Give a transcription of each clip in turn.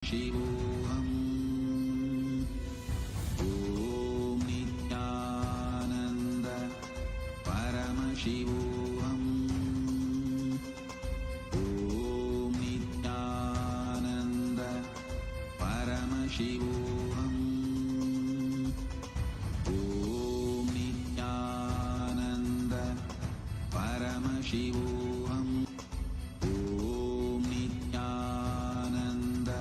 Paramashivoham. Om Nithyananda Paramashivoham. Om Nithyananda Paramashivoham. Om Nithyananda Paramashivoham. Om Nithyananda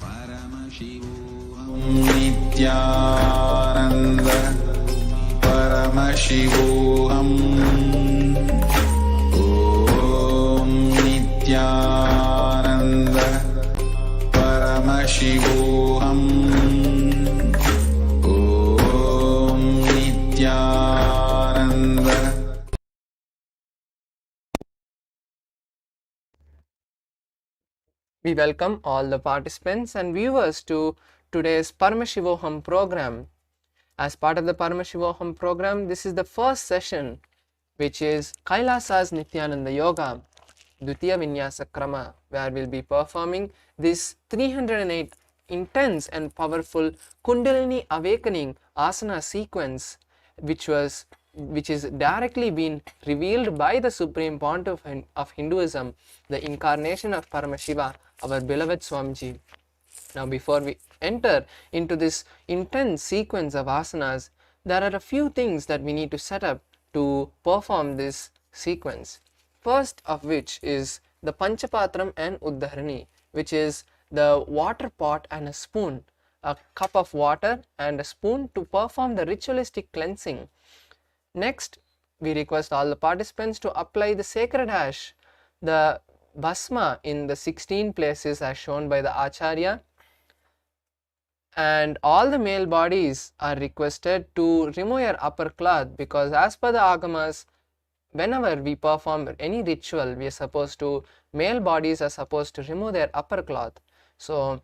Paramashivoham. Nithyananda Paramashivoham. Om Nithyananda Paramashivoham. Om Nithyananda. We welcome all the participants and viewers to today's Paramashivoham program. As part of the Paramashivoham program, this is the first session, which is Kailasa's Nithyananda Yoga, Dutiya Vinyasa Krama, where we'll be performing this 308 intense and powerful Kundalini awakening asana sequence, which is directly been revealed by the Supreme Pontiff of Hinduism, the incarnation of Paramashiva, our beloved Swamiji. Now, before we enter into this intense sequence of asanas, there are a few things that we need to set up to perform this sequence. First of which is the Panchapatram and Uddharani, which is the water pot and a spoon, a cup of water and a spoon to perform the ritualistic cleansing. Next, we request all the participants to apply the sacred ash, the Bhasma, in the 16 places as shown by the Acharya, and all the male bodies are requested to remove your upper cloth, because as per the Agamas, whenever we perform any ritual, male bodies are supposed to remove their upper cloth. So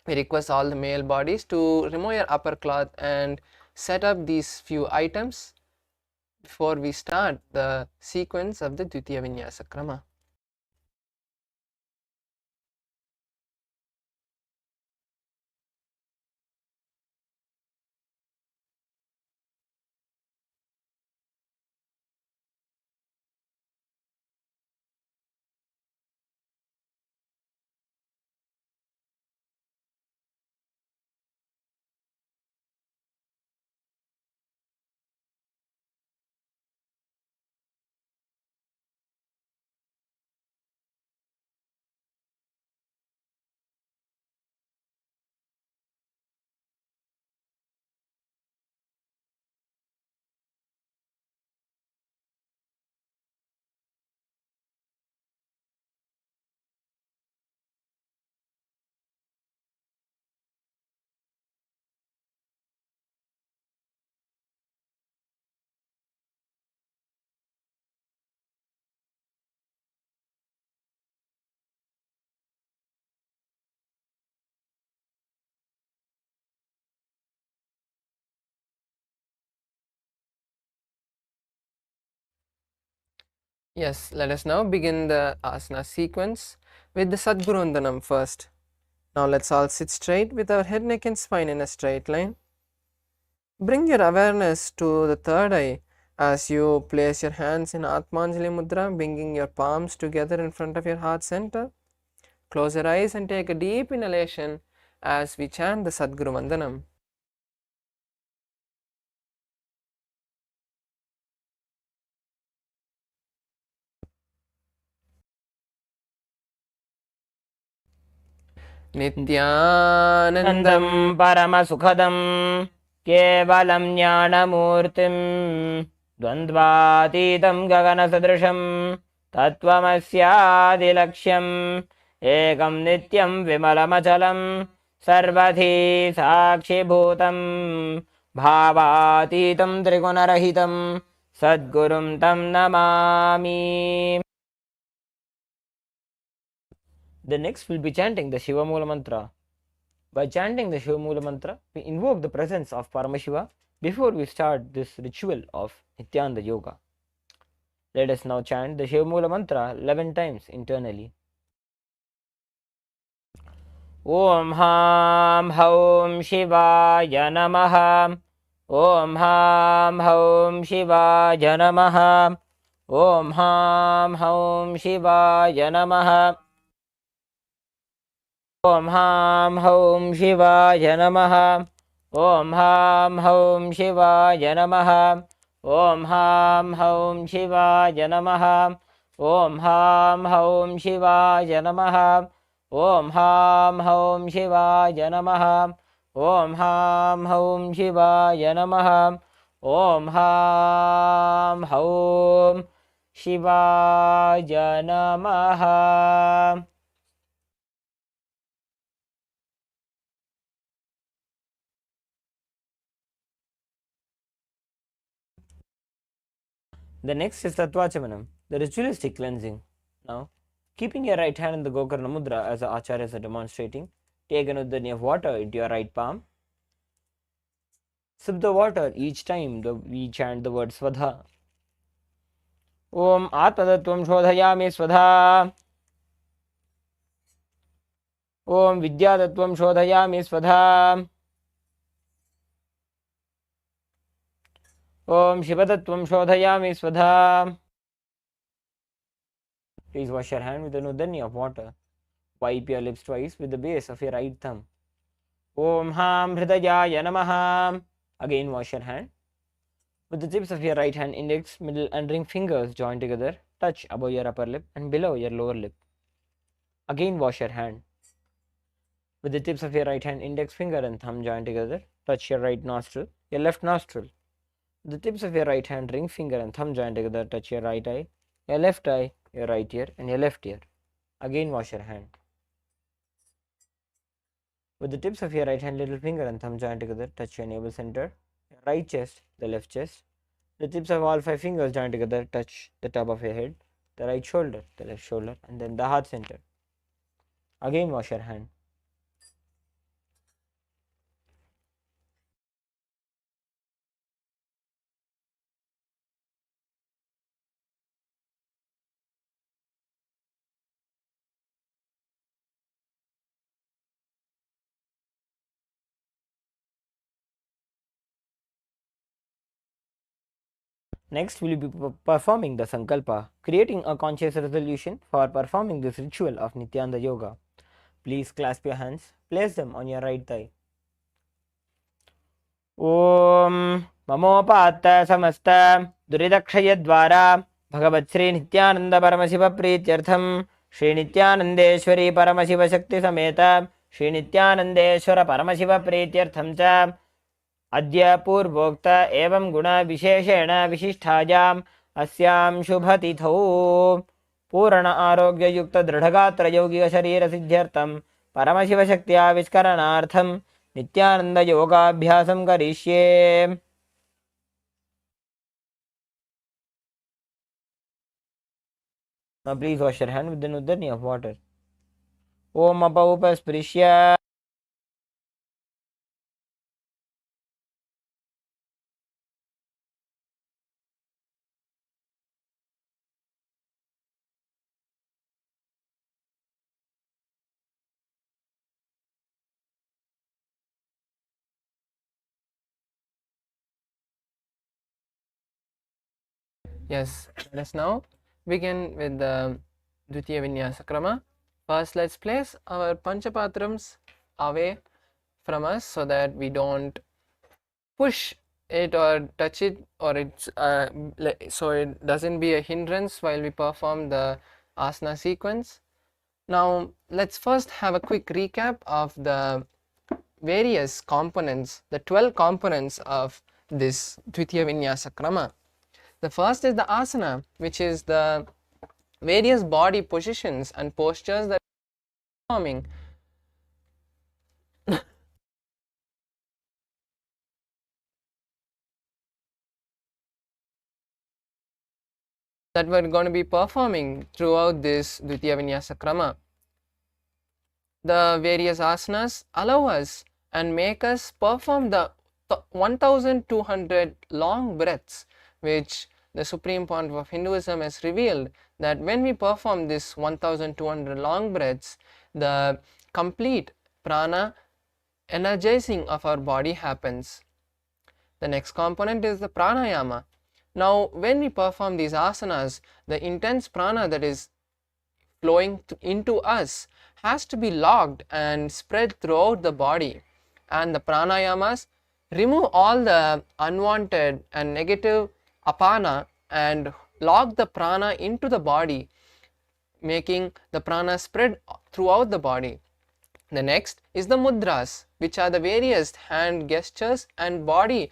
we request all the male bodies to remove your upper cloth and set up these few items before we start the sequence of the Dvitiya Vinyasa Krama. Yes, let us now begin the asana sequence with the Sadguru Vandanam first. Now let's all sit straight with our head, neck and spine in a straight line. Bring your awareness to the third eye as you place your hands in Atmanjali Mudra, bringing your palms together in front of your heart center. Close your eyes and take a deep inhalation as we chant the Sadguru Vandanam. Nithyanandam Paramasukadam Kevalam Jnanamurtim Dvandvatitam Gaganasadrisham Tattvamasyaadilaksham Ekam Nityam Vimalamachalam Sarvadhi Sakshibhutam Bhavatitam Trigunarahitam Sadgurum Tam Namami. The next will be chanting the Shiva Mula Mantra. By chanting the Shiva Mula Mantra, we invoke the presence of Paramashiva before we start this ritual of Nithyananda Yoga. Let us now chant the Shiva Mula Mantra 11 times internally. Om Ham Haum Shivaya Namaha. Om Ham Haum Shivaya Namaha. Om Ham Haum Shivaya Namaha. Om Ham Haum Shivaya Namaha. Om Ham Haum Shivaya Namaha. Om Ham Haum Shivaya Namaha. Om Ham Haum Shivaya Namaha. Om Ham Haum Shivaya Namaha. Om Ham Haum Shivaya Namaha. Om Ham Haum Shivaya Namaha. The next is Tattvachamanam, the ritualistic cleansing. Now, keeping your right hand in the Gokarna Mudra as the Acharyas are demonstrating, take an uddhani of water into your right palm. Sip the water each time we chant the word Swadha. Om Atmadattvam Shodhayami Swadha. Om Vidyadattvam Shodhayami Swadha. Om Shivadattvam Shodhayami Swadha. Please wash your hand with an uddhani of water. Wipe your lips twice with the base of your right thumb. Om Ham Hridayaya Namaha. Again wash your hand. With the tips of your right hand, index, middle and ring fingers joined together, touch above your upper lip and below your lower lip. Again wash your hand. With the tips of your right hand, index finger and thumb joined together, touch your right nostril, your left nostril. The tips of your right hand, ring finger and thumb joined together, touch your right eye, your left eye, your right ear and your left ear. Again wash your hand. With the tips of your right hand, little finger and thumb joined together, touch your navel center, your right chest, the left chest. The tips of all 5 fingers joined together, touch the top of your head, the right shoulder, the left shoulder and then the heart center. Again wash your hand. Next, we will be performing the Sankalpa, creating a conscious resolution for performing this ritual of Nithyananda Yoga. Please clasp your hands, place them on your right thigh. Om Mamopatta Samasta Duridakshayadvara Bhagavat Sri Nithyananda Paramashiva Prityartham Sri Nithyanandeshwari Paramashiva Shakti Sameta Sri Nithyanandeshwara Paramashiva Prityartham cha अद्य पूर्वोक्त एवं गुण विशेषेण विशिष्टायाम् अस्यां शुभतिथौ पूर्ण आरोग्य युक्त दृढ़गात्र यौगिक शरीर सिद्ध्यर्थं परमशिव शक्ति आविष्करणार्थं नित्यानंद योगाभ्यासं करिष्ये. Now please wash your hand with the uddhani of water. Om apaupasprisya. Yes, let us now begin with the Dvitiya Vinyasa Krama. First, let's place our Panchapatrams away from us so that we don't push it or touch it, or it's so it doesn't be a hindrance while we perform the asana sequence. Now, let's first have a quick recap of the various components, the 12 components of this Dvitiya Vinyasa Krama. The first is the asana, which is the various body positions and postures that we are performing. That we're going to be performing throughout this Dvitiya Vinyasa Krama. The various asanas allow us and make us perform the 1200 long breaths, which the Supreme Pontiff of Hinduism has revealed that when we perform this 1200 long breaths, the complete prana energizing of our body happens. The next component is the pranayama. Now when we perform these asanas, the intense prana that is flowing into us has to be locked and spread throughout the body, and the pranayamas remove all the unwanted and negative apana and lock the prana into the body, making the prana spread throughout the body. The next is the mudras, which are the various hand gestures and body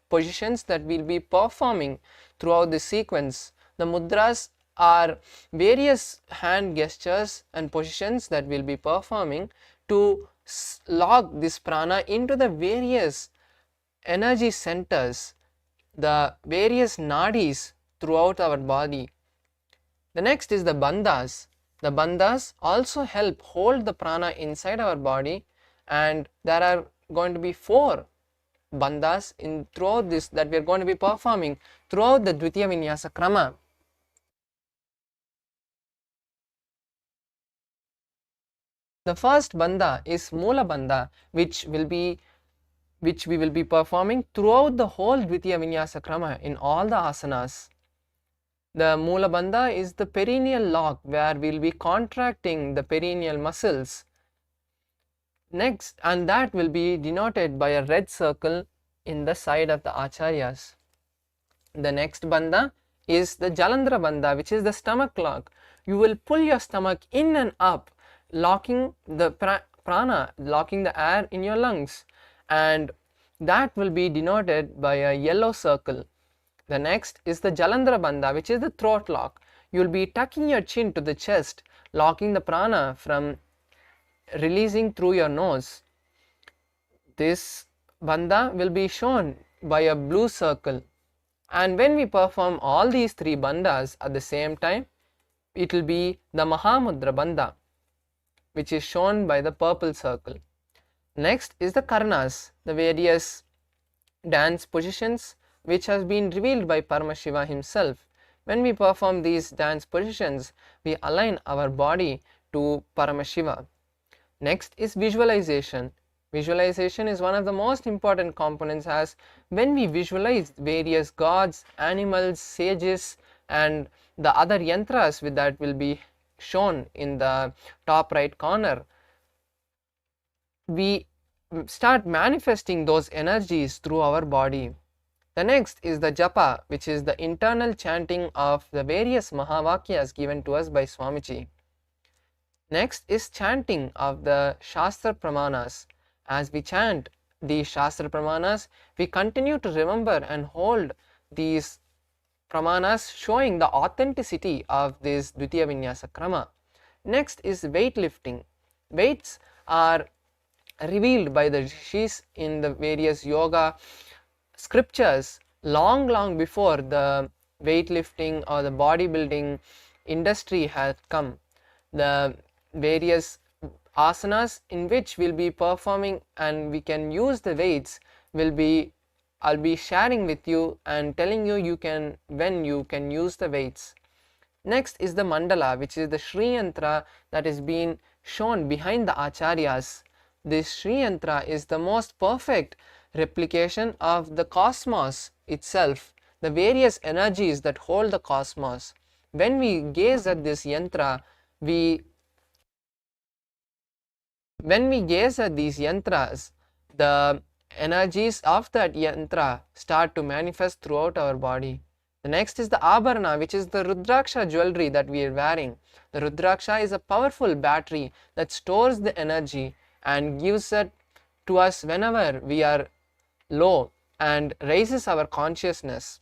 positions that we'll be performing throughout the sequence. The mudras are various hand gestures and positions that we'll be performing to lock this prana into the various energy centers, the various nadis throughout our body. The next is the bandhas. The bandhas also help hold the prana inside our body, and there are going to be 4 bandhas in throughout this that we are going to be performing throughout the Dvitiya Vinyasa Krama. The first bandha is Mula bandha, which we will be performing throughout the whole Dvitiya Vinyasa Krama in all the asanas. The Mula bandha is the perineal lock, where we will be contracting the perineal muscles. Next, and that will be denoted by a red circle in the side of the acharyas. The next bandha is the Jalandhara bandha, which is the stomach lock. You will pull your stomach in and up, locking the prana, locking the air in your lungs, and that will be denoted by a yellow circle. The next is the Jalandhara bandha, which is the throat lock. You will be tucking your chin to the chest, locking the prana from releasing through your nose. This bandha will be shown by a blue circle. And when we perform all these 3 bandhas at the same time, it will be the Mahamudra bandha, which is shown by the purple circle. Next is the Karnas, the various dance positions which has been revealed by Paramashiva himself. When we perform these dance positions, we align our body to Paramashiva. Next is visualization. Visualization is one of the most important components, as when we visualize various gods, animals, sages, and the other yantras with that will be shown in the top right corner, we start manifesting those energies through our body. The next is the japa, which is the internal chanting of the various Mahavakyas given to us by Swamiji. Next is chanting of the Shastra Pramanas. As we chant these Shastra Pramanas, we continue to remember and hold these Pramanas, showing the authenticity of this Dvitiya Vinyasa Krama. Next is weightlifting. Weights are revealed by the rishis in the various yoga scriptures long before the weightlifting or the bodybuilding industry has come. The various asanas in which we'll be performing and we can use the weights I'll be sharing with you and telling you when you can use the weights. Next is the mandala, which is the Shri Yantra that is being shown behind the acharyas. This Shri Yantra is the most perfect replication of the cosmos itself, the various energies that hold the cosmos. When we gaze at this yantra, when we gaze at these yantras, the energies of that yantra start to manifest throughout our body. The next is the abharana, which is the Rudraksha jewelry that we are wearing. The Rudraksha is a powerful battery that stores the energy and gives it to us whenever we are low and raises our consciousness.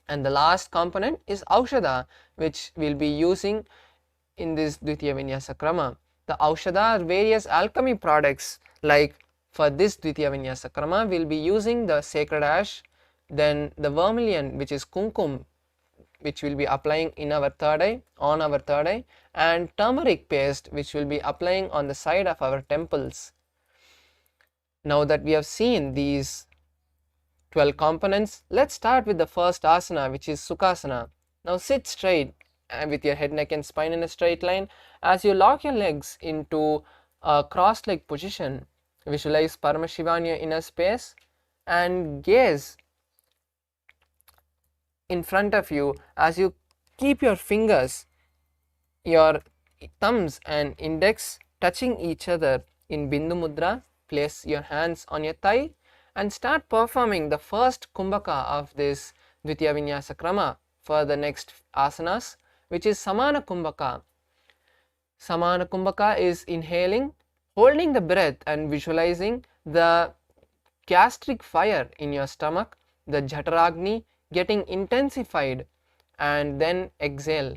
And the last component is Aushadha, which we'll be using in this Dvitiya Vinyasa Krama. The Aushadha are various alchemy products. Like for this Dvitiya Vinyasa Krama, we'll be using the sacred ash, then the vermilion, which is kumkum, which we'll be applying in our third eye, on our third eye, and turmeric paste, which we'll be applying on the side of our temples. Now that we have seen these 12 components, let's start with the first asana, which is Sukhasana. Now sit straight with your head, neck and spine in a straight line. As you lock your legs into a cross-leg position. Visualize Paramashiva in your inner space and gaze in front of you as you keep your fingers, your thumbs and index touching each other in Bindu Mudra. Place your hands on your thigh and start performing the first kumbhaka of this Dvitiya Vinyasa Krama for the next asanas, which is Samana Kumbhaka. Samana Kumbhaka is inhaling, holding the breath and visualizing the gastric fire in your stomach, the Jhataragni getting intensified, and then exhale.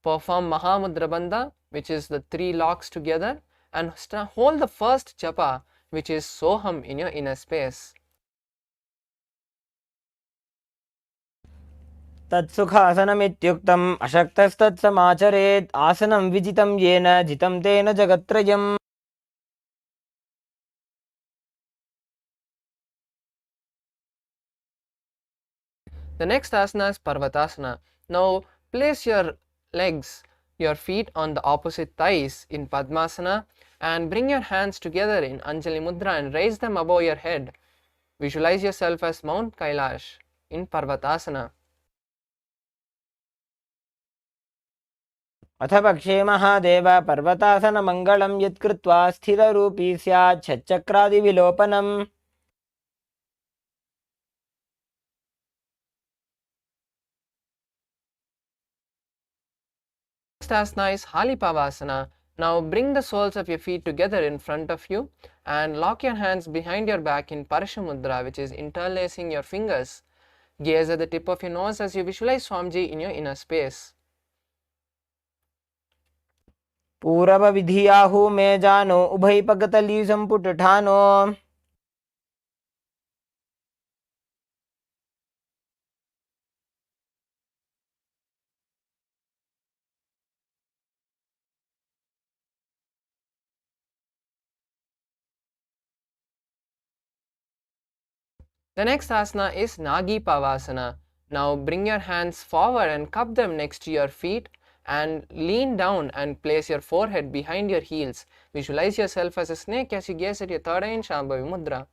Perform Mahamudra Bandha, which is the 3 locks together, and hold the first japa, which is Soham, in your inner space. तत्सुखासनमित्युक्तम् अशक्तस्तत्समाचरेत् आसनं विजितं येन जितं तेन जगत्त्रयम्. The next asana is Parvatasana. Now place your legs, your feet on the opposite thighs in Padmasana and bring your hands together in Anjali Mudra and raise them above your head. Visualize yourself as Mount Kailash in Parvatasana. अथ पक्षे महादेव पर्वतासनमङ्गलं यत्कृत्वा स्थिररूपी स्यात् षट्चक्रादिविलोपनम्. Next asana is Halipavasana. Now bring the soles of your feet together in front of you and lock your hands behind your back in Parashamudra, which is interlacing your fingers. Gaze at the tip of your nose as you visualize Swamiji in your inner space. पूरवविधियाहु मे जानो उभयपगतली सम्पुटठानो. The next asana is Nagi Pavasana. Now bring your hands forward and cup them next to your feet and lean down and place your forehead behind your heels. Visualize yourself as a snake as you gaze at your third eye in Shambhavi Mudra.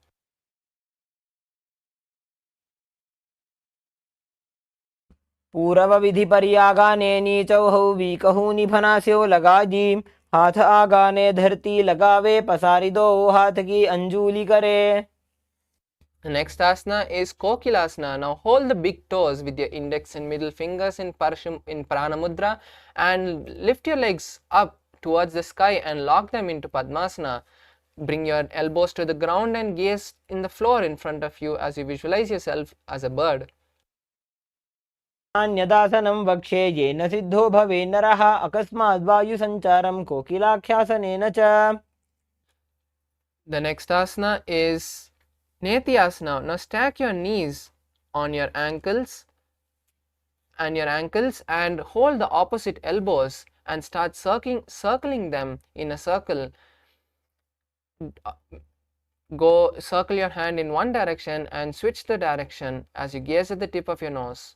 पूरवविधि पर्यागाने नीचौहौ वीकहु निफनास्यो लगाजी. हाथ आगाने धरती लगावे पसारी दो हाथ की अंजूली करे. The next asana is Kokilasana. Now hold the big toes with your index and middle fingers in Prana Mudra and lift your legs up towards the sky and lock them into Padmasana. Bring your elbows to the ground and gaze in the floor in front of you as you visualize yourself as a bird. अन्यदासनं वक्षे येन सिद्धो भवे नरः अकस्माद् वायुसञ्चारं कोकिलाख्यासनेन च. The next asana is Nithyananda. Now stack your knees on your ankles and hold the opposite elbows and start circling them in a circle. Go circle your hand in one direction and switch the direction as you gaze at the tip of your nose.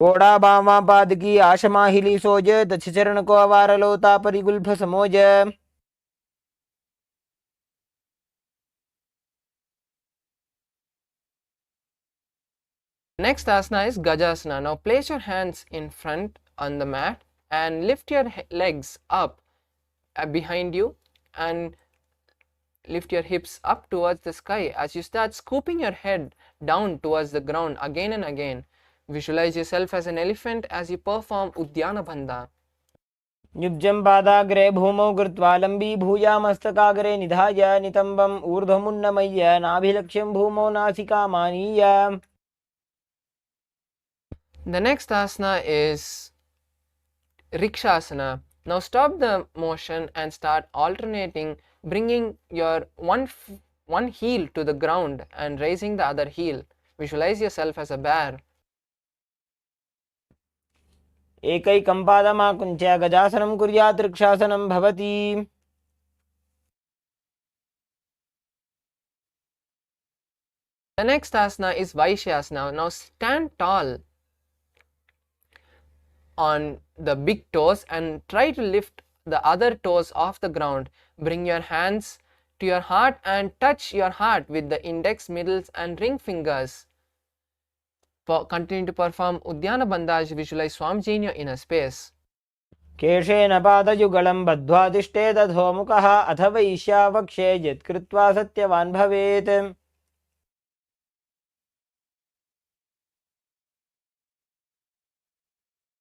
कोड़ा बामा पादकी आशमाहिली सोज दक्षचरण को अवारलोता परिगुल्फ समोज. Next asana is Gajasana. Now place your hands in front on the mat and lift your legs up behind you and lift your hips up towards the sky as you start scooping your head down towards the ground again and again. Visualize yourself as an elephant as you perform Udyana Bandha. युज्यं पादाग्रे भूमौ कृत्वा लम्बी भूया मस्तकाग्रे निधाय नितम्बम् ऊर्ध्वमुन्नमय्य नाभिलक्ष्यं भूमौ नासिकामानीय. The next asana is Rikshasana. Now stop the motion and start alternating, bringing your one heel to the ground and raising the other heel. Visualize yourself as a bear. एकैकं पादमाकुञ्च्य गजासनं कुर्यात् वृक्षासनं भवति. The next asana is Vaishyasana. Now stand tall on the big toes and try to lift the other toes off the ground. Bring your hands to your heart and touch your heart with the index, middles and ring fingers. Continue to perform Udyana Bandhaj, visualize Swamiji in your inner space. केशेन पादयुगलं बद्ध्वा तिष्ठेदधोमुखः अथ वैश्यावक्षे यत्कृत्वा सत्यवान् भवेत्.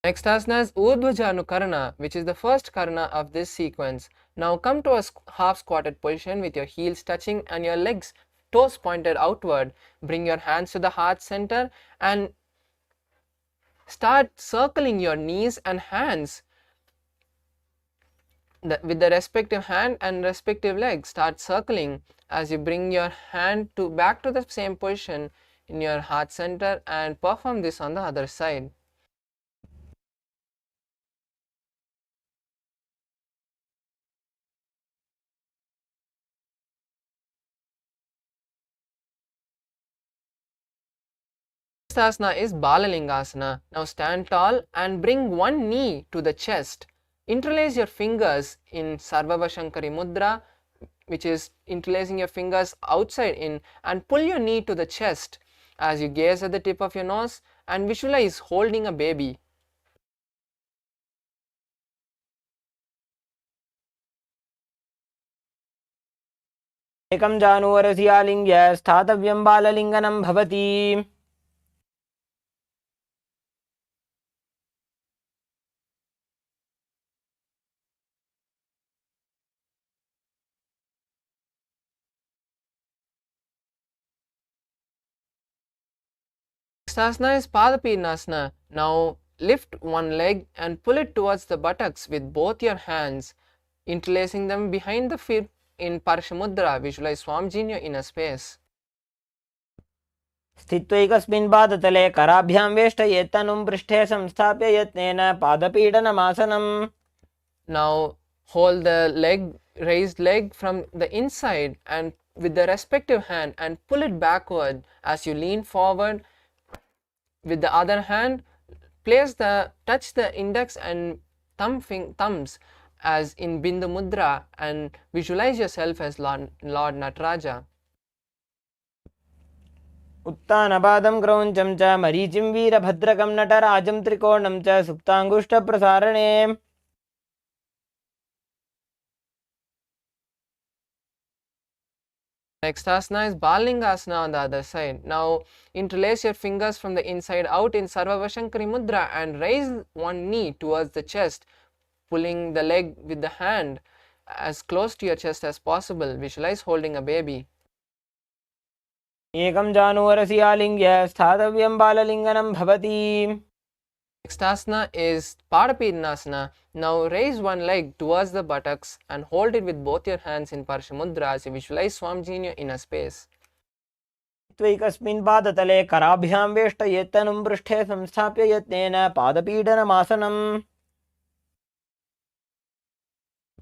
Next asana is Urdhva Karana, which is the first karana of this sequence. Now come to a half squatted position with your heels touching and your legs, toes pointed outward. Bring your hands to the heart center and start circling your knees and hands with the respective hand and respective leg. Start circling as you bring your hand back to the same position in your heart center and perform this on the other side. Next asana is Balalingasana. Now stand tall and bring one knee to the chest. Interlace your fingers in Sarvavashankari Mudra, which is interlacing your fingers outside in, and pull your knee to the chest as you gaze at the tip of your nose and visualize holding a baby. एकं जानुवरसि आलिङ्ग्य स्थातव्यं बाललिङ्गनं भवति. Next asana is Padapidnasana. Now lift one leg and pull it towards the buttocks with both your hands, interlacing them behind the feet in Parshamudra. Visualize Swamiji in your inner space. स्थित्वैकस्मिन् पादतले कराभ्यां वेष्टयेत् तनुं पृष्ठे संस्थाप्य यत्नेन पादपीडनमासनम्. Now hold the raised leg from the inside and with the respective hand and pull it backward as you lean forward. With the other hand, touch the index and thumbs as in Bindu Mudra and visualize yourself as Lord Nataraja. उत्तानपादं क्रौञ्चं च मरीचिं वीरभद्रकं नटराजं त्रिकोणं च सुप्ताङ्गुष्ठप्रसारणे. Next asana is Balingasana on the other side. Now interlace your fingers from the inside out in Sarvavashankari Mudra and raise one knee towards the chest, pulling the leg with the hand as close to your chest as possible. Visualize holding a baby. एकं जानुवरसि आलिङ्ग्य स्थातव्यं बाललिङ्गनं भवति. Next asana is Padapidnasana. Now raise one leg towards the buttocks and hold it with both your hands in Parshamudra as you visualize Swamiji in your inner space. त्वैकस्मिन् पादतले कराभ्यां वेष्टयेत् तनुं पृष्ठे संस्थाप्य यत्नेन पादपीडनमासनम्.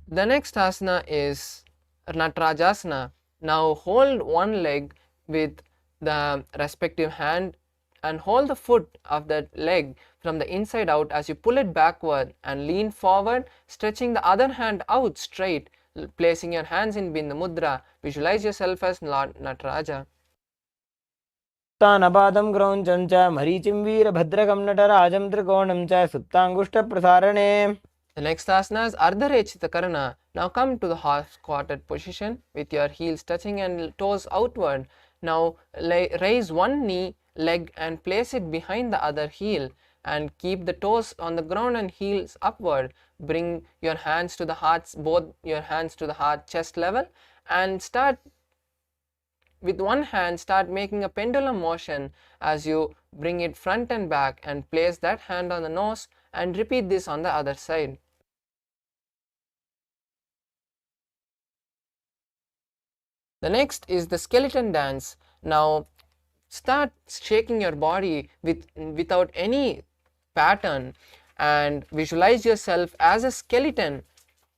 The next asana is Natarajasana. Now hold one leg with the respective hand and hold the foot of that leg from the inside out as you pull it backward and lean forward, stretching the other hand out straight, placing your hands in Bindu Mudra. Visualize yourself as Lord Nataraja. उत्तानपादं क्रौञ्चं च मरीचिं वीरभद्रकं नटराजं त्रिकोणं च सुप्ताङ्गुष्ठप्रसारणे. The next asana is Ardharechita Karana. Now come to the half squatted position with your heels touching and toes outward. Now raise one leg and place it behind the other heel and keep the toes on the ground and heels upward. Bring your hands to the heart, both your hands to the heart chest level, and start with one hand, start making a pendulum motion as you bring it front and back and place that hand on the nose and repeat this on the other side. The next is the skeleton dance. Now start shaking your body without any pattern and visualize yourself as a skeleton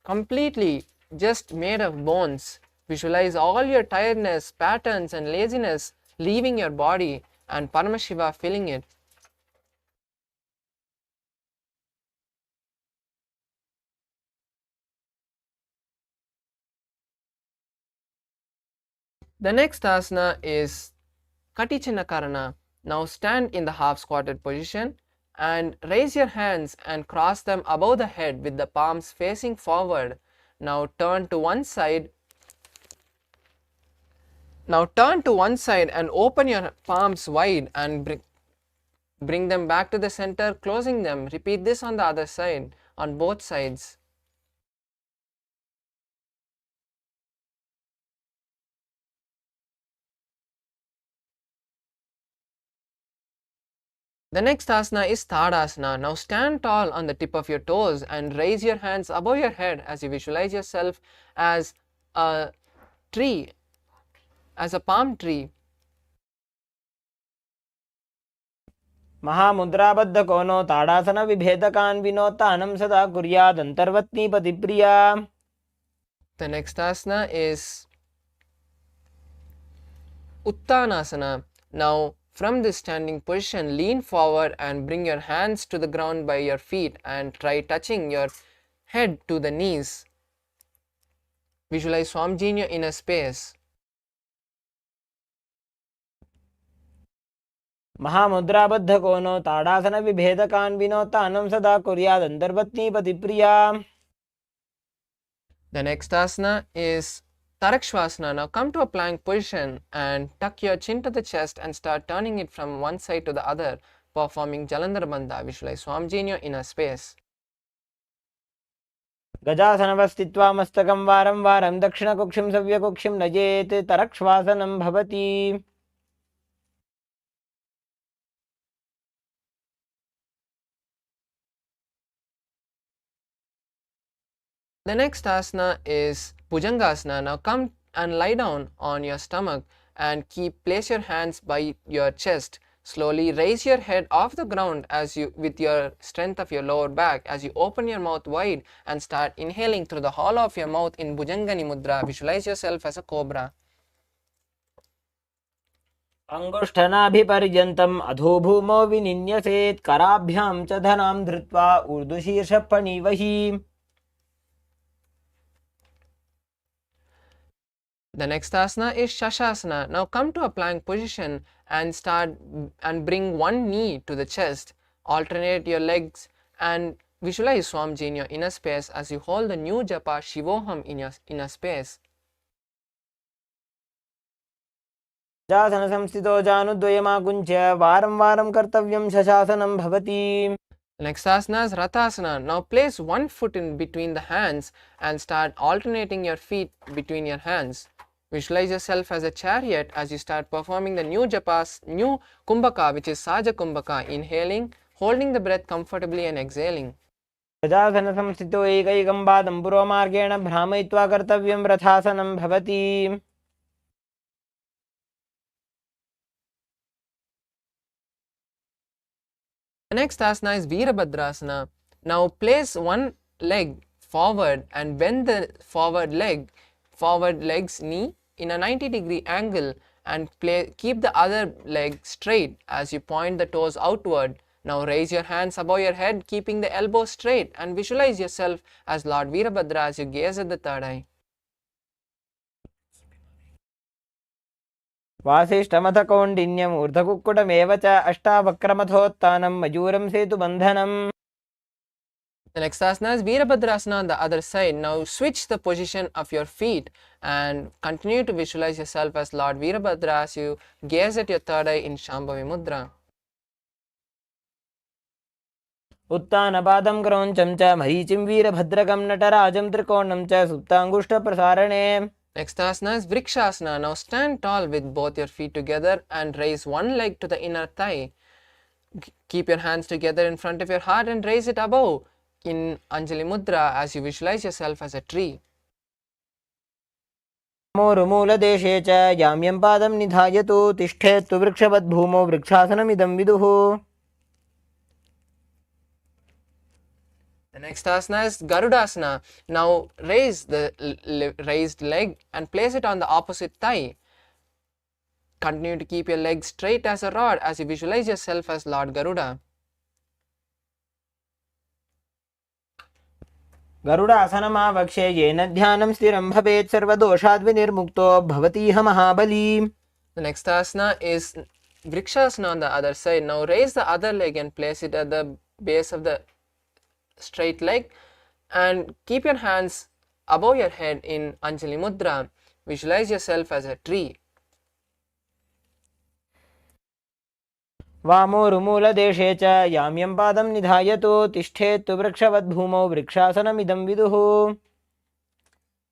completely just made of bones. Visualize all your tiredness, patterns and laziness leaving your body and Paramashiva filling it. The next asana is Katichinakarana. Now stand in the half squatted position and raise your hands and cross them above the head with the palms facing forward. Now turn to one side. Now turn to one side and open your palms wide and bring them back to the center, closing them. Repeat this on the other side, on both sides. The next asana is Tadasana. Now stand tall on the tip of your toes and raise your hands above your head as you visualize yourself as a tree, as a palm tree. महामुद्राबद्धकोनो ताडासनविभेदकान् विनोत्तानं सदा कुर्यादन्तर्वत्नीपतिप्रिया. The next asana is Uttanasana. Now from this standing position, lean forward and bring your hands to the ground by your feet and try touching your head to the knees. Visualize Swamiji in your inner space. महामुद्राबद्धकोनो ताडासनविभेदकान् विनोत्तानं सदा कुर्यादन्तर्वत्नीपतिप्रिया. The next asana is Tarakshvasana. Now come to a plank position and tuck your chin to the chest and start turning it from one side to the other, performing Jalandhar Bandha. Visualize Swamiji in your inner space. गजासनवस्थित्वा मस्तकं वारं वारं दक्षिणकुक्षिं सव्यकुक्षिं नयेत् तरक्ष्वासनं भवति. The next asana is Bhujangasana. Now come and lie down on your stomach and place your hands by your chest. Slowly raise your head off the ground as you, with your strength of your lower back, as you open your mouth wide and start inhaling through the hollow of your mouth in Bhujangani Mudra. Visualize yourself as a cobra. अङ्गुष्ठनाभिपर्यन्तम् अधोभूमौ विनिन्यसेत् कराभ्यां च धनां धृत्वा ऊर्ध्वशीर्षफणीवहि. The next asana is Shashasana. Now come to a plank position and bring one knee to the chest. Alternate your legs and visualize Swamiji in your inner space as you hold the new japa Shivoham in your inner space. जासनसंस्थितो जानुद्वयमाकुञ्च्य वारं वारं कर्तव्यं शशासनं भवति. Next asana is Rathasana. Now place one foot in between the hands and start alternating your feet between your hands. Visualize yourself as a chariot as you start performing the new japas, new kumbhaka, which is Saja Kumbhaka, inhaling, holding the breath comfortably and exhaling. गजासनसंस्थितो एकैकं पादं पुरोमार्गेण भ्रामयित्वा कर्तव्यं रथासनं भवति. The next asana is Virabhadrasana. Now place one leg forward and bend the forward leg's knee in a 90-degree angle and keep the other leg straight as you point the toes outward. Now raise your hands above your head, keeping the elbows straight, and visualize yourself as Lord Virabhadra as you gaze at the third eye. वासिष्ठमथ कौण्डिन्यम् ऊर्ध्वकुक्कुटमेव च अष्टावक्रमथोत्थानं मयूरं सेतुबन्धनम्. The next asana is Virabhadrasana on the other side. Now switch the position of your feet and continue to visualize yourself as Lord Virabhadra as you gaze at your third eye in Shambhavi Mudra. उत्तानपादं क्रौञ्चं च मरीचिं वीरभद्रकं नटराजं त्रिकोणं च सुप्ताङ्गुष्ठप्रसारणे. Next asana is Vrikshasana. Now stand tall with both your feet together and raise one leg to the inner thigh. Keep your hands together in front of your heart and raise it above in Anjali Mudra as you visualize yourself as a tree. मोरुमूलदेशे च याम्यं पादं निधायतु तिष्ठेत्तु वृक्षवद्भूमौ वृक्षासनमिदं विदुः. The next asana is Garudasana. Now raise the raised leg and place it on the opposite thigh. Continue to keep your legs straight as a rod as you visualize yourself as Lord Garuda. गरुडासनमावक्षे येन ध्यानं स्थिरं भवेत् सर्वदोषाद्विनिर्मुक्तो भवतीह महाबली. The next asana is Vrikshasana on the other side. Now raise the other leg and place it at the base of the straight leg and keep your hands above your head in Anjali Mudra. Visualize yourself as a tree. वामोरुमूलदेशे च याम्यं पादं निधायतो तिष्ठेत्तु वृक्षवद्भूमौ वृक्षासनमिदं विदुः.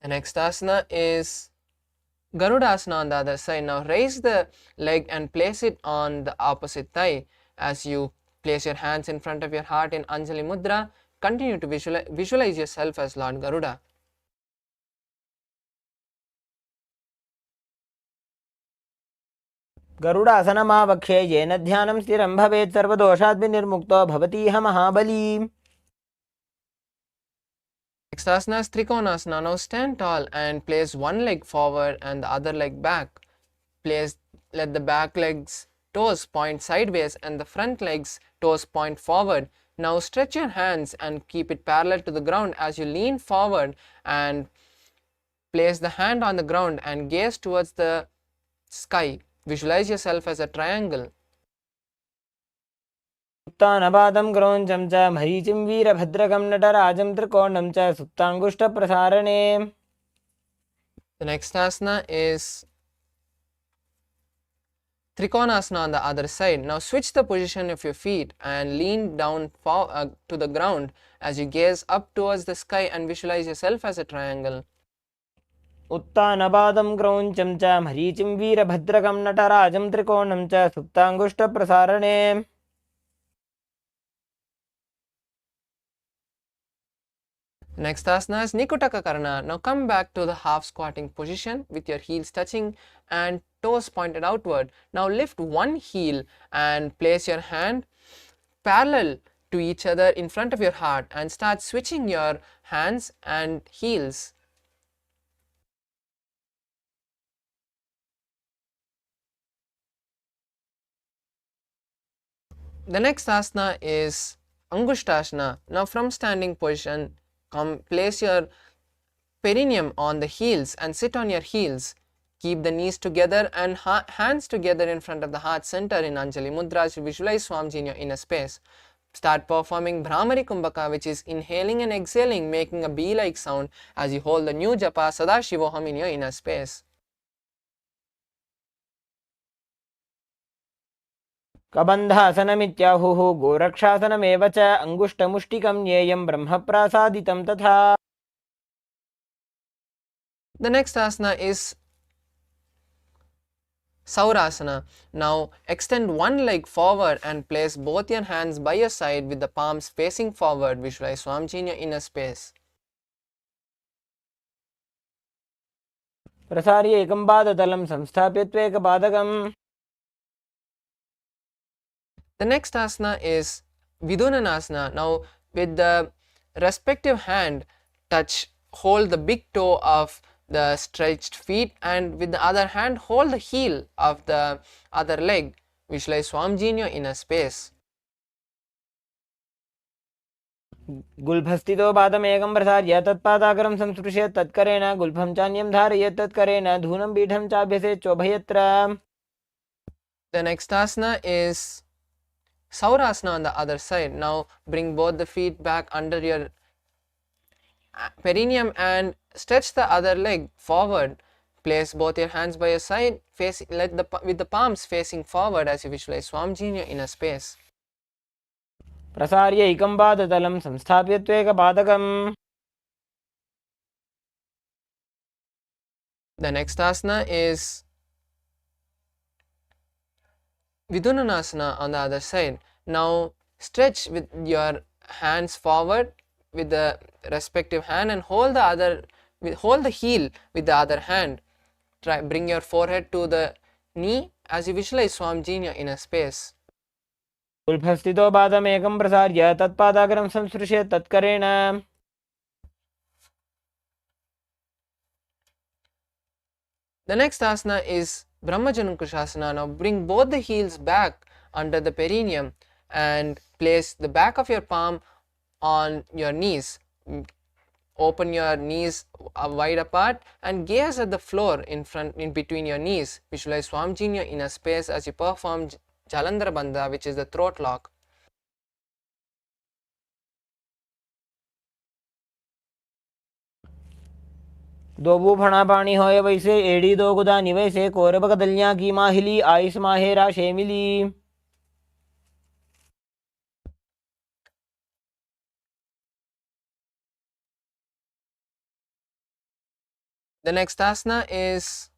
The next asana is Garudasana on the other side. Now raise the leg and place it on the opposite thigh. As you place your hands in front of your heart in Anjali Mudra, continue to visualize yourself as Lord Garuda. गरुडासनमावक्षे येन ध्यानं स्थिरं भवेत् सर्वदोषाद्विनिर्मुक्तो भवतीह महाबली. Next asana is Trikonasana. Now stand tall and place one leg forward and the other leg back. Let the back leg's toes point sideways and the front leg's toes point forward. Now stretch your hands and keep it parallel to the ground as you lean forward and place the hand on the ground and gaze towards the sky. Visualize yourself as a triangle. सुप्तानपादं क्रौञ्चं च मरीचिं वीरभद्रकं नटराजं त्रिकोणं च सुप्ताङ्गुष्ठप्रसारणे. The next asana is Trikonasana on the other side. Now switch the position of your feet and lean down to the ground as you gaze up towards the sky and visualize yourself as a triangle. उत्तानपादं क्रौञ्चं च मरीचिं वीरभद्रकं नटराजं त्रिकोणं च सुप्ताङ्गुष्ठप्रसारणे. Next asana is Nikutaka Karna. Now come back to the half squatting position with your heels touching and toes pointed outward. Now lift one heel and place your hand parallel to each other in front of your heart and start switching your hands and heels. The next asana is Angushtasana. Now from standing position, place your perineum on the heels and sit on your heels. Keep the knees together and hands together in front of the heart center in Anjali Mudra as you visualize Swamiji in your inner space. Start performing Brahmari Kumbhaka, which is inhaling and exhaling, making a bee-like sound as you hold the new japa Sadashivoham in your inner space. कबन्धासनमित्याहुः गोरक्षासनमेव च अङ्गुष्ठमुष्टिकं ज्ञेयं ब्रह्मप्रासादितं तथा. The next asana is Saurasana. Now extend one leg forward and place both your hands by your side with the palms facing forward. Visualize Swamiji in your inner space. प्रसार्य एकं पादतलं संस्थाप्य त्वेकपादकम्. The next asana is Vidunanasana. Now with the respective hand hold the big toe of the stretched feet and with the other hand hold the heel of the other leg. Visualize Swamiji in your inner space. गुल्फस्थितो पादमेकं प्रसार्य तत्पादाग्रं संस्पृश्य तत्करेण गुल्फं चान्यं धारयेत् तत्करेण धूनं पीठं चाभ्यसेत् चोभयत्र. The next asana is Saurasana on the other side. Now bring both the feet back under your perineum and stretch the other leg forward. Place both your hands by your side, with the palms facing forward as you visualize Swamiji in your inner space. प्रसार्य एकं पादतलं संस्थाप्य त्वेकपादकम्. The next asana is Vidunanasana on the other side. Now stretch with your hands forward with the respective hand and hold the heel with the other hand. Bring your forehead to the knee as you visualize Swamiji in your inner space. गुल्फस्थितो पादमेकं प्रसार्य तत्पादाग्रं संस्पृश्य तत्करेण. The next asana is Brahmajankushasana. Now bring both the heels back under the perineum and place the back of your palm on your knees. Open your knees wide apart and gaze at the floor in between your knees. Visualize Swamiji in your inner space as you perform Jalandhara Bandha, which is the throat lock. दोबू फणा पानी होए वैसे एड़ी दो गुदा निवैसे कोरब कदलियां की माहिली ice माहेरा शेमिली. The next asana is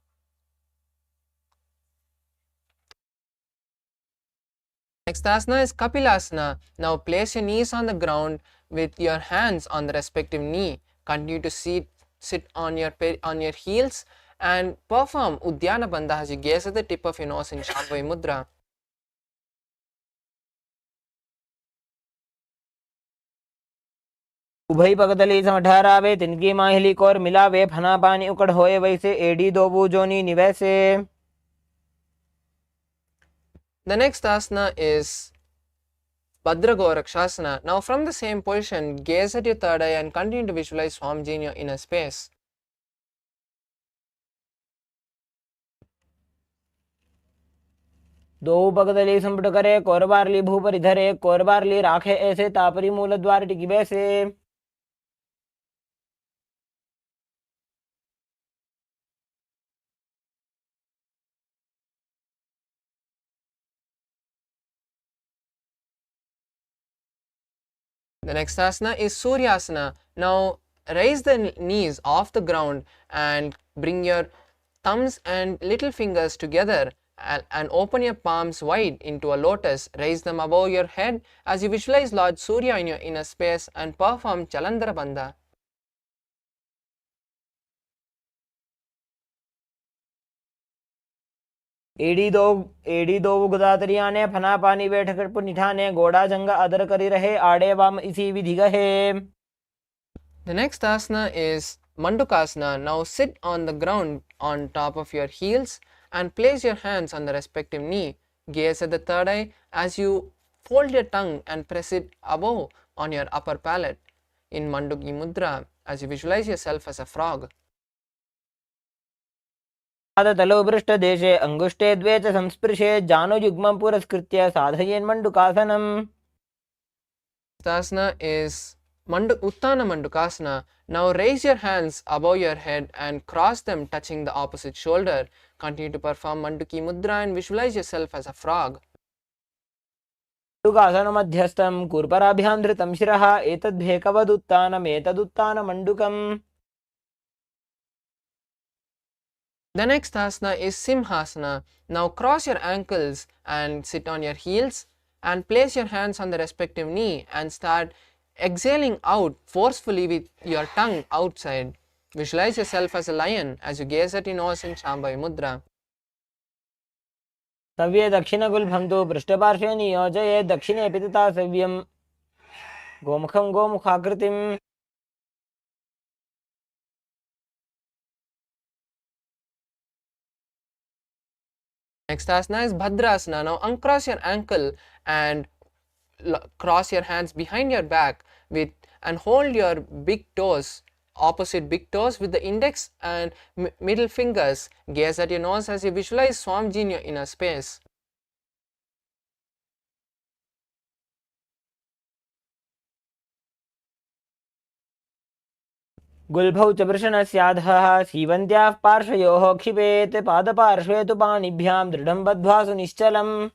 Kapilasana. Now place your knees on the ground with your hands on the respective knee. Continue to sit on your heels and perform Udyana Bandha as you gaze at the tip of your nose in Shambhavi Mudra. उभई पगदली समठारावे तिनकी माहिली कोर मिलावे फना पानी उकड़ होए वैसे एडी दोबू जोनी निवैसे. The next asana is Bhadragorakshasana. Now from the same position, gaze at your third eye and continue to visualize Swamiji in your inner space. दो पगदली संपट करे कोरबारली भूपरि धरे कोरबारली राखे ऐसे तापरी मूल द्वार टिकी वैसे. The next asana is Suryasana. Now raise the knees off the ground and bring your thumbs and little fingers together and open your palms wide into a lotus. Raise them above your head as you visualize Lord Surya in your inner space and perform Jalandhara Bandha. एडी दो गुदातरिया ने फना पानी बैठ कर निठाने गोड़ा जंगा other करी रहे आड़े वाम इसी विधि गहे. The next asana is Mandukasana. Now sit on the ground on top of your heels and place your hands on the respective knee. Gaze at the third eye as you fold your tongue and press it above on your upper palate in Manduki Mudra as you visualize yourself as a frog. तलो पृष्ठ देशे अंगुष्टे द्वे च संस्पृशे जानो युग्मं पुरस्कृत्य साधयेन् मंडुकासनम्. The asana is Uttana Mandukasana. Now raise your hands above your head and cross them touching the opposite shoulder. Continue to perform Manduki Mudra and visualize yourself as a frog. मंडुकासन मध्यस्थं कूर्पराभ्यां धृतं शिरः एतद्भेकवदुत्तानम् एतदुत्तानमण्डुकम्. The next asana is Simhasana. Now cross your ankles and sit on your heels and place your hands on the respective knee and start exhaling out forcefully with your tongue outside. Visualize yourself as a lion as you gaze at your nose in Shambhavi Mudra. सव्ये दक्षिणगुल्भं तु पृष्ठपार्श्वे नियोजये दक्षिणे पितता सव्यं गोमुखं गोमुखाकृतिम्. Next asana is Bhadrasana. Now uncross your ankle and cross your hands behind your back and hold your big toes, opposite big toes with the index and middle fingers. Gaze at your nose as you visualize Swamiji in your inner space. गुल्भौ च वृषणस्याधः सीवन्त्याः पार्श्वयोः क्षिपेत् पादपार्श्वे तु पाणिभ्यां दृढं बद्ध्वा सुनिश्चलम्.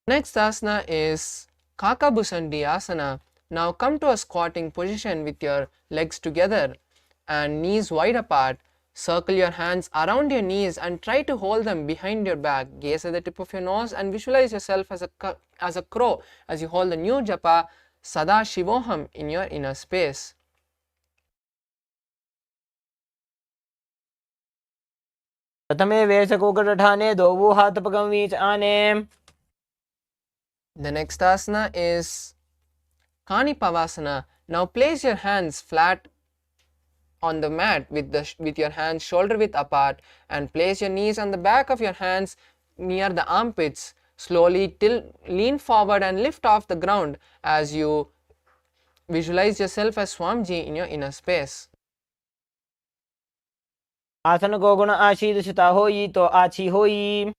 Next asana is Kakabusandi Asana. Now come to a squatting position with your legs together and knees wide apart. Circle your hands around your knees and try to hold them behind your back. Gaze at the tip of your nose and visualize yourself as a crow as you hold the new japa Sadashivoham in your inner space. प्रथमे वेशकोकटठाने दोवु हातपकं वीच आने. The next asana is Kanipavasana. Now place your hands flat on the mat with your hands shoulder width apart and place your knees on the back of your hands near the armpits. Slowly lean forward and lift off the ground as you visualize yourself as Swamiji in your inner space. आसन को गुण आशीष सुता होई तो आछी होई.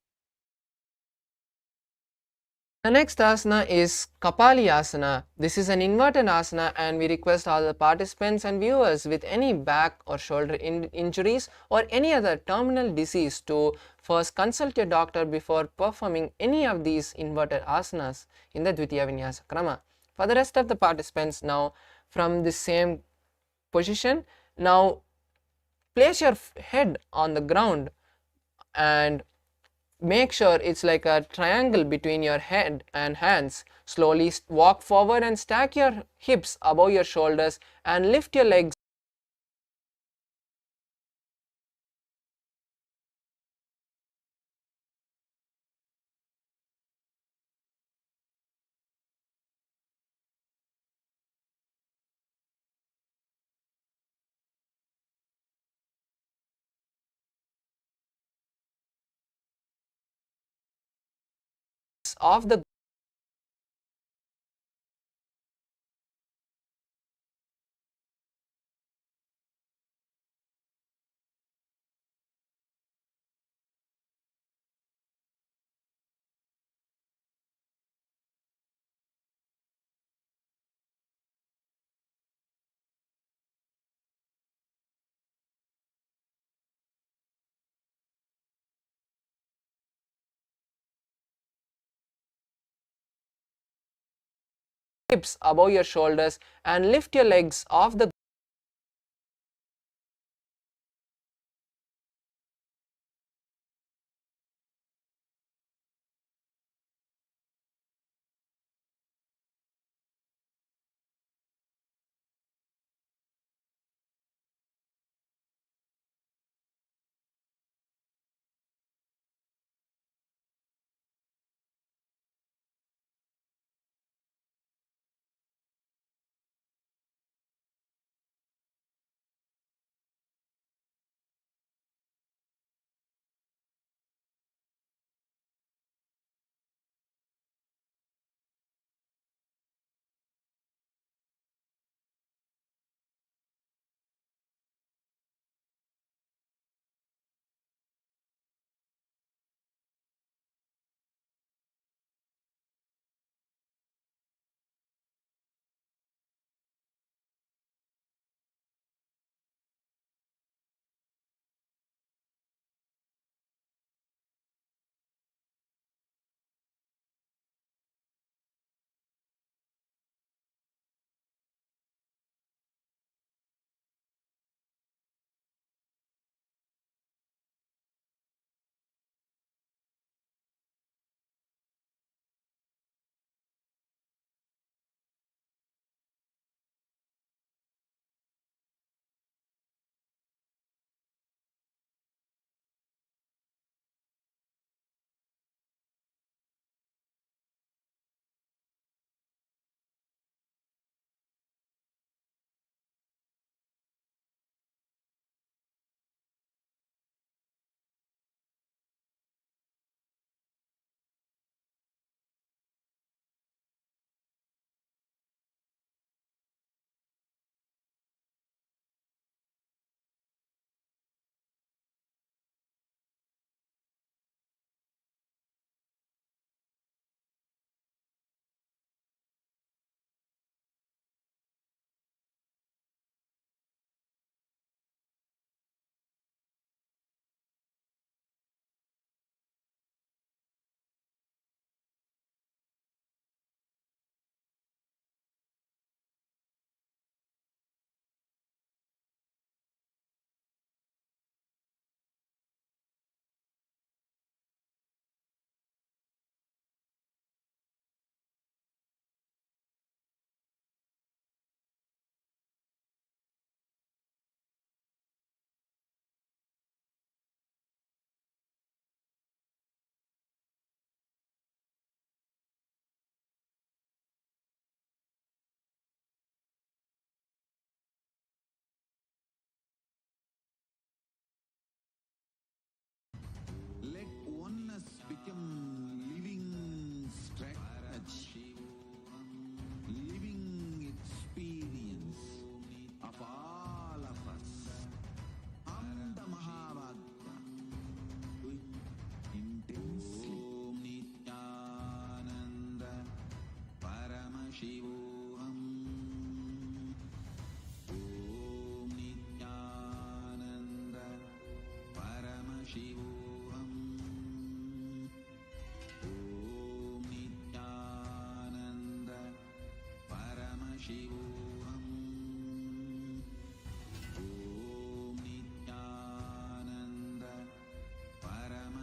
The next asana is Kapali asana. This is an inverted asana, and we request all the participants and viewers with any back or shoulder injuries or any other terminal disease to first consult your doctor before performing any of these inverted asanas in the Dvitiya Vinyasa Krama. For the rest of the participants, now from the same position, now place your head on the ground and make sure it's like a triangle between your head and hands. Slowly walk forward and stack your hips above your shoulders and lift your legs off the hips above your shoulders and lift your legs off the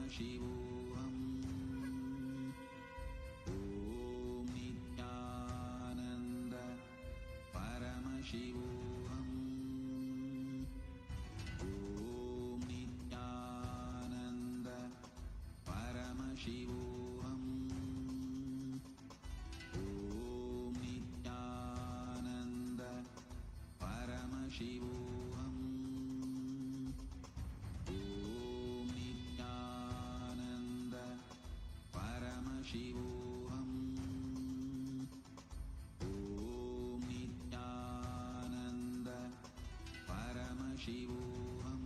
Paramashivoham. Om Nithyananda Paramashivoham. Om Nithyananda Paramashivoham. Om Nithyananda Paramashivoham. Om Nithyananda Paramashivoham. Om Nithyananda Paramashivoham.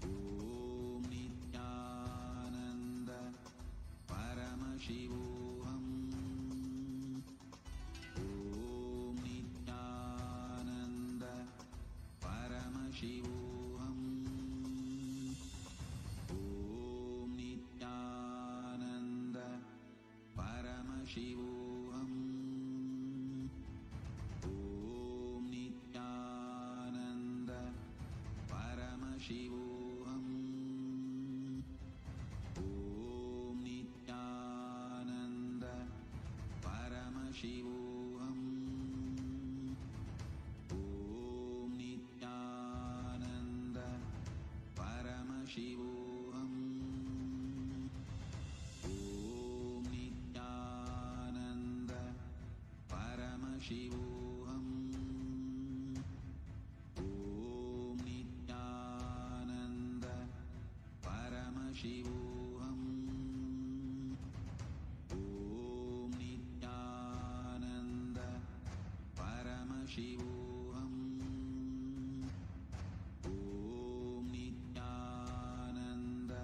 Om Nithyananda Paramashivoham. Om Nithyananda Paramashivoham. Om Nithyananda Paramashivoham. Om Nithyananda Paramashivoham. Om Nithyananda Paramashivoham. Om Nithyananda Paramashivoham. Om Nithyananda Paramashivoham. Om Nithyananda Paramashivoham. Om Nithyananda Paramashivoham. Om Nithyananda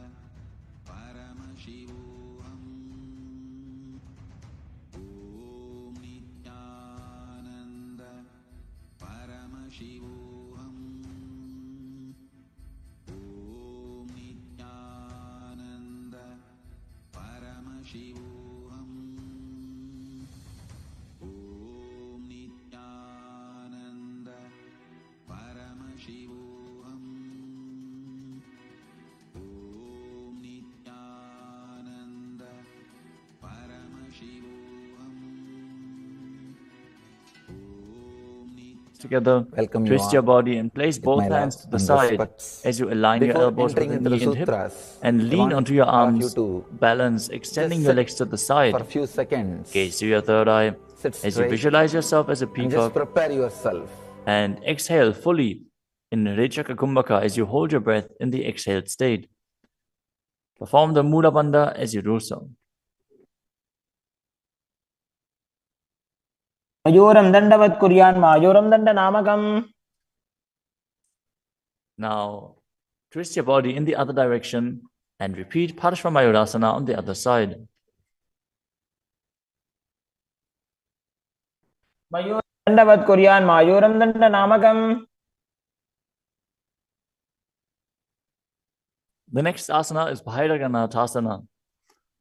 Paramashivoham. Om Nithyananda Paramashivoham. Om Nithyananda Paramashivoham. Om Nithyananda Paramashivoham. Om Nithyananda Paramashivoham. Om Together, Welcome you twist all your body and place with both my love hands to the and side respects. as you align your Before elbows with entering the into the knee and hip sutras, and I lean want onto your all of you arms, to balance, extending just your sit legs to the for side. a few seconds. Gaze to your third eye Sit as you straight visualize yourself as a and just peacock prepare yourself. and exhale fully in Rechaka Kumbhaka as you hold your breath in the exhaled state. Perform the Mula Bandha as you do so. मयूरं दण्डवत् कुर्यान् मायूरं दण्डनामकम्. Now, twist your body in the other direction and repeat Parshvamayurasana on the other side. मयूरं दण्डवत् कुर्यान् मायूरं दण्डनामकम्. The next asana is Bhairaganathasana.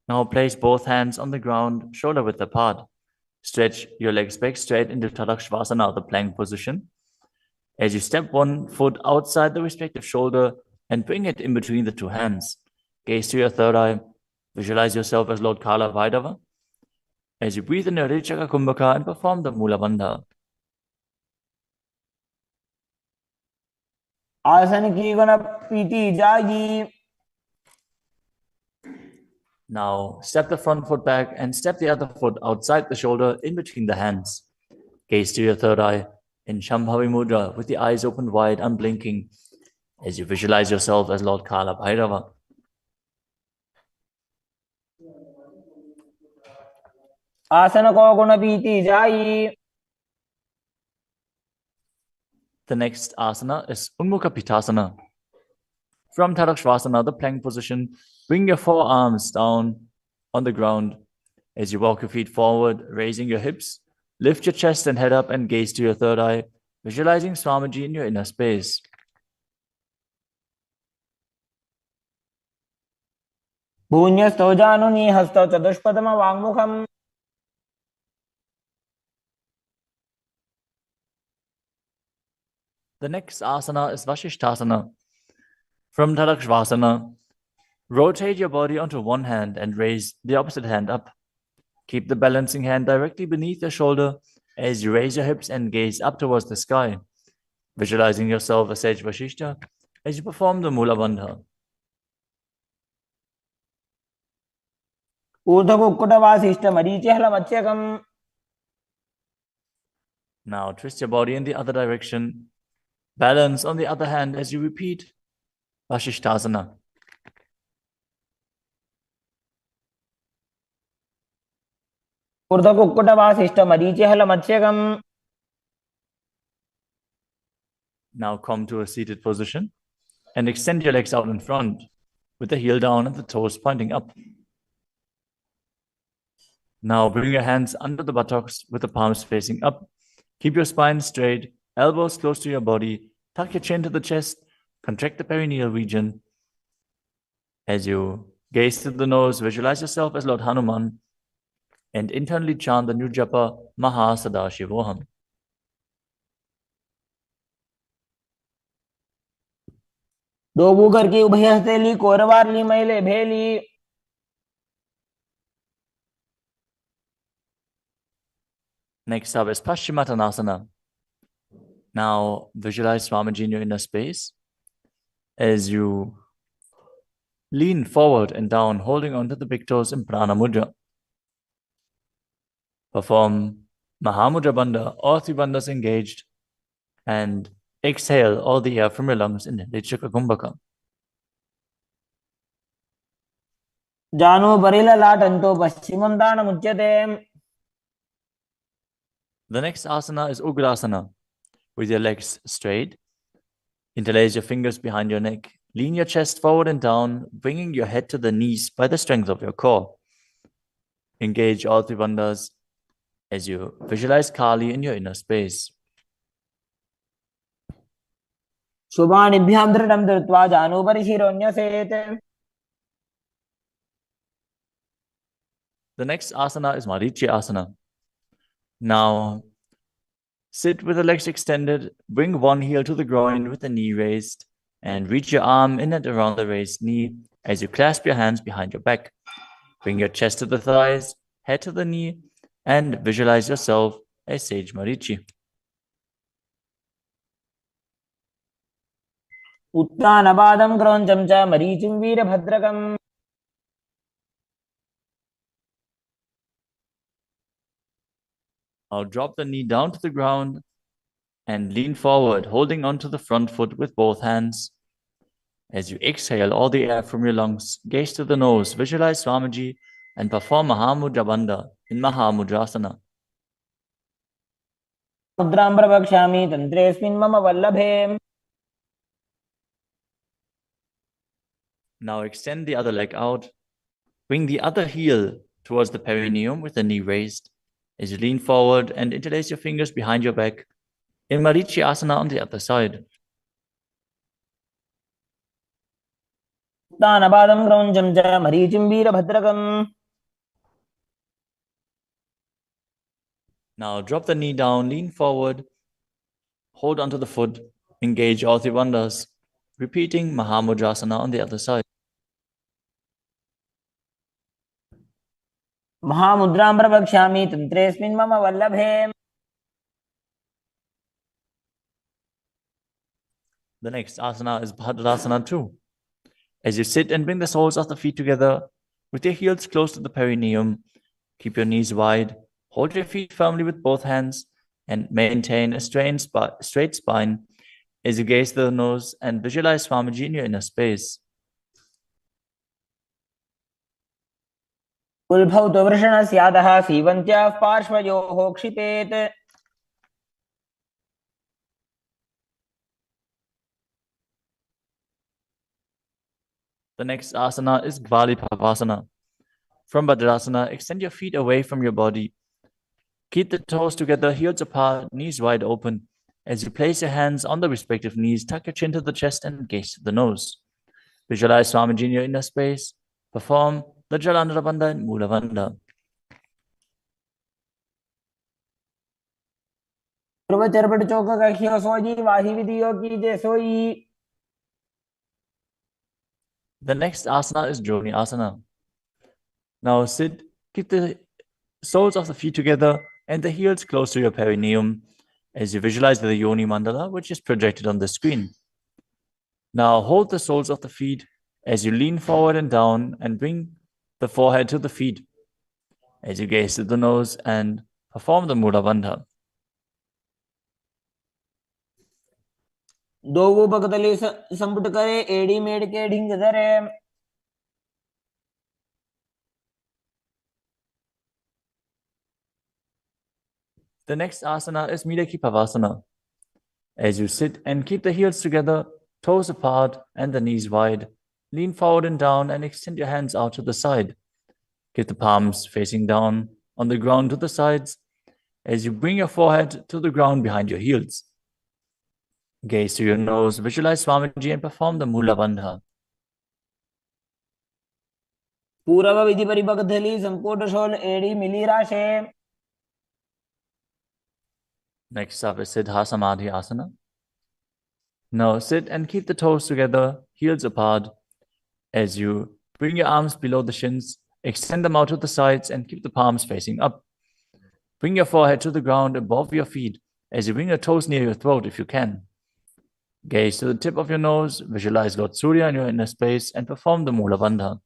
Now place both hands on the ground, shoulder width apart. Stretch your legs back straight into Tadakshvasana, the plank position. As you step one foot outside the respective shoulder and bring it in between the two hands. Gaze to your third eye. Visualize yourself as Lord Kalabhairava. As you breathe in your Rechaka Kumbhaka and perform the Mula Bandha. आसन की गुण पीती जागी. Now, step the front foot back and step the other foot outside the shoulder in between the hands. Gaze to your third eye in Shambhavi Mudra with the eyes open wide, unblinking, as you visualize yourself as Lord Kalabhairava. आसन को गुण पीती जाई. The next asana is Unmukha Pitasana. From Tadakshvasana, the plank position, bring your forearms down on the ground as you walk your feet forward, raising your hips. Lift your chest and head up and gaze to your third eye, visualizing Swamiji in your inner space. भून्यस्थो जानुनी हस्तौ चतुष्पदम वाङ्मुखम्. The next asana is Vashishthasana. From Tadakshvasana, Rotate your body onto one hand and raise the opposite hand up. Keep the balancing hand directly beneath your shoulder as you raise your hips and gaze up towards the sky, visualizing yourself as Sage Vashishta as you perform the Mula Bandha. ऊर्ध्वकुक्कुटवासिष्ठ मरीचिहलमत्स्यकम्. Now twist your body in the other direction. Balance on the other hand as you repeat Vashishtasana. ऊर्ध्वकुक्कुटवासिष्ठ मरीचिहलमत्स्यकम्. Now come to a seated position and extend your legs out in front with the heel down and the toes pointing up. Now bring your hands under the buttocks with the palms facing up. Keep your spine straight, elbows close to your body. Tuck your chin to the chest. Contract the perineal region. As you gaze through the nose, visualize yourself as Lord Hanuman and internally chant the new japa Maharloka. दो Booker की उभय हस्तेली कोरवारली मैले भेली. Next up is Paschimottanasana. Now visualize Swamiji in your inner space as you lean forward and down, holding onto the big toes in Prana Mudra. Perform Mahamudra Bandha, all three bandhas engaged, and exhale all the air from your lungs in Lichaka Kumbhaka. जानो बरिला लाटंतो पश्चिमं दानमुच्यते. The next asana is Ugrasana. With your legs straight, interlace your fingers behind your neck. Lean your chest forward and down, bringing your head to the knees by the strength of your core. Engage all three bandhas as you visualize Kali in your inner space. शुभानिभ्यां दृढं धृत्वा जानुभरि शिरोन्यसेत्. The next asana is Marichi Asana. Now, sit with the legs extended, bring one heel to the groin with the knee raised, and reach your arm in and around the raised knee as you clasp your hands behind your back. Bring your chest to the thighs, head to the knee, and visualize yourself as Sage Marichi. उत्तानपादं क्रौञ्चं च मरीचिं वीरभद्रकम्. Now drop the knee down to the ground and lean forward, holding onto the front foot with both hands. As you exhale all the air from your lungs, gaze to the nose, visualize Swamiji, and perform Mahamudra Bandha in Mahamudrasana. मुद्रां प्रवक्ष्यामि तन्त्रेऽस्मिन् मम वल्लभे. Now extend the other leg out. Bring the other heel towards the perineum with the knee raised. As you lean forward and interlace your fingers behind your back in Marichi Asana on the other side. उत्तानपादं क्रौञ्चं च मरीचिं वीरभद्रकम्. Now drop the knee down, lean forward, hold onto the foot, engage all three bandhas, repeating Mahamudrasana on the other side. महामुद्रां प्रवक्ष्यामि तन्त्रेऽस्मिन् मम वल्लभे. The next asana is Bhadrasana 2. As you sit and bring the soles of the feet together with your heels close to the perineum, keep your knees wide, hold your feet firmly with both hands, and maintain a straight spine as you gaze to the nose and visualize Swamiji in your inner space. उल्भौ तु वृषणस्यादः सीवन्त्याः पार्श्वयोः क्षिपेत्. The next asana is Gvalipavasana. From Bhadrasana, extend your feet away from your body. Keep the toes together, heels apart, knees wide open. As you place your hands on the respective knees, tuck your chin to the chest and gaze to the nose. Visualize Swamiji in your inner space. Perform the Jalandhara Bandha and Mula Bandha. पूर्वचरपट चौक कहियो सोई वाही विधियो की जे सोई. The next asana is Joni asana. Now sit, keep the soles of the feet together and the heels close to your perineum as you visualize the yoni mandala, which is projected on the screen. Now hold the soles of the feet as you lean forward and down and bring the forehead to the feet as you gaze to the nose and perform the Mula Bandha. दोगो पकतली संपुट करे एड़ी मेड़ के ढिंग धरे. The next asana is Midakipavasana. As you sit and keep the heels together, toes apart and the knees wide, lean forward and down and extend your hands out to the side. Keep the palms facing down on the ground to the sides as you bring your forehead to the ground behind your heels. Gaze to your nose, visualize Swamiji and perform the Mula Bandha. पूर्व विधि परिपकथली संपुट शोल एड़ी मिली राशे. Next up is Siddha Samadhi Asana. Now sit and keep the toes together, heels apart, as you bring your arms below the shins, extend them out to the sides and keep the palms facing up. Bring your forehead to the ground above your feet as you bring your toes near your throat if you can. Gaze to the tip of your nose, visualize Lord Surya in your inner space and perform the Mula Bandha.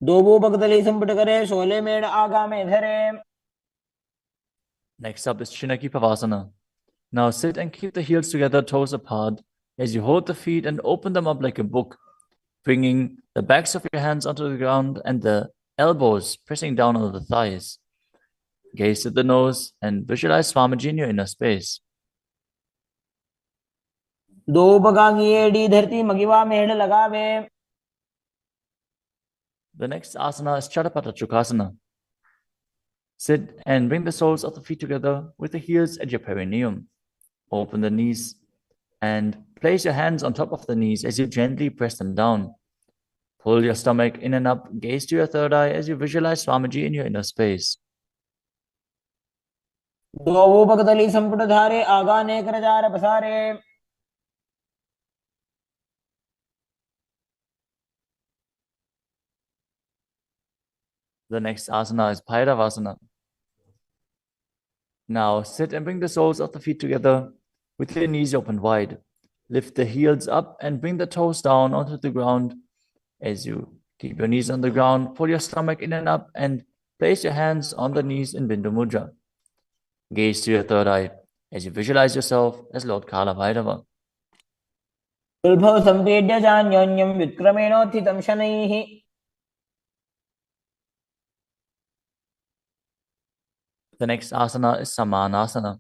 दोगो पकतली संपुट करे शोले मेड़ आगा में धरे. Next up is Chinakipavasana. Now sit and keep the heels together, toes apart, as you hold the feet and open them up like a book, bringing the backs of your hands onto the ground and the elbows pressing down on the thighs. Gaze at the nose and visualize Swamiji in your inner space. दो पकांगी एड़ी धरती मगिवा मेड़ लगावे. The next asana is Chatapata Chukasana. Sit and bring the soles of the feet together with the heels at your perineum. Open the knees and place your hands on top of the knees as you gently press them down. Pull your stomach in and up, gaze to your third eye as you visualize Swamiji in your inner space. दोगो पकतली संपुट धारे आगा ने करजार पसारे. The next asana is Bhairavasana. Now sit and bring the soles of the feet together with your knees open wide. Lift the heels up and bring the toes down onto the ground. As you keep your knees on the ground, pull your stomach in and up and place your hands on the knees in Bindu Mudra. Gaze to your third eye as you visualize yourself as Lord Kalabhairava. उल्भव संपेड्य जान्योन्यम विक्रमेणोत्थितं शनैः. The next asana is Samanasana.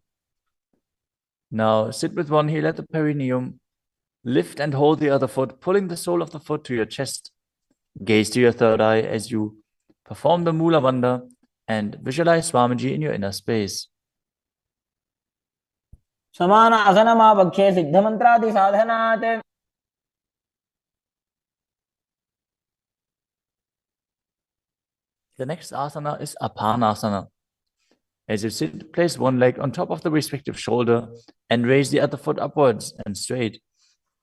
Now sit with one heel at the perineum. Lift and hold the other foot, pulling the sole of the foot to your chest. Gaze to your third eye as you perform the Mula Bandha and visualize Swamiji in your inner space. समान आसनमावख्ये सिद्धमन्त्रादि साधनात्. The next asana is Apanasana. As you sit, place one leg on top of the respective shoulder and raise the other foot upwards and straight.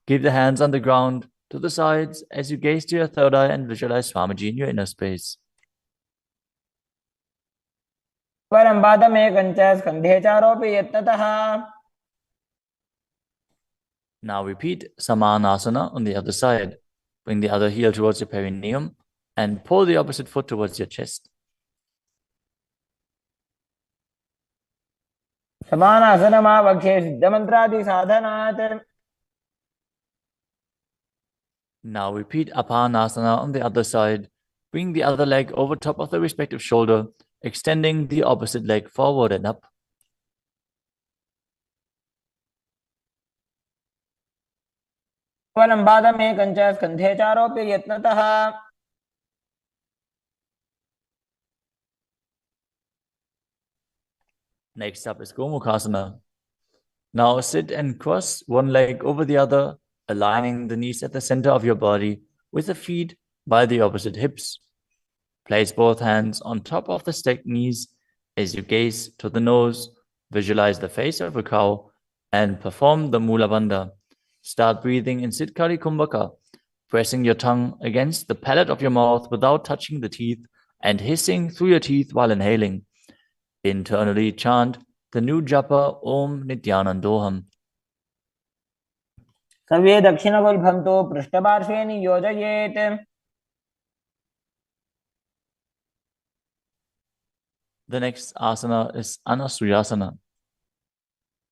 Keep the hands on the ground to the sides as you gaze to your third eye and visualize Swamiji in your inner space. परं पादमेकं च स्कन्धे चारोऽपि यत्नतः. Now repeat Samanasana on the other side. Bring the other heel towards your perineum and pull the opposite foot towards your chest. समान आसनमावख्ये सिद्धमन्त्रादि साधनात्. Now repeat Apanasana on the other side. Bring the other leg over top of the respective shoulder, extending the opposite leg forward and up. परं पादमेकं च स्कन्धे चारोऽपि यत्नतः. Next up is Gomukhasana. Now sit and cross one leg over the other, aligning the knees at the center of your body with the feet by the opposite hips. Place both hands on top of the stacked knees as you gaze to the nose, visualize the face of a cow, and perform the Mula Bandha, Start breathing in Siddhkari Kumbhaka, pressing your tongue against the palate of your mouth without touching the teeth and hissing through your teeth while inhaling. Internally chant the new japa Om Nithyanandoham. सर्वे दक्षिणगुल्फं तु पृष्ठपार्श्वे नियोजयेत्. The next asana is Anasuyasana.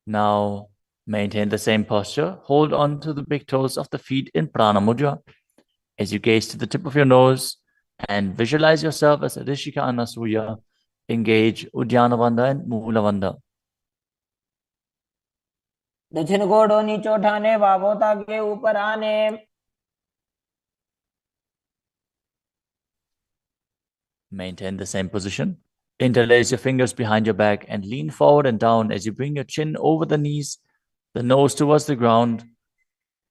Now maintain the same posture. Hold on to the big toes of the feet in Prana Mudra. As you gaze to the tip of your nose and visualize yourself as Rishika Anasuya, engage Udyana Bandha and Mula Bandha. दक्षिण कोडो नीचे उठाने वावोता के ऊपर आने. Maintain the same position. Interlace your fingers behind your back and lean forward and down as you bring your chin over the knees, the nose towards the ground,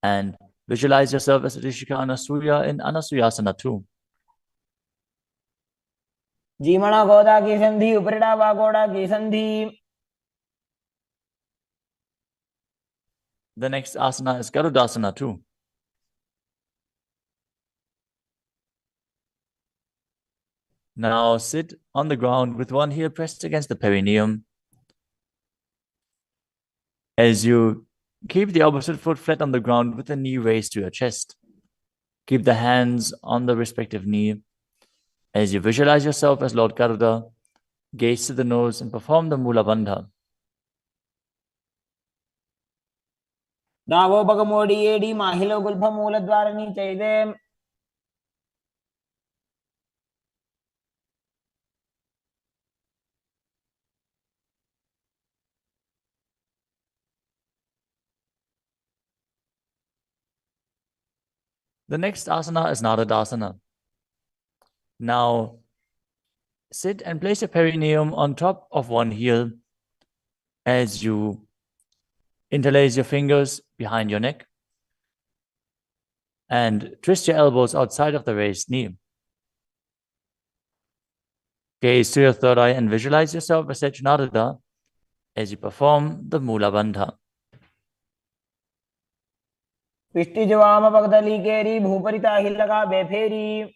and visualize yourself as Rishika Anasuya in Anasuyasana too. जीमणा गोदा की संधि उपरिड़ा वागोड़ा की संधि. The next asana is Garudasana too. Now sit on the ground with one heel pressed against the perineum. As you keep the opposite foot flat on the ground with the knee raised to your chest. Keep the hands on the respective knee. As you visualize yourself as Lord Garuda, gaze to the nose and perform the Mula Bandha. दावो बगमोडी एडी माहिलो गुल्फ मूल द्वार नीचे दे. The next asana is Naradasana. Now, sit and place your perineum on top of one heel as you interlace your fingers behind your neck and twist your elbows outside of the raised knee. Gaze to your third eye and visualize yourself as Narada as you perform the Mula Bandha. पिष्टि जवाम पगदली केरी भूपरिता हिल लगा बेफेरी.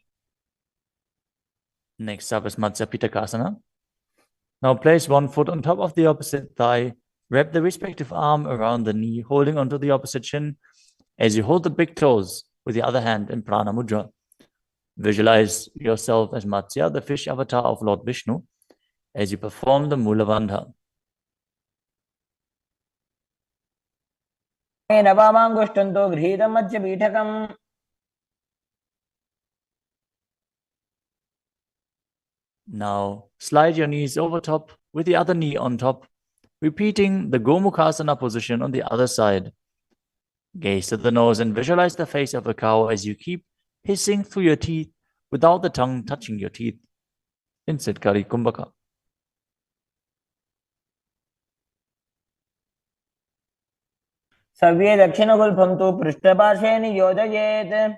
Next up is Matsya Pitakasana. Now place one foot on top of the opposite thigh. Wrap the respective arm around the knee, holding onto the opposite shin as you hold the big toes with the other hand in Prana Mudra. Visualize yourself as Matsya, the fish avatar of Lord Vishnu, as you perform the Mula Bandha. नवामांगुष्टंतो गृहीतं Madhya पीठकम्. Now slide your knees over top with the other knee on top, repeating the Gomukhasana position on the other side. Gaze to the nose and visualize the face of a cow as you keep hissing through your teeth without the tongue touching your teeth in Siddhkari Kumbhaka. सर्वे दक्षिणगुल्फं तु पृष्ठपार्श्वे नियोजयेत्.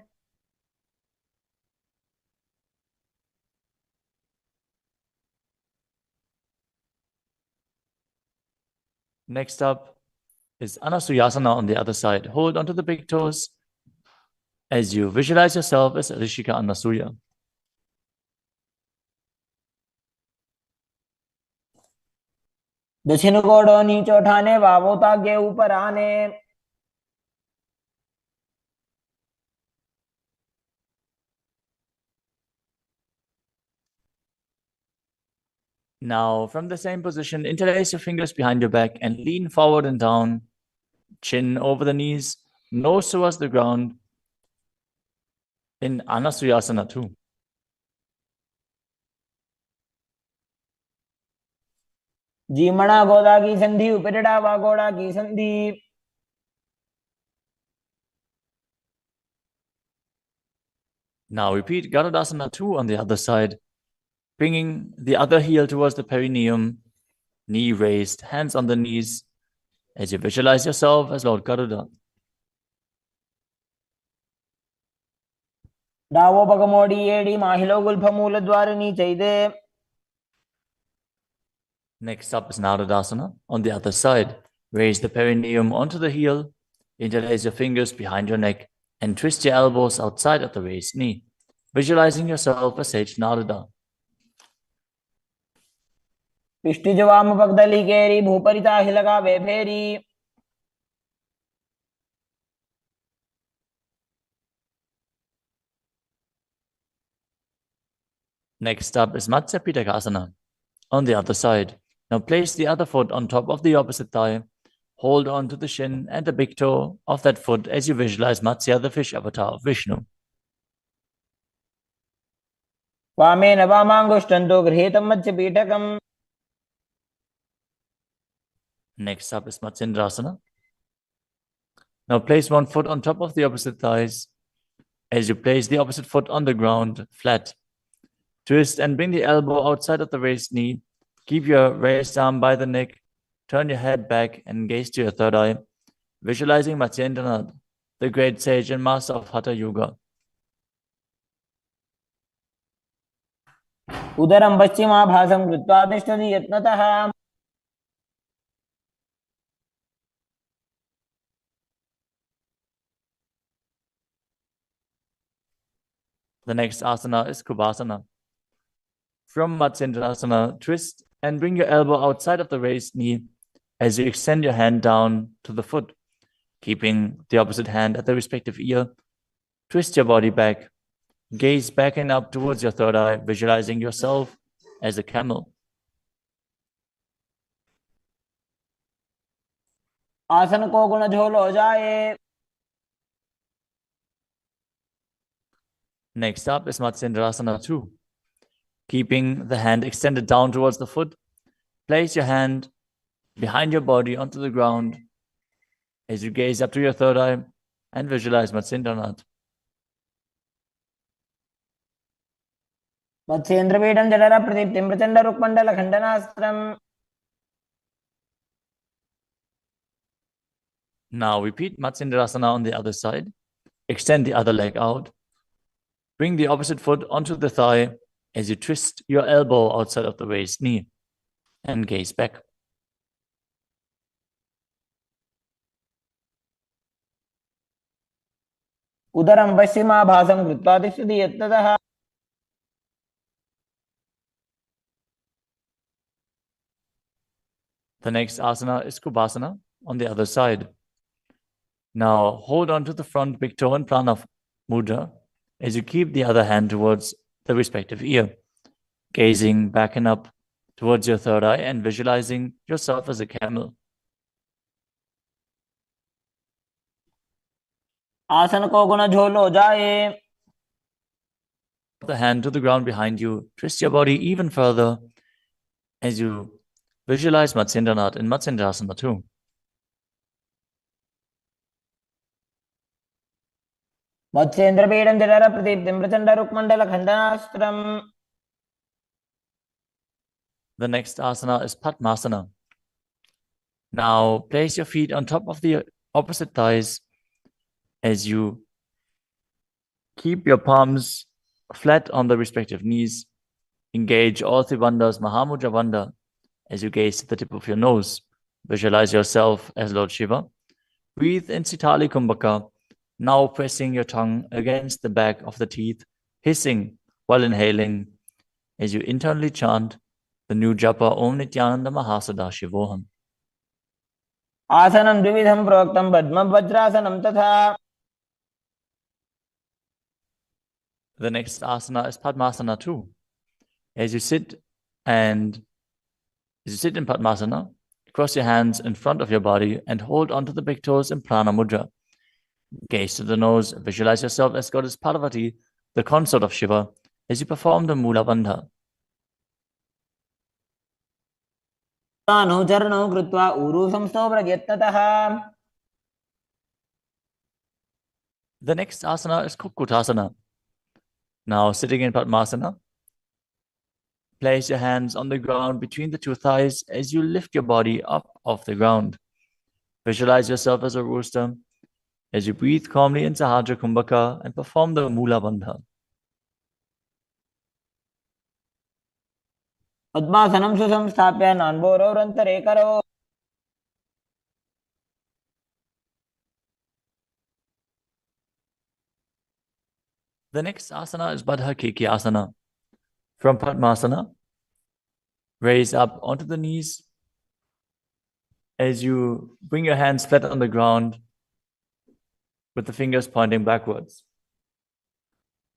Next up is Anasuyasana on the other side. Hold onto the big toes as you visualize yourself as Rishika Anasuya. दक्षिण कोडो नीचे उठाने वावोता के ऊपर आने. Now, from the same position, interlace your fingers behind your back and lean forward and down, chin over the knees, nose towards the ground in Anasuyasana too. जीमणा गोदा की संधि उपरिड़ा वागोड़ा की संधि. Now repeat Garudasana 2 on the other side, bringing the other heel towards the perineum, knee raised, hands on the knees, as you visualize yourself as Lord Garuda. डावो बगमोडी एडी माहिलो गुल्फ मूल द्वार नीचे दे. Next up is Naradasana on the other side. Raise the perineum onto the heel, Interlace your fingers behind your neck and twist your elbows outside of the raised knee, visualizing yourself as Sage Narada. पिष्टिजवाम पगदली केरी भूपरिता हिलगा वे फेरी. Next up is Matsya Pitakasana on the other side. Now place the other foot on top of the opposite thigh. Hold on to the shin and the big toe of that foot as you visualize Matsya, the fish avatar of Vishnu. वामेन वामांगुष्टन्तो गृहीतं मत्स्यपीठकम्. Next up is Matsindrasana. Now place one foot on top of the opposite thighs as you place the opposite foot on the ground, flat. Twist and bring the elbow outside of the raised knee. Keep your raised arm by the neck. Turn your head back and gaze to your third eye, visualizing Matsyendranath, the great sage and master of Hatha Yoga. उदरं पश्चिमाभासं कृत्वा तिष्ठति यत्नतः. The next asana is Kubhasana. From Matsyendrasana, twist and bring your elbow outside of the raised knee as you extend your hand down to the foot, keeping the opposite hand at the respective ear. Twist your body back. Gaze back and up towards your third eye, visualizing yourself as a camel. आसन को गुण झोल हो जाए. Next up is Matsyendrasana 2. Keeping the hand extended down towards the foot, place your hand behind your body onto the ground as you gaze up to your third eye and visualize Matsyendranath. मत्स्येन्द्रपीठं जठर प्रदीप्तिं Prachanda रुक्मण्डल खण्डनास्त्रम्. Now repeat Matsyendrasana on the other side. Extend the other leg out. Bring the opposite foot onto the thigh as you twist your elbow outside of the raised knee and gaze back. उदरं पश्चिमाभासं कृत्वा तिष्ठति यत्नतः. The next asana is Kubhasana on the other side. Now hold on to the front big toe in Prana Mudra as you keep the other hand towards the respective ear, gazing back and up towards your third eye and visualizing yourself as a camel. आसन को गुण झोल हो जाए. The hand to the ground behind you. Twist your body even further as you visualize Matsyendranath in Matsyendrasana 2. मत्स्येन्द्रपीठं जठर प्रदीप्तिं Prachanda रुक्मण्डल खण्डनास्त्रम्. The next asana is Padmasana. Now place your feet on top of the opposite thighs as you keep your palms flat on the respective knees. Engage all three bandhas, Mahamudra Bandha, as you gaze to the tip of your nose. Visualize yourself as Lord Shiva. Breathe in Sitali Kumbhaka, now pressing your tongue against the back of the teeth, hissing while inhaling as you internally chant the new japa Om Nithyananda Mahasadaशिवोहम. आसनं द्विविधं प्रोक्तं पद्मं वज्रासनं तथा. The next asana is Padmasana 2. As you sit in Padmasana, cross your hands in front of your body and hold onto the big toes in Prana Mudra. Gaze to the nose, visualize yourself as Goddess Parvati, the consort of Shiva, as you perform the Mula Bandha. अनुचरणं कृत्वा ऊरू संस्थो यत्नतः. The next asana is Kukutasana. Now sitting in Padmasana, place your hands on the ground between the two thighs as you lift your body up off the ground. Visualize yourself as a rooster as you breathe calmly in Sahadra Kumbhaka and perform the Mula Bandha. पद्मासनं सुसंस्थाप्य नान्बोरौरन्तरे करो. The next asana is Baddha Keki Asana. From Padmasana, raise up onto the knees as you bring your hands flat on the ground with the fingers pointing backwards.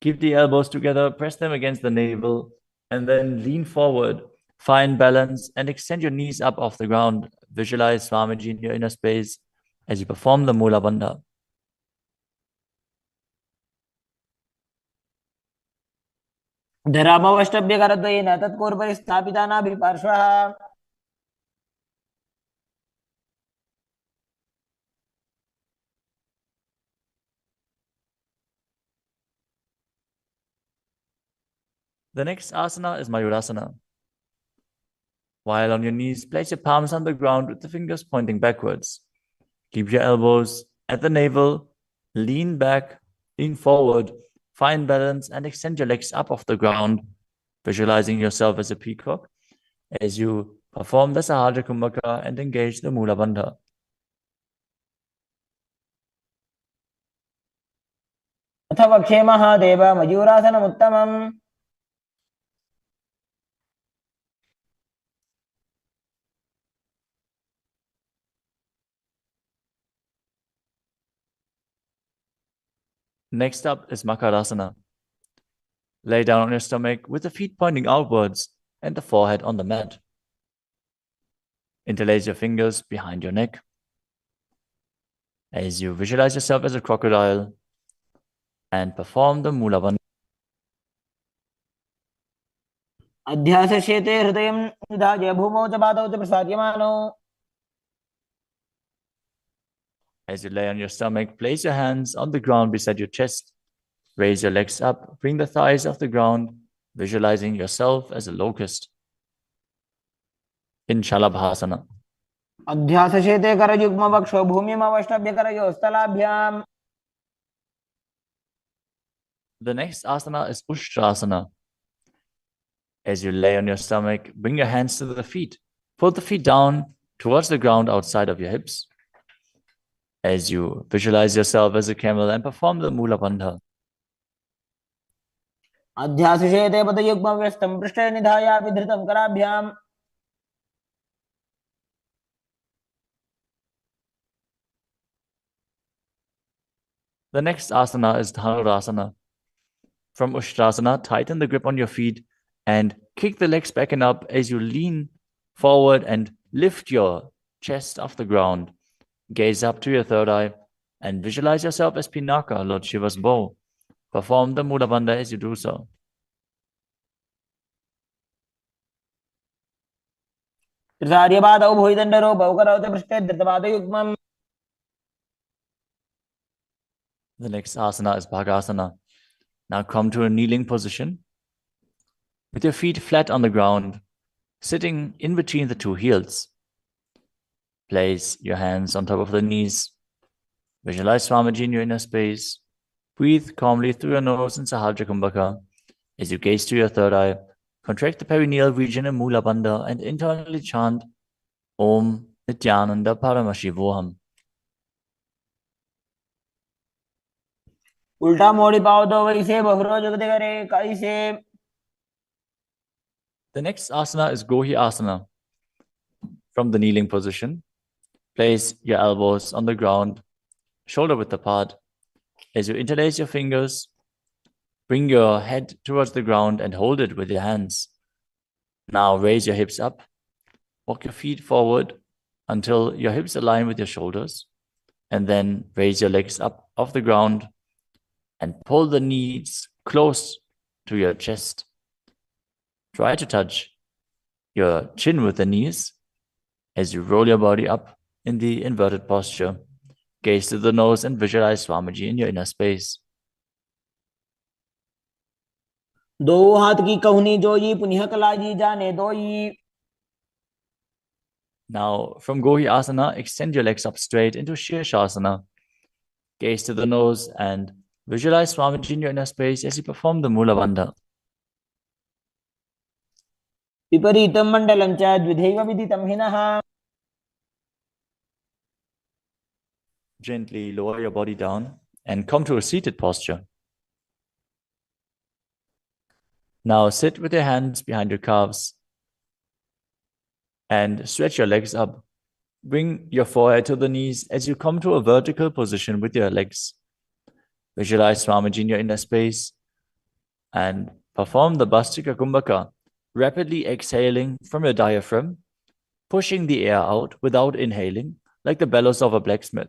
Keep the elbows together, press them against the navel, and then lean forward. Find balance and extend your knees up off the ground. Visualize Swamiji in your inner space as you perform the Mula Bandha. धरामवष्टभ्यकरद्वयेन तत्पूर्वपरि स्थापितानाभिपार्श्वः The next asana is Mayurasana. While on your knees, place your palms on the ground with the fingers pointing backwards. Keep your elbows at the navel, lean back, lean forward, find balance, and extend your legs up off the ground, visualizing yourself as a peacock as you perform the Sahaja Kumbhaka and engage the Mula Bandha. अथ वक्षे Mahadev मयूरासनमुत्तमम् Next up is Makarasana. Lay down on your stomach with the feet pointing outwards and the forehead on the mat. Interlace your fingers behind your neck as you visualize yourself as a crocodile and perform the Mula Bandha. अध्यासशेते हृदयं निधाय भूमौ च पादौ च प्रसाद्यमानौ As you lay on your stomach, place your hands on the ground beside your chest. Raise your legs up, bring the thighs off the ground, visualizing yourself as a locust. In Shalabhasana. अध्यासशेते करयुग्मवक्षौ भूमिमवष्टभ्यकरयोस्तलाभ्याम् The next asana is Ushtrasana. As you lay on your stomach, bring your hands to the feet. Pull the feet down towards the ground outside of your hips. As you visualize yourself as a camel and perform the Mula Bandha. अध्यासशेते पदयुग्मव्यस्तं पृष्ठे निधाय विधृतं कराभ्याम् The next asana is Dhanurasana. From Ushtrasana, tighten the grip on your feet and kick the legs back and up as you lean forward and lift your chest off the ground. Gaze up to your third eye and visualize yourself as Pinaka, Lord Shiva's bow. Perform the Mula Bandha as you do so. त्रिसार्यपादौ भुजदण्डरूपौ करौ च पृष्ठे धृतपादयुग्मम् The next asana is Bhagasana. Now come to a kneeling position with your feet flat on the ground, sitting in between the two heels. Place your hands on top of the knees. Visualize Swamiji in your inner space. Breathe calmly through your nose in Sahaja Kumbhaka. As you gaze to your third eye, contract the perineal region in Mula Bandha and internally chant Om Nithyananda Paramashivoham. उल्टा मोड़ी पाओ दो वैसे बहुरो जगते करे कैसे The next asana is Gohi Asana. From the kneeling position, place your elbows on the ground, shoulder width apart. As you interlace your fingers, bring your head towards the ground and hold it with your hands. Now raise your hips up. Walk your feet forward until your hips align with your shoulders. And then raise your legs up off the ground and pull the knees close to your chest. Try to touch your chin with the knees as you roll your body up in the inverted posture. Gaze to the nose and visualize Swamiji in your inner space. दो हाथ की कहुनी जोई पुनः कलाजी जाने दोई Now, from Gohi Asana, extend your legs up straight into Shirshasana. Gaze to the nose and visualize Swamiji in your inner space as you perform the Mula Bandha. विपरीतं मण्डलं च द्विधैव विदितं हिनः Gently lower your body down and come to a seated posture. Now sit with your hands behind your calves and stretch your legs up. Bring your forehead to the knees as you come to a vertical position with your legs. Visualize Swamiji in your inner space and perform the Bhastika Kumbhaka, rapidly exhaling from your diaphragm, pushing the air out without inhaling, like the bellows of a blacksmith.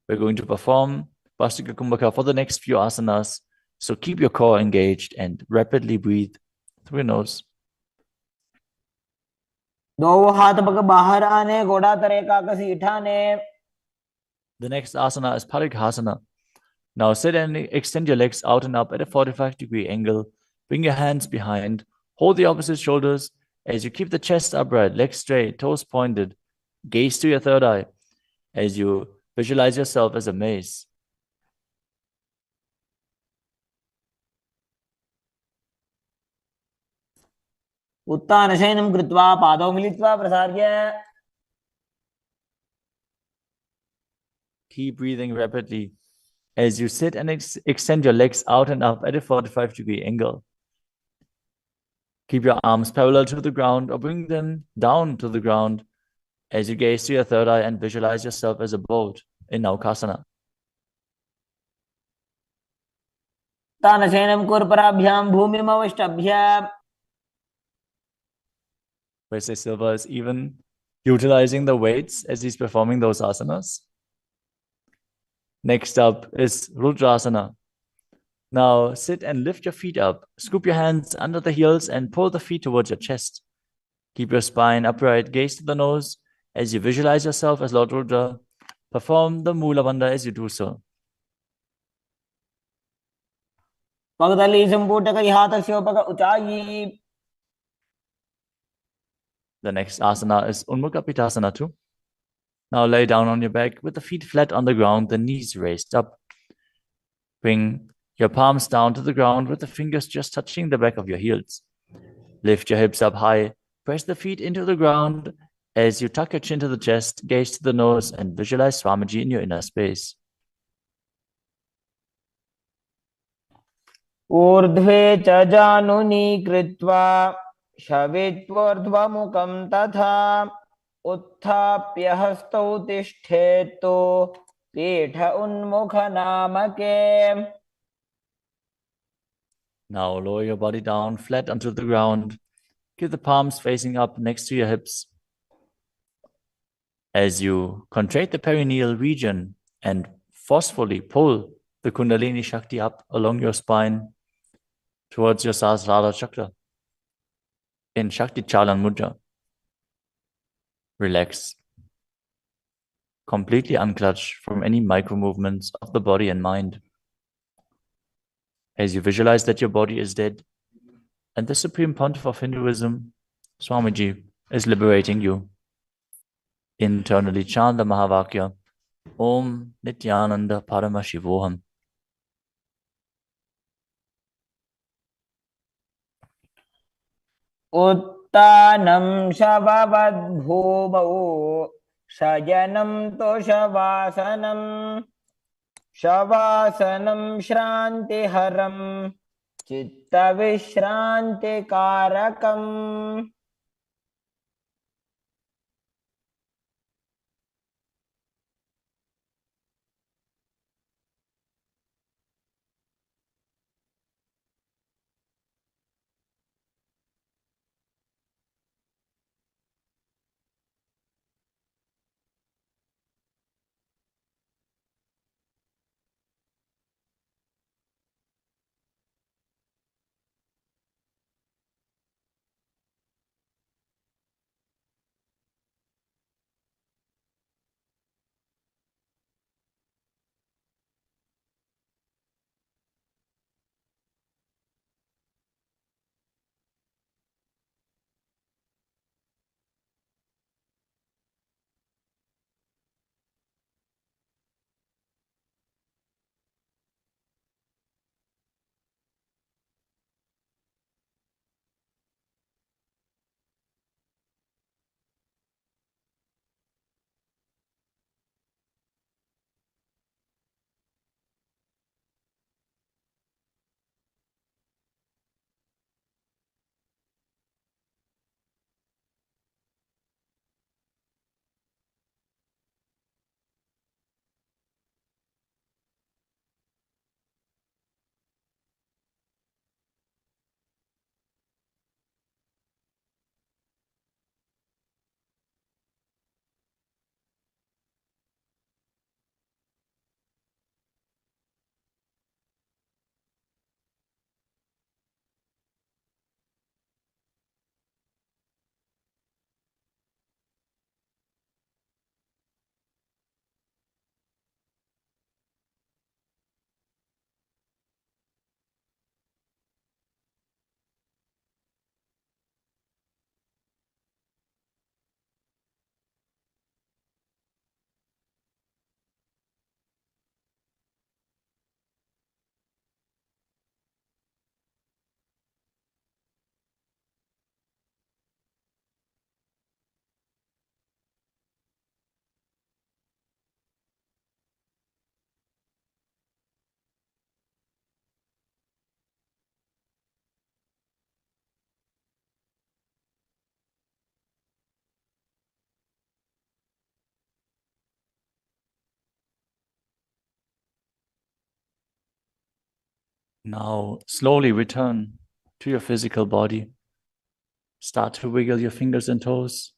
We're going to perform Bhastika Kumbhaka for the next few asanas, so keep your core engaged and rapidly breathe through your nose. दो हाथ पग बाहर आने घोड़ा तरे का घसीटा ने. The next asana is Parighasana. Now sit and extend your legs out and up at a 45-degree angle. Bring your hands behind. Hold the opposite shoulders as you keep the chest upright, legs straight, toes pointed. Gaze to your third eye as you visualize yourself as a mace. उत्तानशयनं कृत्वा पादौ मिलित्वा प्रसार्य. Keep breathing rapidly as you sit and extend your legs out and up at a 45-degree angle. Keep your arms parallel to the ground or bring them down to the ground as you gaze to your third eye and visualize yourself as a boat in Naukasana. तानशयनं कुर्पराभ्यां भूमिमवष्टभ्य. Wesley Silva is even utilizing the weights as he's performing those asanas. Next up is Rudrasana. Now sit and lift your feet up. Scoop your hands under the heels and pull the feet towards your chest. Keep your spine upright, gaze to the nose as you visualize yourself as Lord Rudra. Perform the Mula Bandha as you do so. पगदली संपुटक हाथस्योपक ऊंचाई. The next asana is Unmukha Pitasana too. Now lay down on your back with the feet flat on the ground, the knees raised up. Bring your palms down to the ground with the fingers just touching the back of your heels. Lift your hips up high. Press the feet into the ground as you tuck your chin to the chest, gaze to the nose, and visualize Swamiji in your inner space. ऊर्ध्वे च जानुनी कृत्वा शवित्वोर्ध्वमुखं तथा उत्थाप्य हस्तौ तिष्ठेत्तु पीठ उन्मुख नामके. Now lower your body down flat onto the ground. Keep the palms facing up next to your hips. As you contract the perineal region and forcefully pull the Kundalini Shakti up along your spine towards your Sahasrara Chakra in Shakti Chalan Mudra. Relax. Completely unclutch from any micro movements of the body and mind. As you visualize that your body is dead and the Supreme Pontiff of Hinduism, Swamiji, is liberating you. Internally chant the Mahavakya, Om Nithyananda Paramashivoham. उत्तानं शववद्भूमौ शयनं तोषवासनं शवासनं श्रान्तिहरं चित्तविश्रान्तिकारकम्. Now slowly return to your physical body. Start to wiggle your fingers and toes,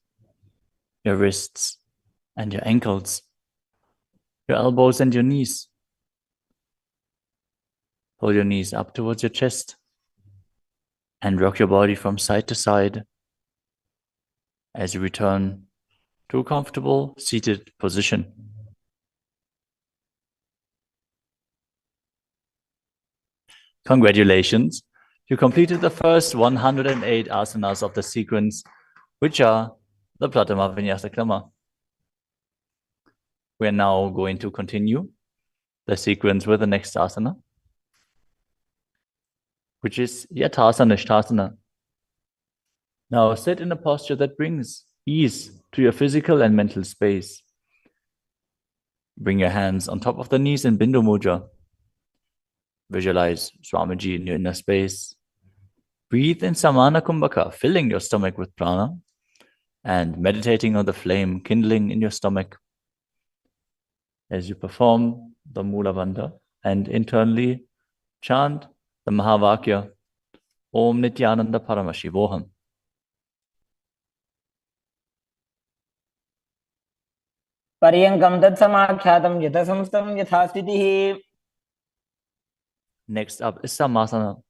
your wrists and your ankles, your elbows and your knees. Pull your knees up towards your chest and rock your body from side to side as you return to a comfortable seated position. Congratulations! You completed the first 108 asanas of the sequence, which are the Pratama Vinyasa Krama. We are now going to continue the sequence with the next asana, which is Yathasana Nishthasana. Now sit in a posture that brings ease to your physical and mental space. Bring your hands on top of the knees in Bindu Mudra. Visualize Swamiji in your inner space. Breathe in Samana Kumbhaka, filling your stomach with prana and meditating on the flame kindling in your stomach as you perform the Mula Bandha and internally chant the Mahavakya, Om Nithyananda Paramashivoham. Paryankam tat samakyatam yatha samstam yatha sthitihi. Next up is Samasana.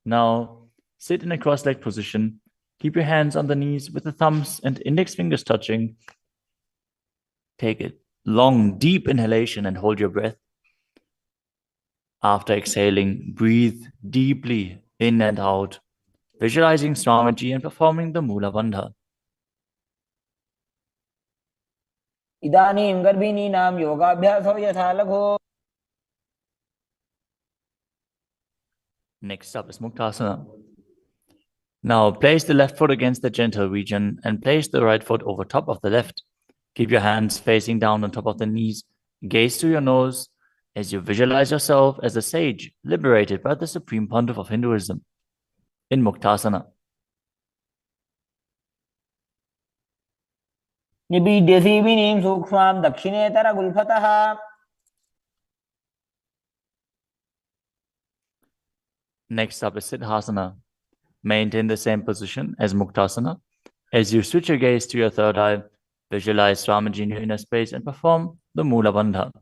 Now sit in a cross-legged position. Keep your hands on the knees with the thumbs and index fingers touching. Take a long, deep inhalation and hold your breath. After exhaling, breathe deeply in and out, visualizing Swamiji and performing the Mula Bandha. Idanim garbhininam yogabhyaso yatha lagho. Next up is Muktasana. Now place the left foot against the gentle region and place the right foot over top of the left. Keep your hands facing down on top of the knees. Gaze to your nose as you visualize yourself as a sage liberated by the Supreme Pontiff of Hinduism in Muktasana. Nibidhyasi vinim sukshmam dakshinetara gulphataha. Next up is Siddhasana. Maintain the same position as Muktasana. As you switch your gaze to your third eye, visualize Swamiji in your inner space and perform the Mula Bandha.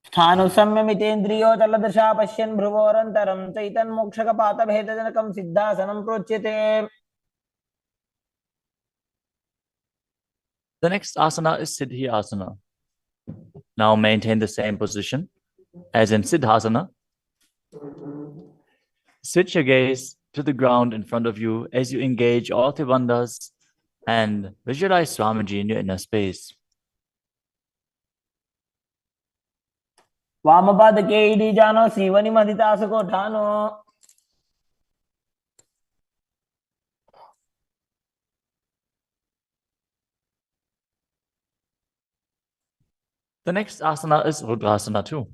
Sthanu samyamitendriyo taladasha pashyan bhruvorantaram chaitan mokshaka pata bhedajanakam siddhasanam prochyate. The next asana is Siddhi Asana. Now maintain the same position as in Siddhasana. Switch your gaze to the ground in front of you as you engage all Tribandhas and visualize Swamiji in your inner space. Vamapad ke idi jano sivani madhitasako dhano. The next asana is Rudrasana too.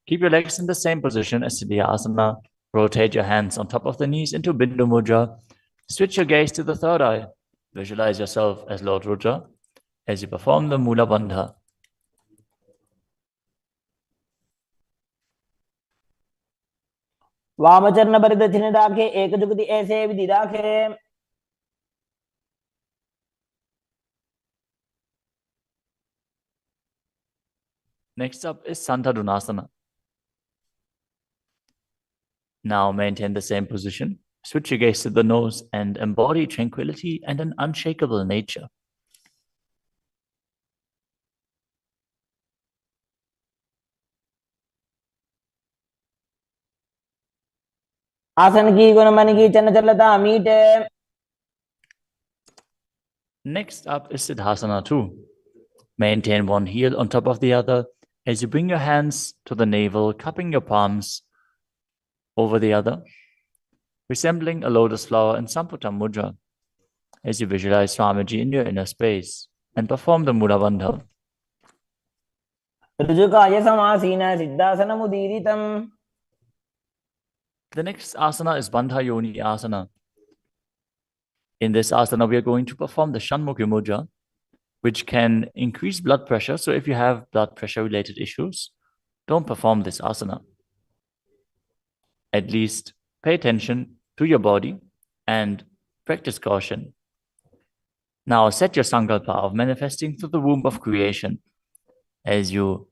Keep your legs in the same position as Siddhi Asana. Rotate your hands on top of the knees into Bindu Mudra. Switch your gaze to the third eye. Visualize yourself as Lord Rudra as you perform the Mula Bandha. Vamacharna paridachine dakhe ekajukati aise vidhi dakhe. Next up is Santadunasana. Now maintain the same position. Switch your gaze to the nose and embody tranquility and an unshakable nature. आसन की गुण मन की चन चलता मीटे. Next up is Siddhasana too. Maintain one heel on top of the other as you bring your hands to the navel, cupping your palms over the other, resembling a lotus flower in Samputa Mudra as you visualize Swamiji in your inner space and perform the Mula Bandha. ऋजुकाय समासीना सिद्धासनम् उदीरितम्. The next asana is Bandha Yoni Asana. In this asana, we are going to perform the Shanmukhi Mudra, which can increase blood pressure. So if you have blood pressure related issues, don't perform this asana. At least pay attention to your body and practice caution. Now set your sankalpa of manifesting through the womb of creation as you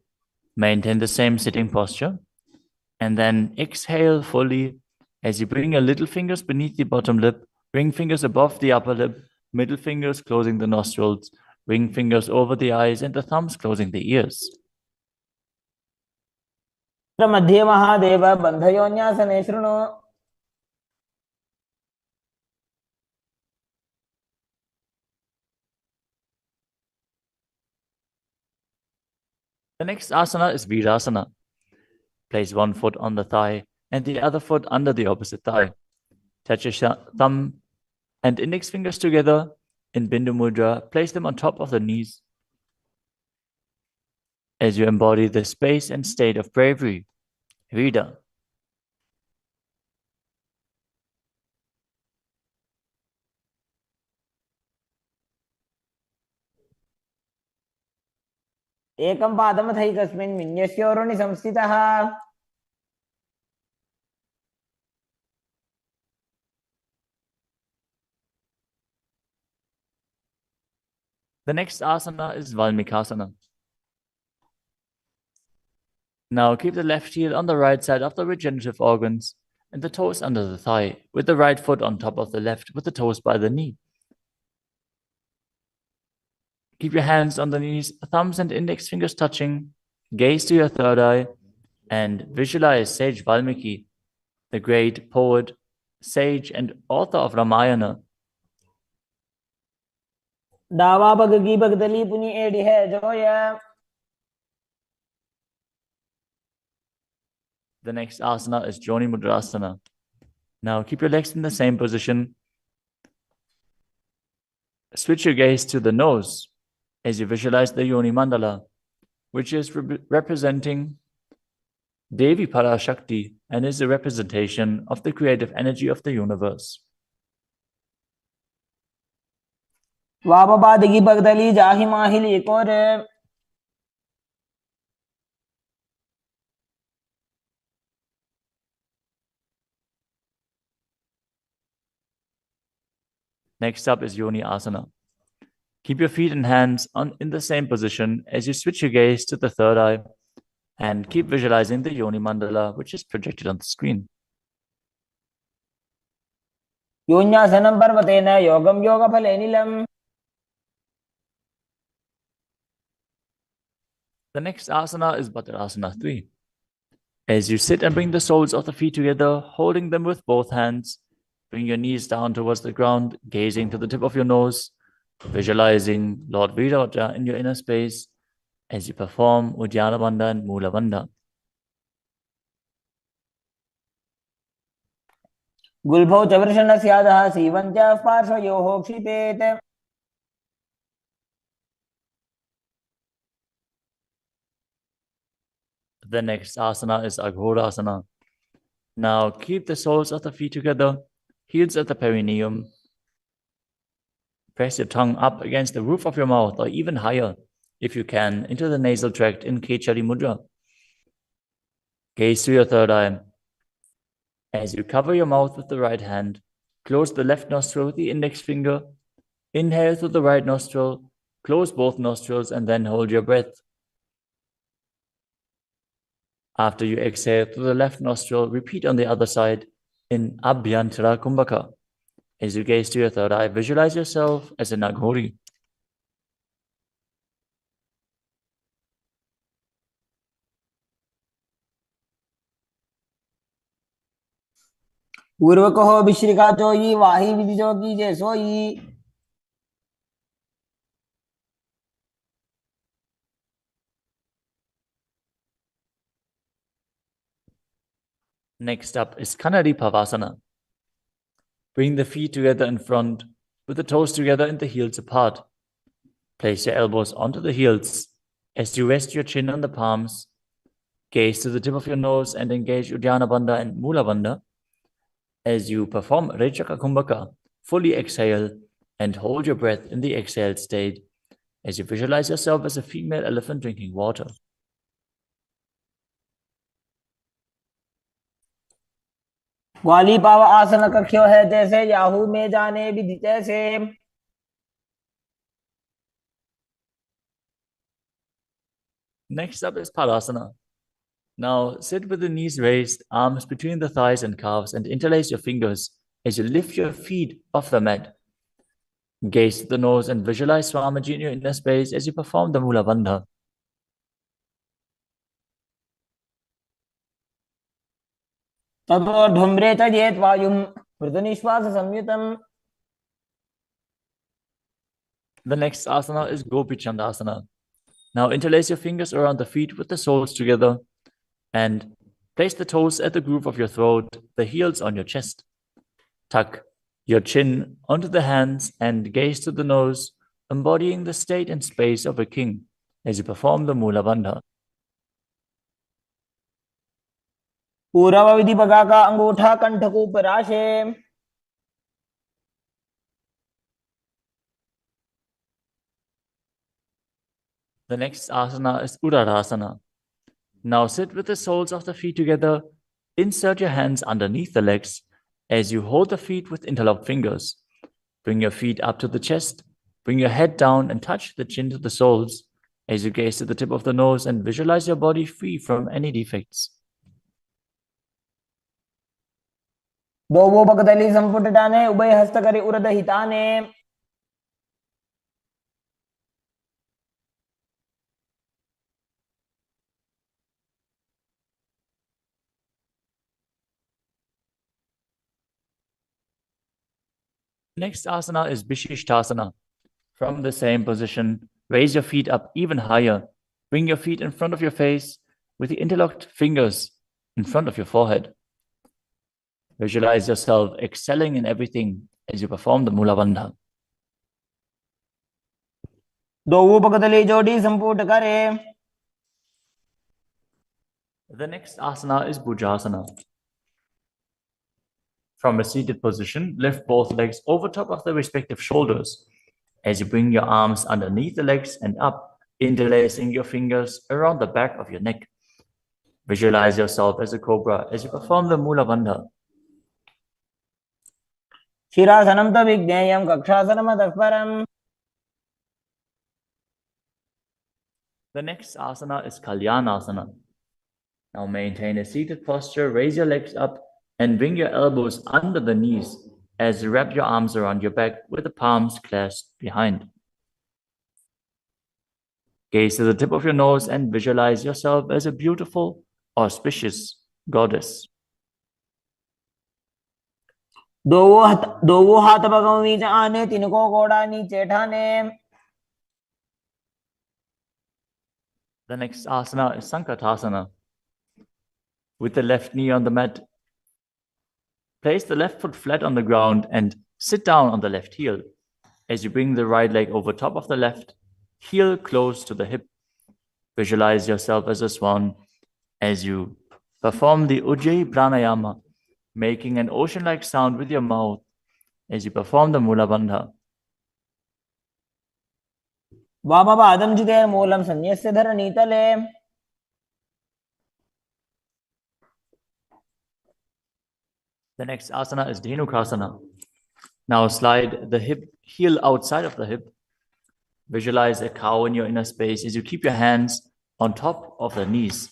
maintain the same sitting posture, and then exhale fully as you bring your little fingers beneath the bottom lip, ring fingers above the upper lip, middle fingers closing the nostrils, ring fingers over the eyes, and the thumbs closing the ears. मध्ये महादेव बन्धयोन्यासने शृणु. The next asana is Virasana. Place one foot on the thigh and the other foot under the opposite thigh. Touch your thumb and index fingers together in Bindu Mudra. Place them on top of the knees as you embody the space and state of bravery, Vida. एकं पादमथैकस्मिन् विन्यस्योरुणि संस्थितः. The next asana is Valmikasana. Now keep the left heel on the right side of the regenerative organs and the toes under the thigh, with the right foot on top of the left, with the toes by the knee. Keep your hands on the knees, thumbs and index fingers touching. Gaze to your third eye and visualize Sage Valmiki, the great poet, sage and author of Ramayana. डावा पग की भगदली पुनी एड़ी है Zoya. The next asana is Joni Mudrasana. Now keep your legs in the same position. Switch your gaze to the nose as you visualize the Yoni Mandala, which is representing Devi Parashakti and is a representation of the creative energy of the universe. वामपाद की भगदली जाहि माहिली core. Next up is Yoni Asana. Keep your feet and hands in the same position as you switch your gaze to the third eye and keep visualizing the Yoni Mandala, which is projected on the screen. योन्यासनं पर्वतेन योगं योगफलेनिलम्. The next asana is Bhadrasana 3. As you sit and bring the soles of the feet together, holding them with both hands, bring your knees down towards the ground, gazing to the tip of your nose, visualizing Lord Viravaja in your inner space as you perform Uddiyana Bandha and Mula Bandha. गुल्भौ च वृषणस्यादः सीवञ्च पार्श्वयोः क्षिपेत्. The next asana is Aghodasana. Now keep the soles of the feet together, heels at the perineum. Press your tongue up against the roof of your mouth or even higher, if you can, into the nasal tract in Kechari Mudra. Gaze to your third eye. As you cover your mouth with the right hand, close the left nostril with the index finger. Inhale through the right nostril, close both nostrils, and then hold your breath. After you exhale through the left nostril, repeat on the other side in Abhyantara Kumbhaka. As you gaze to your third eye, visualize yourself as a Naghori. पूर्व कहो विश्रिका चोई वाही विधि जोगी जे सोई. Next up is Kanadi Pavasana. Bring the feet together in front, with the toes together and the heels apart. Place your elbows onto the heels as you rest your chin on the palms. Gaze to the tip of your nose and engage Uddiyana Bandha and Mula Bandha. As you perform Rechaka Kumbhaka, fully exhale and hold your breath in the exhaled state as you visualize yourself as a female elephant drinking water. ग्वाली पाव आसन कख्यो है जैसे Yahoo में जाने विधि तैसे। Next up is Padasana. Now sit with the knees raised, arms between the thighs and calves, and interlace your fingers as you lift your feet off the mat. Gaze to the nose and visualize Swamiji in your inner space as you perform the Mula Bandha. ततो ढुम्रे च येत् वायुं मृदुनिश्वास संयुतम्। The next asana is Gopi Chandasana. Now interlace your fingers around the feet with the soles together and place the toes at the groove of your throat, the heels on your chest. Tuck your chin onto the hands and gaze to the nose, embodying the state and space of a king as you perform the Mula Bandha. पूर्व विधि बगा का अंगूठा कंठ को पराशे। The next asana is Uddarasana. Now sit with the soles of the feet together, insert your hands underneath the legs as you hold the feet with interlocked fingers. Bring your feet up to the chest, bring your head down and touch the chin to the soles as you gaze to the tip of the nose and visualize your body free from any defects. दोवो बगदली संपुटटाने उभय हस्त करी उरद हिताने। Next asana is Vishishtasana. From the same position, raise your feet up even higher. Bring your feet in front of your face with the interlocked fingers in front of your forehead. Visualize yourself excelling in everything as you perform the Mula Bandha. दोवो बगदली जोड़ी संपुट करे। The next asana is Bhujasana. From a seated position, lift both legs over top of the respective shoulders as you bring your arms underneath the legs and up, interlacing your fingers around the back of your neck. Visualize yourself as a cobra as you perform the Mula Bandha. शिरासनं तो विज्ञेयं कक्षासनम् अतः परम्। The next asana is Kalyanasana. Now maintain a seated posture, raise your legs up and bring your elbows under the knees as you wrap your arms around your back with the palms clasped behind. Gaze to the tip of your nose and visualize yourself as a beautiful, auspicious goddess. दोवो हाथ बगों बीच आने तिनको कोड़ा नीचे ठाने। The next asana is Sankatasana. With the left knee on the mat, place the left foot flat on the ground and sit down on the left heel. As you bring the right leg over top of the left, heel close to the hip. Visualize yourself as a swan as you perform the Ujjayi Pranayama, making an ocean-like sound with your mouth as you perform the Mula Bandha. वामपादं चितेन मूलं संन्यस्य धरणीतले। The next asana is Dhenukasana. Now slide the heel outside of the hip. Visualize a cow in your inner space as you keep your hands on top of the knees.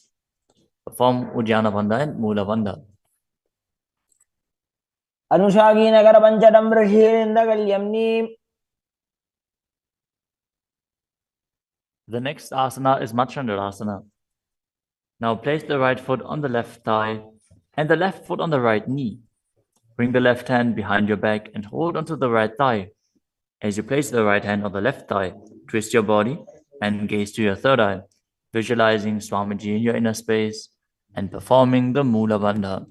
Perform Uddiyana Bandha and Mula Bandha. अनुषागी Nagar पंचडम ऋषिरिंदगल्यम्नि। The next asana is Machandrasana. Now place the right foot on the left thigh and the left foot on the right knee. Bring the left hand behind your back and hold onto the right thigh. As you place the right hand on the left thigh, twist your body and gaze to your third eye, visualizing Swamiji in your inner space and performing the Mula Bandha.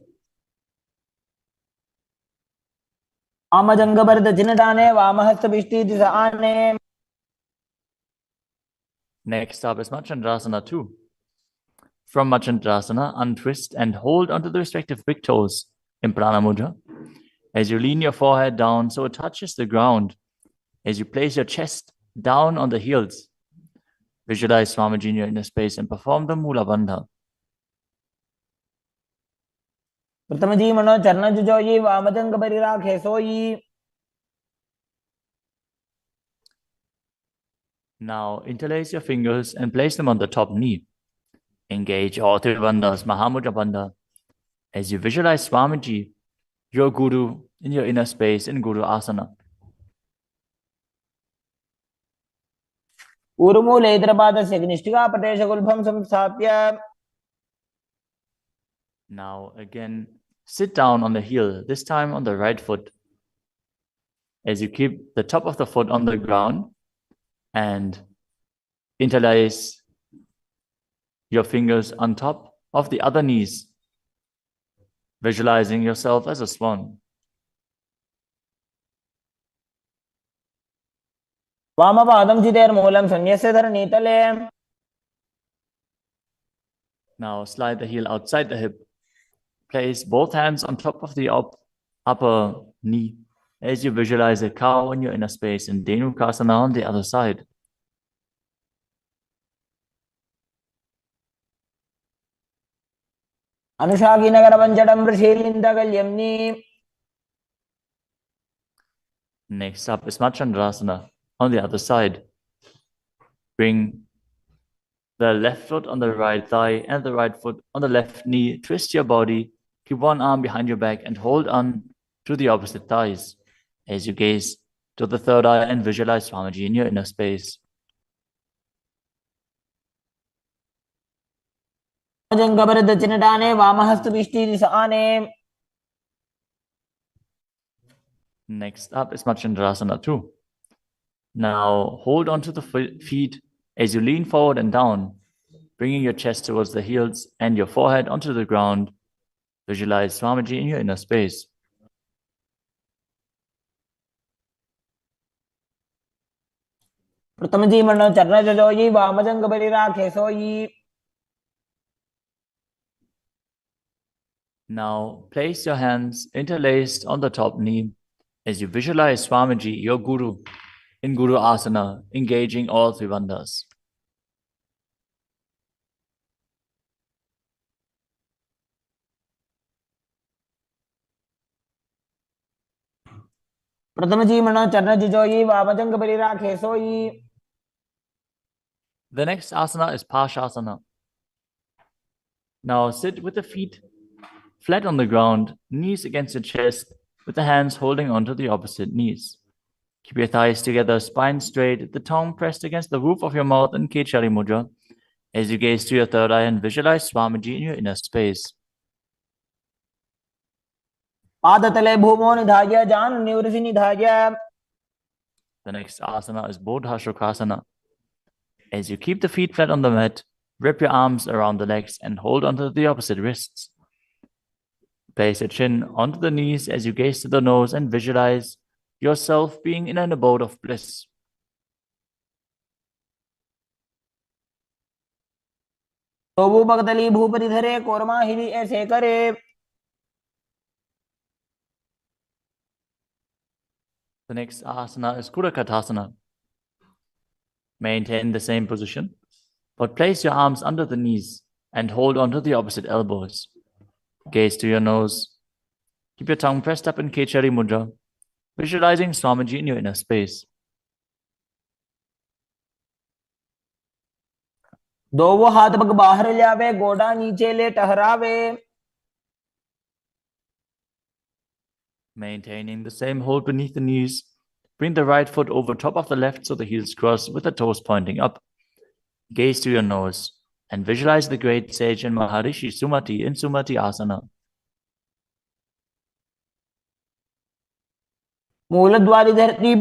वामजंगभरत चिन्हटाने वामहस्त Vishti दिशा आने। Next up is Machandrasana 2. From Machandrasana, untwist and hold onto the respective big toes in Prana Mudra. As you lean your forehead down so it touches the ground, as you place your chest down on the heels, visualize Swamiji in your inner space and perform the Mula Bandha. प्रथम जी मनो चरण जुजोई वामजंग परिराखे सोई. Now interlace your fingers and place them on the top knee. Engage all three bandhas, Mahamudra Bandha, as you visualize Swamiji, your Guru, in your inner space in Guru Asana. ऊर्मूले इतरपादस्य निष्ठिका प्रदेशगुल्भं संस्थाप्य. Now again, sit down on the heel, this time on the right foot, as you keep the top of the foot on the ground and interlace your fingers on top of the other knees, visualizing yourself as a swan. वामपादं चिदेर्मूलं संन्यस्य धरणीतले. Now slide the heel outside the hip. Place both hands on top of the upper knee as you visualize a cow in your inner space and Dhenukasana on the other side. अनुशाखिनगरपञ्चडं ऋषीलिन्दगल्यम्नि. Next up is Machandrasana on the other side. Bring the left foot on the right thigh and the right foot on the left knee. Twist your body. Keep one arm behind your back and hold on to the opposite thighs as you gaze to the third eye and visualize Swamiji in your inner space. दक्षिणडाने वामहस्तविष्टिदिशाने. Next up is Machandrasana too. Now hold on to the feet as you lean forward and down, bringing your chest towards the heels and your forehead onto the ground. Visualize Swamiji in your inner space. प्रथम जी मनो चरण जुजोई वामजंग परिराखे सोई. Now place your hands interlaced on the top knee as you visualize Swamiji, your Guru, in Guru Asana, engaging all three bandhas. प्रथम जी मनो चरण जुजोई वामजंग परिराखे सोई. The next asana is Pashasana. Now sit with the feet flat on the ground, knees against your chest, with the hands holding onto the opposite knees. Keep your thighs together, spine straight, the tongue pressed against the roof of your mouth in Kechari Mudra as you gaze to your third eye and visualize Swamiji in your inner space. पादतले भूमो निधाय जान निवृषि निधाय. The next asana is Bodhashukasana. As you keep the feet flat on the mat, wrap your arms around the legs and hold onto the opposite wrists. Place your chin onto the knees as you gaze to the nose and visualize yourself being in an abode of bliss. तो वो भगतली भूपरिधरे कोरमा हिरी ऐसे करे. The next asana is Kudakatasana. Maintain the same position, but place your arms under the knees and hold onto the opposite elbows. Gaze to your nose. Keep your tongue pressed up in Kechari Mudra, visualizing Swamiji in your inner space. दो वो हाथ पग बाहर लावे गोडा नीचे ले टहरावे. Maintaining the same hold beneath the knees, bring the right foot over top of the left so the heels cross with the toes pointing up. Gaze to your nose and visualize the great sage and Maharishi Sumati in Sumati Asana. मूलद्वारि धरती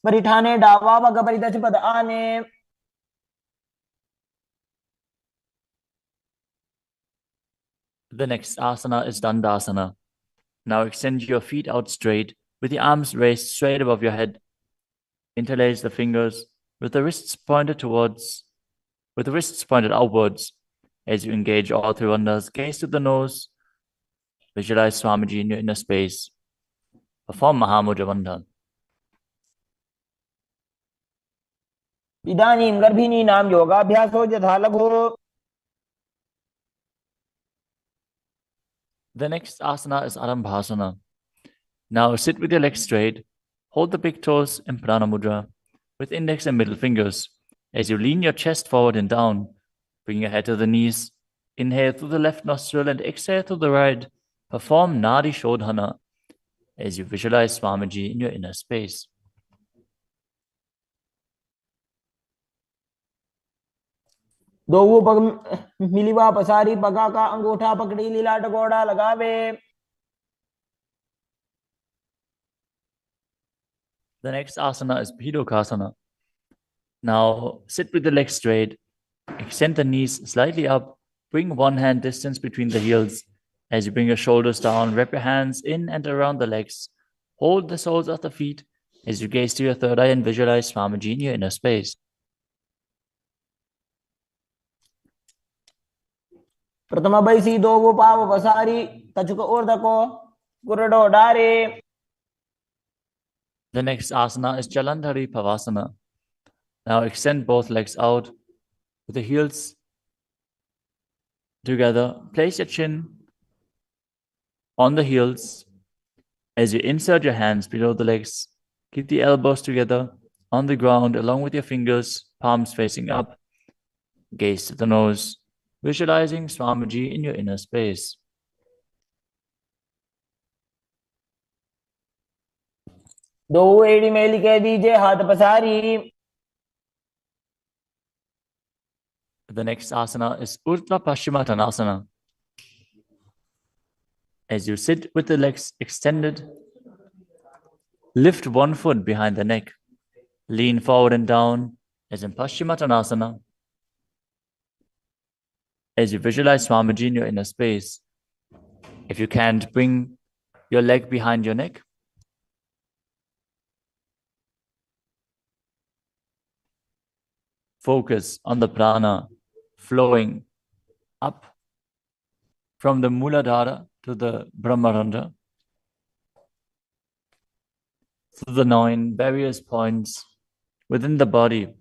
परिठाने डावा पग परिदच पद आने. The next asana is Dandasana. Now extend your feet out straight with the arms raised straight above your head. Interlace the fingers with the wrists pointed outwards as you engage all three bandhas. Gaze to the nose. Visualize Swamiji in your inner space. Perform Mahamudra Bandha. इदानीं गर्भिणीनां योगाभ्यासो यथा लघु. The next asana is Arambhasana. Now sit with your legs straight. Hold the big toes in Prana Mudra with index and middle fingers. As you lean your chest forward and down, bring your head to the knees. Inhale through the left nostril and exhale through the right. Perform Nadi Shodhana as you visualize Swamiji in your inner space. दो पग मिलीवा पसारी पगा का अंगूठा पकड़ी लीला टकोड़ा लगावे. The next asana is Bhidokasana. Now sit with the legs straight. Extend the knees slightly up. Bring one hand distance between the heels. As you bring your shoulders down, wrap your hands in and around the legs. Hold the soles of the feet as you gaze to your third eye and visualize Swamiji in your inner space. प्रथम बैसी दो वो पाव पसारी कछुक ऊर्धको गुरडो डारे. The next asana is Jalandhari Pavasana. Now extend both legs out with the heels together. Place your chin on the heels as you insert your hands below the legs. Keep the elbows together on the ground along with your fingers, palms facing up. Gaze to the nose, visualizing Swamiji in your inner space. दो एड़ी मेली कह दीजिए हाथ पसारी. The next asana is Urdhva Paschimottanasana. As you sit with the legs extended, lift one foot behind the neck. Lean forward and down as in Paschimottanasana. As you visualize Swamiji in your inner space. If you can't, bring your leg behind your neck. Focus on the prana flowing up from the Muladhara to the Brahmarandha, through the 9 various points within the body,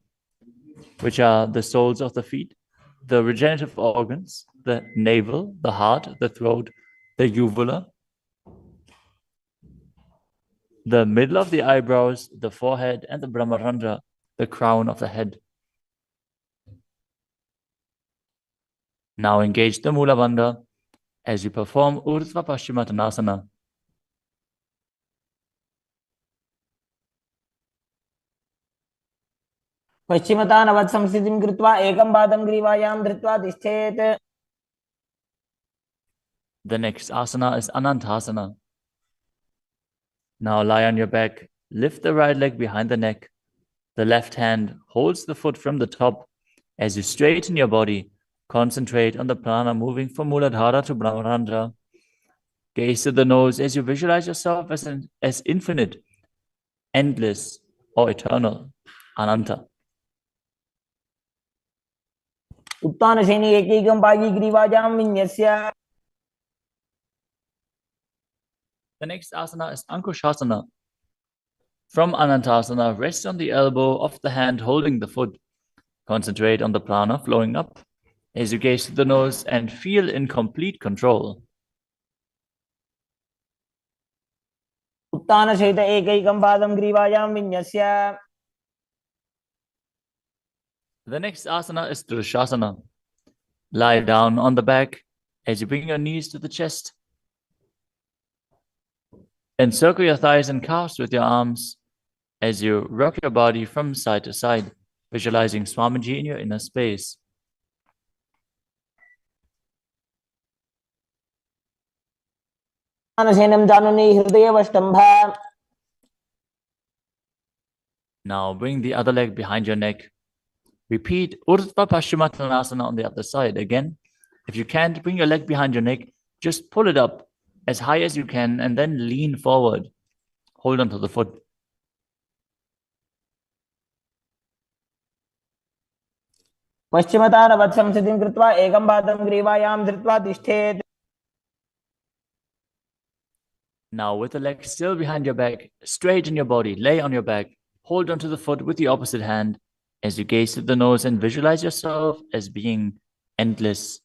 which are the soles of the feet, the regenerative organs, the navel, the heart, the throat, the uvula, the middle of the eyebrows, the forehead, and the Brahmarandha, the crown of the head. Now engage the Mula Bandha as you perform Urdhva Paschimottanasana. पश्चिमतानवत् संस्थितिं कृत्वा एकं पादं ग्रीवायां धृत्वा तिष्ठेत्. The next asana is Anantasana. Now lie on your back, lift the right leg behind the neck. The left hand holds the foot from the top. As you straighten your body, concentrate on the prana moving from Muladhara to Brahmarandha. Gaze to the nose as you visualize yourself as infinite, endless, or eternal, Ananta. उत्तानशयनि एकैकं पायी ग्रीवायां विन्यस्य. The next asana is Ankushasana. From Anantasana, rest on the elbow of the hand holding the foot. Concentrate on the prana flowing up as you gaze to the nose and feel in complete control. उत्तानशयित एकैकं पादं ग्रीवायां विन्यस्य. The next asana is Drushasana. Lie down on the back as you bring your knees to the chest. Encircle your thighs and calves with your arms as you rock your body from side to side, visualizing Swamiji in your inner space. उत्तानशयनं जानुनि हृदयवष्टम्भ. Now bring the other leg behind your neck. Repeat Urdhva Paschimottanasana on the other side. Again, if you can't bring your leg behind your neck, just pull it up as high as you can and then lean forward. Hold on to the foot. पश्चिमतानवत् संस्थितिं कृत्वा एकं पादं ग्रीवायां धृत्वा तिष्ठेत्. Now with the leg still behind your back, straighten your body, lay on your back, hold onto the foot with the opposite hand as you gaze at the nose and visualize yourself as being endless.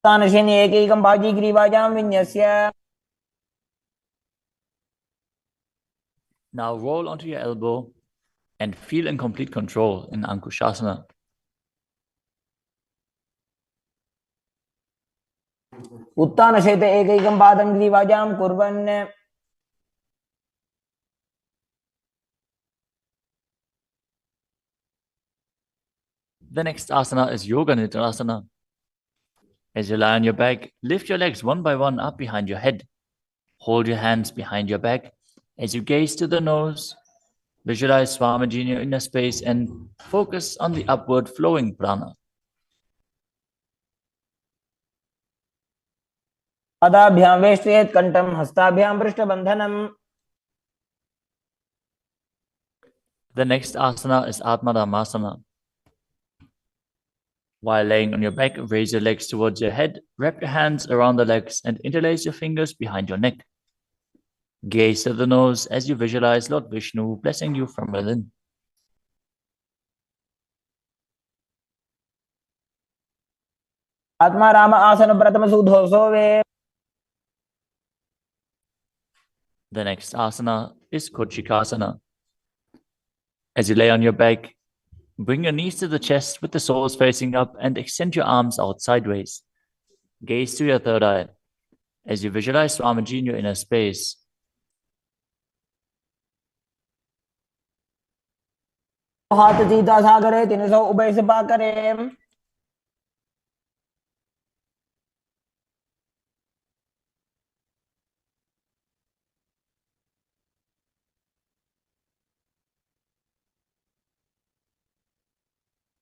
तानशनि एकैकं बाजीग्रीवाजां विन्यस्य. Now roll onto your elbow and feel in complete control in Ankushasana. उत्तानशयते एकैकं पादं ग्रीवाजां कुर्वन्. The next asana is Yoga Nidra. As you lie on your back, lift your legs one by one up behind your head. Hold your hands behind your back as you gaze to the nose. Visualize Swamiji in your inner space and focus on the upward flowing prana. पादाभ्यां वेष्टयेत् कण्ठं हस्ताभ्यां पृष्ठबन्धनम्. The next asana is Atmadhammasana. While laying on your back, raise your legs towards your head, wrap your hands around the legs and interlace your fingers behind your neck. Gaze to the nose as you visualize Lord Vishnu blessing you from within. आत्मा राम आसन प्रथम सुधो सोवे. The next asana is Kochikasana. As you lay on your back, bring your knees to the chest with the soles facing up and extend your arms out sideways. Gaze to your third eye as you visualize Swamiji in your inner space. हाथ सीधा सा करे 300 उभय से पा करे.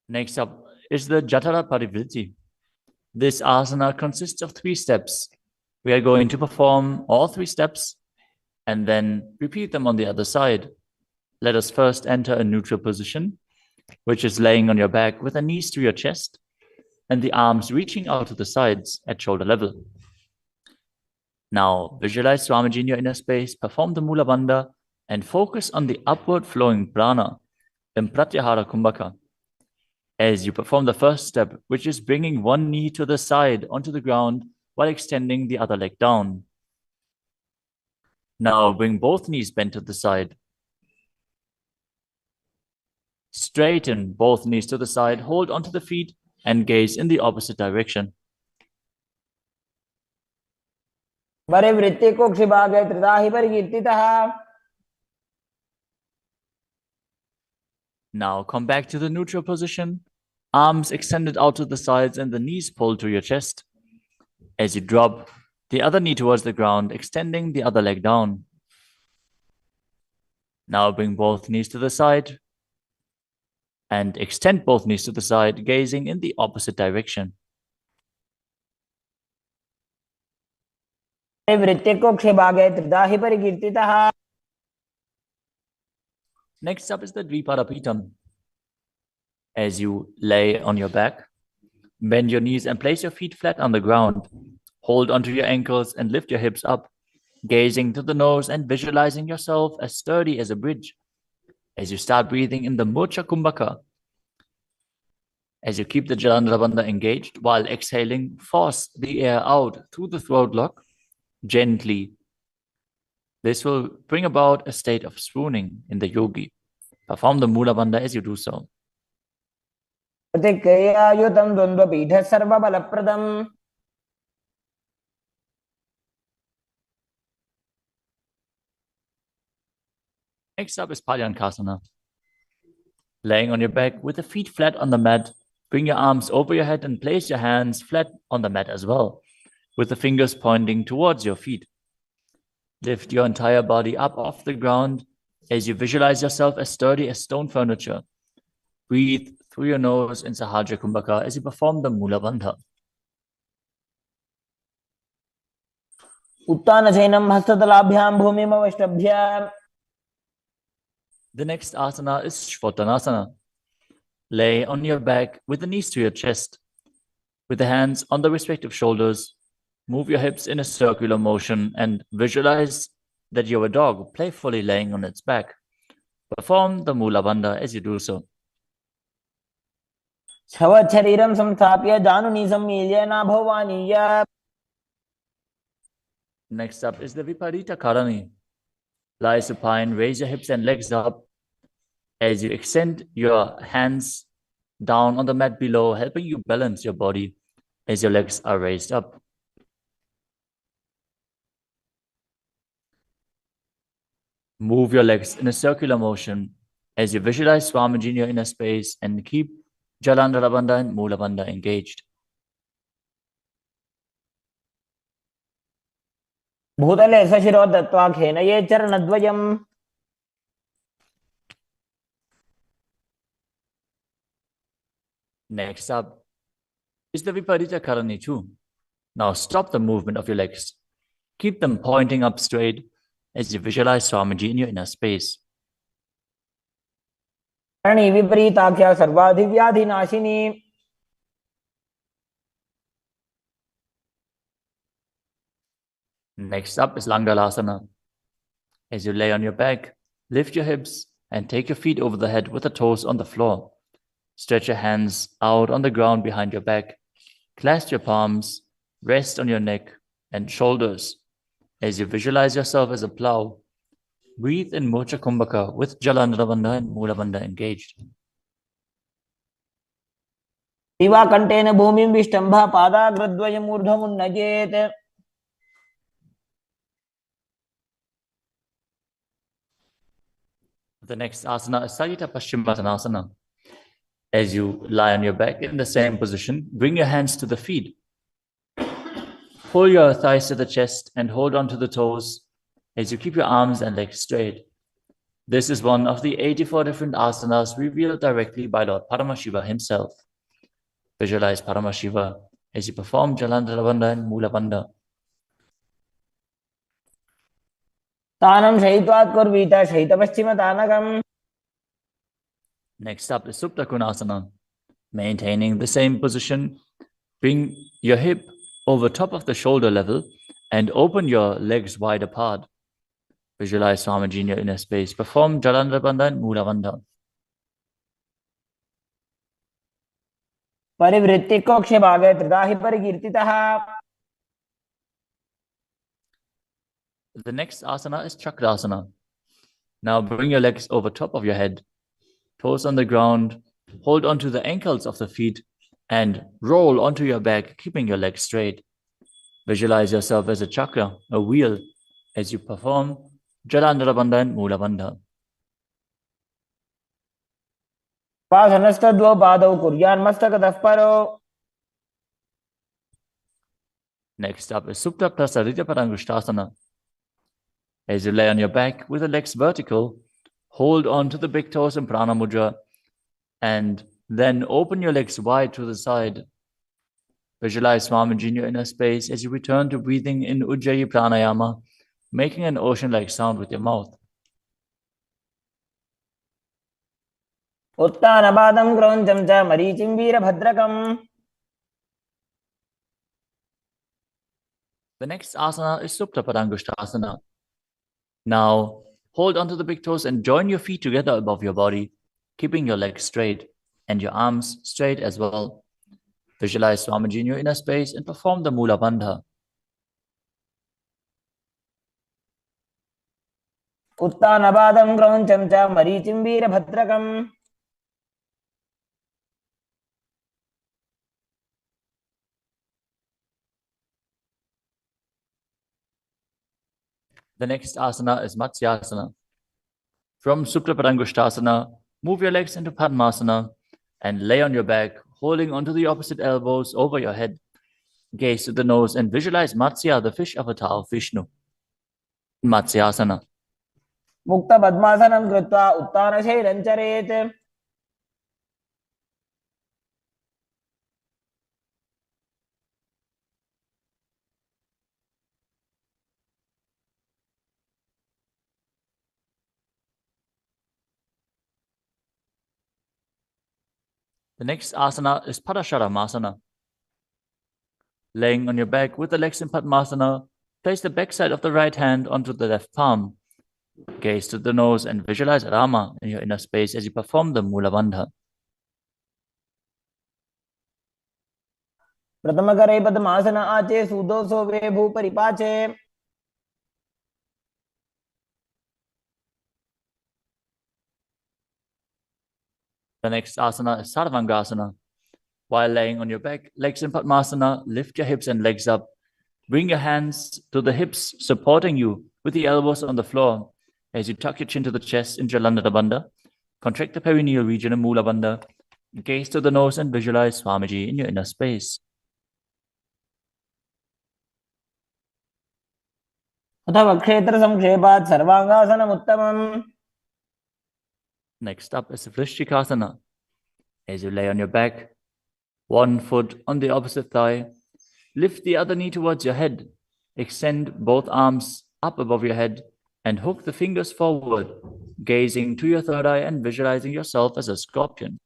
Next up is the Jatara Parivritti. This asana consists of 3 steps. We are going to perform all 3 steps and then repeat them on the other side. Let us first enter a neutral position, which is laying on your back with the knees to your chest and the arms reaching out to the sides at shoulder level. Now visualize Swamiji in your inner space, perform the Mula Bandha and focus on the upward flowing prana in Pratyahara Kumbhaka. As you perform the first step, which is bringing one knee to the side onto the ground while extending the other leg down. Now bring both knees bent to the side. Straighten both knees to the side, hold onto the feet and gaze in the opposite direction. परिवृत्ति कोक्षिभागे त्रिधाहि परिकीर्तितः. Now come back to the neutral position, arms extended out to the sides and the knees pulled to your chest. As you drop the other knee towards the ground, extending the other leg down. Now bring both knees to the side and extend both knees to the side, gazing in the opposite direction. परिवृत्ति कोक्षिभागे त्रिधाहि परिकीर्तितः. Next up is the Dvipadapitam. As you lay on your back, bend your knees and place your feet flat on the ground. Hold onto your ankles and lift your hips up, gazing to the nose and visualizing yourself as sturdy as a bridge. As you start breathing in the Murcha Kumbhaka, as you keep the Jalandhara Bandha engaged while exhaling, force the air out through the throat lock gently. This will bring about a state of swooning in the yogi. Perform the Mula Bandha as you do so. प्रतिक्रियायुतं द्वन्द्वपीठः सर्वबलप्रदम्. Next up is Palyankasana. Laying on your back with the feet flat on the mat, bring your arms over your head and place your hands flat on the mat as well, with the fingers pointing towards your feet. Lift your entire body up off the ground as you visualize yourself as sturdy as stone furniture. Breathe through your nose in Sahaja Kumbhaka as you perform the Mula Bandha. उत्तानशयनं हस्ततलाभ्यां भूमिमवष्टभ्य. The next asana is Shvatanasana. Lay on your back with the knees to your chest. With the hands on the respective shoulders, move your hips in a circular motion and visualize that you're a dog playfully laying on its back. Perform the Mula Bandha as you do so. शवत् शरीरं संस्थाप्य जानुनी सम्मील्य नाभवानीय. Next up is the Viparita Karani. Lie supine, raise your hips and legs up as you extend your hands down on the mat below, helping you balance your body as your legs are raised up. Move your legs in a circular motion as you visualize Swamiji in your inner space and keep Jalandhara Bandha and Mula Bandha engaged. भूतले सशिरो दत्त्वा खेनये चरणद्वयम्. Next up is the Viparita Karani too. Now stop the movement of your legs. Keep them pointing up straight as you visualize Swamiji in your inner space. Karni विपरीताख्या सर्वाधिव्याधिनाशिनी. Next up is Langalasana. As you lay on your back, lift your hips and take your feet over the head with the toes on the floor. Stretch your hands out on the ground behind your back. Clasp your palms, rest on your neck and shoulders. As you visualize yourself as a plow, breathe in Mocha Kumbhaka with Jalandhara Bandha and Mula Bandha engaged. दिवा कंठेन भूमिं विष्टम्भ पादाग्रद्वयम् ऊर्ध्वमुन्नयेत्. The next asana is Sajita Paschimottanasana. As you lie on your back in the same position, bring your hands to the feet. Pull your thighs to the chest and hold on to the toes as you keep your arms and legs straight. This is one of the 84 different asanas revealed directly by Lord Paramashiva himself. Visualize Paramashiva as you perform Jalandhara Bandha and Mula Bandha. तानं शयित्वात् कुर्वीत शयितपश्चिमतानकम्. Next up is Supta Konasana. Maintaining the same position, bring your hip over top of the shoulder level and open your legs wide apart. Visualize Swamiji in your inner space. Perform Jalandhara Bandha and Mula Bandha. परिवृत्ति कोक्षे भागे त्रिदाहि परिकीर्तितः. The next asana is Chakrasana. Now bring your legs over top of your head, toes on the ground, hold onto the ankles of the feet and roll onto your back, keeping your legs straight. Visualize yourself as a chakra, a wheel, as you perform Jalandhara Bandha and Mula Bandha. पासनस्तद्वौ पादौ कुर्यान्मस्तकतः परो. Next up is Supta Prasarita Parangushtasana. As you lay on your back with the legs vertical, hold on to the big toes in Prana Mudra and then open your legs wide to the side. Visualize Swamiji in your inner space as you return to breathing in Ujjayi Pranayama, making an ocean-like sound with your mouth. उत्तानपादं क्रौञ्चं च मरीचिं वीरभद्रकम्. The next asana is Supta Parangushtasana. Now, hold onto the big toes and join your feet together above your body, keeping your legs straight and your arms straight as well. Visualize Swamiji in your inner space and perform the Mula Bandha. उत्तानपादं क्रौञ्चं च मरीचिं वीरभद्रकम्. The next asana is Matsyasana. From Supta Parangushtasana, move your legs into Padmasana and lay on your back, holding onto the opposite elbows over your head. Gaze to the nose and visualize Matsya, the fish avatar of Vishnu. Matsyasana. मुक्तपद्मासनं कृत्वा उत्तानशैलं चरेत्. The next asana is Padasharamasana. Laying on your back with the legs in Padmasana, place the backside of the right hand onto the left palm. Gaze to the nose and visualize Rama in your inner space as you perform the Mula Bandha. प्रथम करे पद्मासन आचे सुदोषो वे भू परिपाचे. The next asana is Sarvangasana. While laying on your back, legs in Padmasana, lift your hips and legs up. Bring your hands to the hips, supporting you with the elbows on the floor. As you tuck your chin to the chest in Jalandhara Bandha, contract the perineal region in Mula Bandha. Gaze to the nose and visualize Swamiji in your inner space. अथवा क्षेत्र संक्षेपात् सर्वांगासनम् उत्तमम्. Next up is Vrishchikasana. As you lay on your back, one foot on the opposite thigh, lift the other knee towards your head. Extend both arms up above your head and hook the fingers forward, gazing to your third eye and visualizing yourself as a scorpion.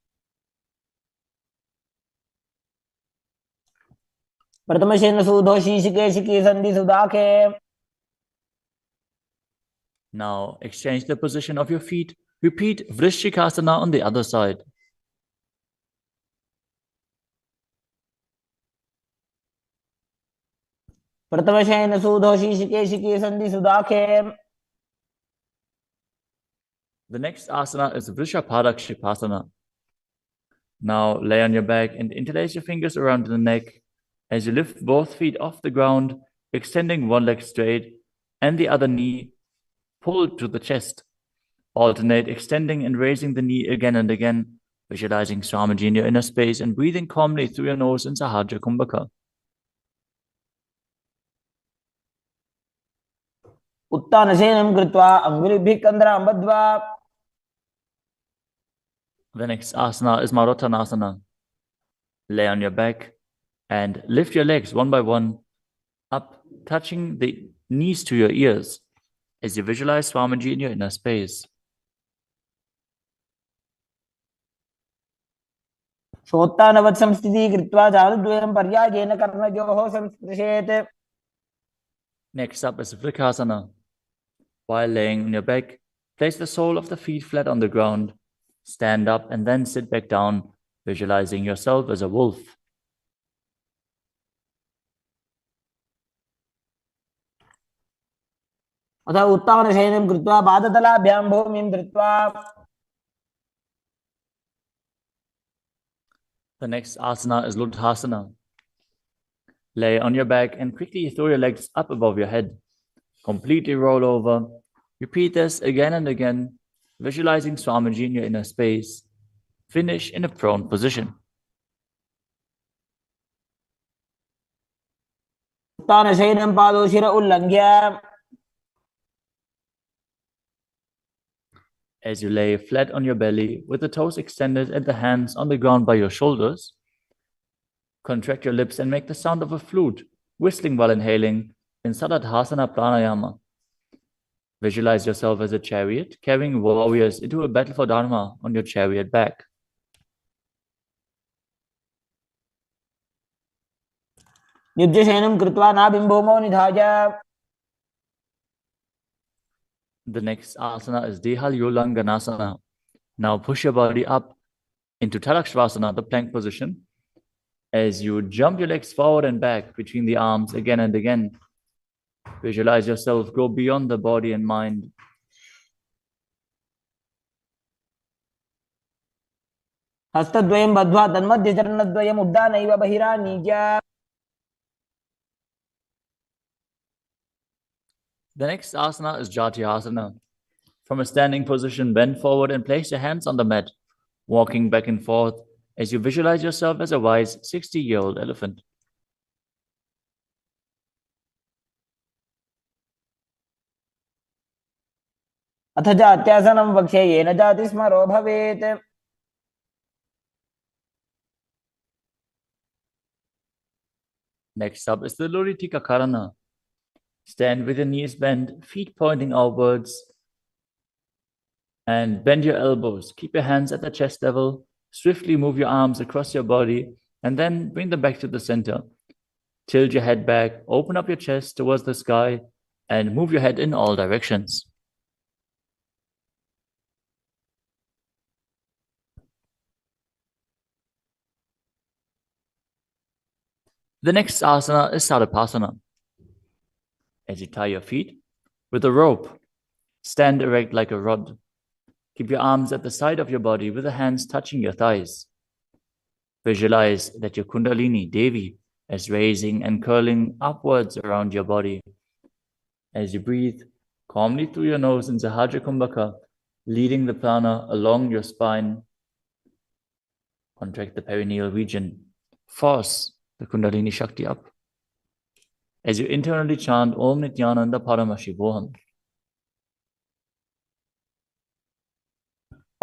प्रथमशेन सूधो शीशिकेशिकी संधि सुदाखे. Now exchange the position of your feet. Repeat Vrishchikasana on the other side. प्रथमशेन सूधो शीशिकेशिकी संधि सुदाखे. The next asana is Vrishapadakshipasana. Now lay on your back and interlace your fingers around the neck as you lift both feet off the ground, extending one leg straight and the other knee pulled to the chest. Alternate extending and raising the knee again and again, visualizing Swamiji in your inner space and breathing calmly through your nose in Sahaja Kumbhaka. उत्तानशयनं कृत्वा अंगुलिभिः कन्द्रां बद्ध्वा. The next asana is Marottanasana. Lay on your back and lift your legs one by one up, touching the knees to your ears as you visualize Swamiji in your inner space. शोत्तानवत् संस्थितिः कृत्वा जानुद्वयं पर्यायेन कर्णयोः संस्पृशेत्. Next up is Vrikasana. While laying on your back, place the sole of the feet flat on the ground. Stand up and then sit back down, visualizing yourself as a wolf. अथ उत्तानशयनं कृत्वा पादतलाभ्यां भूमिं धृत्वा. The next asana is Luddhasana. Lay on your back and quickly throw your legs up above your head. Completely roll over. Repeat this again and again, visualizing Swamiji in your inner space. Finish in a prone position. उत्तानशयनं पादौ शिर उल्लङ्घ्य. As you lay flat on your belly with the toes extended and the hands on the ground by your shoulders, contract your lips and make the sound of a flute, whistling while inhaling in Saladhasana Pranayama. Visualize yourself as a chariot, carrying warriors into a battle for Dharma on your chariot back. युज्यशयनं कृत्वा नाभिं भूमौ निधाय. The next asana is Dehalyolanganasana. Now push your body up into Tadakshvasana, the plank position, as you jump your legs forward and back between the arms again and again. Visualize yourself go beyond the body and mind. हस्तद्वयं बद्ध्वा तन्मध्यचरणद्वयम् उड्डानैव बहिरानीज्य. The next asana is Jatyasana. From a standing position, bend forward and place your hands on the mat, walking back and forth as you visualize yourself as a wise 60-year-old elephant. अथ जात्यासनं वक्ष्ये येन जातिस्मरो भवेत्. Next up is the Luritika Karana. Stand with your knees bent, feet pointing outwards, and bend your elbows. Keep your hands at the chest level. Swiftly move your arms across your body and then bring them back to the center. Tilt your head back, open up your chest towards the sky, and move your head in all directions. The next asana is Sadapasana. As you tie your feet with a rope, stand erect like a rod. Keep your arms at the side of your body with the hands touching your thighs. Visualize that your Kundalini, Devi, is raising and curling upwards around your body. As you breathe calmly through your nose in Sahajra Kumbhaka, leading the prana along your spine, contract the perineal region. Force the Kundalini Shakti up. As you internally chant Om Nithyananda Paramashivoham.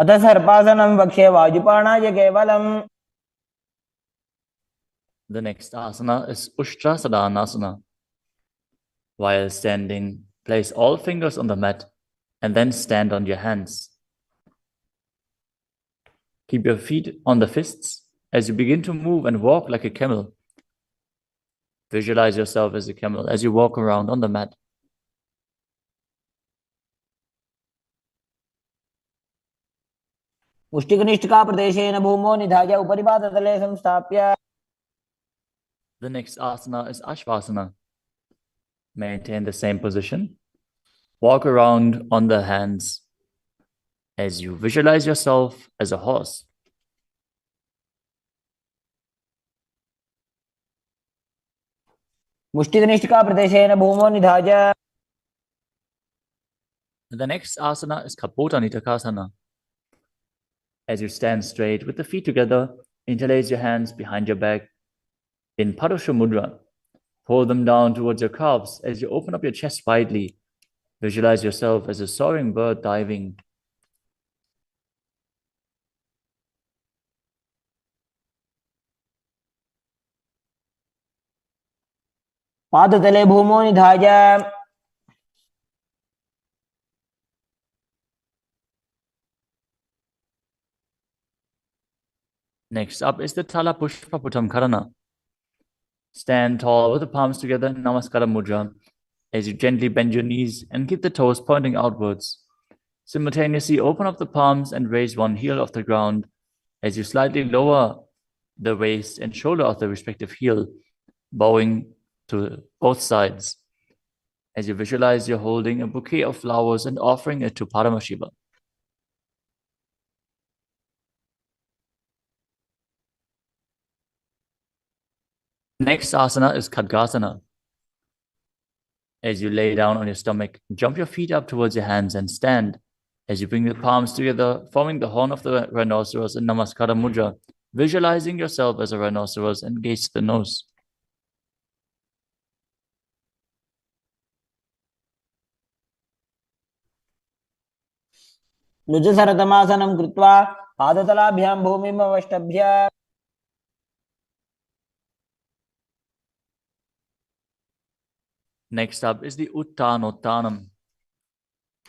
अथ सर्पासनं वक्षे वायुपाणाय केवलम्. The next asana is Ushtrasadhanasana. While standing, place all fingers on the mat and then stand on your hands. Keep your feet on the fists as you begin to move and walk like a camel. Visualize yourself as a camel as you walk around on the mat. मुष्टिकनिष्ठिका प्रदेशेन भूमौ निधाय उपरि पादतले संस्थाप्य. The next asana is Ashvasana. Maintain the same position. Walk around on the hands as you visualize yourself as a horse. मुष्टिकनिष्ठिका प्रदेशेन भूमौ निधाय. The next asana is Kapota Nitakasana. As you stand straight with the feet together, interlace your hands behind your back in Padusha Mudra. Hold them down towards your calves as you open up your chest widely. Visualize yourself as a soaring bird diving. पादतले भूमौ निधाय. Next up is the Tala Pushpa Putam Karana. Stand tall with the palms together in Namaskara Mudra as you gently bend your knees and keep the toes pointing outwards. Simultaneously open up the palms and raise one heel off the ground as you slightly lower the waist and shoulder of the respective heel, bowing to both sides. As you visualize you're holding a bouquet of flowers and offering it to Paramashiva. Next asana is Khadgasana. As you lay down on your stomach, jump your feet up towards your hands and stand. As you bring the palms together, forming the horn of the rhinoceros in Namaskara Mudra, visualizing yourself as a rhinoceros and gaze to the nose. लुजसरतमासनं कृत्वा पादतलाभ्यां भूमिम् अवष्टभ्य. Next up is the Uttanottanam.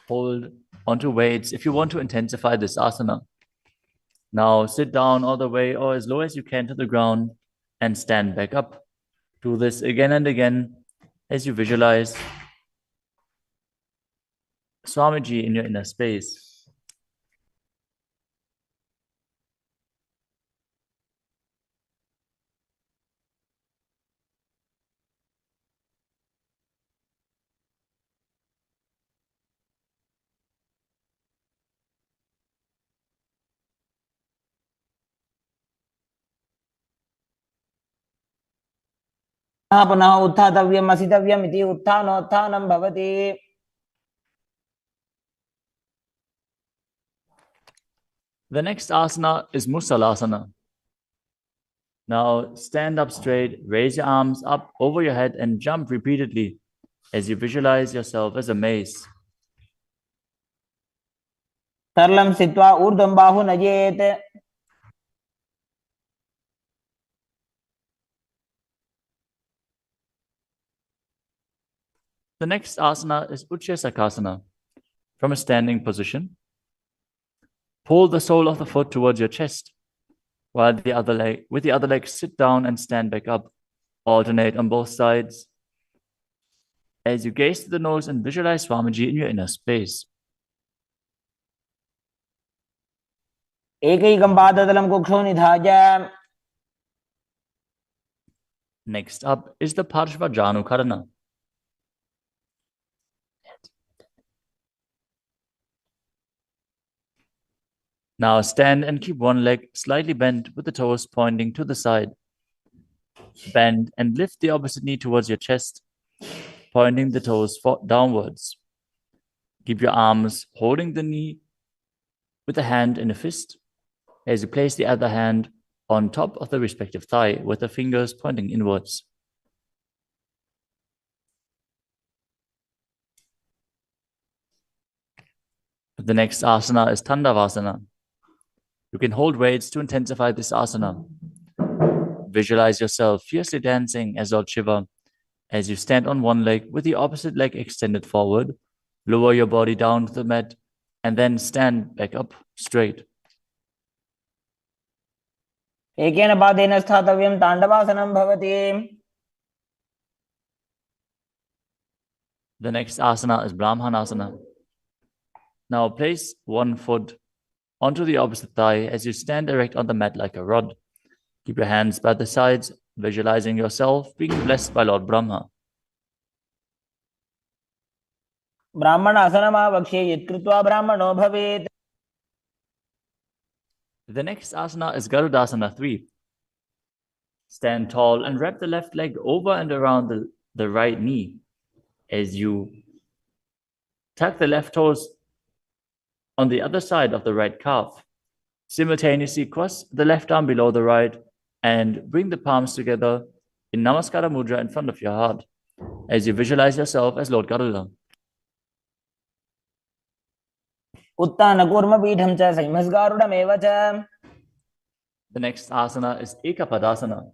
Hold onto weights if you want to intensify this asana. Now sit down all the way or as low as you can to the ground and stand back up. Do this again and again as you visualize Swamiji in your inner space. पुनः उत्थातव्यम् असितव्यम् इति उत्थानोत्थानं भवति. The next asana is Musalasana. Now stand up straight, raise your arms up over your head and jump repeatedly as you visualize yourself as a mace. तरलं स्थित्वा ऊर्ध्वं बाहु नयेत्. The next asana is Utshesakasana. From a standing position, pull the sole of the foot towards your chest, while with the other leg, sit down and stand back up. Alternate on both sides. As you gaze to the nose and visualize Swamiji in your inner space. एकैकं पादतलं कुक्षौ निधाय. Next up is the Parshvajanukarana. Now stand and keep one leg slightly bent with the toes pointing to the side. Bend and lift the opposite knee towards your chest, pointing the toes downwards. Keep your arms holding the knee with a hand in a fist as you place the other hand on top of the respective thigh with the fingers pointing inwards. The next asana is Tandavasana. You can hold weights to intensify this asana. Visualize yourself fiercely dancing as Lord Shiva as you stand on one leg with the opposite leg extended forward. Lower your body down to the mat and then stand back up straight. एकेन पादेन स्थातव्यं ताण्डवासनं भवति. The next asana is Brahmanasana. Now place one foot onto the opposite thigh as you stand erect on the mat like a rod. Keep your hands by the sides, visualizing yourself being blessed by Lord Brahma. ब्राह्मणासनमावक्ष्ये यत्कृत्वा ब्राह्मणो भवेत्. The next asana is Garudasana 3. Stand tall and wrap the left leg over and around the right knee as you tuck the left toes on the other side of the right calf. Simultaneously cross the left arm below the right and bring the palms together in Namaskara Mudra in front of your heart as you visualize yourself as Lord Garuda. उत्तानकूर्मपीठं च संहिमस्गारुडमेव च. The next asana is Ekapadasana.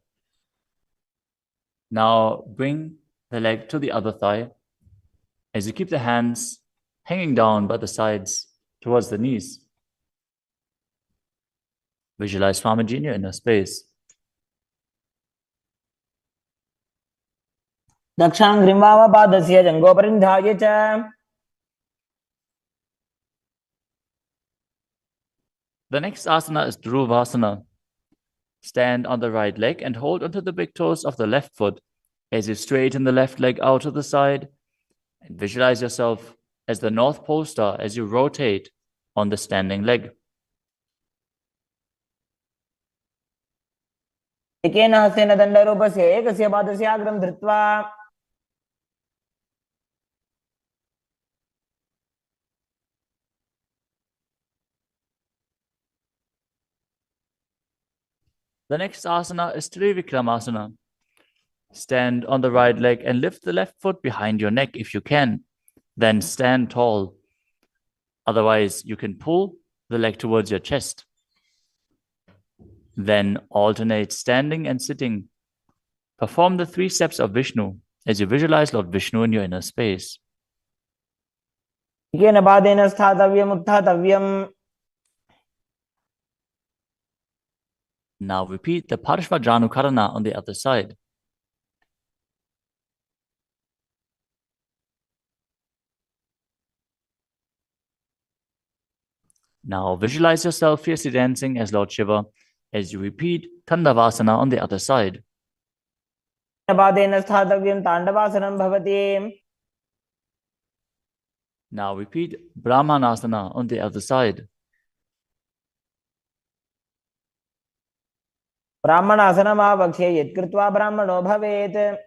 Now bring the leg to the other thigh as you keep the hands hanging down by the sides towards the knees. Visualize Swamiji in your inner space. दक्षाङ्घ्रिं जङ्घोपरिनिधाय च. The next asana is Dhruvasana. Stand on the right leg and hold onto the big toes of the left foot as you straighten the left leg out to the side and visualize yourself as the North Pole Star as you rotate on the standing leg. एकेन हस्तेन दण्डरूपस्य एकस्य पादस्य अग्रं धृत्वा. The next asana is Trivikramasana. Stand on the right leg and lift the left foot behind your neck if you can. Then stand tall. Otherwise, you can pull the leg towards your chest. Then alternate standing and sitting. Perform the 3 steps of Vishnu as you visualize Lord Vishnu in your inner space. एकेन पादेन स्थातव्यम् उत्थातव्यम्. Now repeat the Parshvajanukarana on the other side. Now visualize yourself fiercely dancing as Lord Shiva as you repeat Tandavasana on the other side. पादेन स्थातव्यं ताण्डवासनं भवति. Now repeat Brahmanasana on the other side. ब्राह्मणासनमावक्ष्ये यत्कृत्वा ब्राह्मणो भवेत्.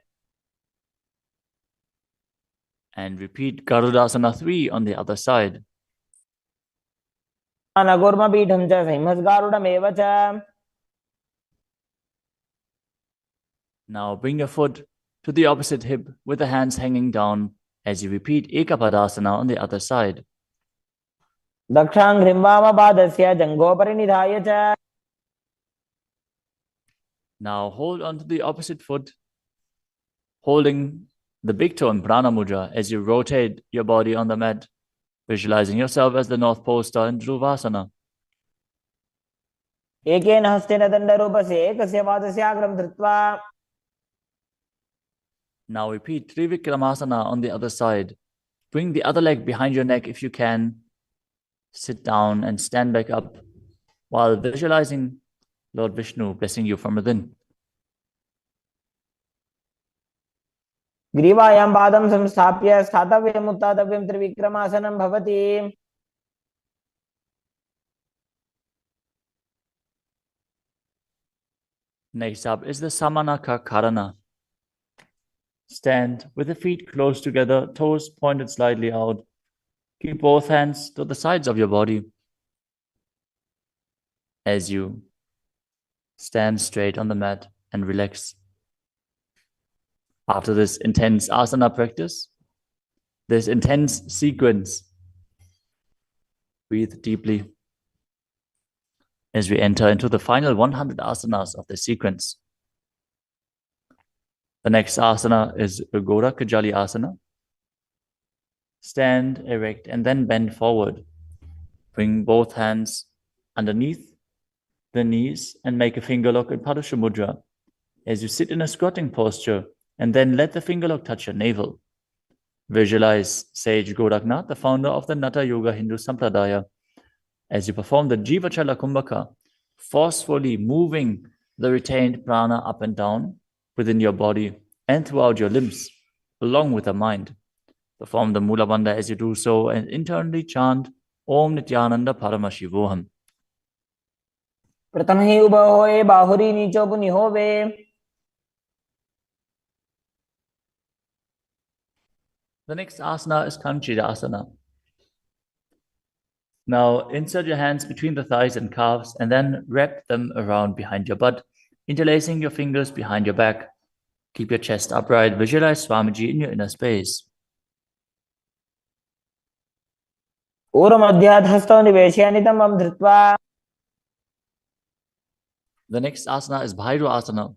And repeat Garudasana 3 on the other side. उत्तानकूर्मपीठं च संहिमस्गारुडमेव च. Now bring your foot to the opposite hip with the hands hanging down as you repeat Ekapadasana on the other side. दक्षाङ्घ्रिं वामपादस्य जङ्घोपरिनिधाय च. Now hold on to the opposite foot, holding the big toe in Prana Mudra as you rotate your body on the mat, visualizing yourself as the North Pole Star in Dhruvasana. एकेन हस्तेन दण्डरूपस्य एकस्य पादस्य अग्रं धृत्वा. Now repeat Trivikramasana on the other side. Bring the other leg behind your neck if you can. Sit down and stand back up while visualizing Lord Vishnu blessing you from within. ग्रीवायां पादं संस्थाप्य स्थातव्यम् उत्थातव्यं त्रिविक्रमासनं भवति. Next up is the Samanaka Karana. Stand with the feet close together, toes pointed slightly out. Keep both hands to the sides of your body as you stand straight on the mat and relax. After this intense asana practice, this intense sequence, breathe deeply as we enter into the final 100 asanas of the sequence. The next asana is Ugora Kajali Asana. Stand erect and then bend forward. Bring both hands underneath the knees and make a finger lock in Padusha Mudra as you sit in a squatting posture, and then let the finger lock touch your navel. Visualize Sage Goraknath, the founder of the Natha Yoga Hindu Sampradaya, as you perform the Jiva Chala Kumbhaka, forcefully moving the retained prana up and down within your body and throughout your limbs, along with the mind. Perform the Mula Bandha as you do so and internally chant Om Nithyananda Paramashivoham. प्रथम ही उभं होय बाहुरी नीचो पुनि होवे. The next asana is Kanchita Asana. Now insert your hands between the thighs and calves and then wrap them around behind your butt, interlacing your fingers behind your back. Keep your chest upright. Visualize Swamiji in your inner space. ऊर्ध्वमध्यात् हस्तौ निवेशय नितम्बं धृत्वा. The next asana is Bhairu Asana.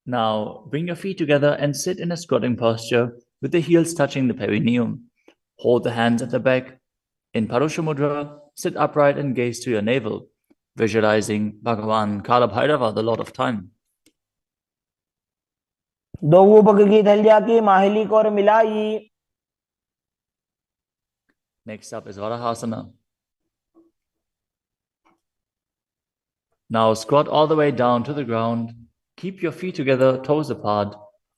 Now bring your feet together and sit in a squatting posture with the heels touching the perineum. Hold the hands at the back. In Parusha Mudra, sit upright and gaze to your navel, visualizing Bhagavan Kalabhairava, the Lord of Time. दो पग की धैर्य की माहिली को मिलाई. Next up is Varahasana. Now squat all the way down to the ground. Keep your feet together, toes apart.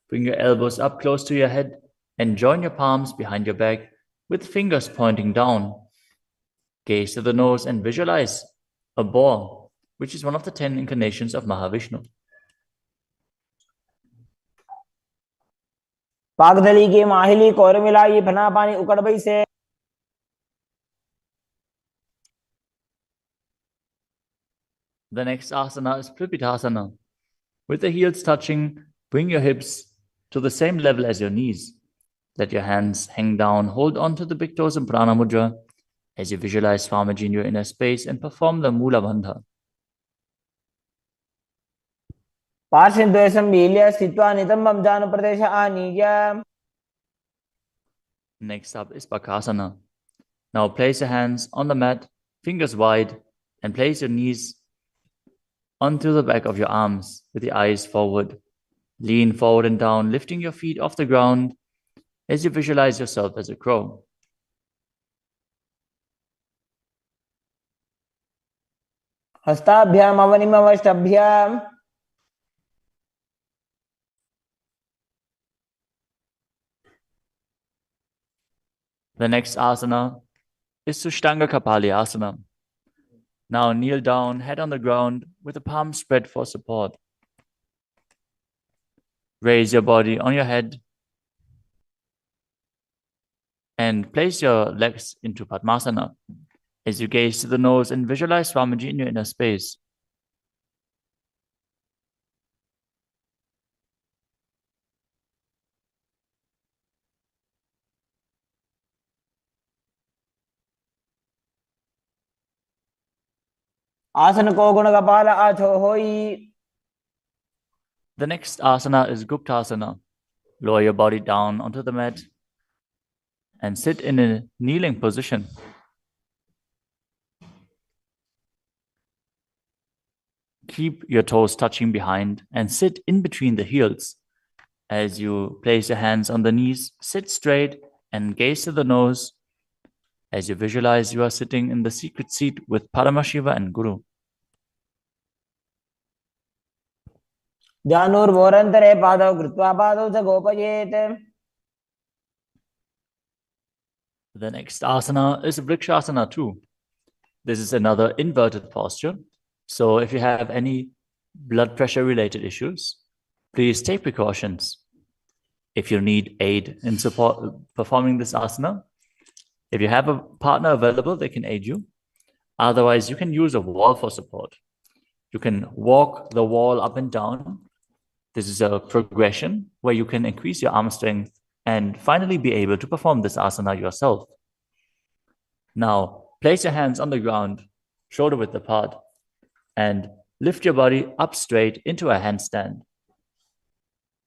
Bring your elbows up close to your head and join your palms behind your back with fingers pointing down. Gaze to the nose and visualize a boar, which is one of the 10 incarnations of Mahavishnu. पागदली की माहिली को मिलाई फना पानी उकड़बई से. The next asana is Pripitasana. With the heels touching, bring your hips to the same level as your knees. Let your hands hang down. Hold on to the big toes in Prana Mudra as you visualize Swamiji in your inner space and perform the Mula Bandha. पार्श्वद्वयं मील्य स्थित्वा नितम्बं जानुप्रदेश आनीय. Next up is Bakasana. Now place your hands on the mat, fingers wide, and place your knees onto the back of your arms with the eyes forward. Lean forward and down, lifting your feet off the ground as you visualize yourself as a crow. हस्ताभ्याम अवनिमवष्टभ्याम. The next asana is Sushtanga Kapali Asana. Now kneel down, head on the ground, with the palms spread for support. Raise your body on your head and place your legs into Padmasana as you gaze to the nose and visualize Swamiji in your inner space. आसन को गुण कपाल आछो होई. The next asana is Guptasana. Lower your body down onto the mat and sit in a kneeling position. Keep your toes touching behind and sit in between the heels. As you place your hands on the knees, sit straight and gaze to the nose as you visualize you are sitting in the secret seat with Paramashiva and Guru. ध्यानोर्वोरन्तरे पादौ कृत्वा पादौ च गोपयेत्. The next asana is Vrikshasana too. This is another inverted posture. So if you have any blood pressure related issues, please take precautions. If you need aid in support performing this asana, if you have a partner available, they can aid you. Otherwise, you can use a wall for support. You can walk the wall up and down. This is a progression where you can increase your arm strength and finally be able to perform this asana yourself. Now, place your hands on the ground, shoulder width apart, and lift your body up straight into a handstand.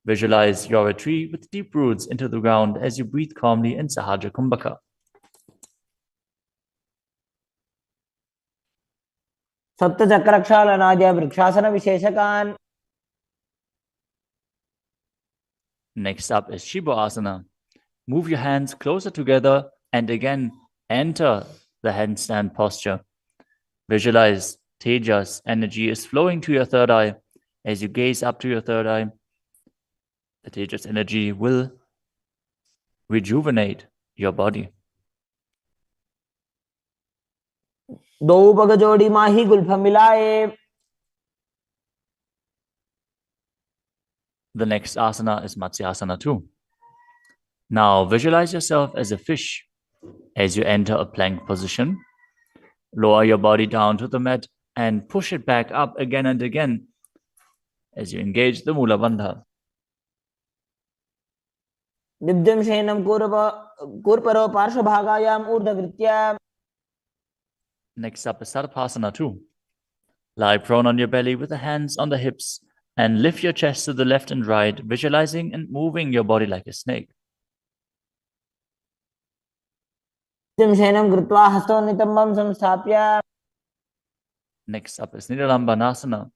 Visualize you're a tree with deep roots into the ground as you breathe calmly in Sahaja Kumbhaka. सप्तचक्रक्षालनाद्य वृक्षासनविशेषकान्. Next up is Shiva Asana. Move your hands closer together and again enter the handstand posture. Visualize Tejas energy is flowing to your third eye. As you gaze up to your third eye, the Tejas energy will rejuvenate your body. दो पग जोड़ी माही Gulf मिलाए. The next asana is Matsyasana too. Now visualize yourself as a fish as you enter a plank position. Lower your body down to the mat and push it back up again and again as you engage the Mula Bandha. दिव्यं शयनं कूर्परो पार्श्वभागायाम् ऊर्ध्वकृत्य. Next up is Sarpasana too. Lie prone on your belly with the hands on the hips and lift your chest to the left and right, visualizing and moving your body like a snake. Next up is Nidalambanasana.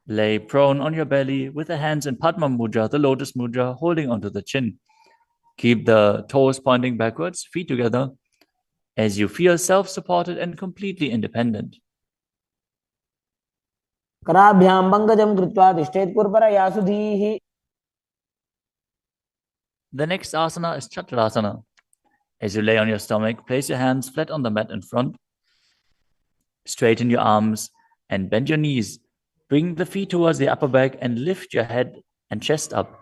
Lay prone on your belly with the hands in Padma Mudra, the lotus mudra, holding onto the chin. Keep the toes pointing backwards, feet together, as you feel self-supported and completely independent. The next asana is Chakrasana. As you lay on your stomach, place your hands flat on the mat in front. Straighten your arms and bend your knees. Bring the feet towards the upper back and lift your head and chest up,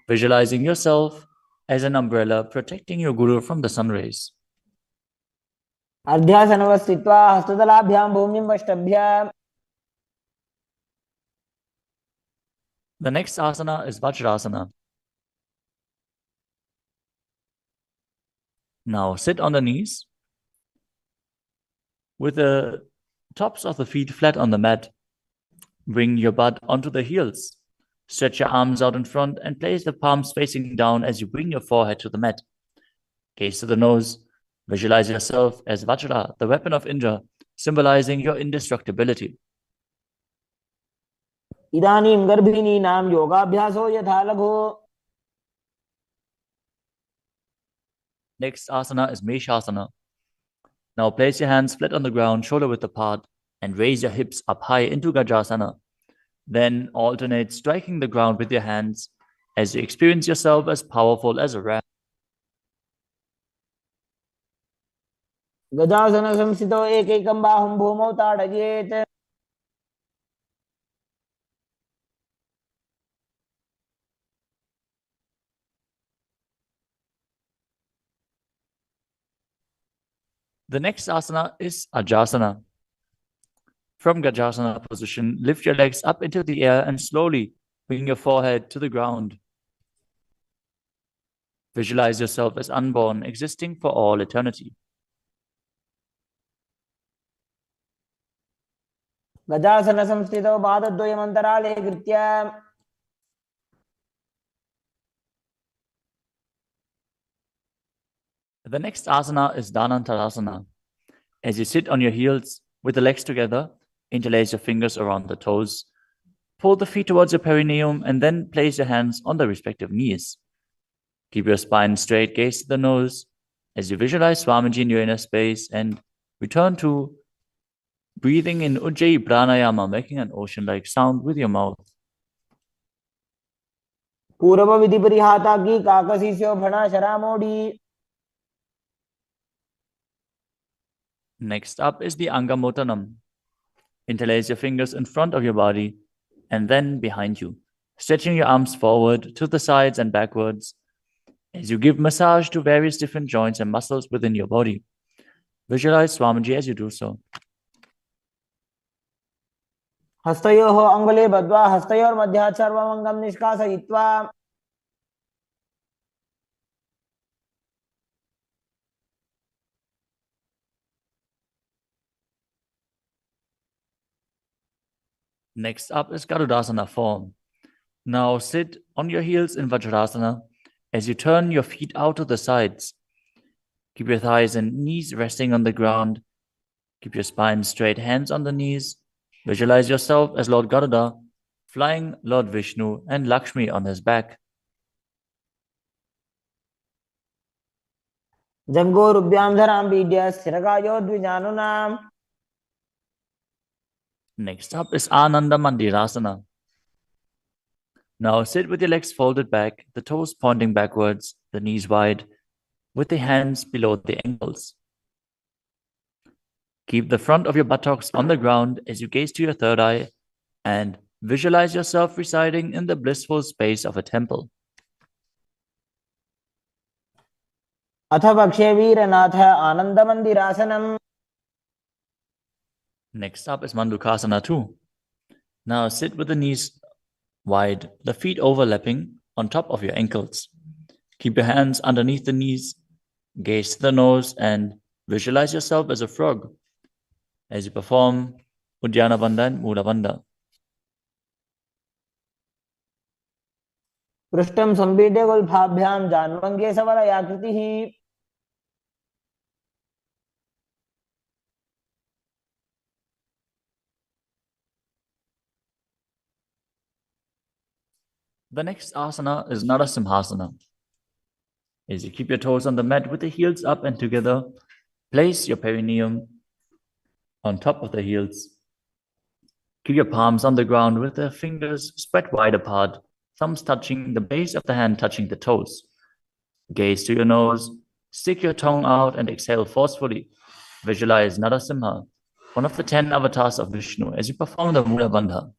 visualizing yourself as an umbrella protecting your guru from the sun rays. The next asana is Vajrasana. Now sit on the knees with the tops of the feet flat on the mat. Bring your butt onto the heels. Stretch your arms out in front and place the palms facing down as you bring your forehead to the mat. Gaze to the nose. Visualize yourself as Vajra, the weapon of Indra, symbolizing your indestructibility. इदानीं गर्भिणीनां योगाभ्यासो यथा लघु. Next asana is Meshasana. Now place your hands flat on the ground, shoulder width apart, and raise your hips up high into Gajasana. Then alternate striking the ground with your hands as you experience yourself as powerful as a ram. गजासन संस्थितो एकैकं बाहुं भूमौ ताडयेत्. The next asana is Ajasana. From Gajasana position, lift your legs up into the air and slowly bring your forehead to the ground. Visualize yourself as unborn, existing for all eternity. गजासन संस्थितो पादद्वयम् अन्तराले कृत्य. The next asana is Dhanantarasana. As you sit on your heels with the legs together, interlace your fingers around the toes, pull the feet towards your perineum, and then place your hands on the respective knees. Keep your spine straight, gaze to the nose as you visualize Swamiji in your inner space and return to breathing in Ujjayi Pranayama, making an ocean-like sound with your mouth. पूर्व विधि परिहाता की काकसी से भणा शरा मोड़ी. Next up is the Angamotanam. Interlace your fingers in front of your body and then behind you, stretching your arms forward to the sides and backwards as you give massage to various different joints and muscles within your body. Visualize Swamiji as you do so. हस्तयोः अंगुले बद्ध्वा हस्तयोर्मध्यात् सर्वमंगं निष्कासयित्वा. Next up is Garudasana form. Now sit on your heels in Vajrasana as you turn your feet out to the sides. Keep your thighs and knees resting on the ground. Keep your spine straight, hands on the knees. Visualize yourself as Lord Garuda, flying Lord Vishnu and Lakshmi on his back. जंगोरुभ्यां धरां बीड्य स्थिरकायो द्विजानुनाम्. Next up is Ananda Mandirasana. Now sit with your legs folded back, the toes pointing backwards, the knees wide, with the hands below the ankles. Keep the front of your buttocks on the ground as you gaze to your third eye and visualize yourself residing in the blissful space of a temple. अथ वक्षे वीरनाथ आनंद मंदिरासनम. Next up is Mandukasana 2. Now sit with the knees wide, the feet overlapping on top of your ankles. Keep your hands underneath the knees, gaze to the nose, and visualize yourself as a frog as you perform Uddiyana Bandha and Mula Bandha. पृष्ठं संपीड्य गुल्फाभ्यां जान्वंगे सवलयाकृतिः. The next asana is Narasimhasana. As you keep your toes on the mat with the heels up and together, place your perineum on top of the heels. Keep your palms on the ground with the fingers spread wide apart, thumbs touching the base of the hand, touching the toes. Gaze to your nose, stick your tongue out and exhale forcefully. Visualize Narasimha, one of the 10 avatars of Vishnu, as you perform the Mula Bandha.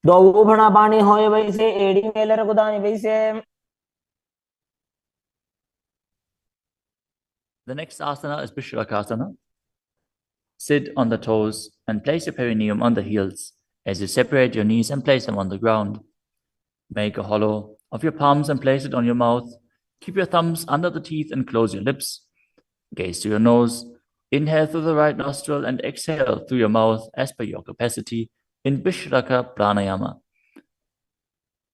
दो भणा पानी होए वैसे एड़ी Mailer गुदानी वैसे. The next asana is Vishrakasana. Sit on the toes and place your perineum on the heels as you separate your knees and place them on the ground. Make a hollow of your palms and place it on your mouth. Keep your thumbs under the teeth and close your lips. Gaze to your nose. Inhale through the right nostril and exhale through your mouth as per your capacity in Vishraka Pranayama.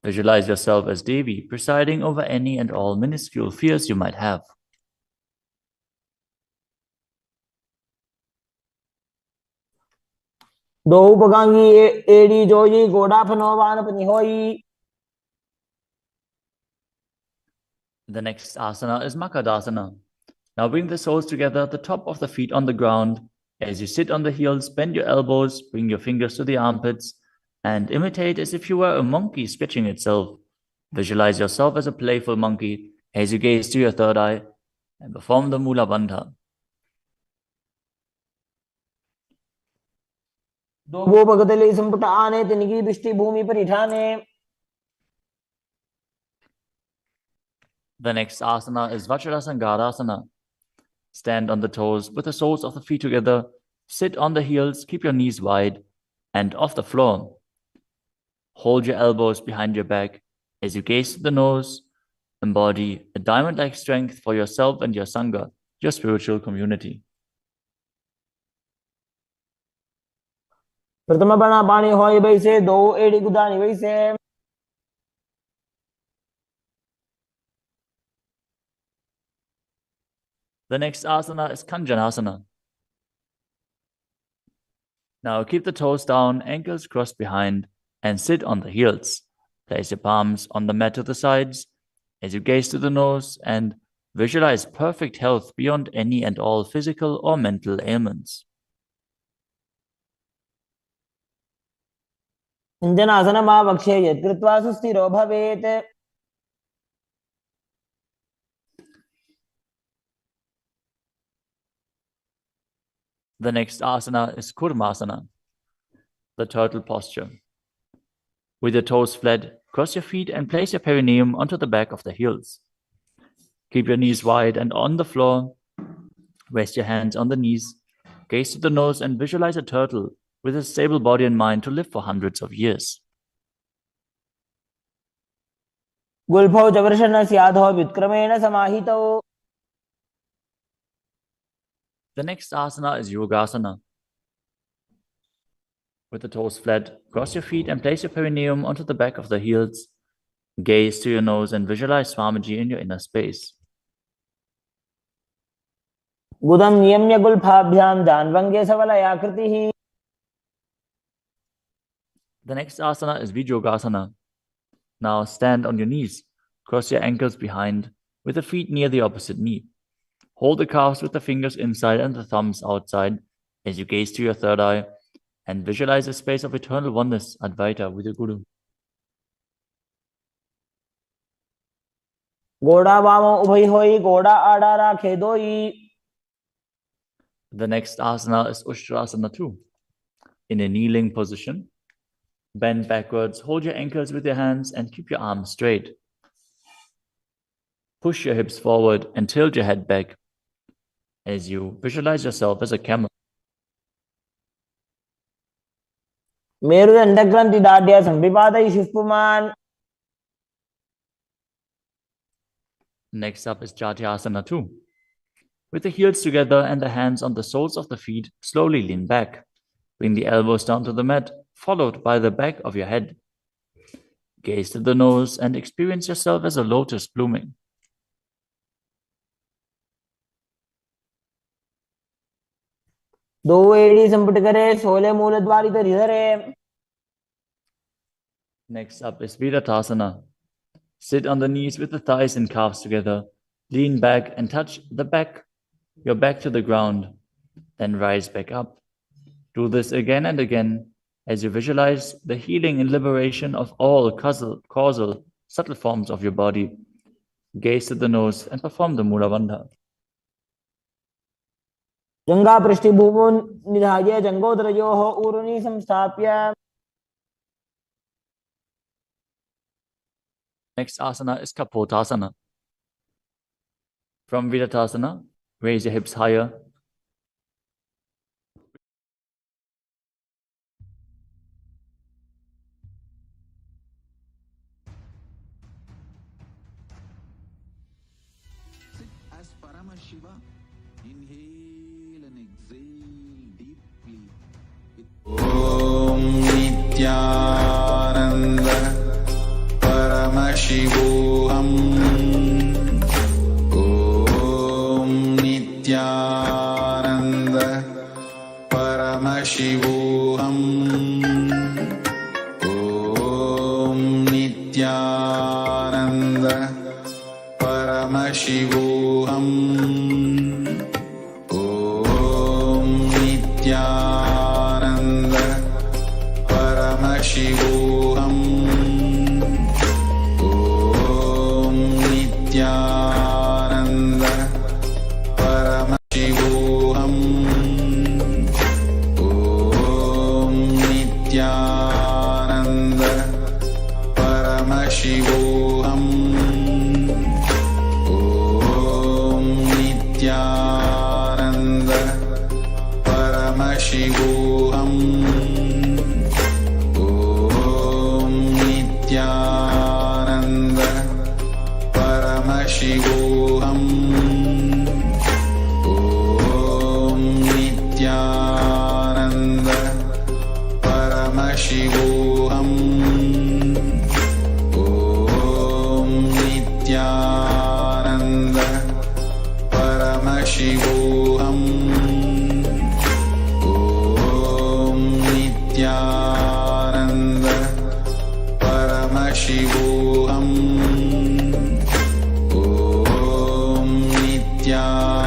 Visualize yourself as Devi, presiding over any and all minuscule fears you might have. दो उपगांगी एड़ी जोई गोड़ा फनोवान पनी होई. The next asana is Makadasana. Now bring the soles together, the top of the feet on the ground. As you sit on the heels, bend your elbows, bring your fingers to the armpits, and imitate as if you were a monkey stretching itself. Visualize yourself as a playful monkey as you gaze to your third eye and perform the Mula Bandha. दो भगतले संपुट आने तिनकी बिष्टि भूमि पर इठाने. The next asana is Vajrasangadasana. Stand on the toes with the soles of the feet together. Sit on the heels, keep your knees wide and off the floor. Hold your elbows behind your back as you gaze to the nose. Embody a diamond-like strength for yourself and your Sangha, your spiritual community. प्रथम बना पानी होए वैसे दो एड़ी गुदानी वैसे. The next asana is Kanjanasana. Now keep the toes down, ankles crossed behind, and sit on the heels. Place your palms on the mat to the sides as you gaze to the nose and visualize perfect health beyond any and all physical or mental ailments. सिञ्चनासनमावक्ष्ये यत्कृत्वा सुस्थिरो भवेत्. The next asana is Kurmasana, the turtle posture. With your toes flat, cross your feet and place your perineum onto the back of the heels. Keep your knees wide and on the floor. Rest your hands on the knees. Gaze to the nose and visualize a turtle with a stable body and mind to live for hundreds of years. गुल्फौ च वृषणस्याधौ व्युत्क्रमेण समाहितौ. The next asana is Yogasana. With the toes flat, cross your feet and place your perineum onto the back of the heels. Gaze to your nose and visualize Swamiji in your inner space. गुदं नियम्य गुल्फाभ्यां जान्वङ्गे सवलयाकृतिः. The next asana is Vijogasana. Now stand on your knees. Cross your ankles behind with the feet near the opposite knee. Hold the calves with the fingers inside and the thumbs outside as you gaze to your third eye and visualize a space of eternal oneness, Advaita, with your Guru. घोड़ा वामो उभय होई घोड़ा आड़ा राखे दोई. The next asana is Ushtrasana 2. In a kneeling position, bend backwards, hold your ankles with your hands and keep your arms straight. Push your hips forward and tilt your head back as you visualize yourself as a camel. मेरुदण्डग्रन्थि दाढ्य संविपातयिषुः पुमान्. Next up is Jatyasana 2. With the heels together and the hands on the soles of the feet, slowly lean back. Bring the elbows down to the mat, followed by the back of your head. Gaze to the nose and experience yourself as a lotus blooming. दो एड़ी संपुट करे सोले मूल द्वारित हृदरे. Next up is Viratasana. Sit on the knees with the thighs and calves together. Lean back and touch your back to the ground. Then rise back up. Do this again and again as you visualize the healing and liberation of all causal, subtle forms of your body. Gaze to the nose and perform the Mula Bandha. जंगा पृष्ठभूमो निधाय जंगोदरयोः ऊरुनि संस्थाप्य. Next asana is Kapotasana. From Viratasana, raise your hips higher. Sit as Paramashiva. Inhale and exhale deeply. Om Nithyananda Paramashivoham. Om Nithyananda Paramashivoham. Om Nithyananda Paramashivoham. Om Nithyananda Paramashivoham. Om Nithyananda Paramashivoham. Om Nithyananda Paramashivoham. Om Nithyananda Paramashivoham. Om Nithyananda Paramashivoham. Om Nithyananda Paramashivoham. Om Nithyananda Paramashivoham. Om Nithyananda Paramashivoham. Om Nithyananda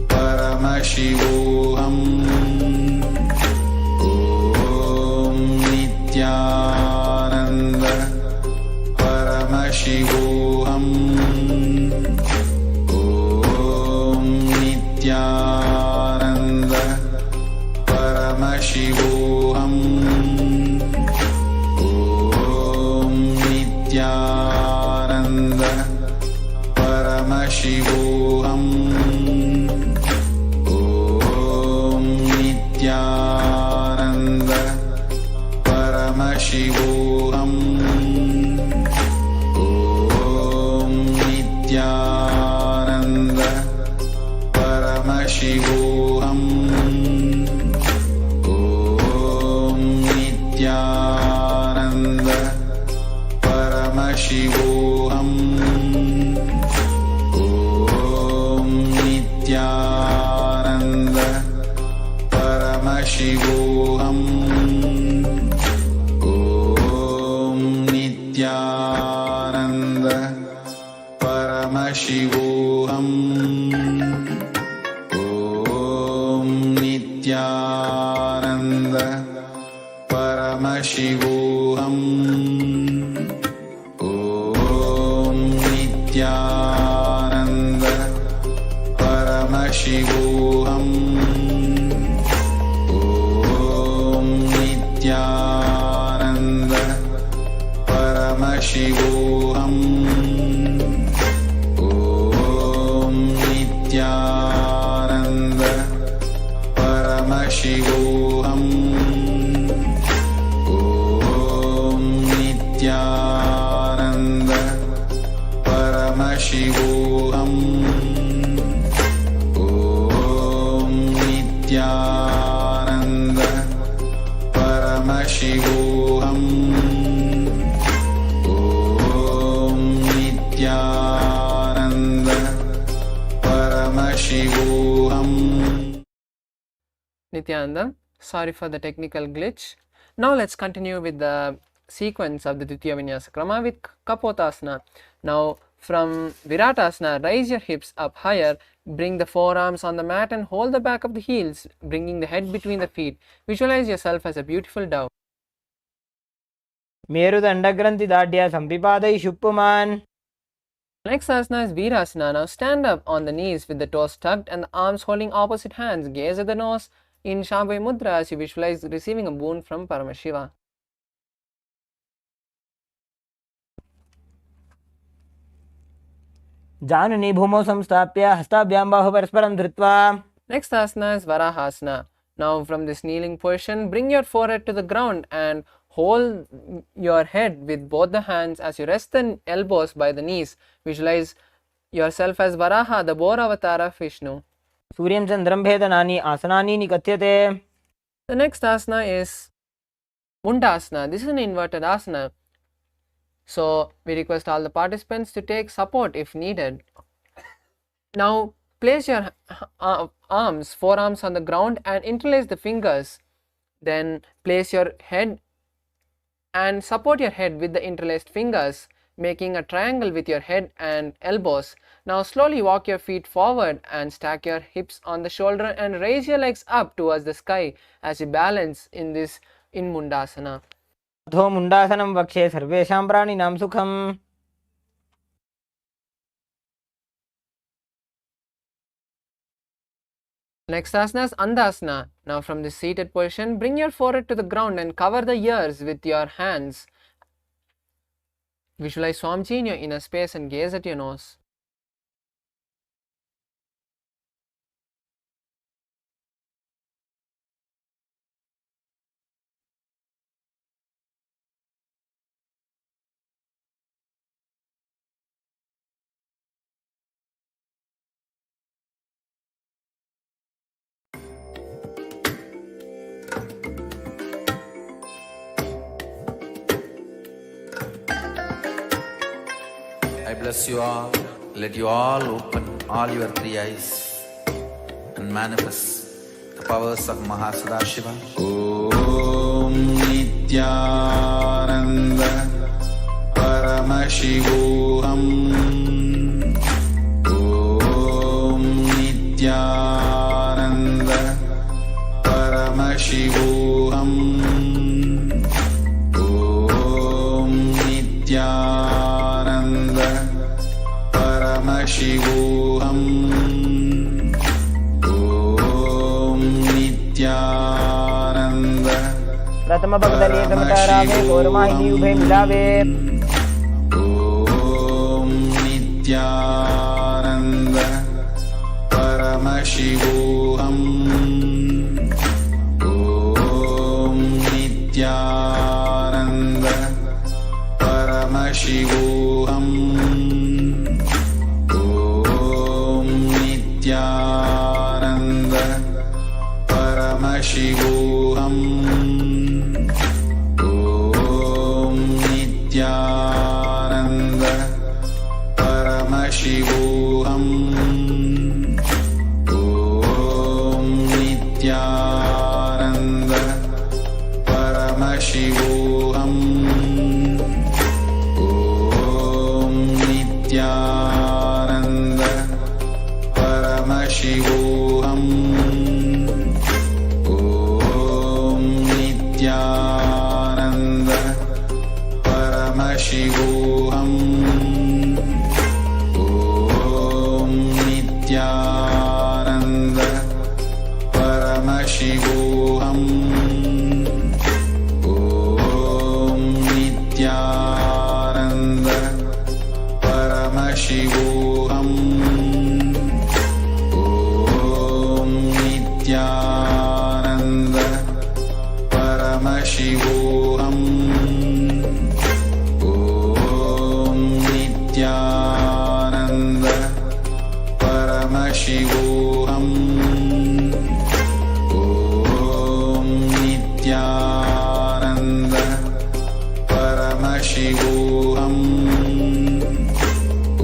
Paramashivoham. Om Paramashivoham. Om Nithyananda Paramashivoham. Om Nithyananda Paramashivoham. Om Nithyananda Paramashivoham. Om Nithyananda Paramashivoham. Om Nithyananda Paramashivoham. Om Nithyananda Paramashivoham. Om Nithyananda Paramashivoham. Om Nithyananda Paramashivoham. Om Nithyananda Paramashivoham. Om Nithyananda Paramashivoham. Om Nithyananda Paramashivoham. Om Nithyananda Paramashivoham. Om Nithyananda Paramashivoham. Nithyananda, sorry for the technical glitch. Now let's continue with the sequence of the Dvitiya Vinyasa Krama with Kapotasana. Now from Viratasana, raise your hips up higher, bring the forearms on the mat and hold the back of the heels, bringing the head between the feet. Visualize yourself as a beautiful dove. Merudandagranthi Dadya Sampipadai Shuppuman. Next asana is Virasana. Now stand up on the knees with the toes tucked and the arms holding opposite hands. Gaze at the nose in Shambhavi Mudra as you visualize receiving a boon from Paramashiva. Janani Bhumo Samstapya Hastabhyam Bahu Parasparam Dhritva. Next asana is Varahasana. Now from this kneeling position, bring your forehead to the ground and hold your head with both the hands as you rest the elbows by the knees. Visualize yourself as Varaha, the boar avatar of Vishnu. Suryam Chandram Bhedanani Asanani Nikatyate. The next asana is Mundasana. This is an inverted asana. So we request all the participants to take support if needed. Now place your forearms on the ground and interlace the fingers. Then place your head and support your head with the interlaced fingers, making a triangle with your head and elbows. Now slowly walk your feet forward and stack your hips on the shoulder and raise your legs up towards the sky as you balance in Mundasana. Adho Mundasanam Vakshe Sarvesham Praninam Sukham. Next asana is Andasana. Now from this seated position, bring your forehead to the ground and cover the ears with your hands. Visualize Swamiji in your inner space and gaze at your nose. I bless you all. Let you all open all your three eyes and manifest the powers of Mahasadashiva. Om Nithyananda Paramashivoham. Om Nithyananda Paramashivoham. Om Nithyananda Paramashivoham. Om Nithyananda प्रथम भगदले प्रमतारामे कोरमाहिनी उभे मिलावे ॐ नित्यानन्द परमशिवोऽहम् ॐ नित्यानन्द परमशिवोऽहम् ॐ नित्यानन्द परमशिवोऽहम् ॐ नित्यानन्द परमशिवोऽहम् ॐ नित्यानन्द परमशिवोऽहम् ॐ नित्यानन्द परमशिवोऽहम् ॐ नित्यानन्द परमशिवोऽहम् ॐ नित्यानन्द परमशिवोऽहम् ॐ नित्यानन्द परमशिवोऽहम् ॐ नित्यानन्द परमशिवोऽहम् ॐ नित्यानन्द परमशिवोऽहम् ॐ नित्यानन्द परमशिवोऽहम्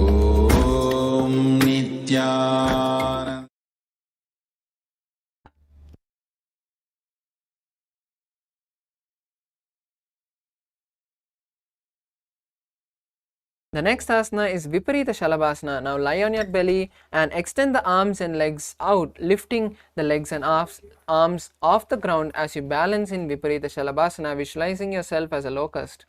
ॐ Nityanand The next asana is Viparita Shalabhasana. Now lie on your belly and extend the arms and legs out, lifting the legs and arms off the ground as you balance in Viparita Shalabhasana, visualizing yourself as a locust.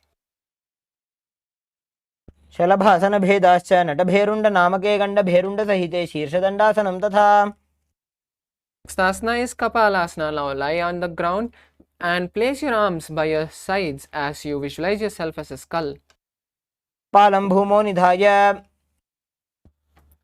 शलभासन भेदाश्च नटभेरुण्ड नामके गण्डभेरुण्ड सहिते शीर्षदण्डासनं तथा Next asana is Kapalasana. Now lie on the ground and place your arms by your sides as you visualize yourself as a skull. पालं भूमौ निधाय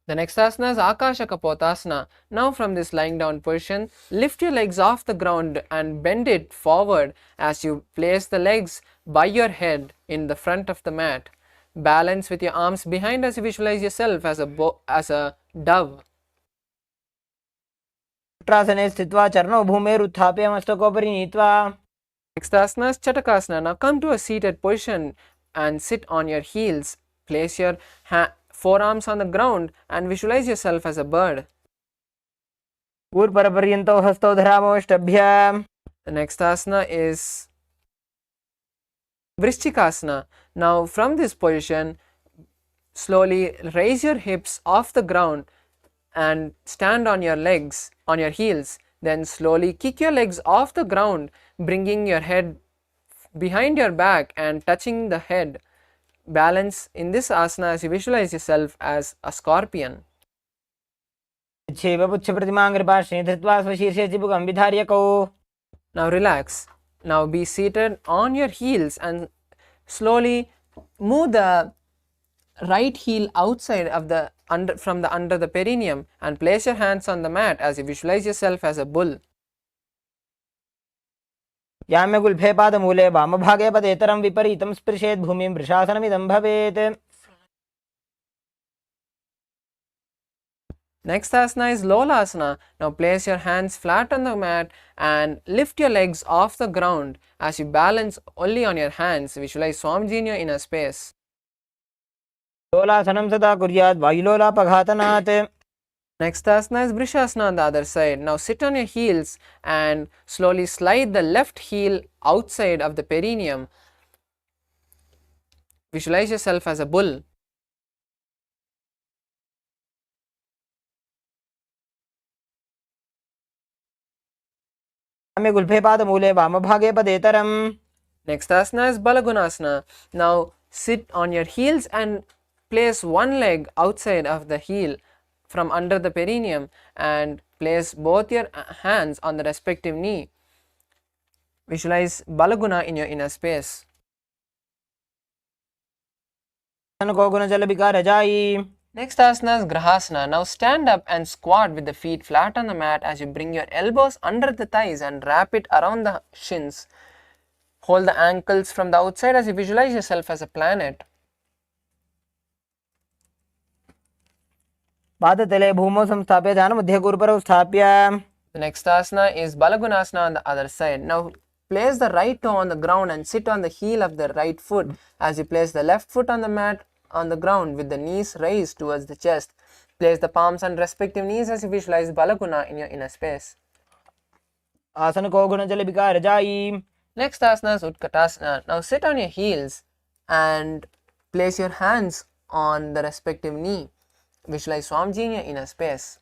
The next asana is Akasha Kapotasana. Now from this lying down position, lift your legs off the ground and bend it forward as you place the legs by your head in the front of the mat. Balance with your arms behind as you visualize yourself as a dove. त्रासने स्थित्वा चरणौ भूमेरुत्थाप्य मस्तकोपरि नीत्वा Next asana is Chatakasana. Now come to a seated position and sit on your heels. Place your forearms on the ground and visualize yourself as a bird. ऊर्परपर्यन्तौ हस्तौ धरामोष्टभ्य The next asana is Vrishchikasana. Now from this position, slowly raise your hips off the ground and stand on your legs, on your heels. Then slowly kick your legs off the ground, bringing your head behind your back and touching the head. Balance in this asana as you visualize yourself as a scorpion. क्षेव पुच्छप्रतिमाङ्घ्रिपार्श्वे धृत्वा स्वशीर्षे चिबुकं विधार्यकौ Now relax. Now be seated on your heels and slowly move the right heel outside of the under the perineum and place your hands on the mat as you visualize yourself as a bull. याम्य गुल्फे पादमूले वामभागे पदेतरं विपरीतं स्पृशेत् भूमिं वृषासनमिदं भवेत् Next asana is Lolasana. Now place your hands flat on the mat and lift your legs off the ground as you balance only on your hands. Visualize Swamiji in your inner space. लोलासनं सदा कुर्यात् वायुलोलापघातनात् Next asana is Vrishasana on the other side. Now sit on your heels and slowly slide the left heel outside of the perineum. Visualize yourself as a bull. याम्य गुल्फे पादमूले वामभागे पदेतरं Next asana is Balagunasana. Now sit on your heels and place one leg outside of the heel from under the perineum and place both your hands on the respective knee. Visualize Balaguna in your inner space. Next asana is Grahasana. Now stand up and squat with the feet flat on the mat as you bring your elbows under the thighs and wrap it around the shins. Hold the ankles from the outside as you visualize yourself as a planet. The next asana is Balagunasana on the other side. Now place the right toe on the ground and sit on the heel of the right foot as you place the left foot on the mat on the ground with the knees raised towards the chest. Place the palms on respective knees as you visualize Balaguna in your inner space. Next asana is Utkatasana. Now sit on your heels and place your hands on the respective knee. Visualize Swamiji in your inner space.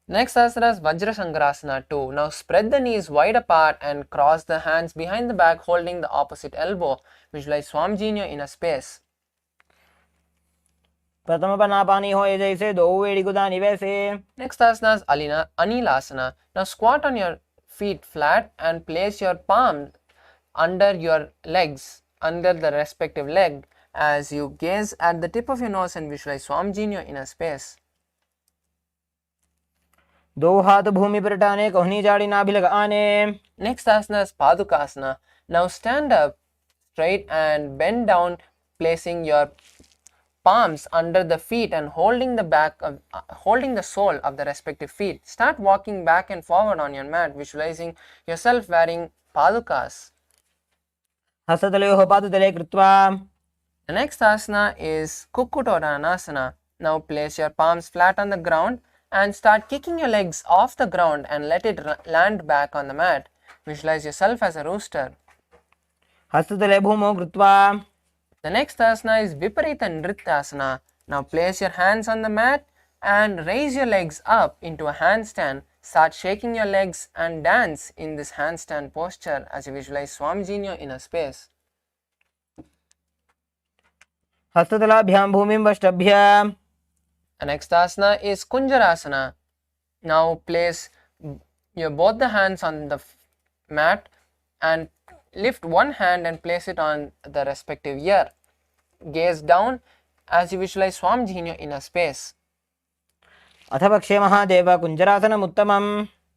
Next asana is Vajrasangrasana 2. Now spread the knees wide apart and cross the hands behind the back holding the opposite elbow. Visualize Swamiji in your inner space. Next asana is Anilasana. Now squat on your feet flat and place your palm under your legs, under the respective leg, as you gaze at the tip of your nose and visualize Swamiji in your inner space. Next asana is Padukasana. Now stand up straight and bend down, placing your palms under the feet and holding the sole of the respective feet. Start walking back and forward on your mat, visualizing yourself wearing padukas. The next asana is Kukkutodhanasana. Now place your palms flat on the ground and start kicking your legs off the ground and let it land back on the mat. Visualize yourself as a rooster. The next asana is Viparita Nrityasana. Now place your hands on the mat and raise your legs up into a handstand. Start shaking your legs and dance in this handstand posture as you visualize Swamiji in your inner space. The next asana is Kunjarasana. Now place both the hands on the mat and lift one hand and place it on the respective ear. Gaze down as you visualize Swamiji in your inner space.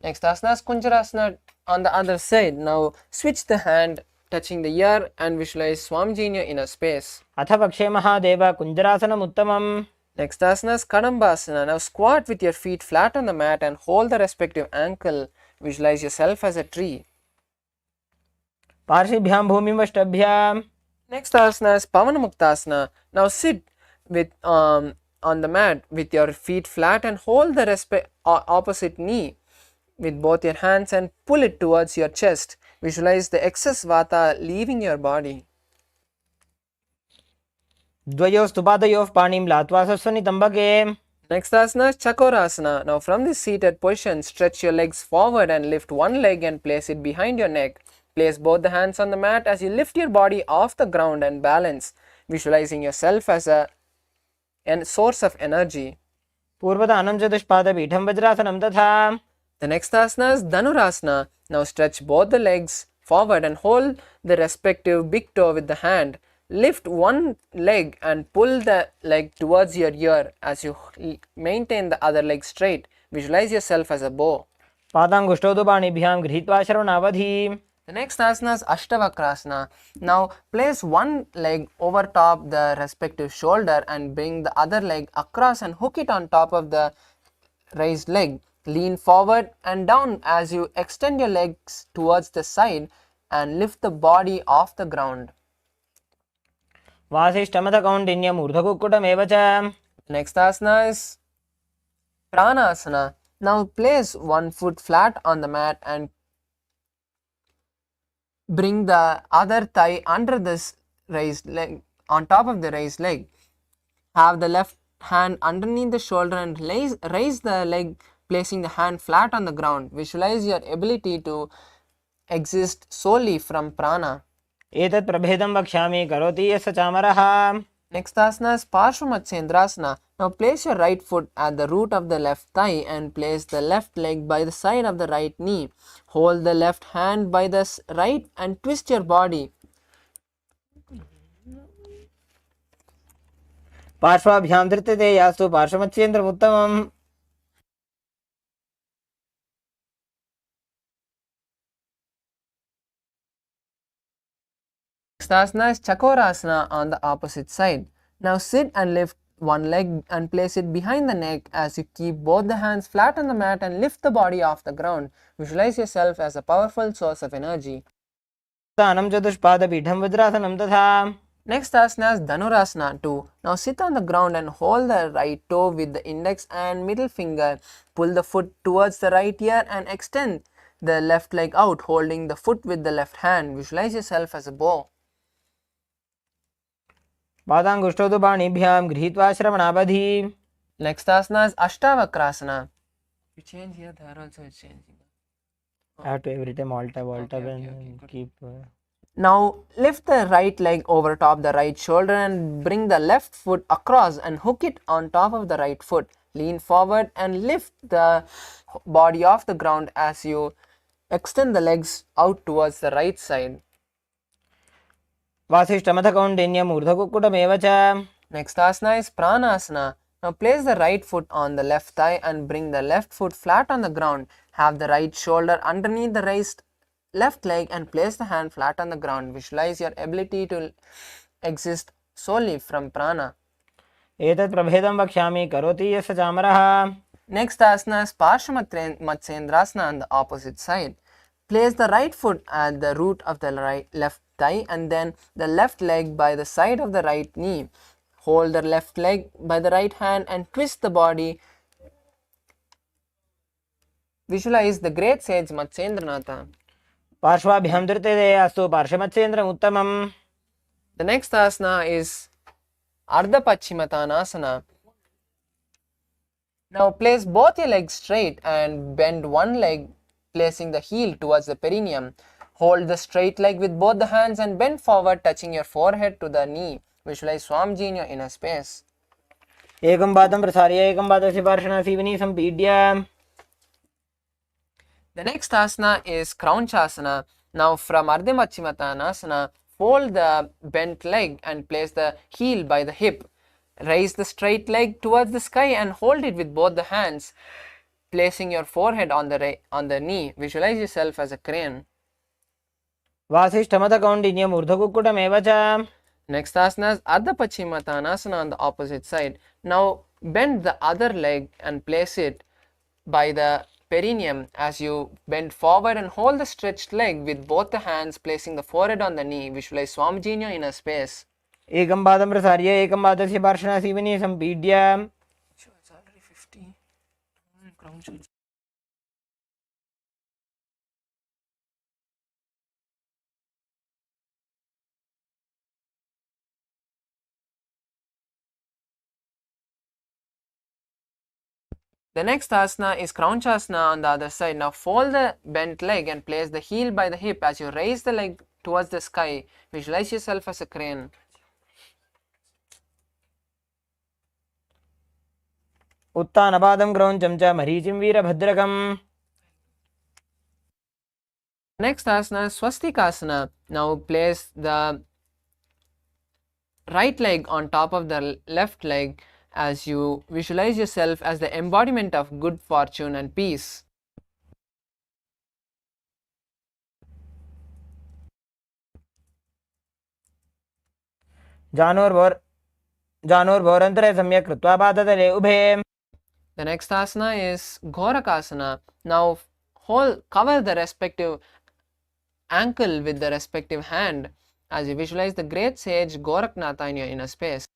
Next asana is Kunjarasana on the other side. Now switch the hand touching the ear and visualize Swamiji in your inner space. Next asana is Kadambasana. Now squat with your feet flat on the mat and hold the respective ankle. Visualize yourself as a tree. Next asana is Pavanamuktasana. Now sit with on the mat with your feet flat and hold the opposite knee with both your hands and pull it towards your chest. Visualize the excess vata leaving your body. Next asana is Chakorasana. Now from this seated position, stretch your legs forward and lift one leg and place it behind your neck. Place both the hands on the mat as you lift your body off the ground and balance, visualizing yourself as a source of energy. The next asana is Dhanurasana. Now stretch both the legs forward and hold the respective big toe with the hand. Lift one leg and pull the leg towards your ear as you maintain the other leg straight. Visualize yourself as a bow. The next asana is Ashtavakrasana. Now place one leg over top the respective shoulder and bring the other leg across and hook it on top of the raised leg. Lean forward and down as you extend your legs towards the side and lift the body off the ground. Next asana is Pranasana. Now place one foot flat on the mat and bring the other thigh under this raised leg, on top of the raised leg. Have the left hand underneath the shoulder and raise the leg, placing the hand flat on the ground. Visualize your ability to exist solely from prana. Next asana is Parshvamatsendrasana. Now place your right foot at the root of the left thigh and place the left leg by the side of the right knee. Hold the left hand by the right and twist your body. पार्श्वाभ्यां धृत्यते यास्तु पार्श्वमत्येन्द्रमुत्तमम्. Next asana is Chakorasana on the opposite side. Now sit and lift one leg and place it behind the neck as you keep both the hands flat on the mat and lift the body off the ground. Visualize yourself as a powerful source of energy. स्थानं चतुष्पादपीठं वज्रासनं तथा. Next asana is Dhanurasana 2. Now sit on the ground and hold the right toe with the index and middle finger. Pull the foot towards the right ear and extend the left leg out, holding the foot with the left hand. Visualize yourself as a bow. पादाङ्गुष्ठौ तु पाणिभ्यां गृहीत्वा श्रवणावधि. Next asana is Ashtavakrasana. You change here, there also is changing. I have to every time alt Okay, and good. keep. Now lift the right leg over top the right shoulder and bring the left foot across and hook it on top of the right foot. Lean forward and lift the body off the ground as you extend the legs out towards the right side. वासिष्ठमथ कौण्डिन्यम् ऊर्ध्वकुक्कुटमेव च. Next asana is Pranasana. Now place the right foot on the left thigh and bring the left foot flat on the ground. Have the right shoulder underneath the raised left leg and place the hand flat on the ground. Visualize your ability to exist solely from prana. एतत् प्रभेदं वक्ष्यामि करोति यस्य चामरः. Next asana is Parshamatsendrasana on the opposite side. Place the right foot at the root of the left thigh and then the left leg by the side of the right knee. Hold the left leg by the right hand and twist the body. Visualize the great sage Matsyendranatha. पार्श्वाभ्यां धृत्यते यास्तु पार्श्वमत्येन्द्रमुत्तमम्. The next asana is Ardha Paschimottanasana. Now place both your legs straight and bend one leg, placing the heel towards the perineum. Hold the straight leg with both the hands and bend forward, touching your forehead to the knee. Visualize Swamiji in your inner space. एकं पादं प्रसार्य एकं पादस्य पार्श्वनासीवनी सम्पीड्य. The next asana is Kraunchasana. Now from Ardha Paschimottanasana, fold the bent leg and place the heel by the hip. Raise the straight leg towards the sky and hold it with both the hands, placing your forehead on the knee. Visualize yourself as a crane. वासिष्ठमथ कौण्डिन्यम् ऊर्ध्वकुक्कुटमेव च. Next asana is Ardha Paschimottanasana on the opposite side. Now bend the other leg and place it by the perineum as you bend forward and hold the stretched leg with both the hands, placing the forehead on the knee. Visualize Swamiji in your inner space. एकं पादं प्रसार्य एकं पादस्य पार्श्वनासीवनी सम्पीड्य. It's already 50. The next asana is Kraunchasana on the other side. Now fold the bent leg and place the heel by the hip as you raise the leg towards the sky. Visualize yourself as a crane. उत्तानपादं क्रौञ्चं च मरीचिं वीरभद्रकम्. Next asana is Swastikasana. Now place the right leg on top of the left leg as you visualize yourself as the embodiment of good fortune and peace. जानोर्भोरन्तरे सम्यक् कृत्वा पादतले उभे. The next asana is Ghorakasana. Now cover the respective ankle with the respective hand as you visualize the great sage Goraknatha in your inner space.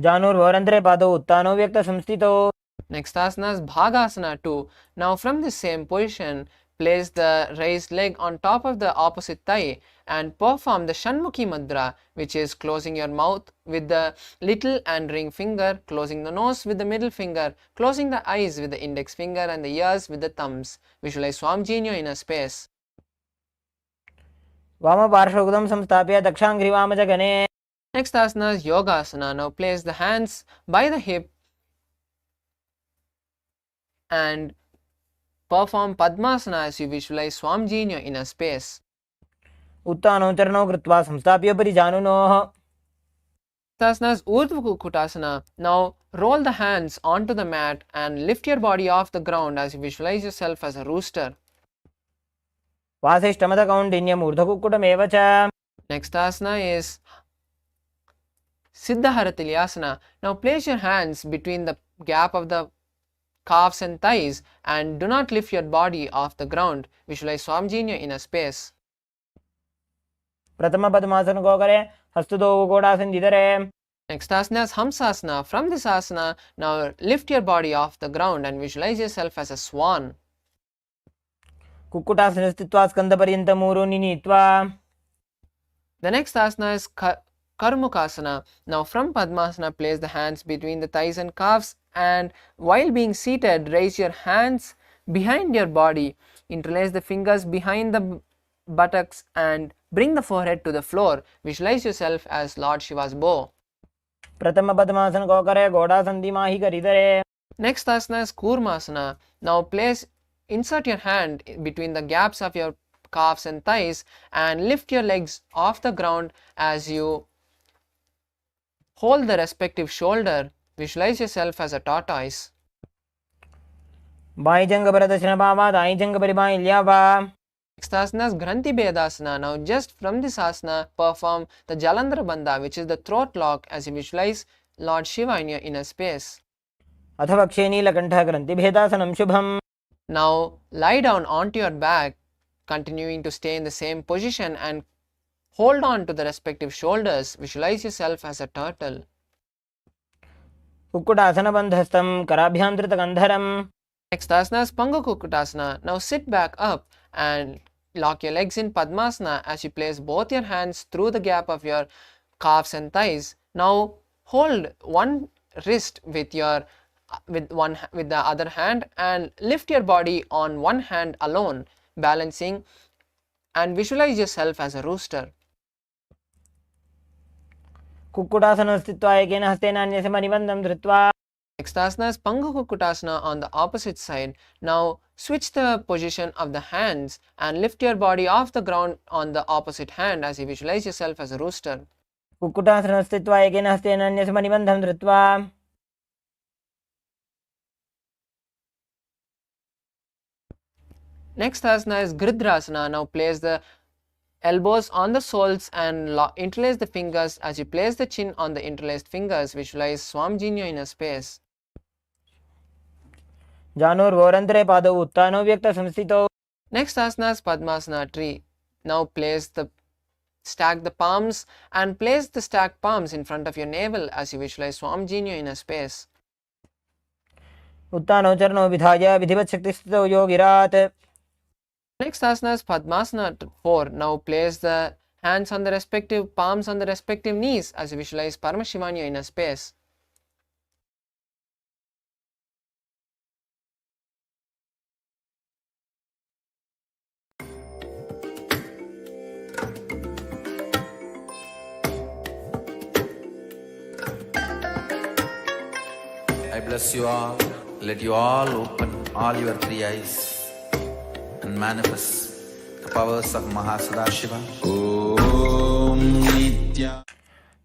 जानोर्भोरन्तरे पादौ उत्तानो व्यक्तसंस्थितौ. Next asana is Bhagasana 2. Now from the same position, place the raised leg on top of the opposite thigh and perform the Shanmukhi Mudra, which is closing your mouth with the little and ring finger, closing the nose with the middle finger, closing the eyes with the index finger and the ears with the thumbs. Visualize Swamiji in your inner space. वामपार्श्वगुदं संस्थाप्य दक्षाङ्घ्रिवामजगने. Next asana is Yogasana. Now place the hands by the hip and perform Padmasana as you visualize Swamiji in your inner space. उत्थानौ चरणौ कृत्वा संस्थाप्योपरि जानुनोः. Next asana is Urdhva Kukutasana. Now roll the hands onto the mat and lift your body off the ground as you visualize yourself as a rooster. वासिष्ठमदकौण्डिन्यम् ऊर्ध्वकुक्कुटमेव च. Next asana is Siddhaharatilyasana. Now place your hands between the gap of the calves and thighs and do not lift your body off the ground. Visualize Swamiji in your inner space. प्रथम पद्मासन को करें, हस्तुदो गोडासन जिधरे. Next asana is Hamsasana. From this asana, now lift your body off the ground and visualize yourself as a swan. Kukkutasana स्थित्वा स्कंदपर्यन्तं ऊरोनि नीत्वा. The next asana is Karmukasana. Now from Padmasana, place the hands between the thighs and calves, and while being seated, raise your hands behind your body. Interlace the fingers behind the buttocks and bring the forehead to the floor. Visualize yourself as Lord Shiva's bow. प्रथम पद्मासन को करें, गोडासन दिमाही कर इधरे. Next asana is Kurmasana. Now insert your hand between the gaps of your calves and thighs and lift your legs off the ground as you hold the respective shoulder. Visualize yourself as a tortoise. By जंग पर दक्षिण पावा, दाई जंग पर by ल्यावा. Next asana is Granthi Bedasana. Now just from this asana, perform the Jalandhara Bandha, which is the throat lock, as you visualize Lord Shiva in your inner space. अथ वक्षे नीलकण्ठः ग्रन्थिभेदासनं शुभम्. Now lie down onto your back, continuing to stay in the same position and hold on to the respective shoulders. Visualize yourself as a turtle. कुक्कुटासनबन्धस्थं कराभ्यां धृतकन्धरम्. Next asana is Panga Kukutasana. Now sit back up and lock your legs in Padmasana as you place both your hands through the gap of your calves and thighs. Now hold one wrist with the other hand and lift your body on one hand alone, balancing, and visualize yourself as a rooster. कुक्कुटासनं स्थित्वा एकेन हस्तेन अन्यस्य मणिबन्धं धृत्वा. Next asana is Panga Kukutasana on the opposite side. Now switch the position of the hands and lift your body off the ground on the opposite hand as you visualize yourself as a rooster. कुक्कुटासनं स्थित्वा एकेन हस्तेन अन्यस्य मणिबन्धं धृत्वा. Next asana is Gridrasana. Now place the elbows on the soles and interlace the fingers. As you place the chin on the interlaced fingers, visualize Swamiji in your inner space. जानुर्वोरन्तरे पादौ उत्थानौ व्यक्तसंस्थितौ. Next asana is Padmasana tree. Now stack the palms and place the stacked palms in front of your navel as you visualize Swamiji in your inner space. उत्थानौ चरणौ विधाय विधिवत् शक्तिस्थितौ योगिरात्. Next asana is Padmasana 4. Now place the hands on the respective palms on the respective knees as you visualize Paramashivam in your inner space. I bless you all. Let you all open all your three eyes and manifest the powers of Mahasadashiva. Om Nithya.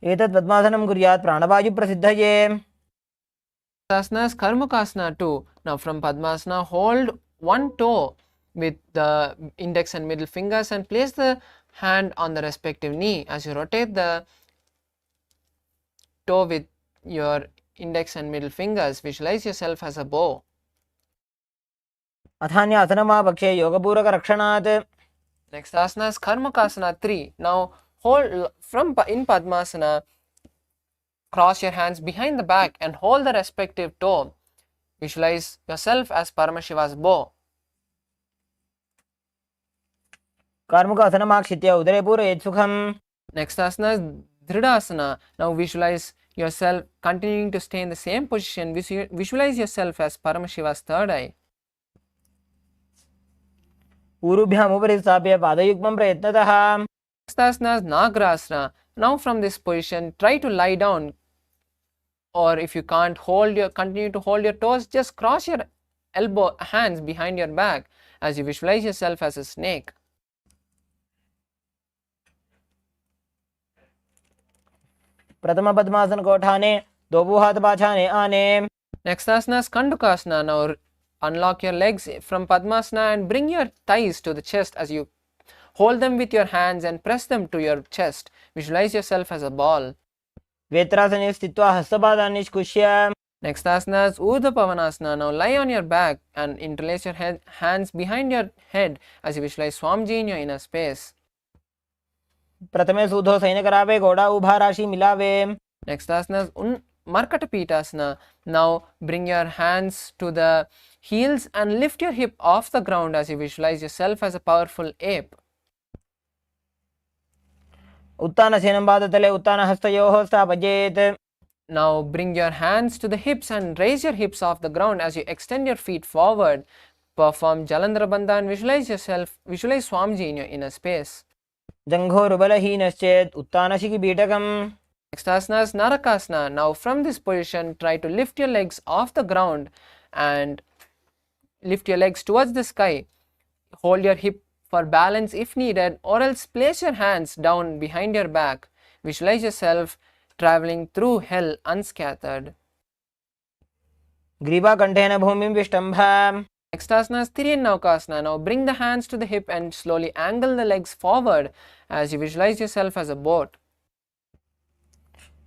एतत् पद्मासनं कुर्यात् प्राणवायुप्रसिद्धये. Asana is Karmukasana 2. Now from Padmasana, hold one toe with the index and middle fingers and place the hand on the respective knee as you rotate the toe with your index and middle fingers. Visualize yourself as a bow. अथान्यासनमापक्षे योगपूरकरक्षणात्. Next asana is Karmakasana 3. Now hold in Padmasana, cross your hands behind the back and hold the respective toe. Visualize yourself as Paramashiva's bow. कार्मुकासनमाक्षित्य उदरे पूरयेत् सुखम्. Next asana is Dridasana. Now visualize yourself continuing to stay in the same position. Visualize yourself as Paramashiva's third eye. ऊरुभ्याम् उपरि स्थाप्य पादयुग्मं प्रयत्नतः. Next asana is Nagrasana. Now from this position, try to lie down, or if you can't continue to hold your toes, just cross your hands behind your back as you visualize yourself as a snake. प्रथम पद्मासन को उठाने, दो हाथ पाछाने आने. Next asana is Kandukasana. Now unlock your legs from Padmasana and bring your thighs to the chest as you hold them with your hands and press them to your chest. Visualize yourself as a ball. वेत्रासने स्थित्वा हस्तपादान् निष्कुष्य. Next asana is Urdhva Pavanasana. Now lie on your back and interlace your hands behind your head as you visualize Swamiji in your inner space. प्रथमे सूधो सैन्य करावे, घोड़ा उभा राशि मिलावे. Next asana is Markatapitasana. Now bring your hands to the heels and lift your hip off the ground as you visualize yourself as a powerful ape. उत्तान सेनं पादतले, उत्तान हस्तयोः स्थापयेत्. Now bring your hands to the hips and raise your hips off the ground as you extend your feet forward. Perform Jalandhara Bandha and visualize Swamiji in your inner space. जङ्घोरुबलहीनश्चेत् उत्तानशिखिपीठकम्. Next asana is Narakasana. Now from this position, try to lift your legs off the ground and lift your legs towards the sky. Hold your hip for balance if needed, or else place your hands down behind your back. Visualize yourself traveling through hell unscattered. ग्रीवाकण्ठेन भूमिं विष्टम्भ. Next asana is Tiryannaukasana. Now bring the hands to the hip and slowly angle the legs forward as you visualize yourself as a boat.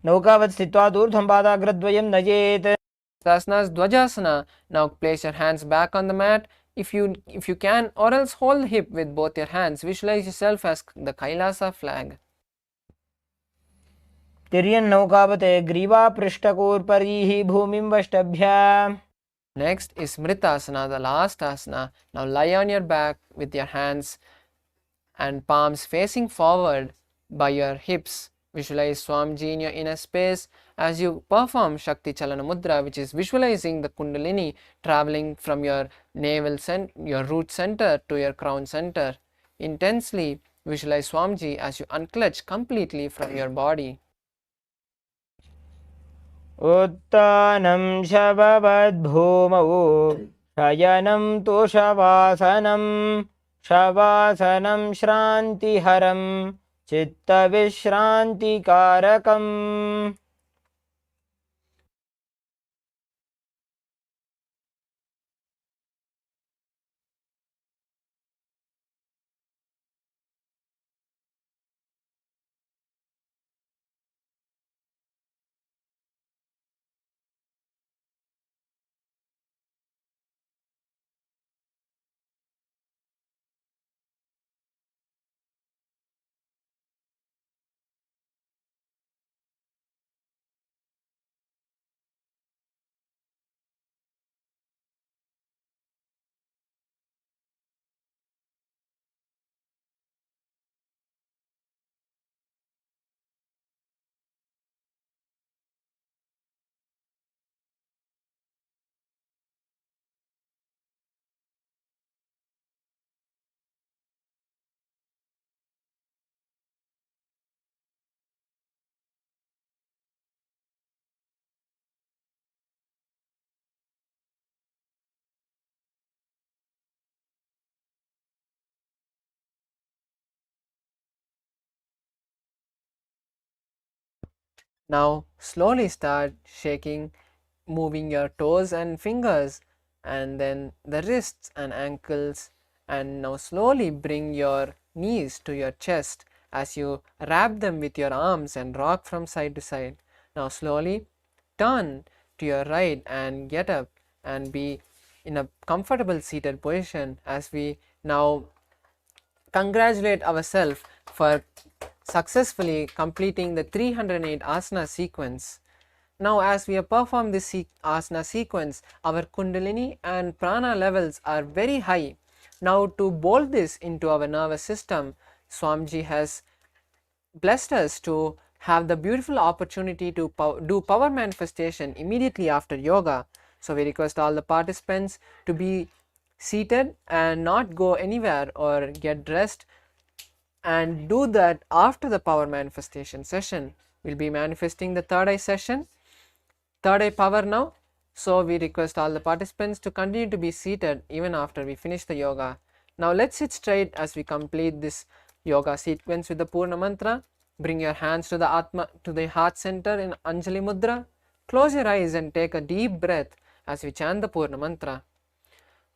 नौकावत् स्थित्वा ऊर्ध्वं पादाग्रद्वयं नयेत्. Next asana is Dvajasana. Now place your hands back on the mat if you can, or else hold the hip with both your hands. Visualize yourself as the Kailasa flag. तिर्यन्नौकावते ग्रीवापृष्ठकोर्परीः भूमिं वष्टभ्य. Next is Smritasana, the last asana. Now lie on your back with your hands and palms facing forward by your hips. Visualize Swamiji in your inner space as you perform Shakti Chalana Mudra, which is visualizing the Kundalini traveling from your your root center to your crown center. Intensely visualize Swamiji as you unclutch completely from your body. उत्तानं शववद्भूमौ, शयनं तोषवासनं, शवासनं श्रान्तिहरं, चित्तविश्रान्तिकारकम्. Now slowly start moving your toes and fingers, and then the wrists and ankles, and now slowly bring your knees to your chest as you wrap them with your arms and rock from side to side. Now slowly turn to your right and get up and be in a comfortable seated position as we now congratulate ourselves for successfully completing the 308 asana sequence. Now as we have performed this asana sequence, our Kundalini and Prana levels are very high. Now to bolt this into our nervous system, Swamiji has blessed us to have the beautiful opportunity to do power manifestation immediately after yoga. So we request all the participants to be seated and not go anywhere or get dressed, and do that after the power manifestation session. We'll be manifesting the third eye session, third eye power now. So we request all the participants to continue to be seated even after we finish the yoga. Now let's sit straight as we complete this yoga sequence with the Purna mantra. Bring your hands to the Atma, to the heart center in Anjali Mudra. Close your eyes and take a deep breath as we chant the Purna mantra.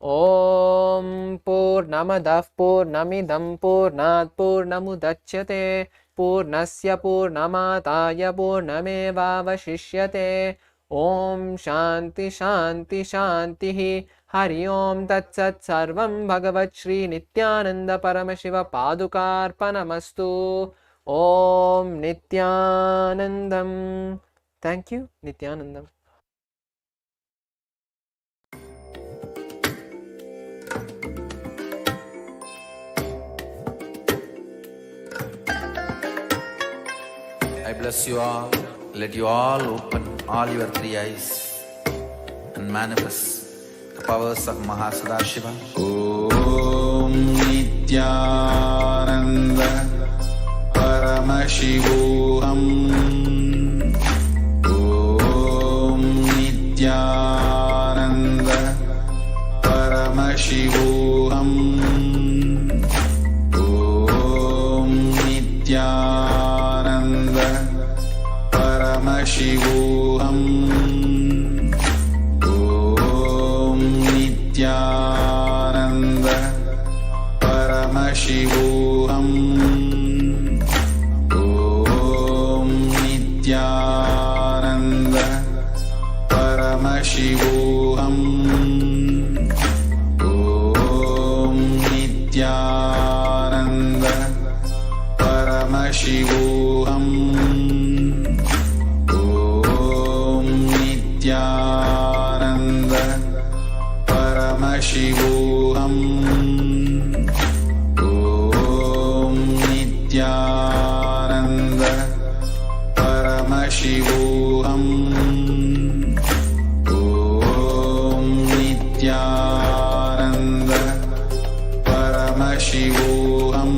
Om Purnamadav Purnamidam Purnat Purnamudachyate Purnasya Purnamataya Purnamevavashishyate. Om Shanti Shanti Shanti Hari Om Tat Sat Sarvam Bhagavat Shri Nithyananda Paramashiva Padukarpanamastu. Om Nithyanandam. Thank you, Nithyanandam. I bless you all. Let you all open all your three eyes and manifest the powers of Mahasadashiva. Om Nithyananda Paramashivoham. Om Nithyananda Paramashivoham. Om Nithyananda Paramashivoham. Om Nithyananda Paramashivoham. Om Nithyananda Paramashivoham. Om Nithyananda Paramashivoham. Om Nithyananda Paramashivoham. Om Nithyananda Paramashivoham. Om Nithyananda Paramashivoham. Om Nithyananda Paramashivoham.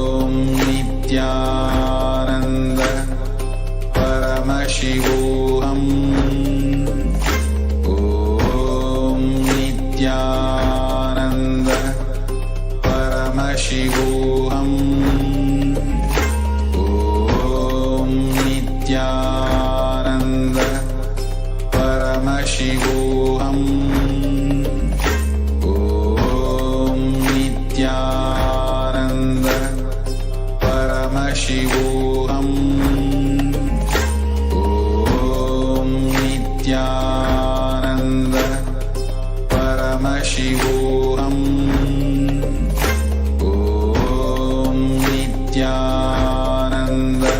Om Nithyananda Paramashivoham. Om Nithyananda Paramashivoham. Om Nithyananda Paramashivoham. Om Nithyananda Paramashivoham. Om Nithyananda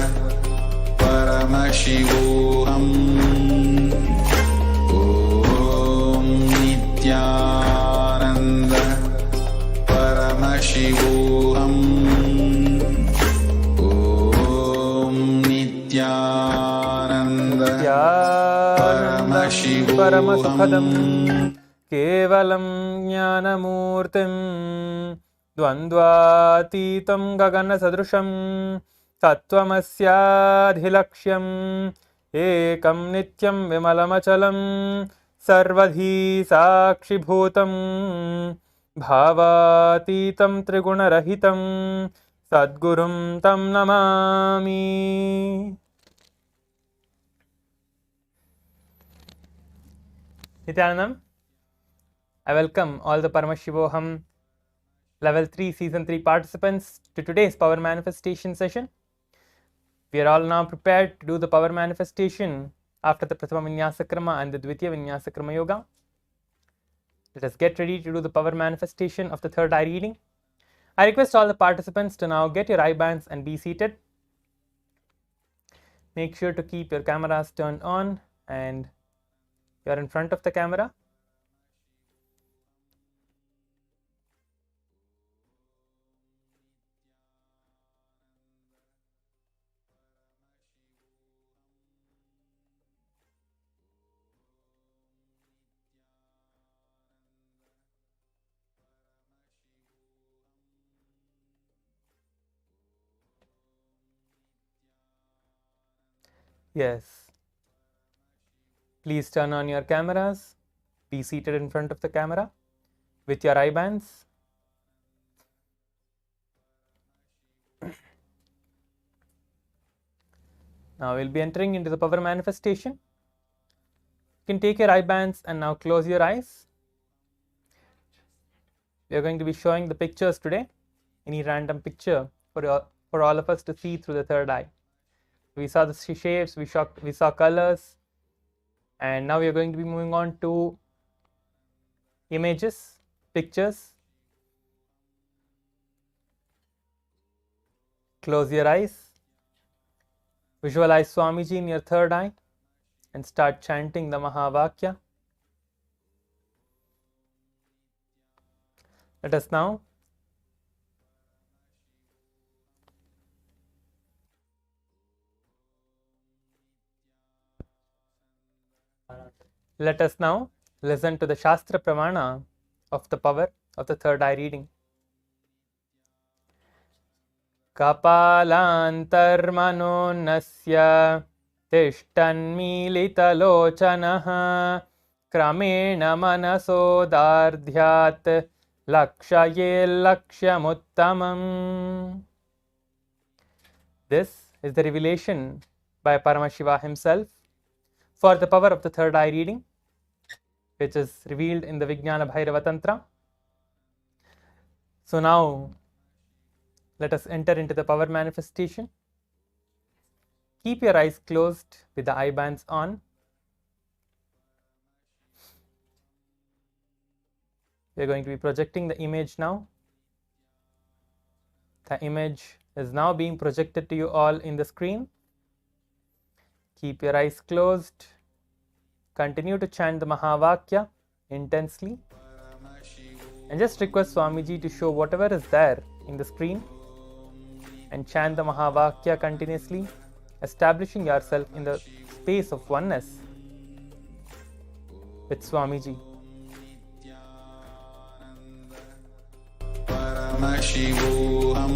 Paramashivoham. Om Nithyananda Paramashivoham. Om Nithyananda परमसुखदं Paramashivoham. केवलं ज्ञानमूर्तिं द्वन्द्वातीतं गगनसदृशं तत्त्वमस्याधिलक्ष्यम् एकं नित्यं विमलमचलं सर्वधी साक्षिभूतं भावातीतं त्रिगुणरहितं सद्गुरुं तं Namami. Nithyanandam, I welcome all the Paramashivoham Level 3 Season 3 participants to today's Power Manifestation session. We are all now prepared to do the Power Manifestation after the Prathama Vinyasa Krama and the Dvitiya Vinyasa Krama Yoga. Let us get ready to do the Power Manifestation of the third eye reading. I request all the participants to now get your eye bands and be seated. Make sure to keep your cameras turned on and you are in front of the camera. Yes. Please turn on your cameras. Be seated in front of the camera with your eye bands. Now we'll be entering into the power manifestation. You can take your eye bands and now close your eyes. We are going to be showing the pictures today. Any random picture for all of us to see through the third eye. We saw the shapes, we saw colors, and now we are going to be moving on to images, pictures. Close your eyes. Visualize Swamiji in your third eye and start chanting the Mahavakya. Let us now listen to the Shastra Pramana of the power of the third eye reading. Kapalantarmanonasya tishtanmilitalochanaha kramena manasodardhyat lakshaye lakshyamuttamam. This is the revelation by Paramashiva himself for the power of the third eye reading, which is revealed in the Vijnana Bhairava Tantra. So now let us enter into the power manifestation. Keep your eyes closed with the eye bands on. We are going to be projecting the image now. The image is now being projected to you all in the screen. Keep your eyes closed. Continue to chant the Mahavakya intensely. And just request Swamiji to show whatever is there in the screen and chant the Mahavakya continuously, establishing yourself in the space of oneness with Swamiji. Paramashivoham.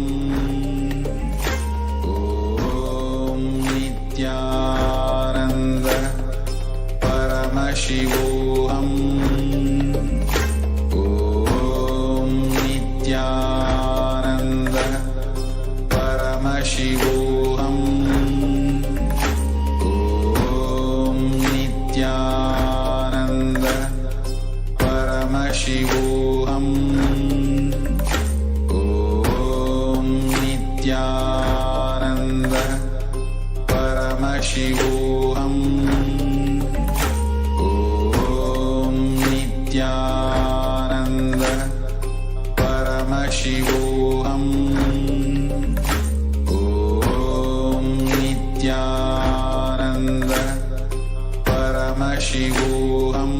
Om Nithyananda. Paramashivoham. Om Nithyananda. Paramashivoham. Om Nithyananda. Paramashivoham. Om Nithyananda. Paramashivoham. Om Nithyananda. Paramashivoham. Om Nithyananda. Paramashivoham. Om Nithyananda. Paramashivoham. Om Nithyananda. Paramashivoham.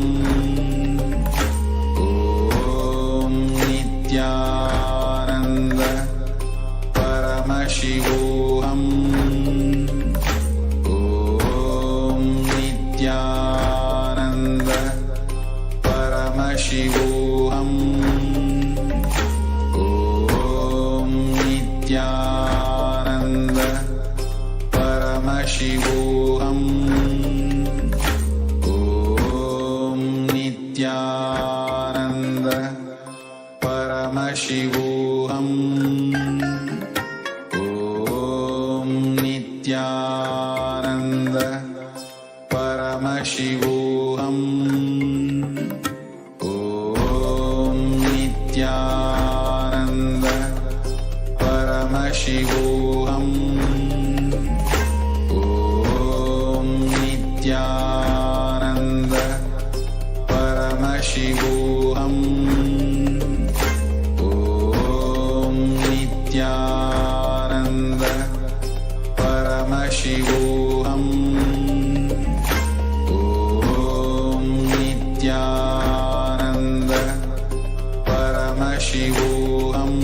Om Nithyananda. Paramashivoham. Om Nithyananda. Paramashivoham. Om Nithyananda. Paramashivoham. Om Nithyananda. Paramashivoham. Om Nithyananda. Paramashivoham. Om Nithyananda. Paramashivoham. Om Nithyananda. Paramashivoham.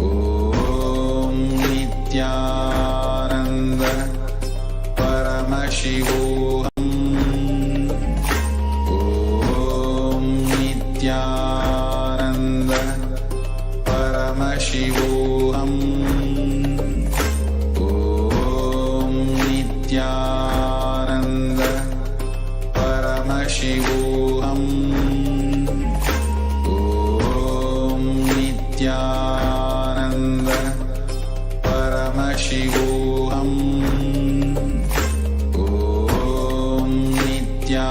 Om Nithyananda. Paramashivoham. Om Nithyananda. Paramashivoham. Om Paramashivoham. Om Nithyananda Paramashivoham. Om Nithyananda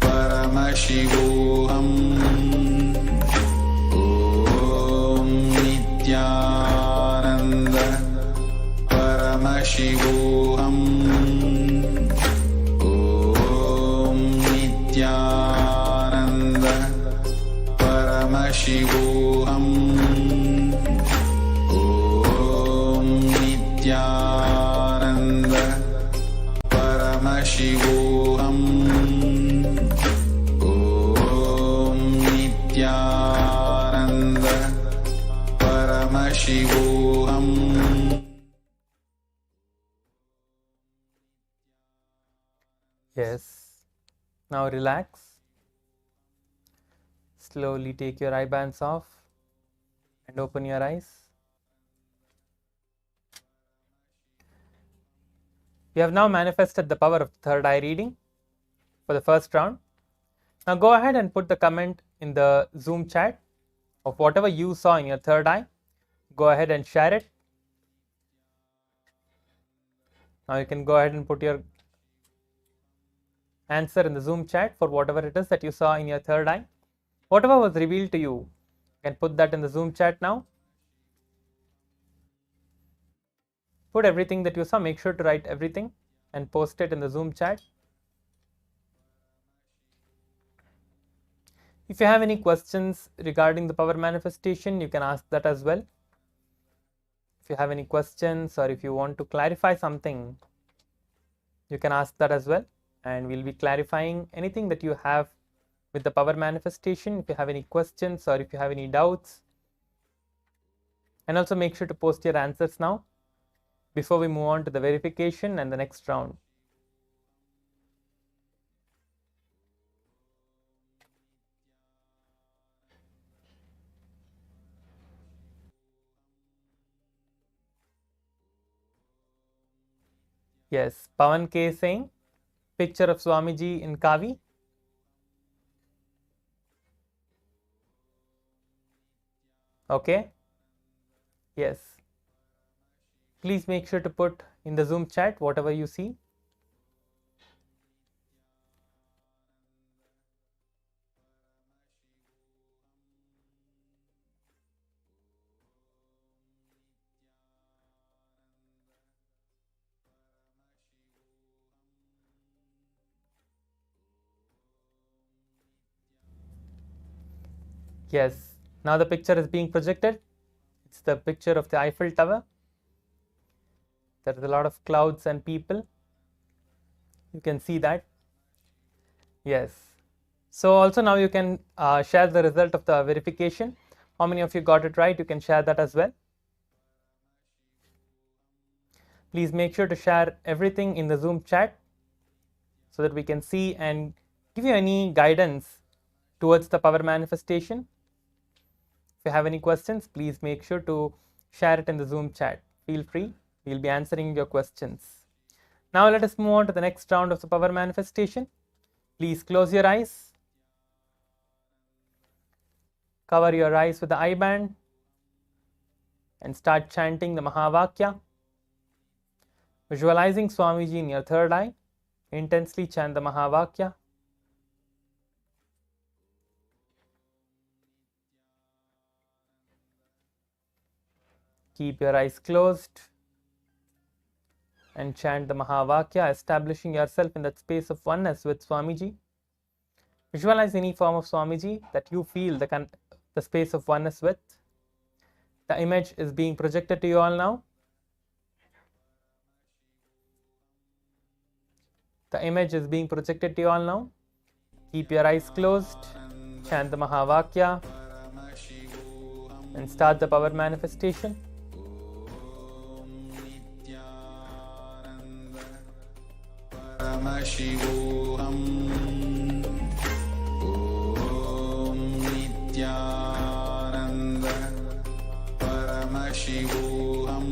Paramashivoham. Om Nithyananda Paramashivoham. Om Nithyananda Paramashivoham. Om Nithyananda Paramashivoham. Om Nithyananda Paramashivoham. Yes. Now relax. Slowly take your eye bands off and open your eyes. We have now manifested the power of the third eye reading for the first round. Now go ahead and put the comment in the Zoom chat of whatever you saw in your third eye. Go ahead and share it. Now you can go ahead and put your answer in the Zoom chat for whatever it is that you saw in your third eye. Whatever was revealed to you, you can put that in the Zoom chat now. Put everything that you saw, make sure to write everything and post it in the Zoom chat. If you have any questions regarding the power manifestation, you can ask that as well. If you have any questions or if you want to clarify something, you can ask that as well. And we'll be clarifying anything that you have with the power manifestation. If you have any questions or if you have any doubts, and also make sure to post your answers now before we move on to the verification and the next round. Yes, Pawan K saying picture of Swamiji in Kavi. Okay. Yes. Please make sure to put in the Zoom chat whatever you see. Yes, now the picture is being projected. It's the picture of the Eiffel Tower. There is a lot of clouds and people. You can see that. Yes. So also now you can share the result of the verification. How many of you got it right? You can share that as well. Please make sure to share everything in the Zoom chat so that we can see and give you any guidance towards the power manifestation. If you have any questions, please make sure to share it in the Zoom chat. Feel free. We'll be answering your questions. Now let us move on to the next round of the power manifestation. Please close your eyes. Cover your eyes with the eye band and start chanting the Mahavakya. Visualizing Swamiji in your third eye. Intensely chant the Mahavakya. Keep your eyes closed and chant the Mahavakya, establishing yourself in that space of oneness with Swamiji. Visualize any form of Swamiji that you feel the space of oneness with. The image is being projected to you all now. The image is being projected to you all now. Keep your eyes closed, chant the Mahavakya, and start the power manifestation. Paramashivoham. Om Nithyananda Paramashivoham.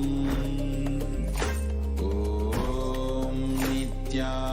Om Nithyananda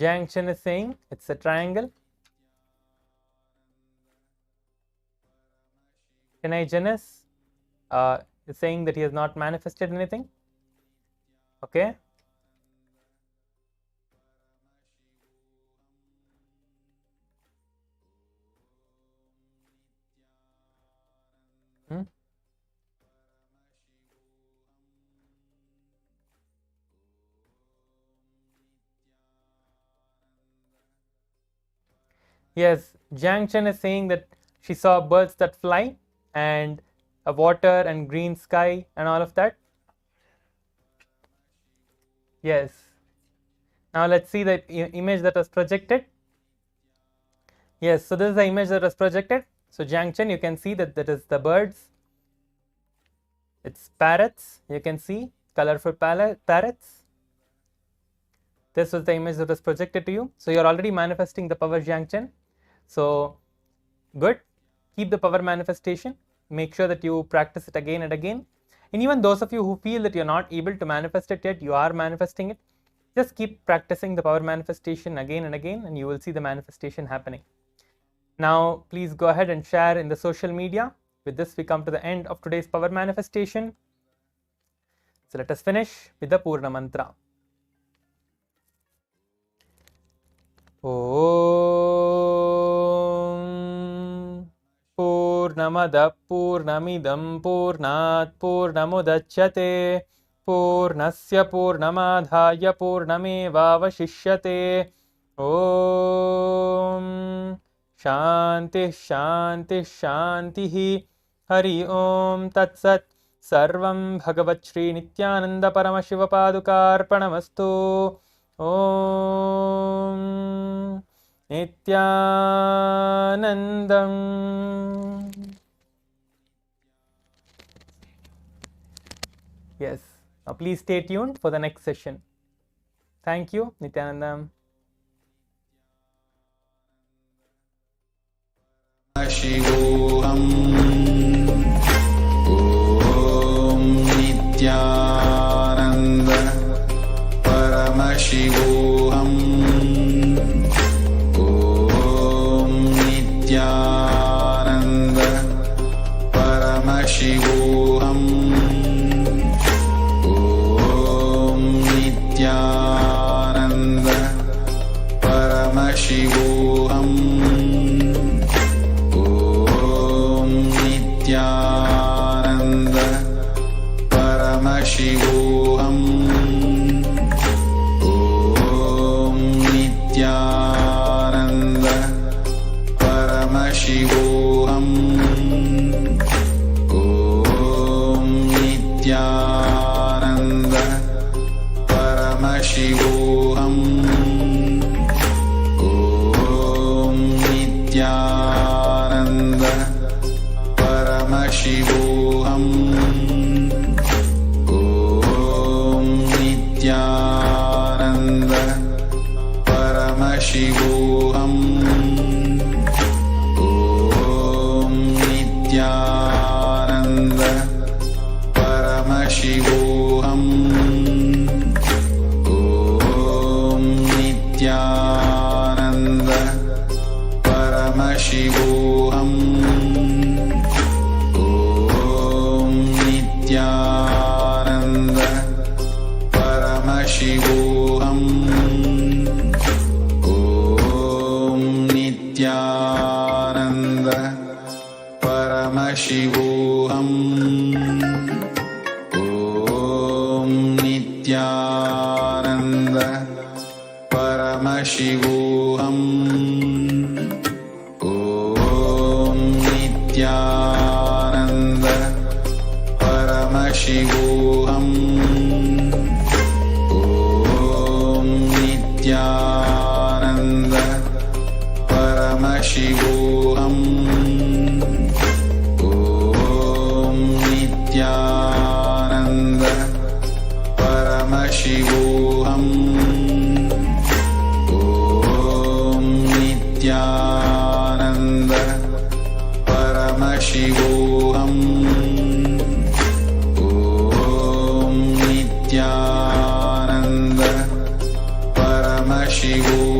Jiang Chen is saying it's a triangle. Chennai Janice is saying that he has not manifested anything. Okay. Yes, Jiang Chen is saying that she saw birds that fly and a water and green sky and all of that. Yes. Now let's see the image that was projected. Yes, so this is the image that was projected. So Jiang Chen, you can see that is the birds. It's parrots. You can see colorful parrots. This was the image that was projected to you. So you're already manifesting the power, Jiang Chen. So good. Keep the power manifestation. Make sure that you practice it again and again. And even those of you who feel that you're not able to manifest it yet, you are manifesting it. Just keep practicing the power manifestation again and again, and you will see the manifestation happening. Now, please go ahead and share in the social media. With this, we come to the end of today's power manifestation. So let us finish with the Purna Mantra. Om Purnamada Purnamidam Purnat Purnamudachyate Purnasya Purnamadhaya Purnamevavashishyate. Om Shanti Shanti Shanti Hari Om Tat Sat Sarvam Bhagavat Shri Nithyananda Paramashiva Padukarpanamastu. Om Nithyanandam. Yes. Now please stay tuned for the next session. Thank you, Nithyanandam. Paramashivoham. Om Nithyananda Paramashivoham. Om Nithyananda Paramashivoham. Om Nithyananda Paramashivoham. Nithyananda Paramashivoham. Om Nithyananda Paramashivoham. Om Nithyananda Paramashivoham. Om Nithyananda Paramashivoham. Om Nithyananda Paramashivoham. Om Nithyananda Paramashivoham. Om Nithyananda Paramashivoham. Om Nithyananda Paramashivoham. Om Nithyananda Paramashivoham. Om Nithyananda Paramashivoham. Om Nithyananda Paramashivoham. Om Nithyananda Paramashivoham. Om Nithyananda Paramashivoham. Om Nithyananda Paramashivoham. Om Nithyananda Paramashivoham.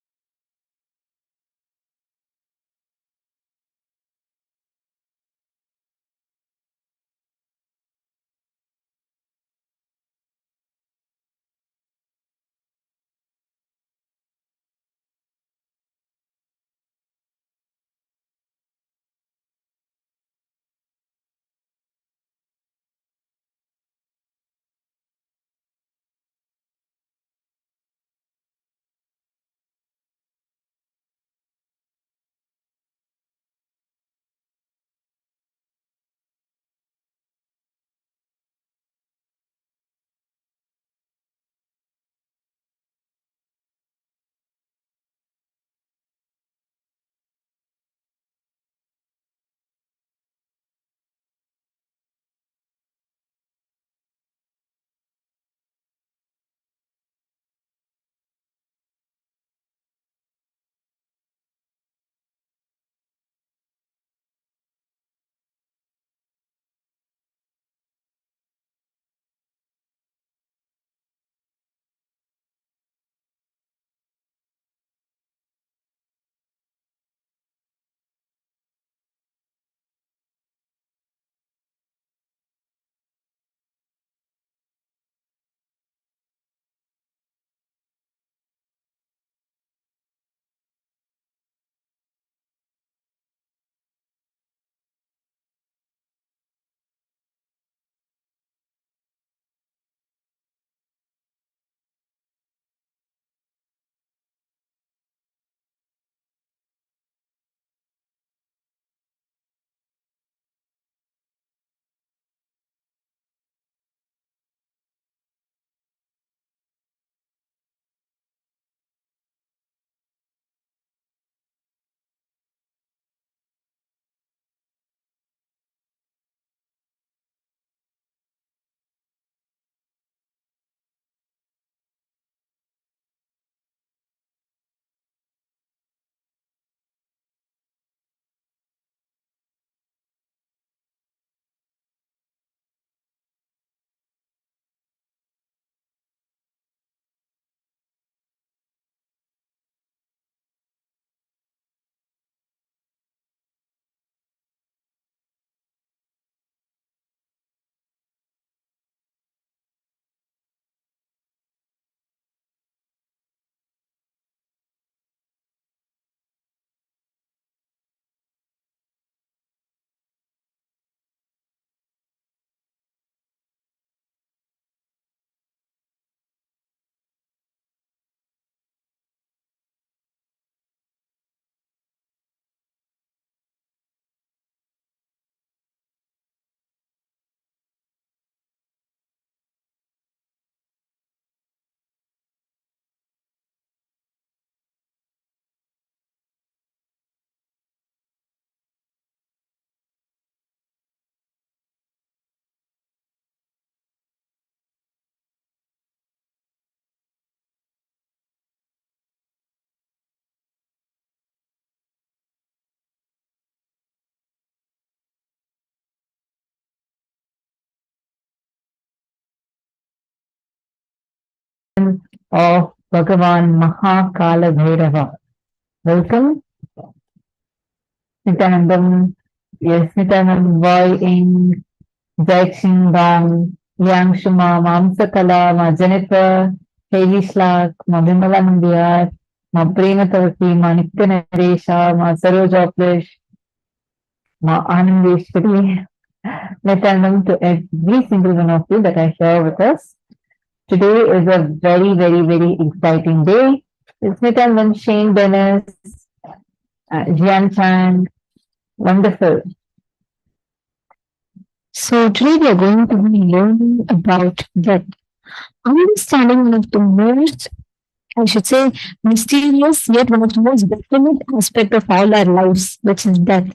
of Bhagavan Kalabhairava. Welcome, Nithyanandam. Yes, Nithyanandam boy in Jaixin Dong, Yang Shuma, Mamsakala, Ma Jennifer, Haley Shlak, Ma Vimala Nandiyar, Ma Prema Tarthi, Ma Nitya Naresha, Ma Saroja Plish, Ma Anandeshwari. Nithyanandam to every single one of you that are here with us. Today is a very, very, very exciting day. It's Nithyanandam, Shane Dennis, Jian Chang. Wonderful. So today we are going to be learning about death. Understanding one of the most, I should say, mysterious yet one of the most definite aspect of all our lives, which is death.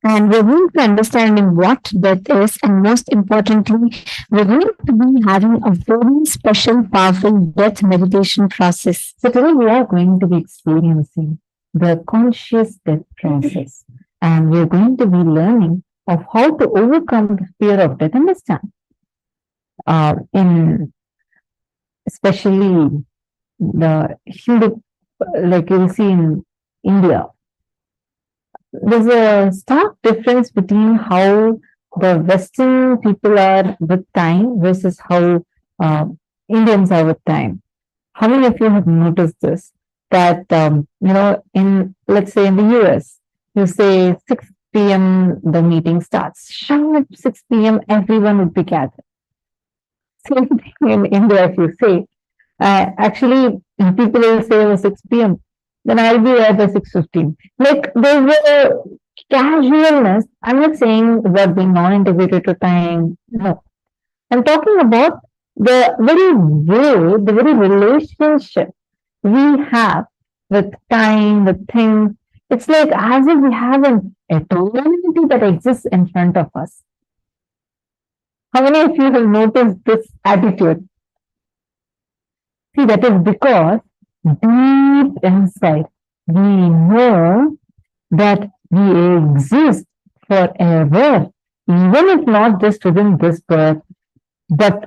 And we're going to be understanding what death is, and most importantly, we're going to be having a very special, powerful death meditation process. So today we are going to be experiencing the conscious death process, and we're going to be learning of how to overcome the fear of death. Understand? In especially the Hindu, like you'll see in India, there's a stark difference between how the Western people are with time versus how Indians are with time. How many of you have noticed this? That, in, let's say in the US, you say 6 p.m. the meeting starts. Sharp 6 p.m. everyone would be gathered. Same thing in India, if you say, actually, people will say 6 p.m. then I'll be there by 6:15. Like there's a casualness. I'm not saying about being non-integrated to time. No. I'm talking about the very way, the very relationship we have with time, with things. It's like as if we have an eternity that exists in front of us. How many of you have noticed this attitude? See, that is because deep inside, we know that we exist forever, even if not just within this birth. But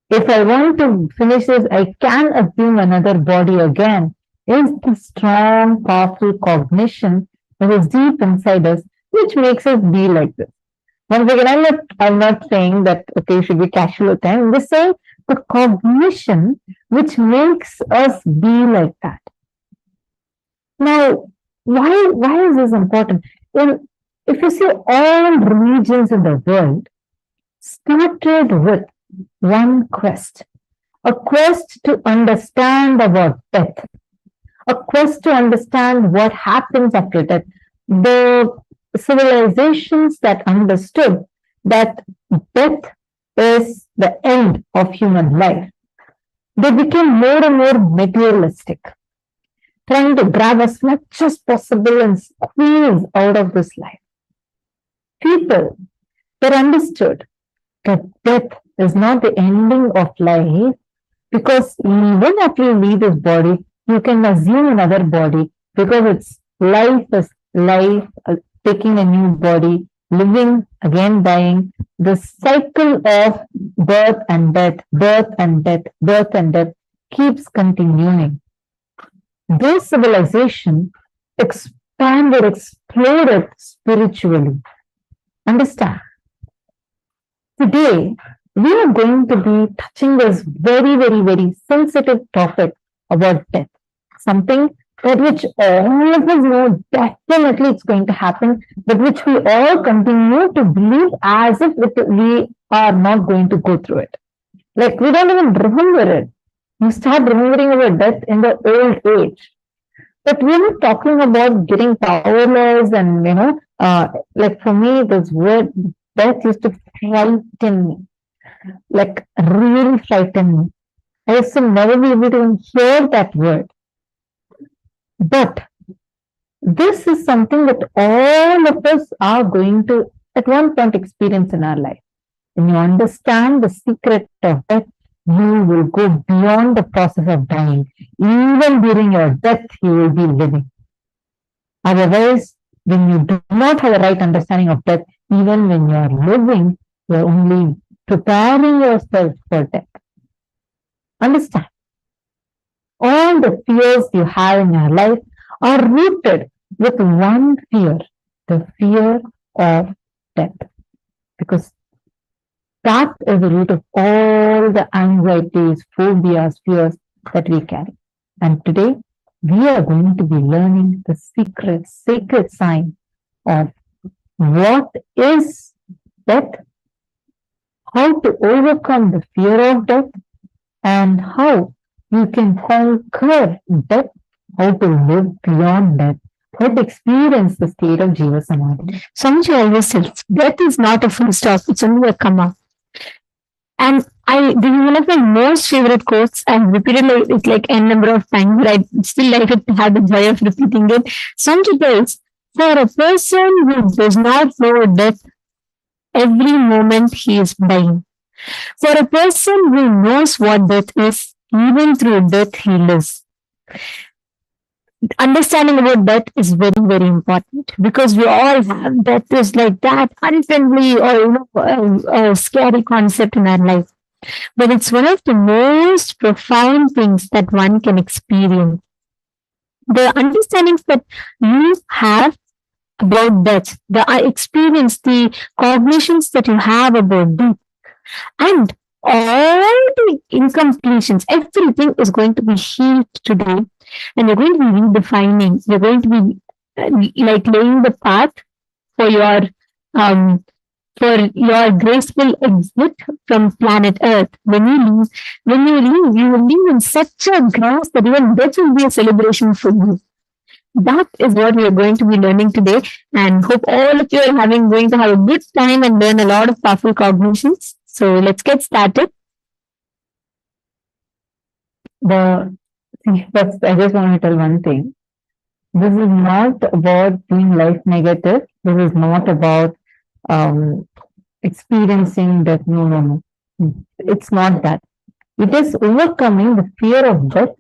if I want to finish this, I can assume another body again. Is the strong, powerful cognition that is deep inside us, which makes us be like this. Once again, I'm not saying that okay, you should be casual with time. I'm just saying the cognition which makes us be like that. Now, why is this important? If you see, all religions in the world started with one quest, a quest to understand about death, a quest to understand what happens after death. The civilizations that understood that death is the end of human life, they became more and more materialistic, trying to grab as much as possible and squeeze out of this life. People that understood that death is not the ending of life, because even after you leave this body, you can assume another body, because it's life is life, taking a new body, living, again dying. The cycle of birth and death, birth and death, birth and death keeps continuing. This civilization expanded, exploded spiritually. Understand? Today, we are going to be touching this very, very, very sensitive topic about death. Something that which all of us know definitely it's going to happen, but which we all continue to believe as if we are not going to go through it. Like we don't even remember it. You start remembering about death in the old age. But we're not talking about getting powerless and, like for me, this word death used to frighten me. Like really frighten me. I used to never be able to even hear that word. But this is something that all of us are going to at one point experience in our life. When you understand the secret of death, you will go beyond the process of dying. Even during your death, you will be living. Otherwise, when you do not have the right understanding of death, even when you are living, you are only preparing yourself for death. Understand, all the fears you have in your life are rooted with one fear, the fear of death. Because that is the root of all the anxieties, phobias, fears that we carry. And today, we are going to be learning the secret, sacred science of what is death, how to overcome the fear of death, and how you can conquer death, how to live beyond death, how to experience the state of Jeeva Samadhi. Swamiji always says, death is not a full stop, it's only a comma. And this is one of my most favorite quotes. I've repeated it like n number of times, but I still like it to have the joy of repeating it. Swamiji tells, for a person who does not know death, every moment he is dying. For a person who knows what death is, even through death he lives. Understanding about death is very, very important because we all have death is like that unfriendly or a scary concept in our life. But it's one of the most profound things that one can experience. The understandings that you have about death, the experience, the cognitions that you have about death, and all the incompletions, everything is going to be healed today. And you're going to be redefining, you're going to be like laying the path for your graceful exit from planet Earth. When you leave, you will leave in such a grace that even death will be a celebration for you. That is what we are going to be learning today, and hope all of you are going to have a good time and learn a lot of powerful cognitions. So let's get started. First, I just want to tell one thing. This is not about being life negative. This is not about experiencing death. No. It's not that. It is overcoming the fear of death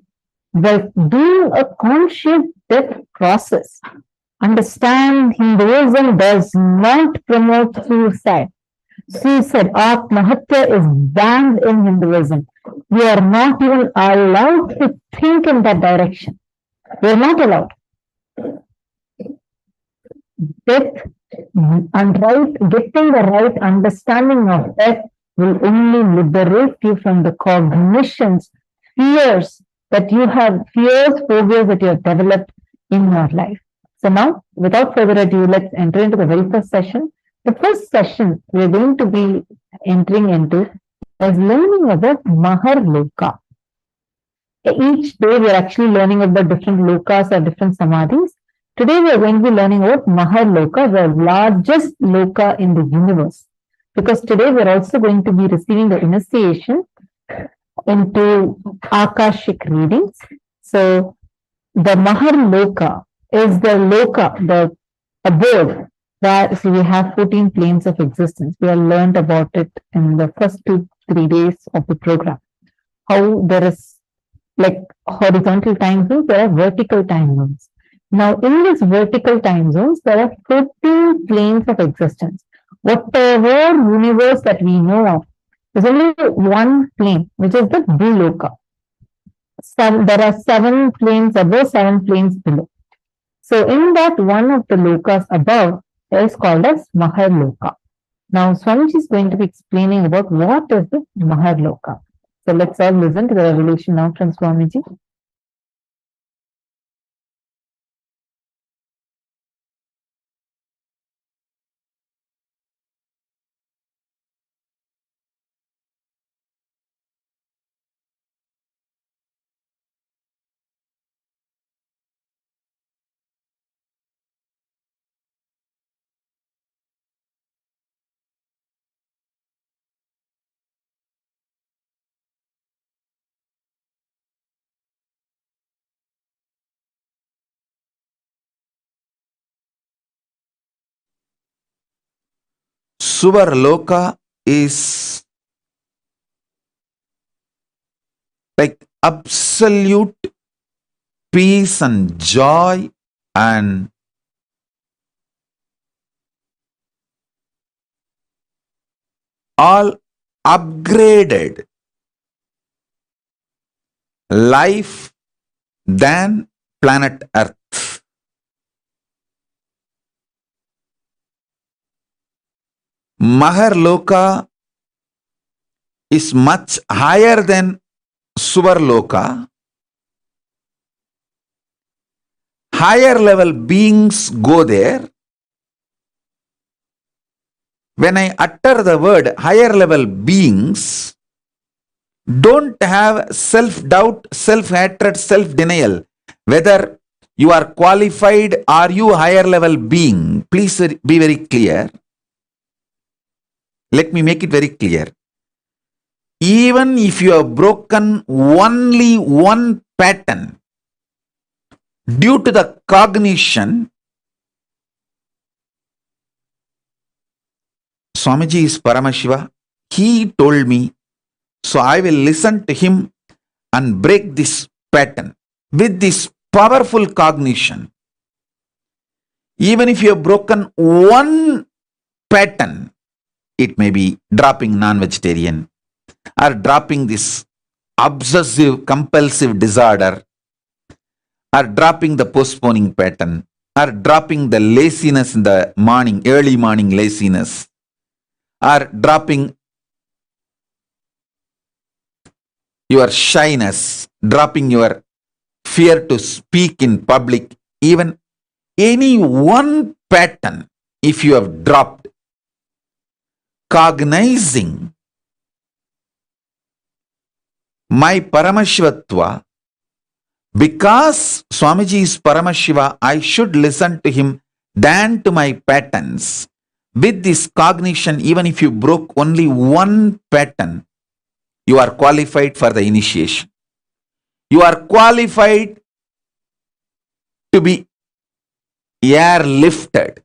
by doing a conscious death process. Understand, Hinduism does not promote suicide. Suicide, Atmahatya, is banned in Hinduism. We are not even allowed to think in that direction. We are not allowed. Death and getting the right understanding of death will only liberate you from the cognitions, fears that you have, phobias that you have developed in your life. So now, without further ado, let's enter into the very first session. The first session we're going to be entering into is learning about Maharloka. Each day we are actually learning about different lokas or different samadhis. Today we are going to be learning about Maharloka, the largest loka in the universe. Because today we are also going to be receiving the initiation into Akashic readings. So the Maharloka is the loka, the abode, where we have 14 planes of existence. We have learned about it in the first 2-3 days of the program. How there is like horizontal time zones, there are vertical time zones. Now, in these vertical time zones, there are 14 planes of existence. Whatever universe that we know of, there's only one plane, which is the Bhuloka. There are 7 planes above, 7 planes below. So, in that one of the lokas above is called as Maharloka. Now, Swamiji is going to be explaining about what is the Maharloka. So, let's all listen to the revelation now from Swamiji. Suvarloka is like absolute peace and joy and all upgraded life than planet Earth. Maharloka is much higher than Suvarloka. Higher level beings go there. When I utter the word higher level beings, don't have self-doubt, self-hatred, self-denial. Whether you are qualified, are you higher level being? Please be very clear. Let me make it very clear. Even if you have broken only one pattern due to the cognition, Swamiji is Paramashiva. He told me, so I will listen to him and break this pattern with this powerful cognition. Even if you have broken one pattern, it may be dropping non-vegetarian or dropping this obsessive compulsive disorder or dropping the postponing pattern or dropping the laziness in the morning, early morning laziness, or dropping your shyness, dropping your fear to speak in public, even any one pattern, if you have dropped, cognizing my Paramashivatva, because Swamiji is Paramashiva, I should listen to him than to my patterns. With this cognition, even if you broke only one pattern, you are qualified for the initiation. You are qualified to be airlifted,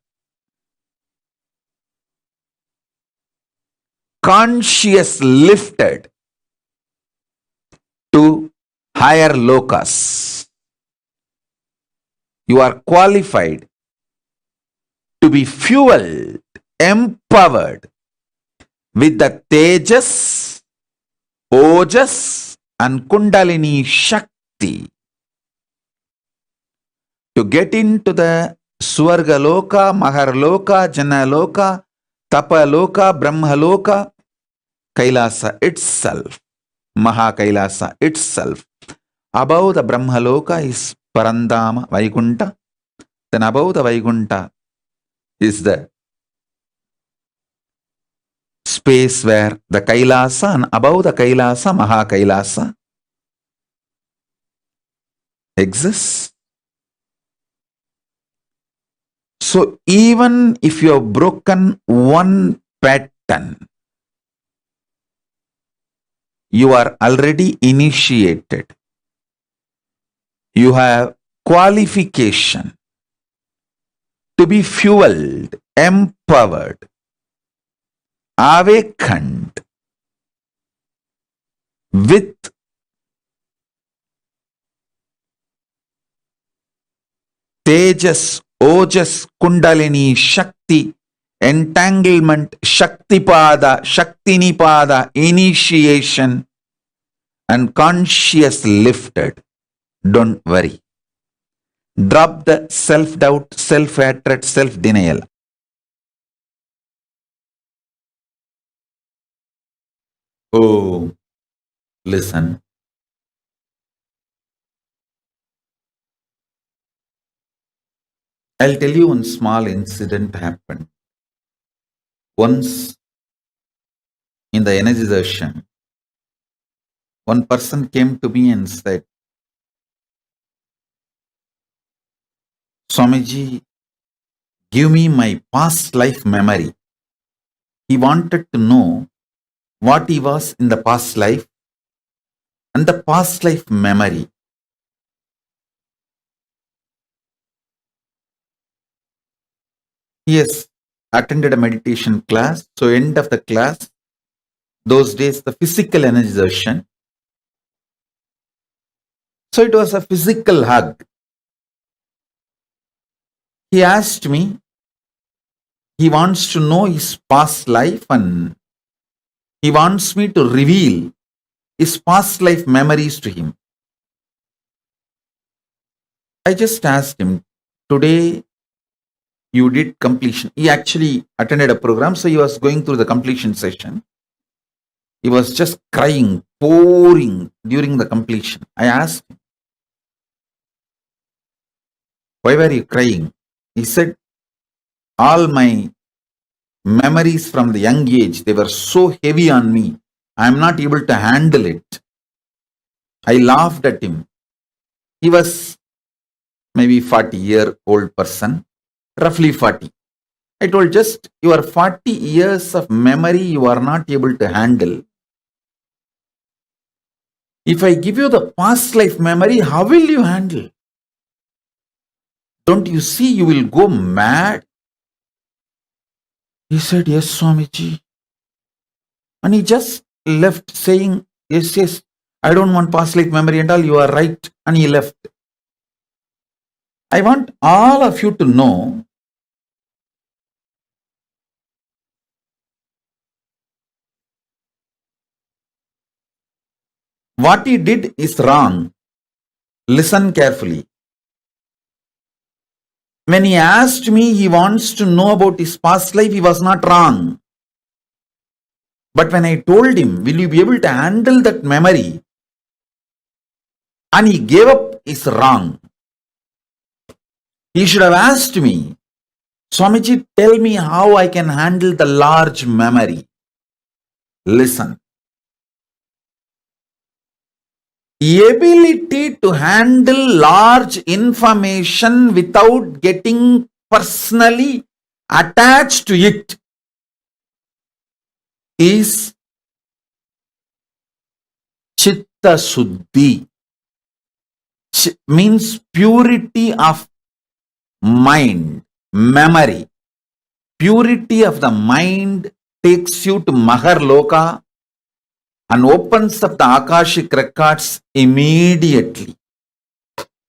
conscious lifted to higher lokas. You are qualified to be fueled, empowered with the Tejas, Ojas and Kundalini Shakti to get into the Swargaloka, Maharloka, Janaloka, Tapaloka, Brahmaloka, Kailasa itself, Mahakailasa itself. Above the Brahmaloka is Parandama, Vaikunta. Then above the Vaikunta is the space where the Kailasa, and above the Kailasa, Mahakailasa exists. So even if you have broken one pattern, you are already initiated. You have qualification to be fueled, empowered, awakened with Tejas, Ojas, Kundalini, Shakti, entanglement, Shaktipada, Shaktinipada, initiation, and conscious lifted. Don't worry. Drop the self-doubt, self-hatred, self-denial. Oh, listen. I'll tell you one small incident happened. Once in the energy session, one person came to me and said, Swamiji, give me my past life memory. He wanted to know what he was in the past life and the past life memory. He has attended a meditation class. So end of the class, those days the physical energy session. So it was a physical hug. He asked me, he wants to know his past life and he wants me to reveal his past life memories to him. I just asked him, today you did completion. He actually attended a program, so he was going through the completion session. He was just crying, pouring during the completion. I asked him, why were you crying? He said, all my memories from the young age, they were so heavy on me. I am not able to handle it. I laughed at him. He was maybe 40-year-old person, roughly 40. I told, just your 40 years of memory you are not able to handle. If I give you the past life memory, how will you handle? Don't you see you will go mad? He said, yes, Swamiji. And he just left saying, yes, yes, I don't want past life memory and all, you are right. And he left. I want all of you to know what he did is wrong. Listen carefully. When he asked me, he wants to know about his past life, he was not wrong. But when I told him, will you be able to handle that memory? And he gave up, is wrong. He should have asked me, Swamiji, tell me how I can handle the large memory. Listen. Ability to handle large information without getting personally attached to it is Chitta Suddhi. Means purity of mind, memory. Purity of the mind takes you to Maharloka and opens up the Akashic records immediately.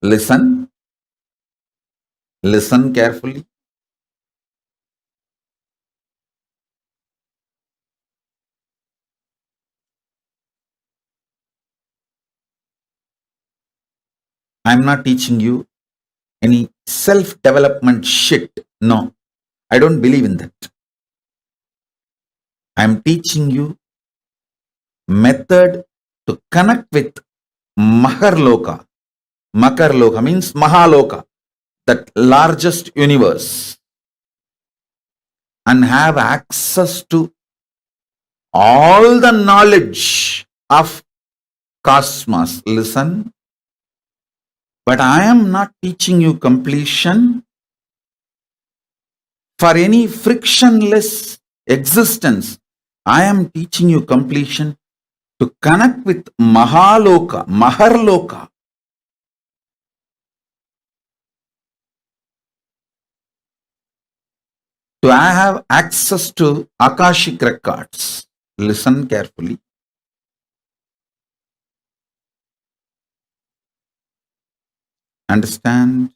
Listen. Listen carefully. I am not teaching you any self-development shit. No, I don't believe in that. I am teaching you method to connect with Maharloka. Maharloka means Mahaloka, that largest universe, and have access to all the knowledge of cosmos. Listen. But I am not teaching you completion for any frictionless existence. I am teaching you completion to connect with Mahaloka, Maharloka. To have access to Akashic records. Listen carefully. Understand?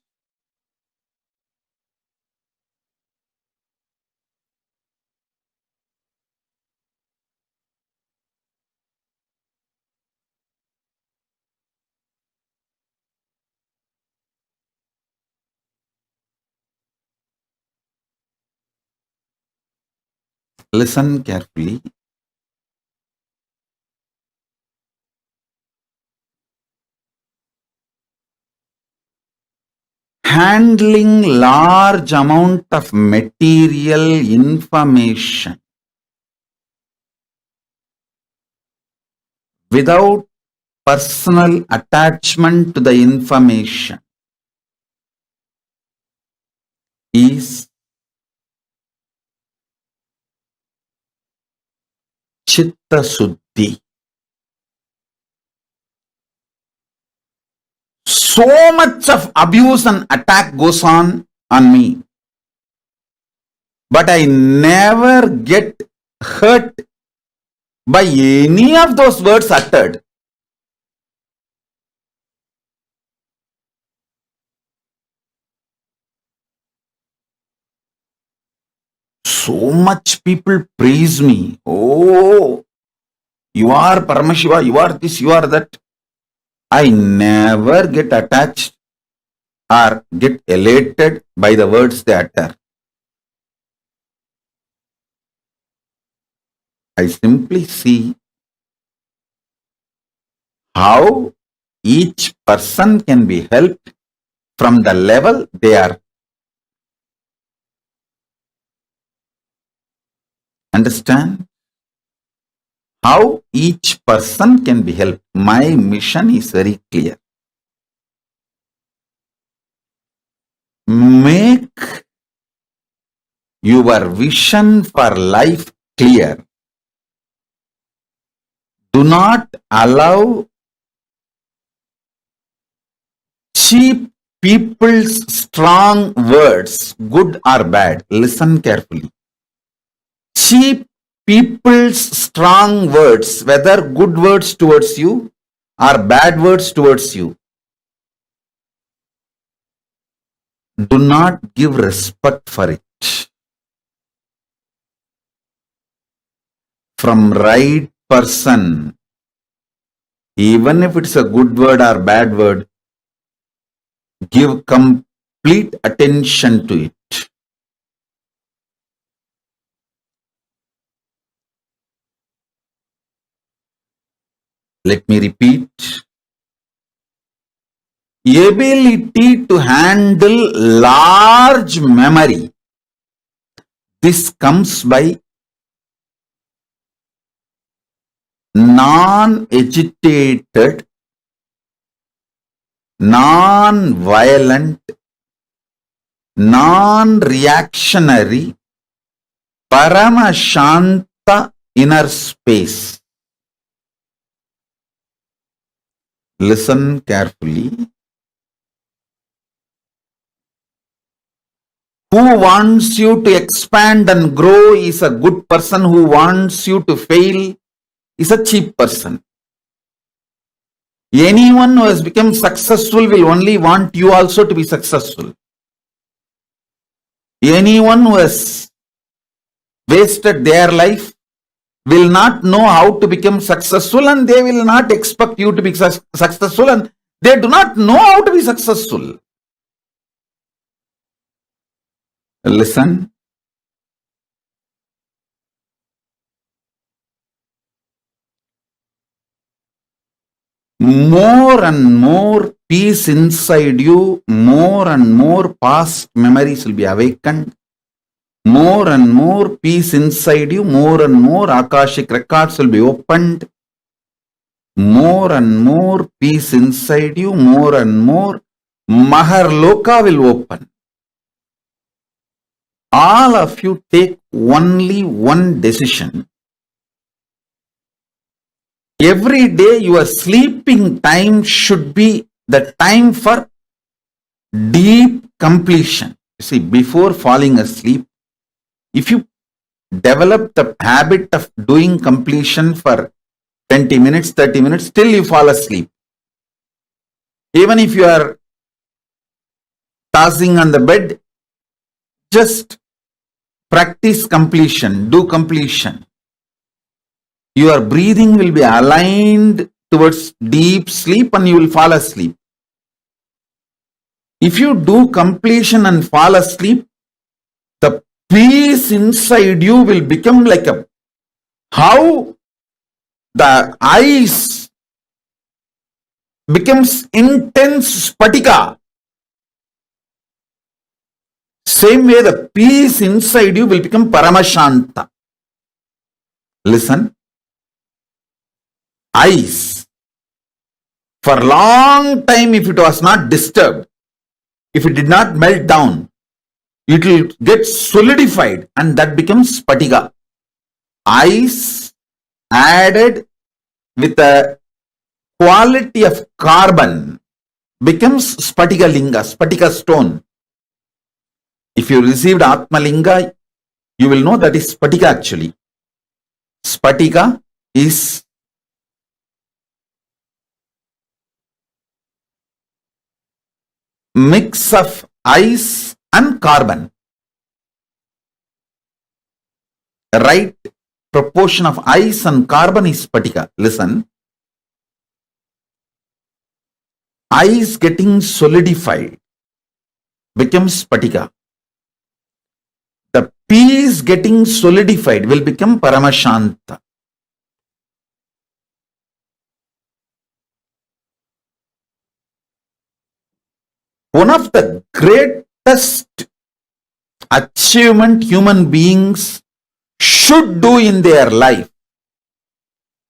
Listen carefully. Handling large amount of material information without personal attachment to the information is Chitta Suddhi. So much of abuse and attack goes on me. But I never get hurt by any of those words uttered. So much people praise me. Oh, you are Paramashiva, you are this, you are that. I never get attached or get elated by the words they utter. I simply see how each person can be helped from the level they are. Understand? How each person can be helped. My mission is very clear. Make your vision for life clear. Do not allow cheap people's strong words, good or bad. Listen carefully. Cheap people's strong words, whether good words towards you or bad words towards you, do not give respect for it. From right person, even if it's a good word or bad word, give complete attention to it. Let me repeat. Ability to handle large memory. This comes by non-agitated, non-violent, non-reactionary, Paramashanta inner space. Listen carefully. Who wants you to expand and grow is a good person. Who wants you to fail is a cheap person. Anyone who has become successful will only want you also to be successful. Anyone who has wasted their life will not know how to become successful, and they will not expect you to be successful, and they do not know how to be successful. Listen. More and more peace inside you, more and more past memories will be awakened. More and more peace inside you, more and more Akashic records will be opened. More and more peace inside you, more and more Maharloka will open. All of you take only one decision. Every day your sleeping time should be the time for deep completion. You see, before falling asleep, if you develop the habit of doing completion for 20 minutes, 30 minutes, till you fall asleep. Even if you are tossing on the bed, just practice completion, do completion. Your breathing will be aligned towards deep sleep and you will fall asleep. If you do completion and fall asleep, the peace inside you will become like how the ice becomes intense spatika. Same way the peace inside you will become paramashanta. Listen. Ice. For a long time, if it was not disturbed, if it did not melt down, it will get solidified and that becomes spatika. Ice added with a quality of carbon becomes spatika linga, spatika stone. If you received Atma Linga, you will know that is spatika actually. Spatika is mix of ice and carbon. The right proportion of ice and carbon is spatika. Listen. Ice getting solidified becomes Spatika. The peace getting solidified will become Paramashanta. One of the greatest achievement human beings should do in their life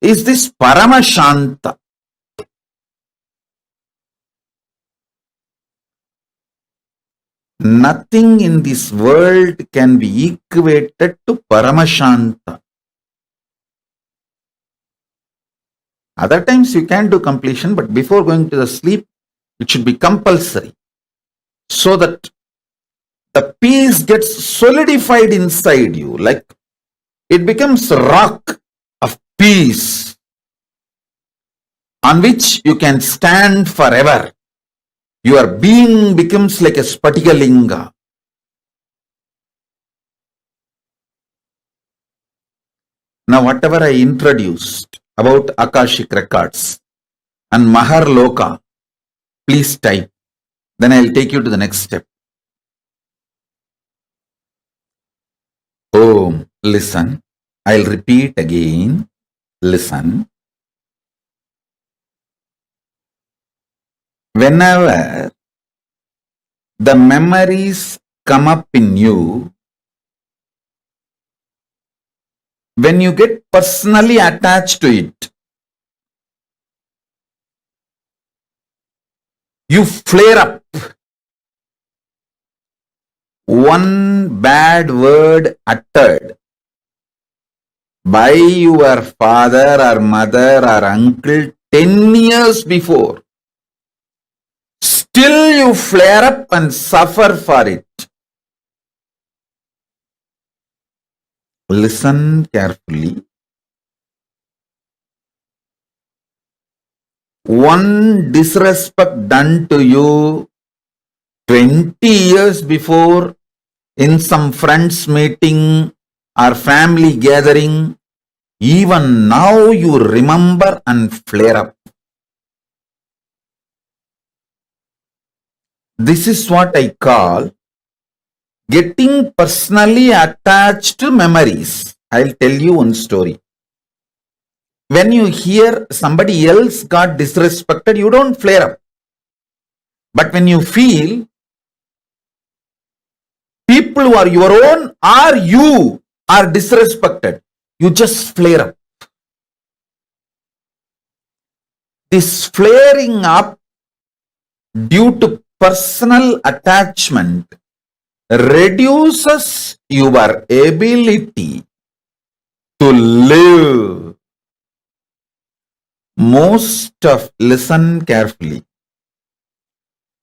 is this Paramashanta. Nothing in this world can be equated to Paramashanta. Other times you can do completion, but before going to the sleep, it should be compulsory, so that the peace gets solidified inside you, like it becomes a rock of peace on which you can stand forever. Your being becomes like a Spatika Linga. Now, whatever I introduced about Akashic records and Maharloka, please type. Then I'll take you to the next step. Oh, listen. I'll repeat again. Listen. Whenever the memories come up in you, when you get personally attached to it, you flare up. One bad word uttered by your father or mother or uncle 10 years before, still you flare up and suffer for it. Listen carefully. One disrespect done to you 20 years before in some friends meeting or family gathering, even now you remember and flare up. This is what I call getting personally attached to memories. I'll tell you one story. When you hear somebody else got disrespected, you don't flare up. But when you feel people who are your own or you are disrespected, you just flare up. This flaring up due to personal attachment reduces your ability to live. Listen carefully.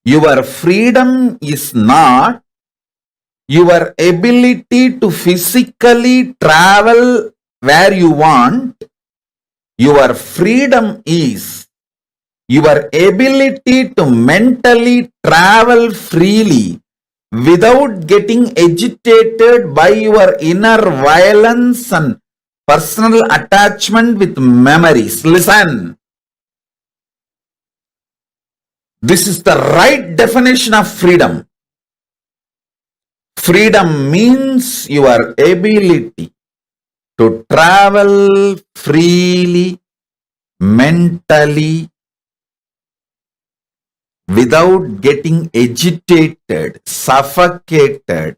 Your freedom is not your ability to physically travel where you want. Your freedom is your ability to mentally travel freely without getting agitated by your inner violence and personal attachment with memories. Listen. This is the right definition of freedom. Freedom means your ability to travel freely, mentally, without getting agitated, suffocated.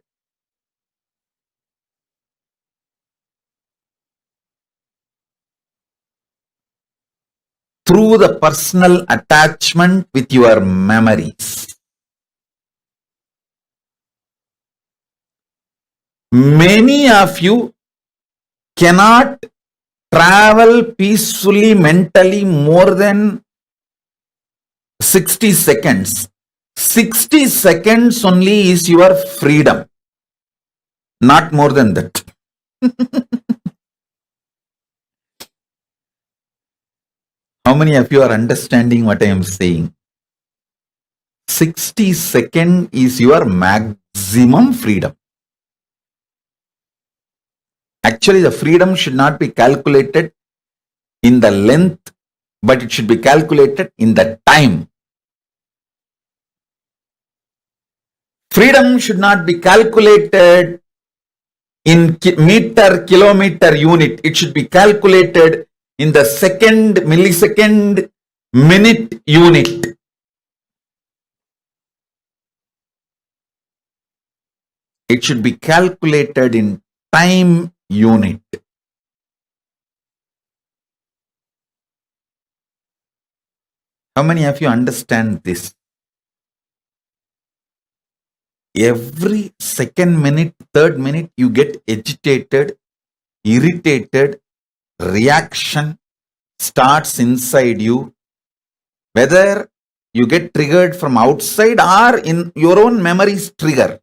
Through the personal attachment with your memories. Many of you cannot travel peacefully mentally more than 60 seconds. 60 seconds only is your freedom. Not more than that. How many of you are understanding what I am saying? 60 seconds is your maximum freedom. Actually, the freedom should not be calculated in the length, but it should be calculated in the time. Freedom should not be calculated in meter, kilometer, unit. It should be calculated in the second, millisecond, minute unit. It should be calculated in time unit. How many of you understand this? Every second minute, third minute, you get agitated, irritated, reaction starts inside you. Whether you get triggered from outside or in your own memories trigger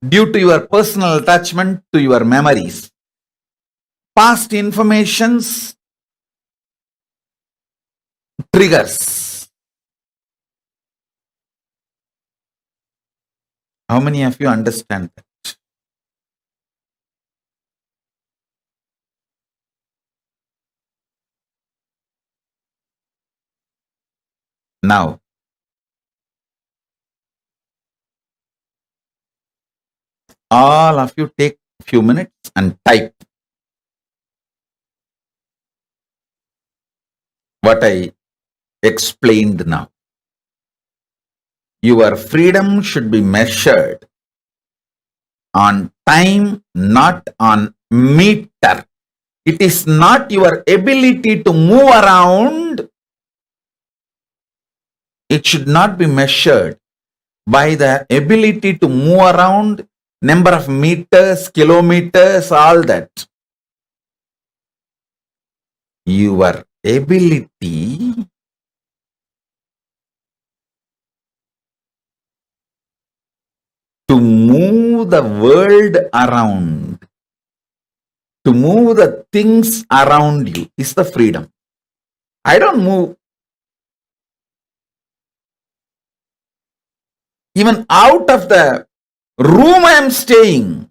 due to your personal attachment to your memories. Past informations triggers. How many of you understand that? Now, all of you take a few minutes and type what I explained now. Your freedom should be measured on time, not on meter. It is not your ability to move around. It should not be measured by the ability to move around, number of meters, kilometers, all that. Your ability to move the world around, to move the things around you is the freedom. I don't move even out of the room I am staying,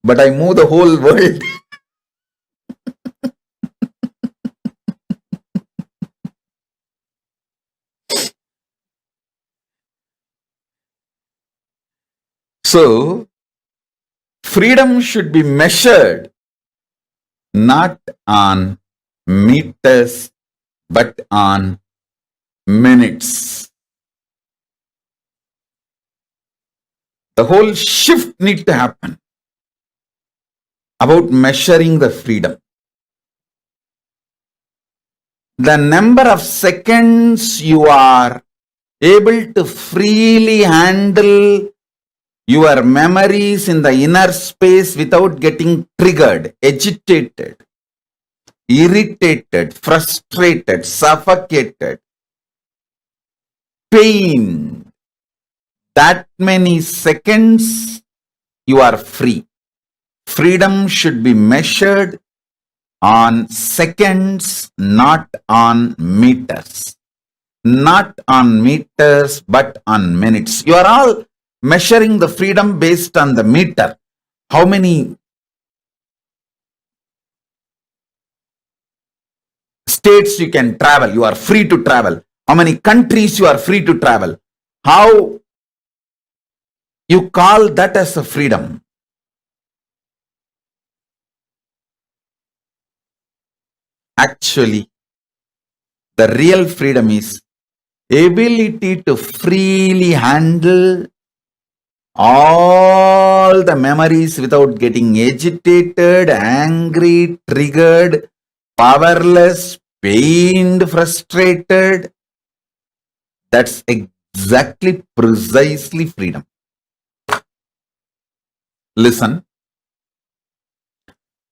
but I move the whole world. So, freedom should be measured not on meters but on minutes. The whole shift needs to happen about measuring the freedom. The number of seconds you are able to freely handle your memories in the inner space without getting triggered, agitated, irritated, frustrated, suffocated, pained. That many seconds you are free. Freedom should be measured on seconds, not on meters. Not on meters, but on minutes. You are all measuring the freedom based on the meter. How many states you can travel, you are free to travel. How many countries you are free to travel. How you call that as a freedom. Actually, the real freedom is ability to freely handle all the memories without getting agitated, angry, triggered, powerless, pained, frustrated. That's exactly, precisely freedom. Listen.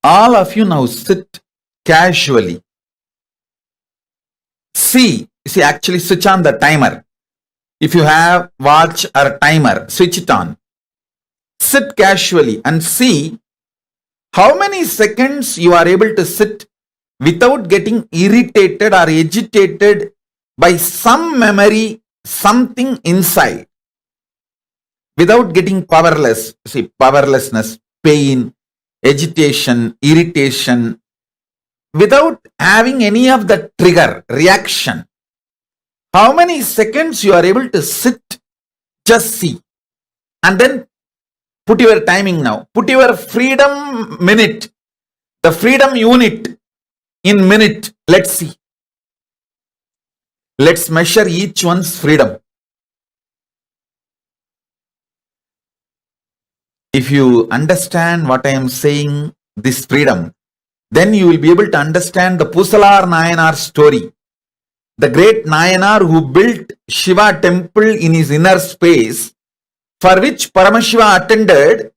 All of you now sit casually. See, actually switch on the timer. If you have watch or timer, switch it on. Sit casually and see how many seconds you are able to sit without getting irritated or agitated by some memory, something inside. Without getting powerless, powerlessness, pain, agitation, irritation, without having any of the trigger, reaction. How many seconds you are able to sit Just see. And then put your timing now. Put your freedom minute, the freedom unit in minute. Let's see. Let's measure each one's freedom. If you understand what I am saying, this freedom, then you will be able to understand the Pusalar Nayanar story. The great Nayanar who built Shiva temple in his inner space, for which Paramashiva attended,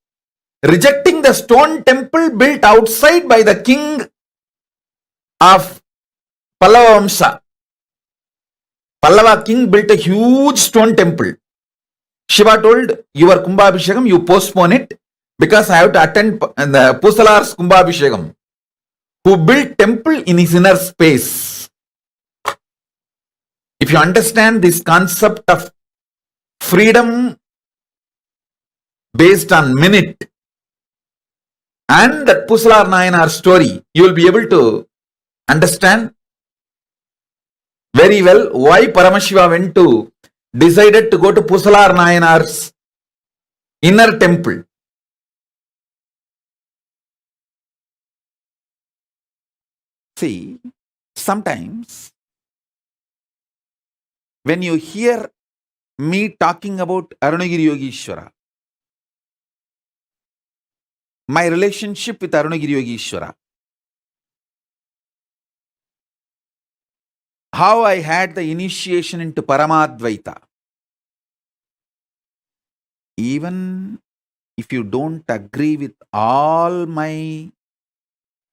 rejecting the stone temple built outside by the king of Pallava Vamsa. Pallava king built a huge stone temple. Shiva told, your Kumbhabhishekam, you postpone it because I have to attend the Pusalar's Kumbhabhishekam, who built temple in his inner space. If you understand this concept of freedom based on minute and that Pusalar Nayanar story, you will be able to understand very well why Paramashiva decided to go to Pusalar Nayanar's inner temple. See, sometimes when you hear me talking about Arunagiri Yogeshwara, my relationship with Arunagiri Yogeshwara, how I had the initiation into Paramadvaita, even if you don't agree with all my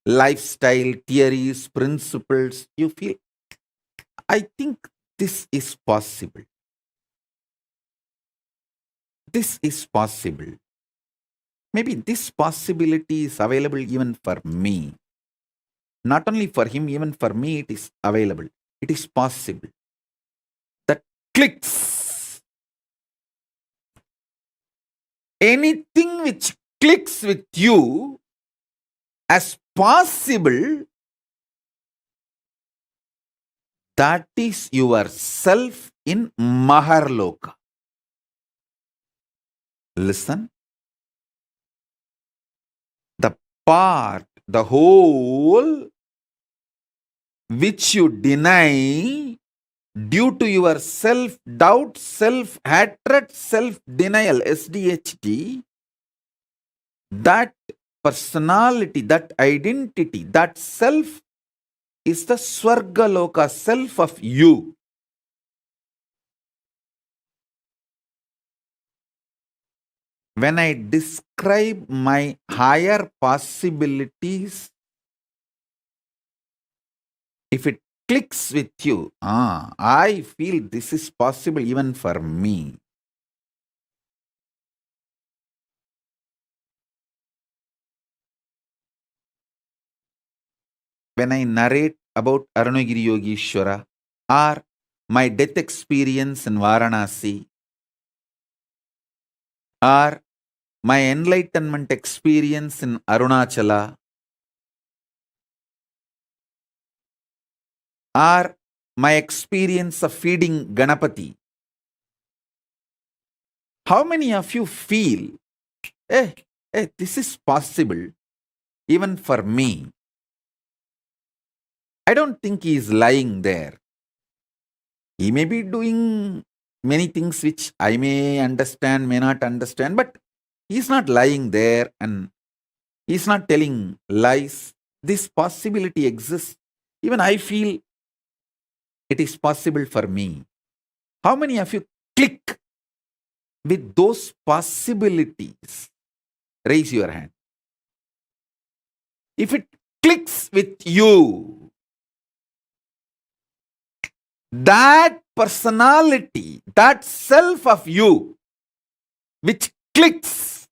lifestyle, theories, principles, you feel, I think this is possible. This is possible. Maybe this possibility is available even for me. Not only for him, even for me it is available. It is possible. That clicks. Anything which clicks with you as possible, that is yourself in Maharloka. Listen. The part, the whole which you deny due to your self-doubt, self-hatred, self-denial, SDHD, that personality, that identity, that self is the Swargaloka, self of you. When I describe my higher possibilities, if it clicks with you, I feel this is possible even for me. When I narrate about Arunagiri Yogeshwara or my death experience in Varanasi or my enlightenment experience in Arunachala or my experience of feeding Ganapati, how many of you feel, this is possible even for me? I don't think he is lying there. He may be doing many things which I may understand, may not understand, but he's not lying there and he's not telling lies. This possibility exists. Even I feel it is possible for me. How many of you click with those possibilities? Raise your hand. If it clicks with you, that personality, that self of you, which clicks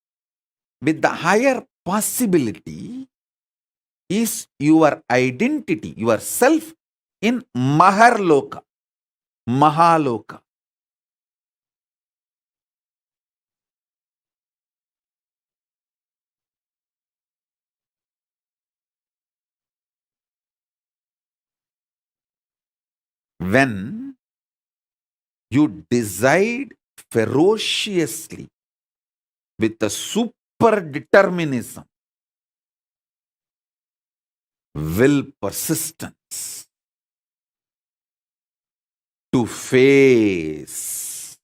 with the higher possibility, is your identity, your self in Maharloka, Mahaloka. When you decide ferociously with a super determinism, will persistence to face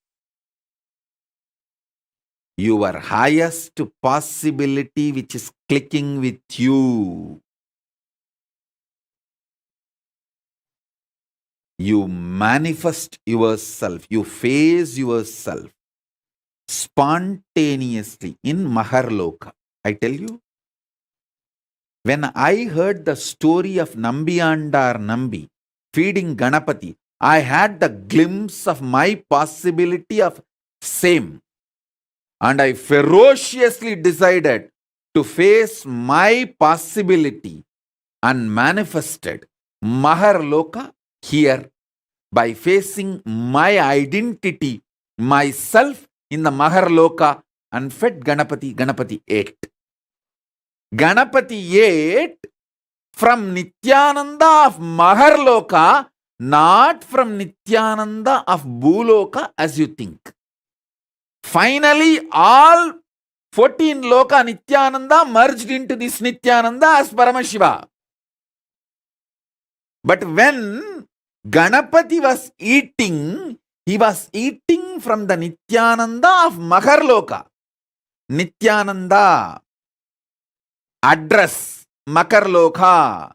your highest possibility which is clicking with you. You manifest yourself, you face yourself spontaneously in Maharloka. I tell you, when I heard the story of Nambiyandar Nambi feeding Ganapati, I had the glimpse of my possibility of same. And I ferociously decided to face my possibility and manifested Maharloka here by facing my identity, myself in the Maharloka, and fed Ganapati. Ganapati ate. Ganapati ate from Nithyananda of Maharloka, not from Nithyananda of Bhuloka as you think. Finally, all 14 Loka Nithyananda merged into this Nithyananda as Paramashiva. But when Ganapati was eating, he was eating from the Nithyananda of Maharloka. Nithyananda, address, Makarloka,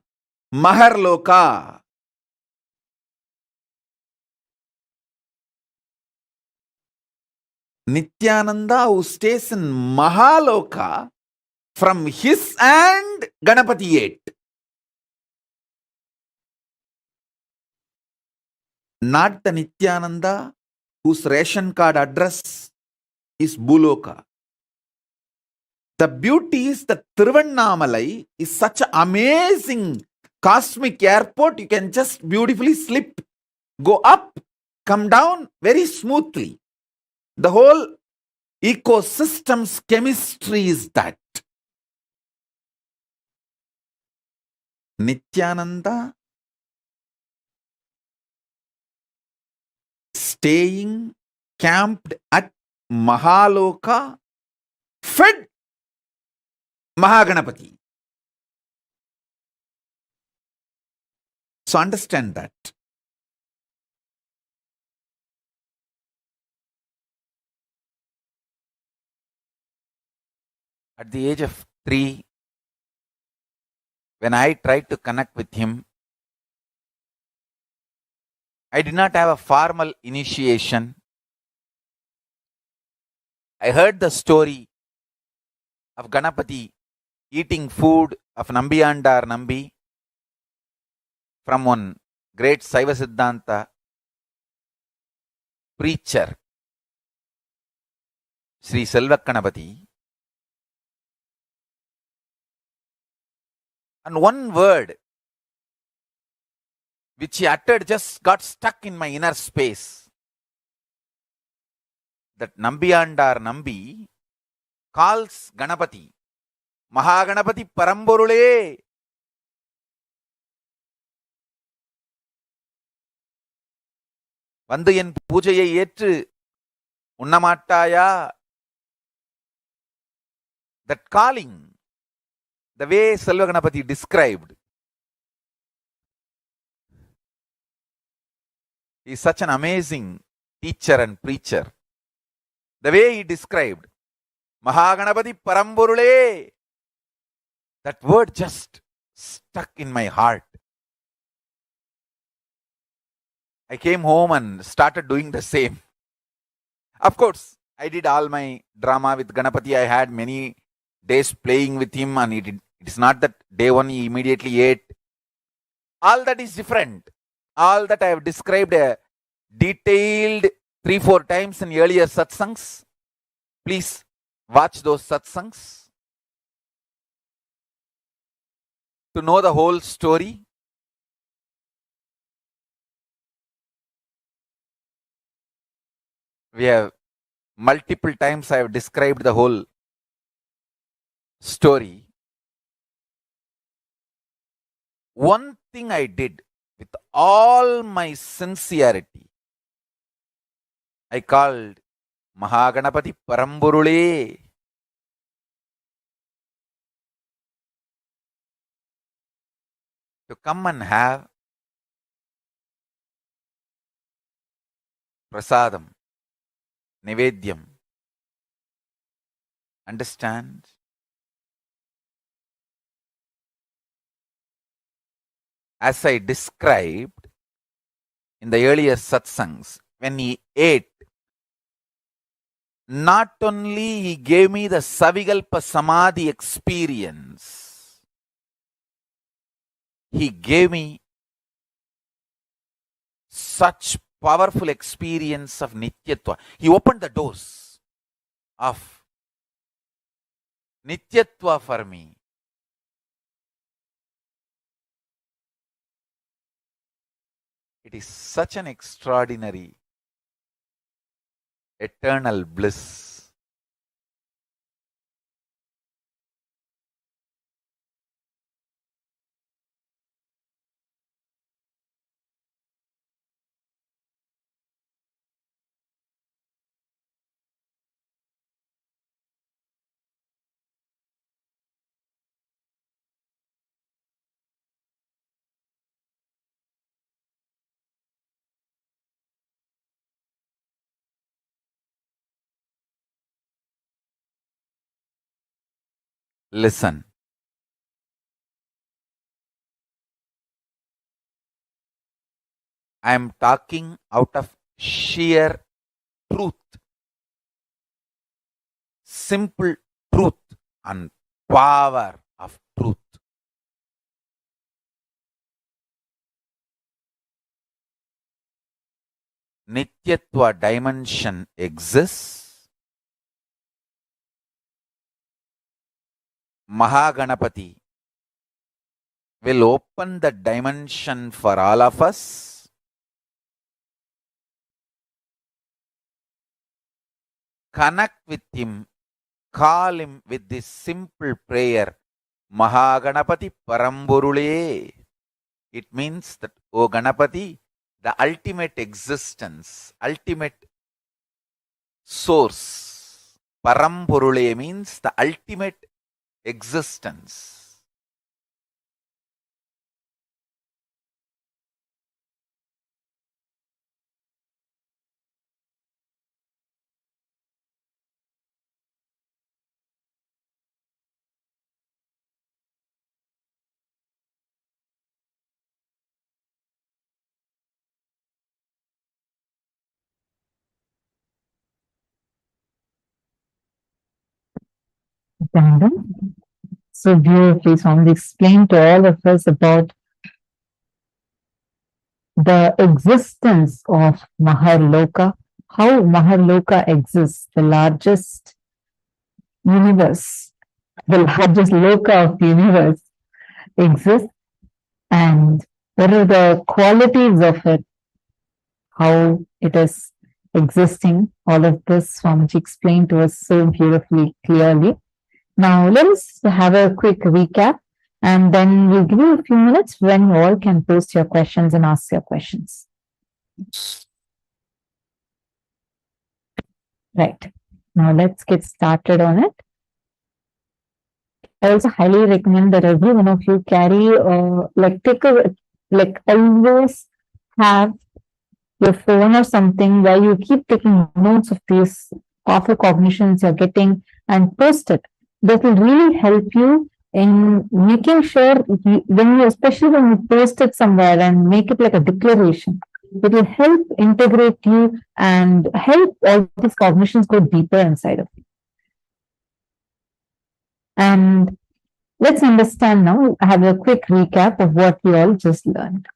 Maharloka. Nithyananda who stays in Mahaloka, from his hand Ganapati ate. Not the Nithyananda whose ration card address is Bhuloka. The beauty is that Tiruvannamalai is such an amazing cosmic airport. You can just beautifully slip, go up, come down very smoothly. The whole ecosystem's chemistry is that. Nithyananda staying camped at Mahaloka, fed Mahaganapati. So understand that. At the age of 3, when I tried to connect with him, I did not have a formal initiation. I heard the story of Ganapati eating food of Nambiyandar Nambi from one great Saiva Siddhanta preacher, Sri Selvakkanapati. And one word which he uttered just got stuck in my inner space. That Nambiyandar Nambi calls Ganapati, Mahaganapati Paramborule. வந்து என் பூஜையை ஏற்று உண்ணமாட்டாயா? That calling, the way Selvaganapati described, he is such an amazing teacher and preacher. The way he described, Mahaganapati Paramborule, that word just stuck in my heart. I came home and started doing the same. Of course, I did all my drama with Ganapati. I had many days playing with him, and it is not that day one he immediately ate. All that is different. All that I have described detailed 3-4 times in earlier satsangs. Please watch those satsangs to know the whole story. We have multiple times I have described the whole story. One thing I did with all my sincerity, I called Mahaganapati Paramburule. To come and have prasadam, nivedyam. Understand? As I described in the earlier satsangs, when he ate, not only he gave me the Savikalpa Samadhi experience, he gave me such powerful experience of Nityatva. He opened the doors of Nityatva for me. It is such an extraordinary, eternal bliss. Listen. I am talking out of sheer truth, simple truth and power of truth. Nityatva dimension exists. Mahaganapati will open the dimension for all of us. Connect with him, call him with this simple prayer, Mahaganapati Paramburule. It means that, O Ganapati, the ultimate existence, ultimate source. Paramburule means the ultimate existence. So beautifully, Swami explained to all of us about the existence of Maharloka, how Maharloka exists, the largest universe, the largest loka of the universe exists, and what are the qualities of it, how it is existing. All of this Swamiji explained to us so beautifully, clearly. Now let us have a quick recap, and then we'll give you a few minutes when you all can post your questions and ask your questions. Right. Now let's get started on it. I also highly recommend that every one of you carry, always have your phone or something where you keep taking notes of these powerful cognitions you're getting and post it. That will really help you in making sure especially when you post it somewhere and make it like a declaration, it will help integrate you and help all these cognitions go deeper inside of you. And let's understand now, I have a quick recap of what we all just learned.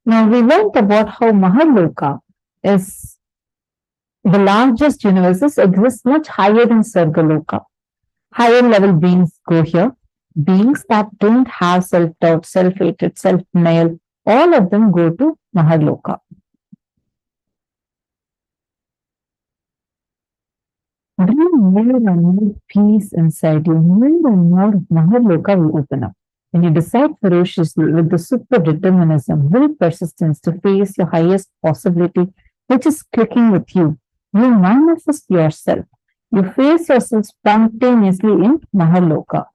Now we learned about how Maharloka is the largest universes exist much higher than Sargaloka. Higher level beings go here. Beings that don't have self-doubt, self-hatred, self-denial, all of them go to Maharloka. Bring more and more peace inside you. More and more Maharloka will open up. When you decide ferociously with the super determinism, will persistence to face your highest possibility, which is clicking with you. You manifest yourself. You face yourself spontaneously in Maharloka.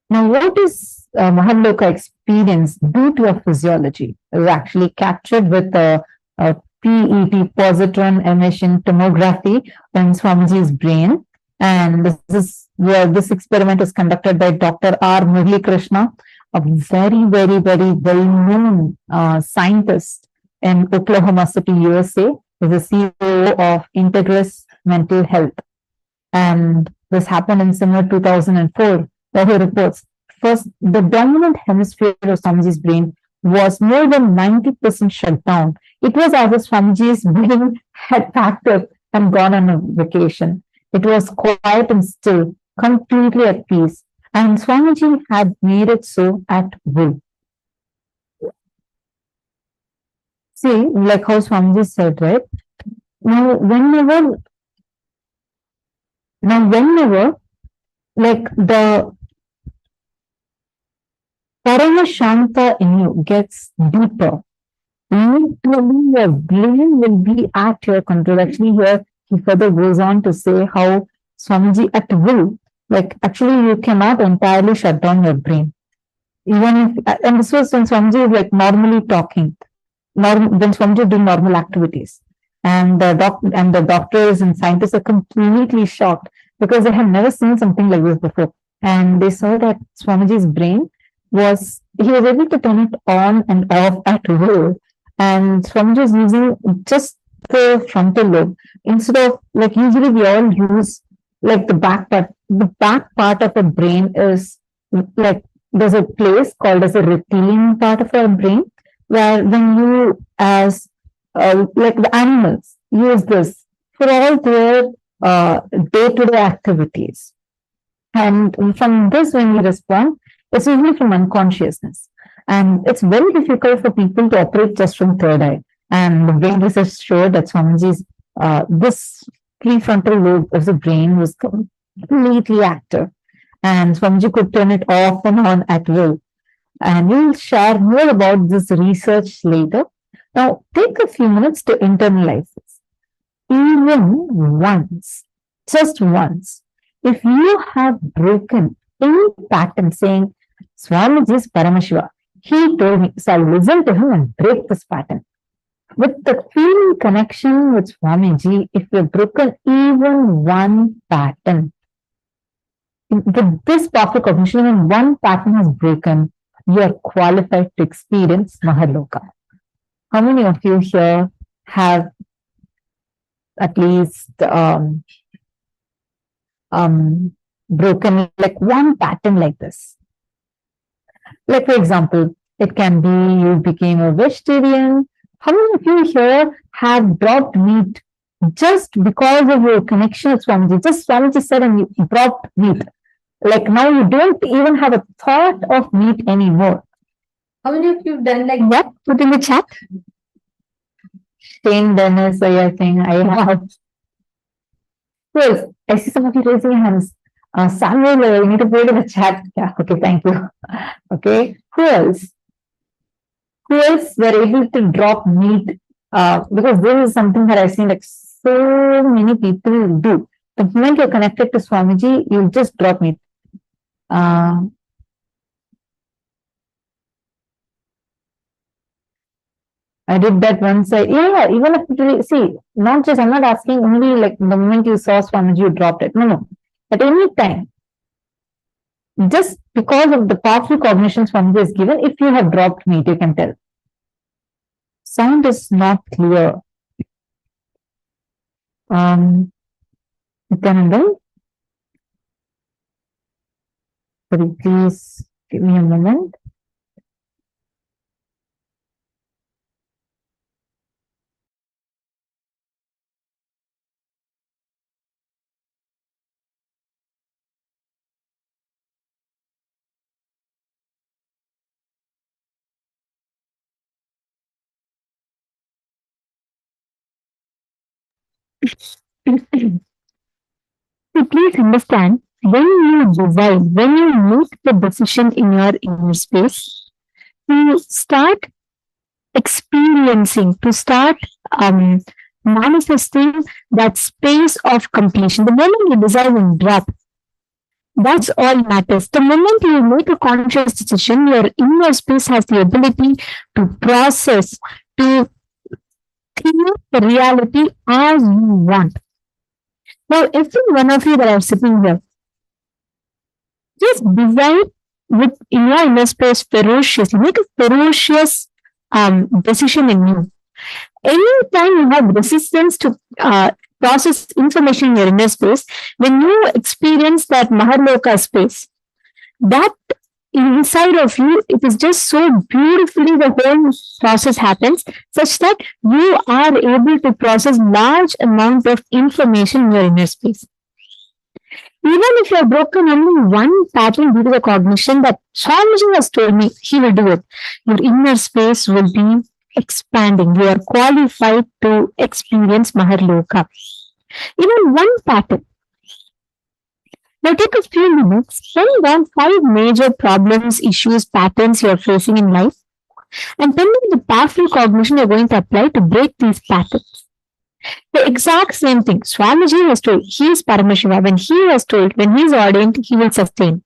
Now, what is Maharloka experience do to your physiology? It is actually captured with a PET, positron emission tomography in Swamiji's brain. And this experiment is conducted by Dr. R. Murli Krishna, a very, very, very well-known scientist in Oklahoma City, USA. He's the CEO of Integris Mental Health. And this happened in summer 2004. Where he reports, first, the dominant hemisphere of Swamiji's brain was more than 90% shut down. It was as if Swamiji's brain had packed up and gone on a vacation. It was quiet and still, completely at peace. And Swamiji had made it so at will. See, like how Swamiji said, right? Now, whenever like the Paramashanta in you gets deeper, literally your brain will be at your control. Actually, here he further goes on to say how Swamiji at will, like actually you cannot entirely shut down your brain. Even if, and this was when Swamiji is like normally talking, when Swamiji doing normal activities. And the doctors and scientists are completely shocked because they have never seen something like this before. And they saw that Swamiji's brain he was able to turn it on and off at will. And Swamiji is using just the frontal lobe instead of, like, usually we all use like the back part. The back part of the brain is like, there's a place called as a reptilian part of our brain where when you as like the animals use this for all their day-to-day activities. And from this, when we respond, it's usually from unconsciousness. And it's very difficult for people to operate just from third eye. And the brain research showed that Swamiji's, this prefrontal lobe of the brain was completely active. And Swamiji could turn it off and on at will. And we'll share more about this research later. Now, take a few minutes to internalize this. Even once, just once, if you have broken any pattern saying, Swamiji is Paramashiva, he told me, so I'll listen to him and break this pattern. With the feeling connection with Swamiji, if you've broken even one pattern, with this powerful cognition, when one pattern is broken, you are qualified to experience Maharloka. How many of you here have at least broken like one pattern like this? Like, for example, it can be you became a vegetarian. How many of you here have dropped meat just because of your connection with Swamiji? Just Swamiji said and you dropped meat. Like now you don't even have a thought of meat anymore. How many of you have done like that? Put in the chat. Shane Dennis, so you're saying I have. Yes, I see some of you raising your hands. Samuel, you need to put it in the chat. Yeah, okay, thank you. Okay, who else? Who else were able to drop meat? Because this is something that I've seen like so many people do. The moment you're connected to Swamiji, you'll just drop meat. I did that once. Yeah, even if it, see, not just, I'm not asking only like the moment you saw Swamiji, you dropped it. No. At any time, just because of the powerful cognition Swamiji is given, if you have dropped meat, you can tell. Sound is not clear. Nithyananda, could you please give me a moment? So please understand, when you decide, when you make the decision in your inner space, to start experiencing, to start manifesting that space of completion. The moment you decide and drop, that's all matters. The moment you make a conscious decision, your inner space has the ability to process, to create the reality as you want. Now, every one of you that are sitting here, just decide with in your inner space ferociously. Make a ferocious decision in you. Anytime you have resistance to process information in your inner space, when you experience that Maharloka space, that inside of you, it is just so beautifully the whole process happens, such that you are able to process large amount of information in your inner space. Even if you have broken only one pattern due to the cognition that Swamiji has told me, he will do it. Your inner space will be expanding. You are qualified to experience Maharloka. Even one pattern. Now take a few minutes, write down 5 major problems, issues, patterns you are facing in life, and tell me the powerful cognition you are going to apply to break these patterns. The exact same thing. Swamiji has told, he is Paramashiva. When he has told, when he is ordained, he will sustain.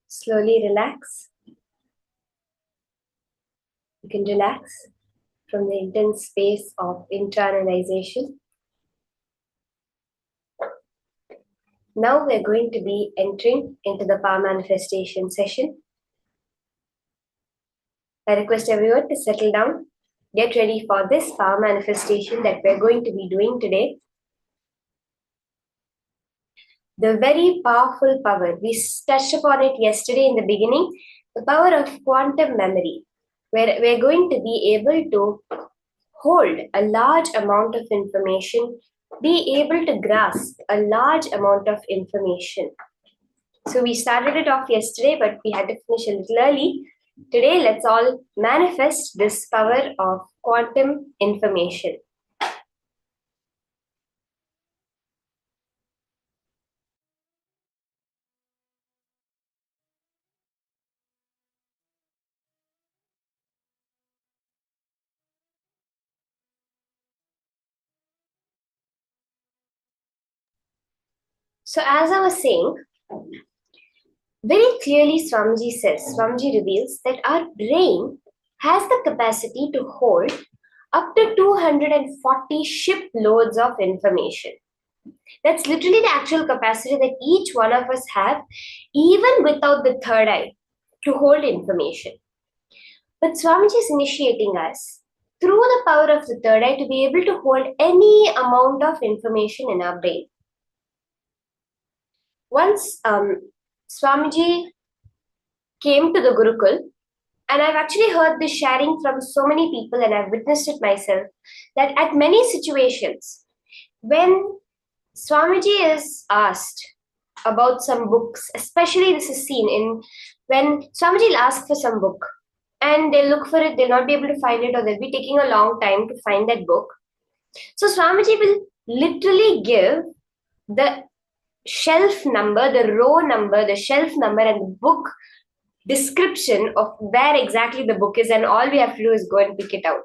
Slowly relax. You can relax from the intense space of internalization. Now we're going to be entering into the power manifestation session. I request everyone to settle down, get ready for this power manifestation that we're going to be doing today. The very powerful power, we touched upon it yesterday in the beginning, the power of quantum memory, where we're going to be able to hold a large amount of information, be able to grasp a large amount of information. So we started it off yesterday, but we had to finish a little early. Today, let's all manifest this power of quantum information. So as I was saying, very clearly Swamiji reveals that our brain has the capacity to hold up to 240 shiploads of information. That's literally the actual capacity that each one of us have, even without the third eye, to hold information. But Swamiji is initiating us through the power of the third eye to be able to hold any amount of information in our brain. Once Swamiji came to the Gurukul, and I've actually heard this sharing from so many people, and I've witnessed it myself, that at many situations, when Swamiji is asked about some books, especially this is seen in when Swamiji will ask for some book, and they'll look for it, they'll not be able to find it, or they'll be taking a long time to find that book. So Swamiji will literally give the shelf number, the row number, the shelf number, and the book description of where exactly the book is, and all we have to do is go and pick it out.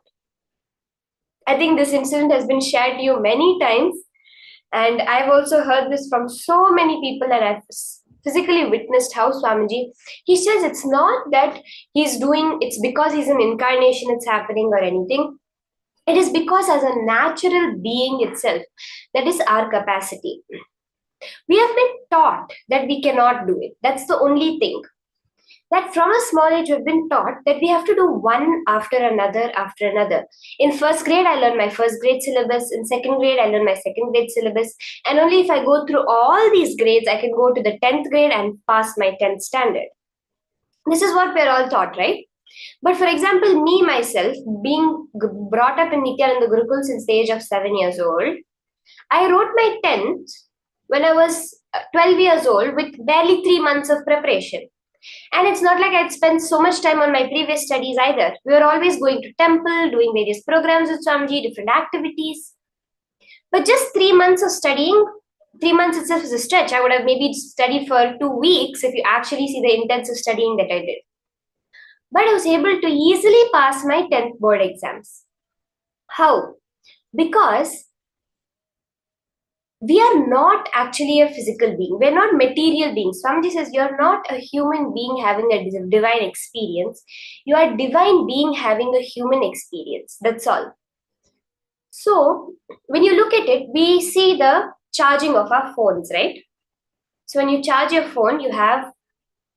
I think this incident has been shared to you many times, and I've also heard this from so many people, and I've physically witnessed how Swamiji, he says it's not that he's doing, it's because he's an incarnation it's happening or anything. It is because as a natural being itself, that is our capacity. We have been taught that we cannot do it. That's the only thing. That from a small age we've been taught that we have to do one after another after another. In first grade, I learned my first grade syllabus. In second grade, I learned my second grade syllabus. And only if I go through all these grades, I can go to the 10th grade and pass my 10th standard. This is what we're all taught, right? But for example, me, myself, being brought up in Nithyananda Gurukul since the age of 7 years old, I wrote my 10th when I was 12 years old with barely 3 months of preparation. And it's not like I'd spent so much time on my previous studies either. We were always going to temple, doing various programs with Swamiji, different activities. But just 3 months of studying, 3 months itself is a stretch. I would have maybe studied for 2 weeks if you actually see the intensive studying that I did. But I was able to easily pass my 10th board exams. How? Because we are not actually a physical being. We're not material beings. Swamiji says you're not a human being having a divine experience. You are a divine being having a human experience. That's all. So when you look at it, we see the charging of our phones, right? So when you charge your phone, you have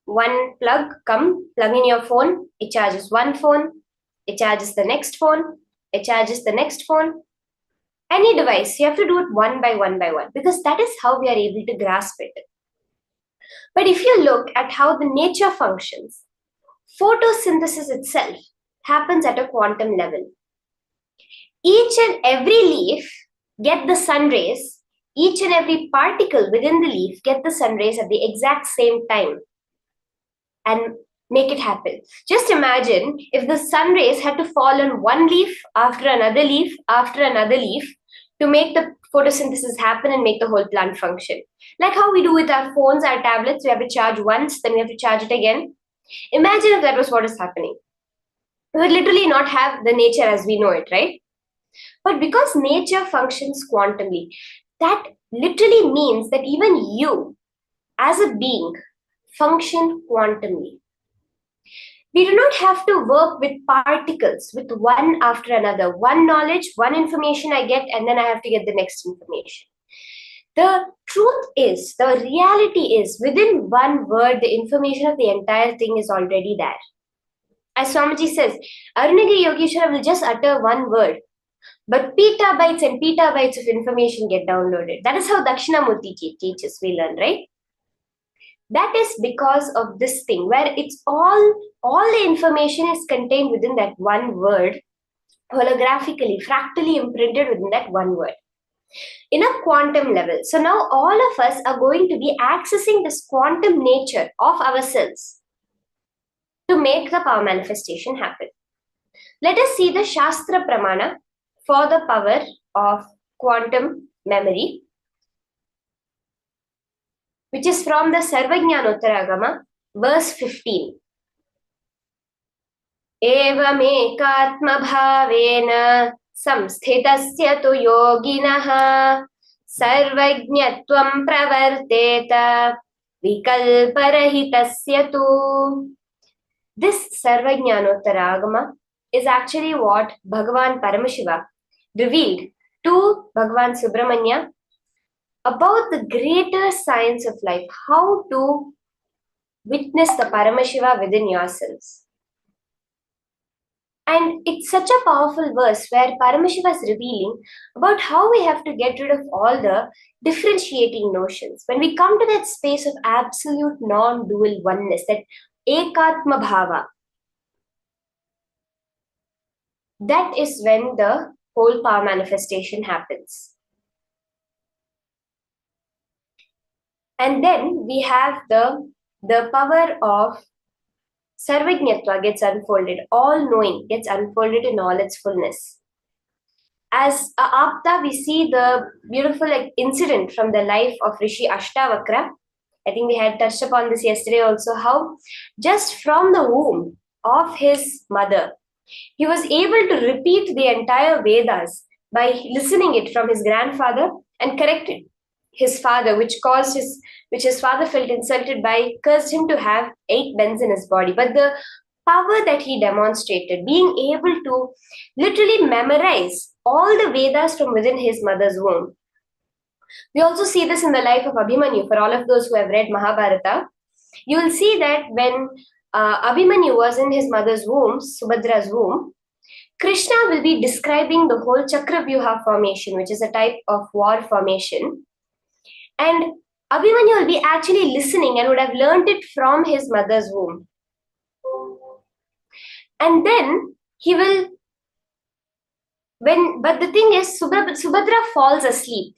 one plug, plug in your phone. It charges one phone. It charges the next phone. It charges the next phone. Any device, you have to do it one by one, because that is how we are able to grasp it. But if you look at how the nature functions, photosynthesis itself happens at a quantum level. Each and every leaf get the sun rays, each and every particle within the leaf get the sun rays at the exact same time and make it happen. Just imagine if the sun rays had to fall on one leaf after another leaf after another leaf to make the photosynthesis happen and make the whole plant function. Like how we do with our phones, our tablets, we have to charge once, then we have to charge it again. Imagine if that was what is happening. We would literally not have the nature as we know it, right? But because nature functions quantumly, that literally means that even you, as a being, function quantumly. We do not have to work with particles, with one after another. One knowledge, one information I get, and then I have to get the next information. The truth is, the reality is, within one word, the information of the entire thing is already there. As Swamiji says, Arunagiri Yogeshwara will just utter one word, but petabytes and petabytes of information get downloaded. That is how Dakshinamurti teaches, we learn, right? That is because of this thing, where it's all the information is contained within that one word, holographically, fractally imprinted within that one word. In a quantum level. So now all of us are going to be accessing this quantum nature of ourselves to make the power manifestation happen. Let us see the Shastra Pramana for the power of quantum memory, which is from the Sarvajnanottaragama, verse 15. Evamekatma bhavena samsthitasya tu yoginaha sarvajñatvam pravarteta vikalparahitasya tu. This Sarvajnanottaragama is actually what Bhagavan Paramashiva revealed to Bhagavan Subramanya about the greater science of life, how to witness the Paramashiva within yourselves. And it's such a powerful verse where Paramashiva is revealing about how we have to get rid of all the differentiating notions. When we come to that space of absolute non-dual oneness, that ekatma bhava, that is when the whole power manifestation happens. And then we have the power of Sarvajñatva gets unfolded, all knowing gets unfolded in all its fullness. As a Apta, we see the beautiful incident from the life of Rishi Ashtavakra. I think we had touched upon this yesterday also, how just from the womb of his mother, he was able to repeat the entire Vedas by listening it from his grandfather and corrected his father, which his father felt insulted by, cursed him to have 8 bends in his body. But the power that he demonstrated, being able to literally memorize all the Vedas from within his mother's womb. We also see this in the life of Abhimanyu. For all of those who have read Mahabharata, you will see that when Abhimanyu was in his mother's womb, Subhadra's womb, Krishna will be describing the whole Chakravyuha formation, which is a type of war formation. And Abhimanyu will be actually listening and would have learned it from his mother's womb. And then he will, but the thing is, Subhadra falls asleep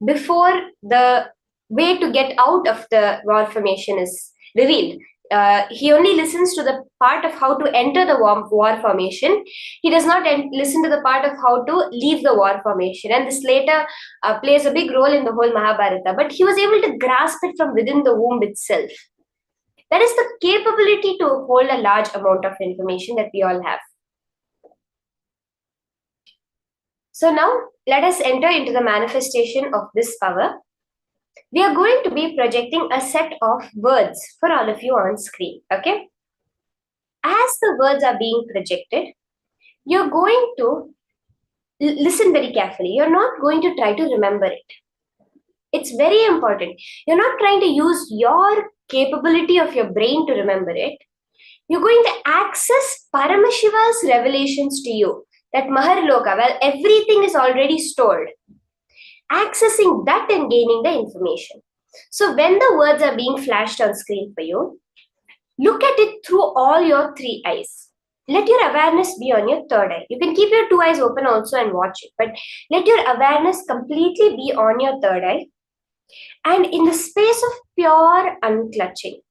before the way to get out of the war formation is revealed. He only listens to the part of how to enter the war formation. He does not listen to the part of how to leave the war formation. And this later plays a big role in the whole Mahabharata. But he was able to grasp it from within the womb itself. That is the capability to hold a large amount of information that we all have. So now let us enter into the manifestation of this power. We are going to be projecting a set of words for all of you on screen, okay? As the words are being projected, you're going to listen very carefully. You're not going to try to remember it. It's very important. You're not trying to use your capability of your brain to remember it. You're going to access Paramashiva's revelations to you. That Maharloka, well, everything is already stored. Accessing that and gaining the information. So when the words are being flashed on screen for you, look at it through all your 3 eyes. Let your awareness be on your 3rd eye. You can keep your 2 eyes open also and watch it, but let your awareness completely be on your 3rd eye. And in the space of pure unclutching,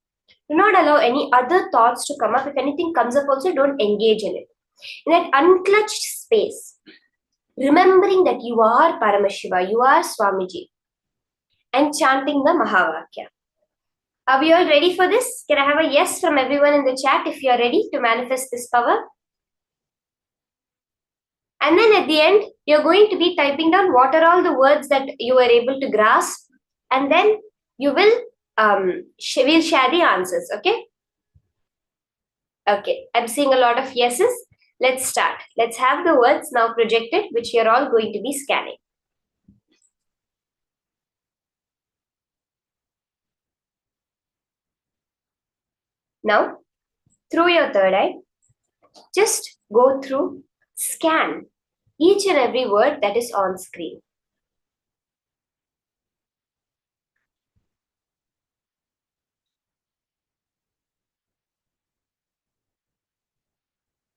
do not allow any other thoughts to come up. If anything comes up also, don't engage in it. In that unclutched space, remembering that you are Paramashiva, you are Swamiji, and chanting the Mahavakya. Are we all ready for this? Can I have a yes from everyone in the chat if you are ready to manifest this power? And then at the end, you're going to be typing down what are all the words that you were able to grasp, and then you will we'll share the answers, okay? Okay, I'm seeing a lot of yeses. Let's start. Let's have the words now projected, which you're all going to be scanning. Now, through your third eye, just go through, scan each and every word that is on screen.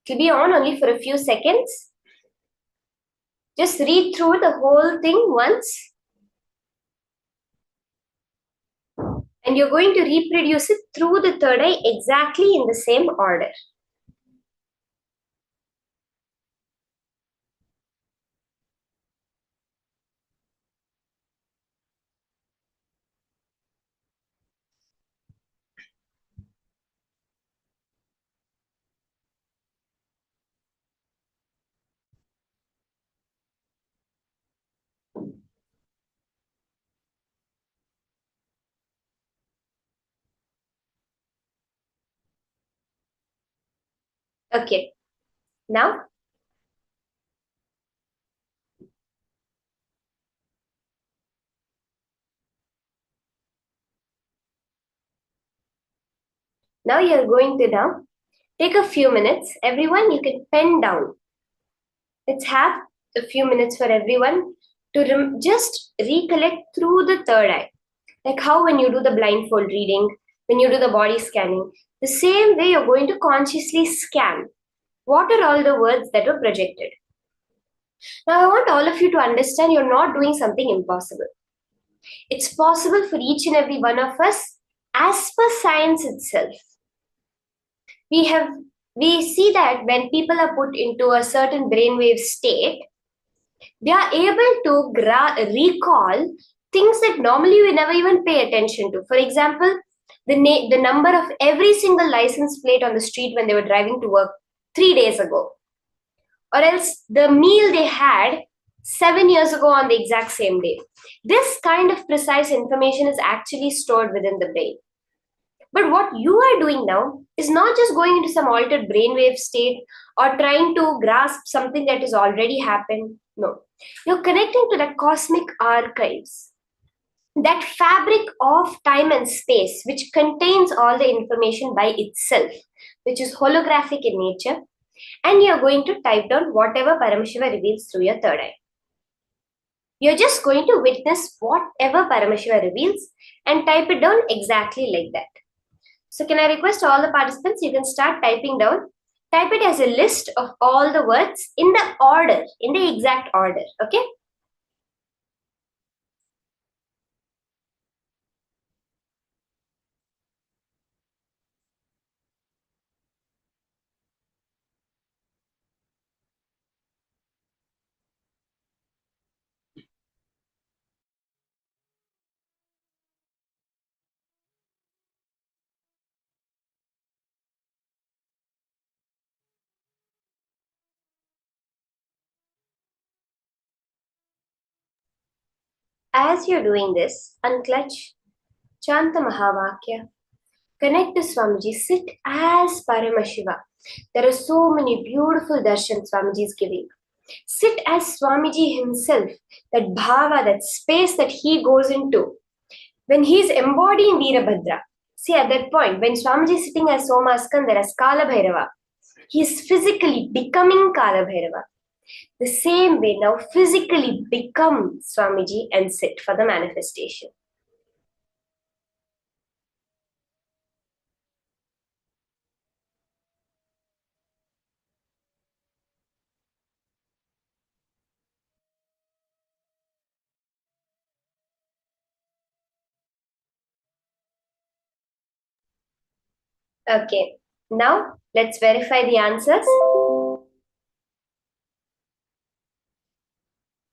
It will be on only for a few seconds. Just read through the whole thing once. And you're going to reproduce it through the third eye exactly in the same order. Okay, now you're going to now take a few minutes. Everyone, you can pen down. Let's have a few minutes for everyone to just recollect through the third eye. Like how when you do the blindfold reading, when you do the body scanning, the same way you're going to consciously scan. What are all the words that were projected? Now I want all of you to understand you're not doing something impossible. It's possible for each and every one of us as per science itself. We see that when people are put into a certain brainwave state, they are able to recall things that normally we never even pay attention to. For example, the number of every single license plate on the street when they were driving to work 3 days ago, or else the meal they had 7 years ago on the exact same day. This kind of precise information is actually stored within the brain. But what you are doing now is not just going into some altered brainwave state or trying to grasp something that has already happened. No, you're connecting to the cosmic archives, that fabric of time and space, which contains all the information by itself, which is holographic in nature. And you're going to type down whatever Paramashiva reveals through your third eye. You're just going to witness whatever Paramashiva reveals and type it down exactly like that. So can I request all the participants, you can start typing down. Type it as a list of all the words in the order, in the exact order, okay? As you're doing this, unclutch, chant the Mahavakya, connect to Swamiji, sit as Paramashiva. There are so many beautiful darshans Swamiji is giving. Sit as Swamiji himself, that bhava, that space that he goes into. When he's embodying Veerabhadra, see at that point, when Swamiji is sitting as Somaskandara, as Kalabhairava, he is physically becoming Kalabhairava. The same way now physically become Swamiji and sit for the manifestation. Okay, now let's verify the answers.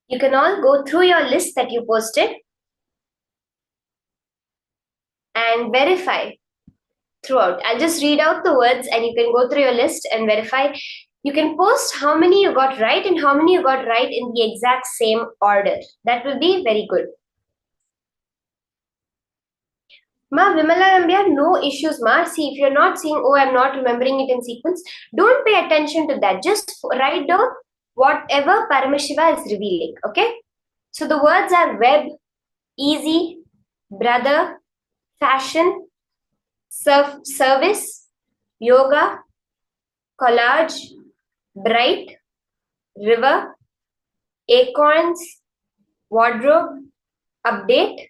You can all go through your list that you posted and verify throughout. I'll just read out the words and you can go through your list and verify. You can post how many you got right and how many you got right in the exact same order. That will be very good. Ma, Vimala, we have no issues, Ma. See, if you're not seeing, oh, I'm not remembering it in sequence, don't pay attention to that. Just write down whatever Paramashiva is revealing, okay? So the words are web, easy, brother, fashion, service, yoga, collage, bright, river, acorns, wardrobe, update,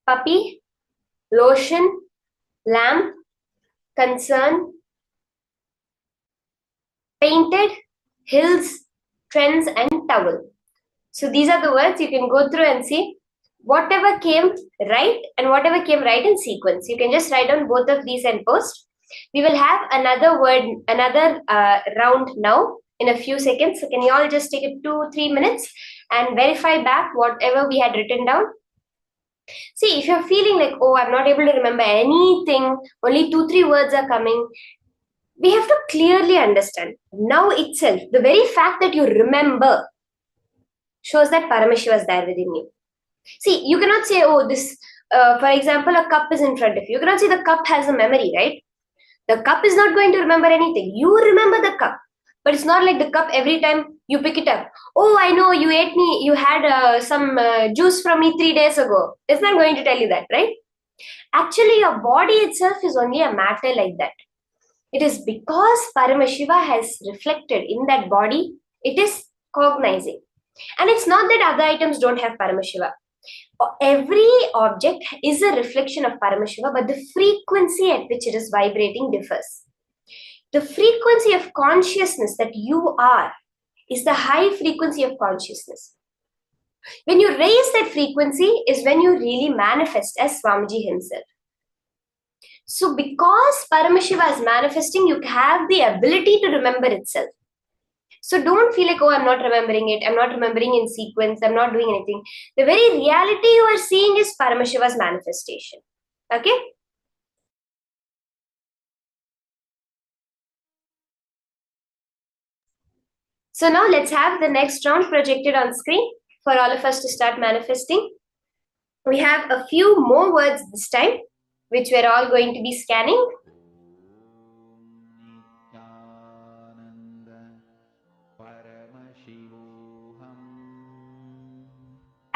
puppy, lotion, lamp, concern, painted, hills, trends, and towel. So these are the words you can go through and see whatever came right and whatever came right in sequence. You can just write down both of these and post. We will have another round now in a few seconds. So can you all just take it 2-3 minutes and verify back whatever we had written down? See, if you're feeling like, oh, I'm not able to remember anything, only 2-3 words are coming, we have to clearly understand now itself, the very fact that you remember shows that Paramashiva is there within you. See, you cannot say, oh, this, for example, a cup is in front of you. You cannot say the cup has a memory, right? The cup is not going to remember anything. You remember the cup. But it's not like the cup every time you pick it up. Oh, I know you had some juice from me 3 days ago. It's not going to tell you that, right? Actually, your body itself is only a matter like that. It is because Paramashiva has reflected in that body, it is cognizing. And it's not that other items don't have Paramashiva. Every object is a reflection of Paramashiva, but the frequency at which it is vibrating differs. The frequency of consciousness that you are is the high frequency of consciousness. When you raise that frequency is when you really manifest as Swamiji himself. So because Paramashiva is manifesting, you have the ability to remember itself. So don't feel like, oh, I'm not remembering it. I'm not remembering in sequence. I'm not doing anything. The very reality you are seeing is Paramashiva's manifestation. Okay? So now let's have the next round projected on screen for all of us to start manifesting. We have a few more words this time, which we're all going to be scanning.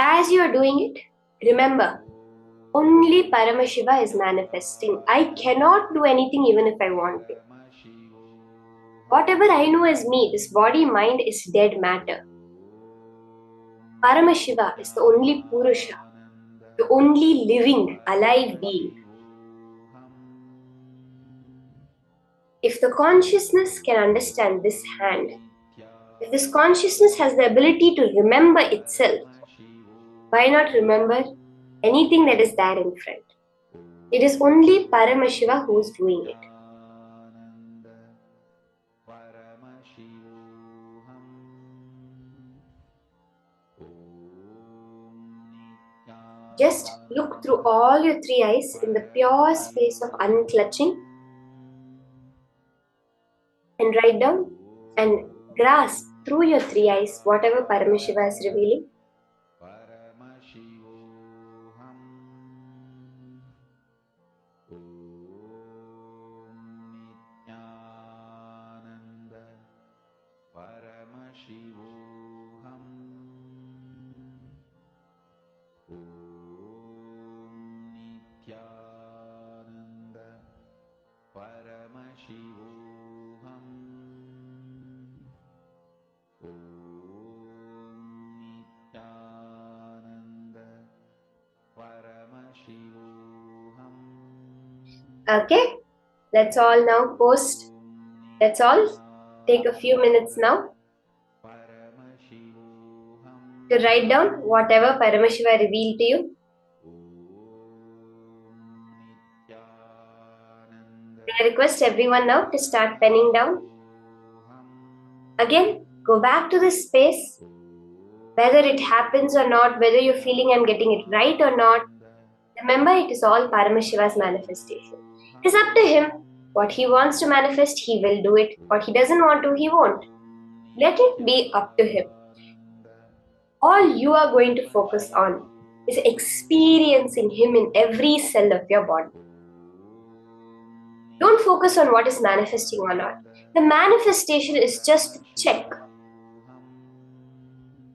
As you are doing it, remember, only Paramashiva is manifesting. I cannot do anything even if I want to. Whatever I know as me, this body, mind is dead matter. Paramashiva is the only Purusha, the only living, alive being. If the consciousness can understand this hand, if this consciousness has the ability to remember itself, why not remember anything that is there in front? It is only Paramashiva who is doing it. Just look through all your 3 eyes in the pure space of unclutching and write down and grasp through your 3 eyes whatever Paramashiva is revealing. Okay, let's all now post. Let's all take a few minutes now to write down whatever Paramashiva revealed to you. I request everyone now to start penning down. Again, go back to this space. Whether it happens or not, whether you're feeling I'm getting it right or not, remember it is all Paramashiva's manifestation. It is up to him. What he wants to manifest, he will do it. What he doesn't want to, he won't. Let it be up to him. All you are going to focus on is experiencing Him in every cell of your body. Don't focus on what is manifesting or not. The manifestation is just to check.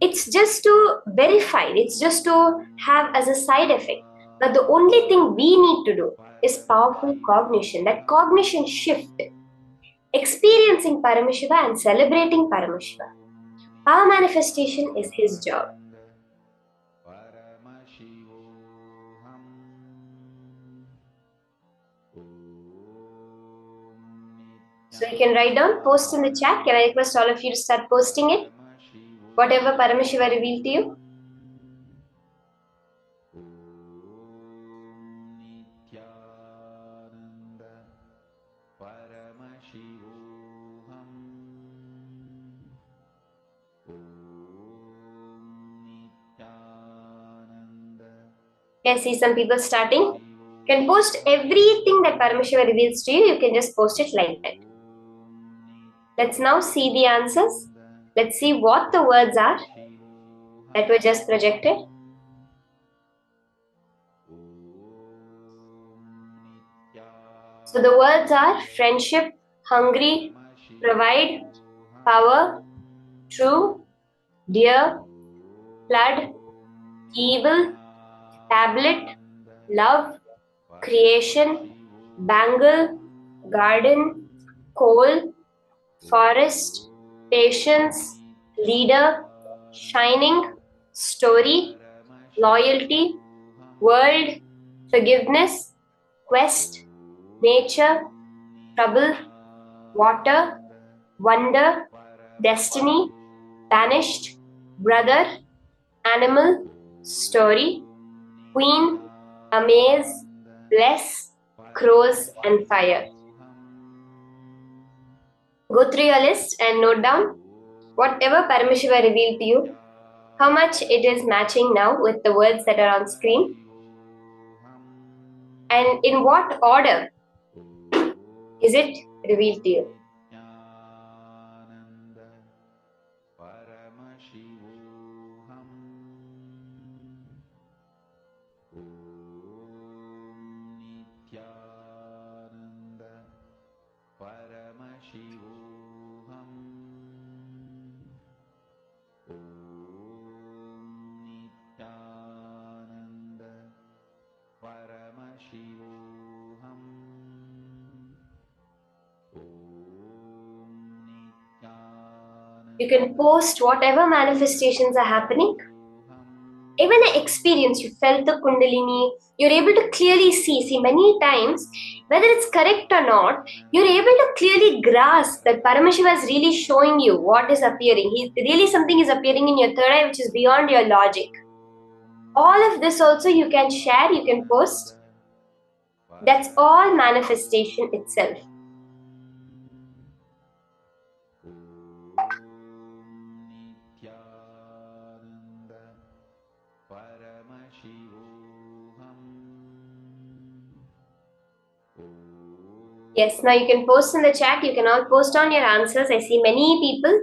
It's just to verify. It's just to have as a side effect. But the only thing we need to do is powerful cognition. That cognition shift. Experiencing Paramashiva and celebrating Paramashiva. Power manifestation is his job. So you can write down, post in the chat. Can I request all of you to start posting it? Whatever Paramashiva revealed to you. Can I see some people starting? You can post everything that Paramashiva reveals to you. You can just post it like that. Let's now see the answers. Let's see what the words are that were just projected. So the words are friendship, hungry, provide, power, true, dear, flood, evil, tablet, love, creation, bangle, garden, coal, forest, patience, leader, shining, story, loyalty, world, forgiveness, quest, nature, trouble, water, wonder, destiny, banished, brother, animal, story, queen, amaze, bless, crows, and fire. Go through your list and note down whatever Paramashiva revealed to you, how much it is matching now with the words that are on screen, and in what order is it revealed to you. You can post whatever manifestations are happening. Even the experience, you felt the Kundalini, you're able to clearly see many times, whether it's correct or not, you're able to clearly grasp that Paramashiva is really showing you what is appearing. Something is appearing in your third eye which is beyond your logic. All of this also you can share, you can post. That's all manifestation itself. Yes, now you can post in the chat. You can all post on your answers. I see many people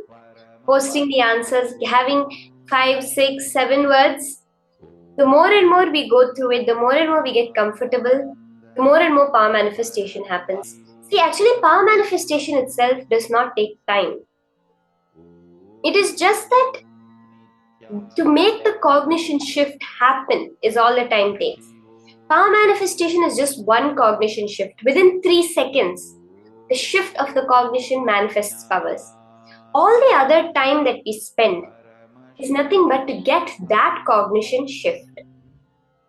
posting the answers, having 5, 6, 7 words. The more and more we go through it, the more and more we get comfortable, the more and more power manifestation happens. See, actually, power manifestation itself does not take time. It is just that to make the cognition shift happen is all the time takes. Power manifestation is just one cognition shift. Within 3 seconds, the shift of the cognition manifests powers. All the other time that we spend is nothing but to get that cognition shift,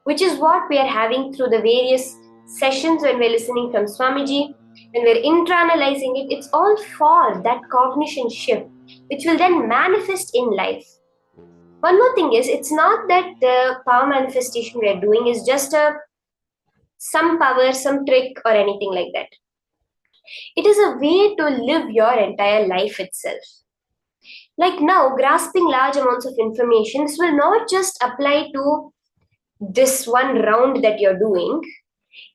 which is what we are having through the various sessions when we're listening from Swamiji, when we're internalizing it. It's all for that cognition shift, which will then manifest in life. One more thing is, it's not that the power manifestation we are doing is just some power, some trick or anything like that. It is a way to live your entire life itself. Like now, grasping large amounts of information, this will not just apply to this one round that you're doing.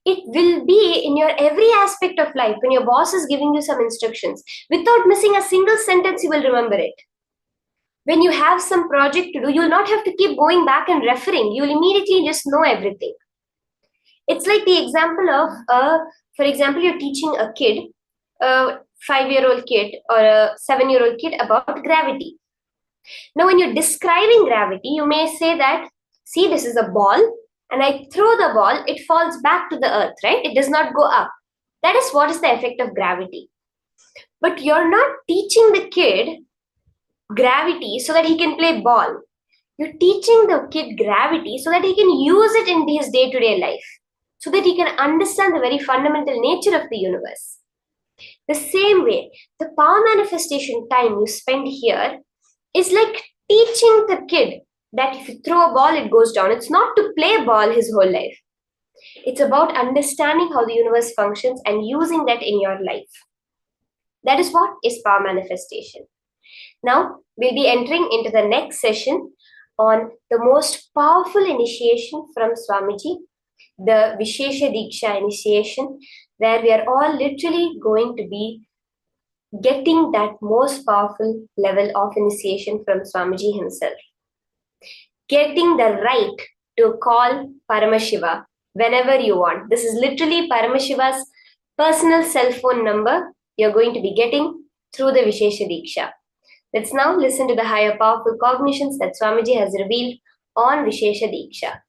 It will be in your every aspect of life. When your boss is giving you some instructions, without missing a single sentence, you will remember it. When you have some project to do, you'll not have to keep going back and referring. You'll immediately just know everything. It's like the example of, for example, you're teaching a kid, a 5-year-old kid or a 7-year-old kid about gravity. Now, when you're describing gravity, you may say that, see, this is a ball, and I throw the ball, it falls back to the earth, right? It does not go up. That is what is the effect of gravity. But you're not teaching the kid gravity so that he can play ball. You're teaching the kid gravity so that he can use it in his day-to-day life, so that he can understand the very fundamental nature of the universe. The same way, the power manifestation time you spend here is like teaching the kid that if you throw a ball, it goes down. It's not to play ball his whole life. It's about understanding how the universe functions and using that in your life. That is what is power manifestation. Now, we'll be entering into the next session on the most powerful initiation from Swamiji, the Vishesha Diksha initiation, where we are all literally going to be getting that most powerful level of initiation from Swamiji himself. Getting the right to call Paramashiva whenever you want. This is literally Paramashiva's personal cell phone number you're going to be getting through the Vishesha Diksha. Let's now listen to the higher powerful cognitions that Swamiji has revealed on Vishesha Diksha.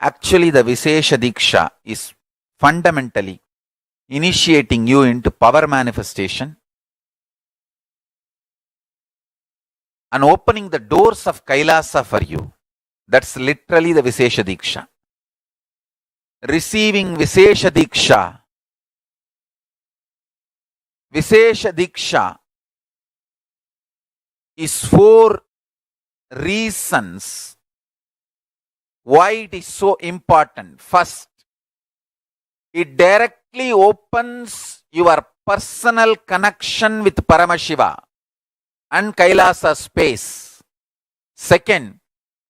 Actually, the Vishesha Diksha is fundamentally initiating you into power manifestation and opening the doors of Kailasa for you. That's literally the Vishesha Diksha. Receiving Vishesha Diksha. Vishesha Diksha is 4 reasons why it is so important. First, it directly opens your personal connection with Paramashiva and Kailasa space. Second,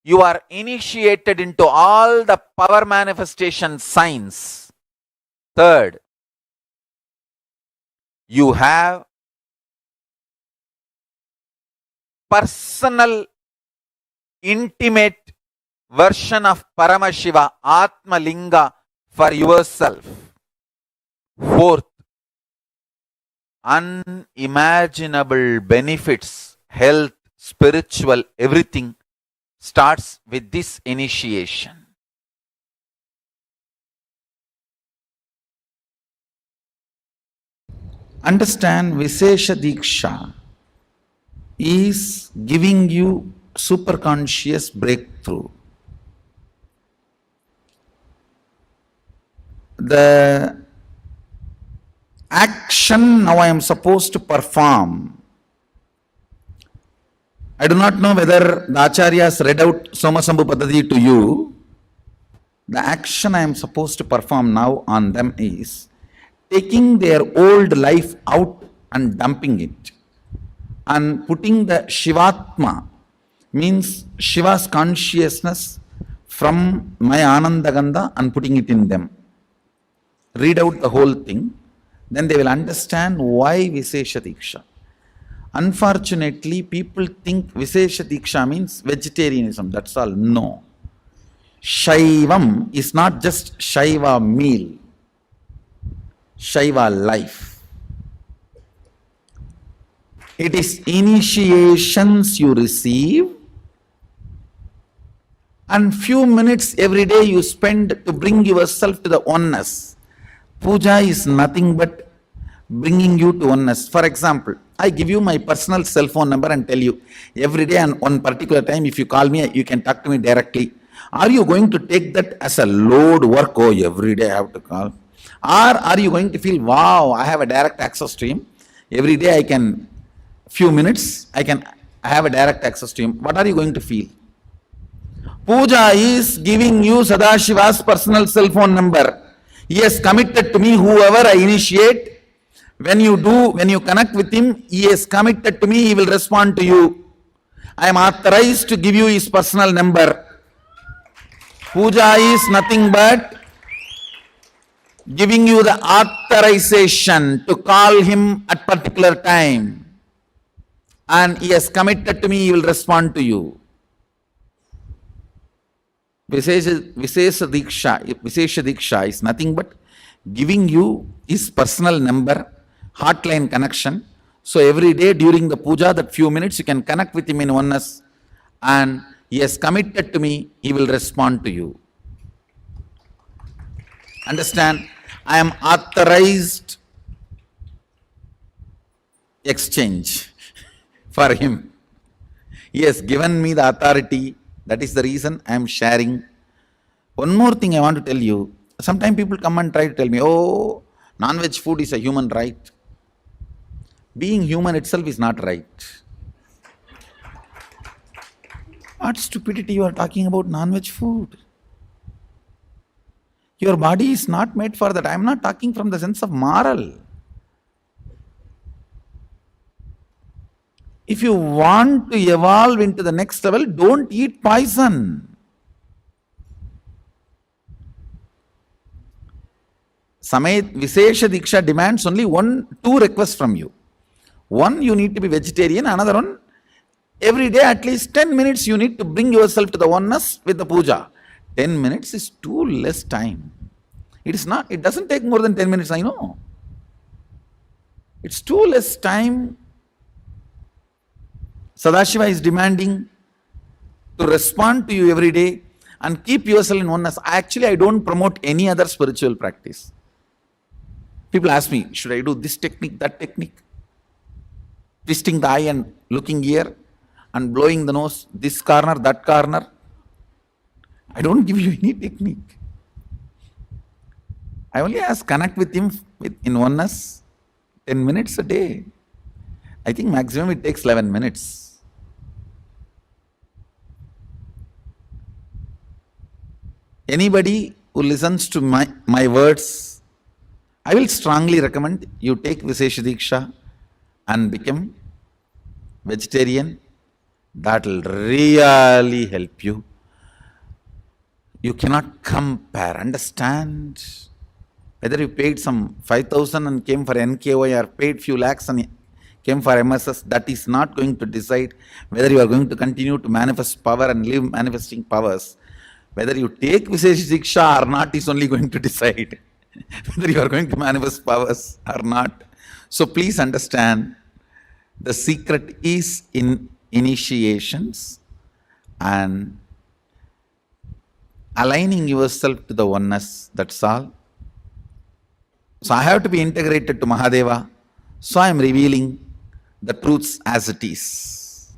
you are initiated into all the power manifestation signs. Third, you have personal, intimate version of Paramashiva, Atma Linga, for yourself. Fourth, unimaginable benefits, health, spiritual, everything starts with this initiation. Understand, Vishesha Diksha is giving you superconscious breakthrough. The action now I am supposed to perform. I do not know whether the Acharyas read out Somasambhu Padati to you. The action I am supposed to perform now on them is taking their old life out and dumping it and putting the Shivatma, means Shiva's consciousness, from my Anandagandha and putting it in them. Read out the whole thing, then they will understand why Vishesha Diksha. Unfortunately, people think Vishesha Diksha means vegetarianism, that's all. No. Shaivam is not just Shaiva meal, Shaiva life. It is initiations you receive and few minutes every day you spend to bring yourself to the oneness. Puja is nothing but bringing you to oneness. For example, I give you my personal cell phone number and tell you, every day and one particular time, if you call me, you can talk to me directly. Are you going to take that as a load work? Oh, every day I have to call. Or are you going to feel, wow, I have a direct access to him. Every day I can, few minutes, I have a direct access to him. What are you going to feel? Puja is giving you Sadashiva's personal cell phone number. He has committed to me, whoever I initiate. When you connect with him, he is committed to me, he will respond to you. I am authorized to give you his personal number. Puja is nothing but giving you the authorization to call him at particular time. And he has committed to me, he will respond to you. Vishesha Diksha is nothing but giving you his personal number, hotline connection. So every day during the puja, that few minutes, you can connect with him in oneness. And he has committed to me, he will respond to you. Understand? I am authorized exchange for him. He has given me the authority. That is the reason I am sharing. One more thing I want to tell you. Sometimes people come and try to tell me, oh, non-veg food is a human right. Being human itself is not right. What stupidity you are talking about non-veg food? Your body is not made for that. I am not talking from the sense of moral. If you want to evolve into the next level, don't eat poison. Vishesha Diksha demands only two requests from you. One, you need to be vegetarian. Another one, every day at least 10 minutes you need to bring yourself to the oneness with the puja. 10 minutes is too less time. It doesn't take more than 10 minutes, I know. It's too less time. Sadashiva is demanding to respond to you every day and keep yourself in oneness. Actually, I don't promote any other spiritual practice. People ask me, should I do this technique, that technique? Twisting the eye and looking here and blowing the nose, this corner, that corner. I don't give you any technique. I only ask, connect with him in oneness, 10 minutes a day. I think maximum it takes 11 minutes. Anybody who listens to my words, I will strongly recommend you take Vishesha Diksha and become vegetarian. That will really help you. You cannot compare, understand? Whether you paid some 5,000 and came for NKY or paid few lakhs and came for MSS, that is not going to decide whether you are going to continue to manifest power and live manifesting powers. Whether you take Vishesha Diksha or not is only going to decide whether you are going to manifest powers or not. So please understand, the secret is in initiations and aligning yourself to the oneness, that's all. So I have to be integrated to Mahadeva, so I am revealing the truths as it is.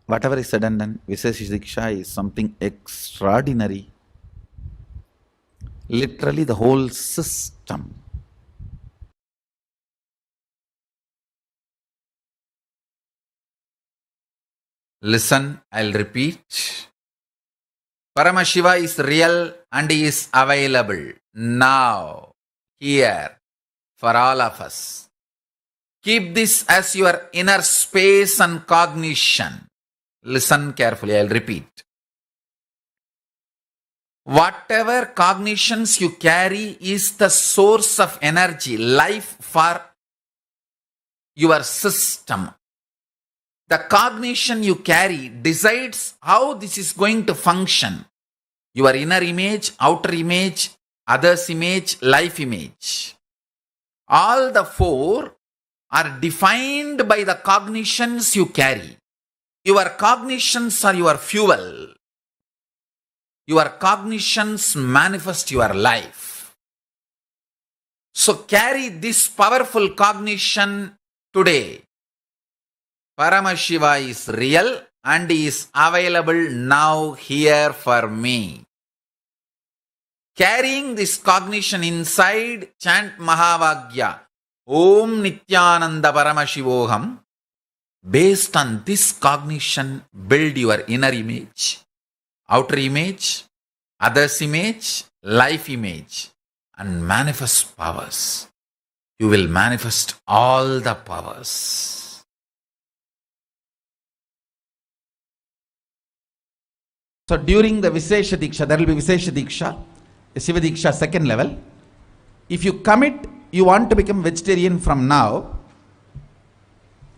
Whatever is said and done, Vishesha Diksha is something extraordinary. Literally the whole system. Listen, I'll repeat. Paramashiva is real and he is available now, here, for all of us. Keep this as your inner space and cognition. Listen carefully, I'll repeat. Whatever cognitions you carry is the source of energy, life for your system. The cognition you carry decides how this is going to function. Your inner image, outer image, others image, life image. All the four are defined by the cognitions you carry. Your cognitions are your fuel. your cognitions manifest your life. So carry this powerful cognition today. Paramashiva is real and is available now here for me. Carrying this cognition inside, chant Mahavagya, Om Nithyananda Paramashivoham. Based on this cognition, build your inner image, outer image, others image, life image, and manifest powers. You will manifest all the powers. So during the Vishesha Diksha, there will be Vishesha Diksha, Shiva Diksha second level. If you commit, you want to become vegetarian from now,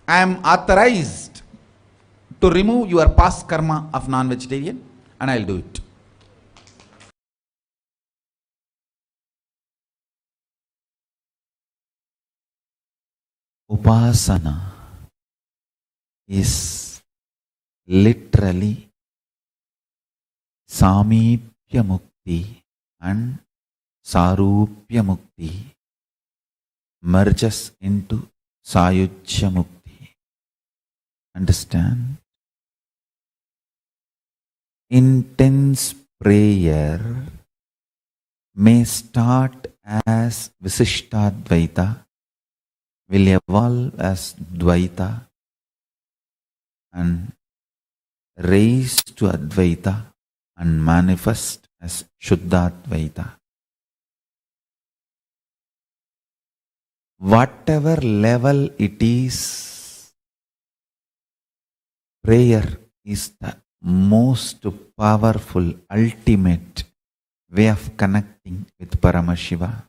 I am authorized to remove your past karma of non-vegetarian, and I will do it. Upasana is literally Samipya Mukti and Sarupya Mukti merges into Sayujya Mukti. Understand? Intense prayer may start as Visishtadvaita, will evolve as Dvaita, and raise to Advaita and manifest as Shuddhadvaita. Whatever level it is, prayer is the most powerful, ultimate way of connecting with Paramashiva.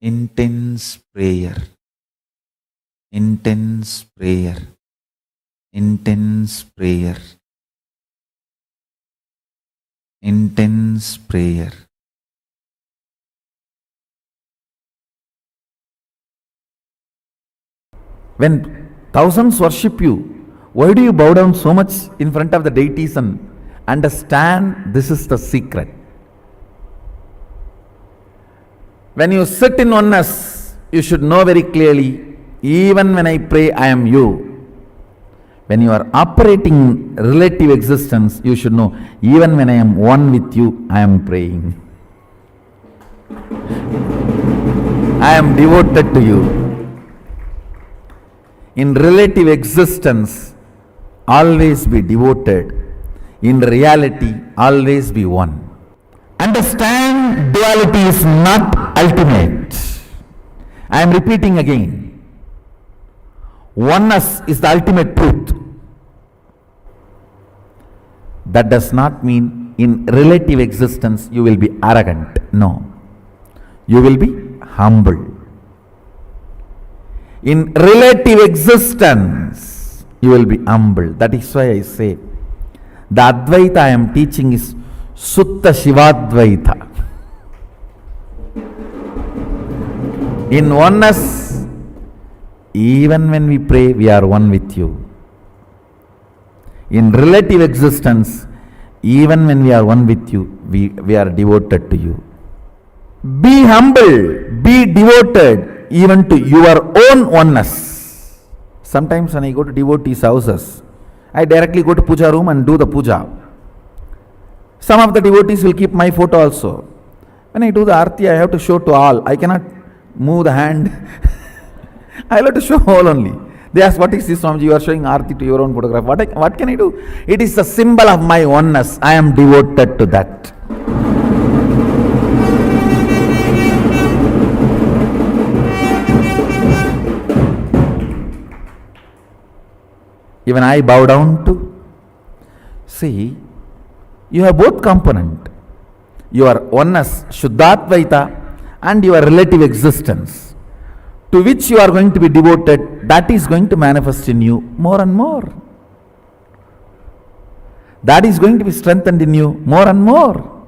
Intense prayer, intense prayer, intense prayer, intense prayer. When thousands worship you, why do you bow down so much in front of the deities? And understand, this is the secret. When you sit in oneness, you should know very clearly, even when I pray, I am you. When you are operating relative existence, you should know, even when I am one with you, I am praying. I am devoted to you. In relative existence, always be devoted. In reality, always be one. Understand, duality is not ultimate. I am repeating again. Oneness is the ultimate truth. That does not mean in relative existence you will be arrogant. No. You will be humble. In relative existence, you will be humble. That is why I say, the Advaita I am teaching is Sutta Shivadvaita. In oneness, even when we pray, we are one with you. In relative existence, even when we are one with you, we are devoted to you. Be humble, be devoted even to your own oneness. Sometimes when I go to devotees' houses, I directly go to puja room and do the puja. Some of the devotees will keep my photo also. When I do the arti, I have to show to all. I cannot move the hand. I have to show all only. They ask, what is this, Swamiji? You are showing arti to your own photograph. What can I do? It is the symbol of my oneness. I am devoted to that. Even I bow down to. See, you have both component. Your oneness, Shuddhadvaita, and your relative existence, to which you are going to be devoted, that is going to manifest in you more and more. That is going to be strengthened in you more and more.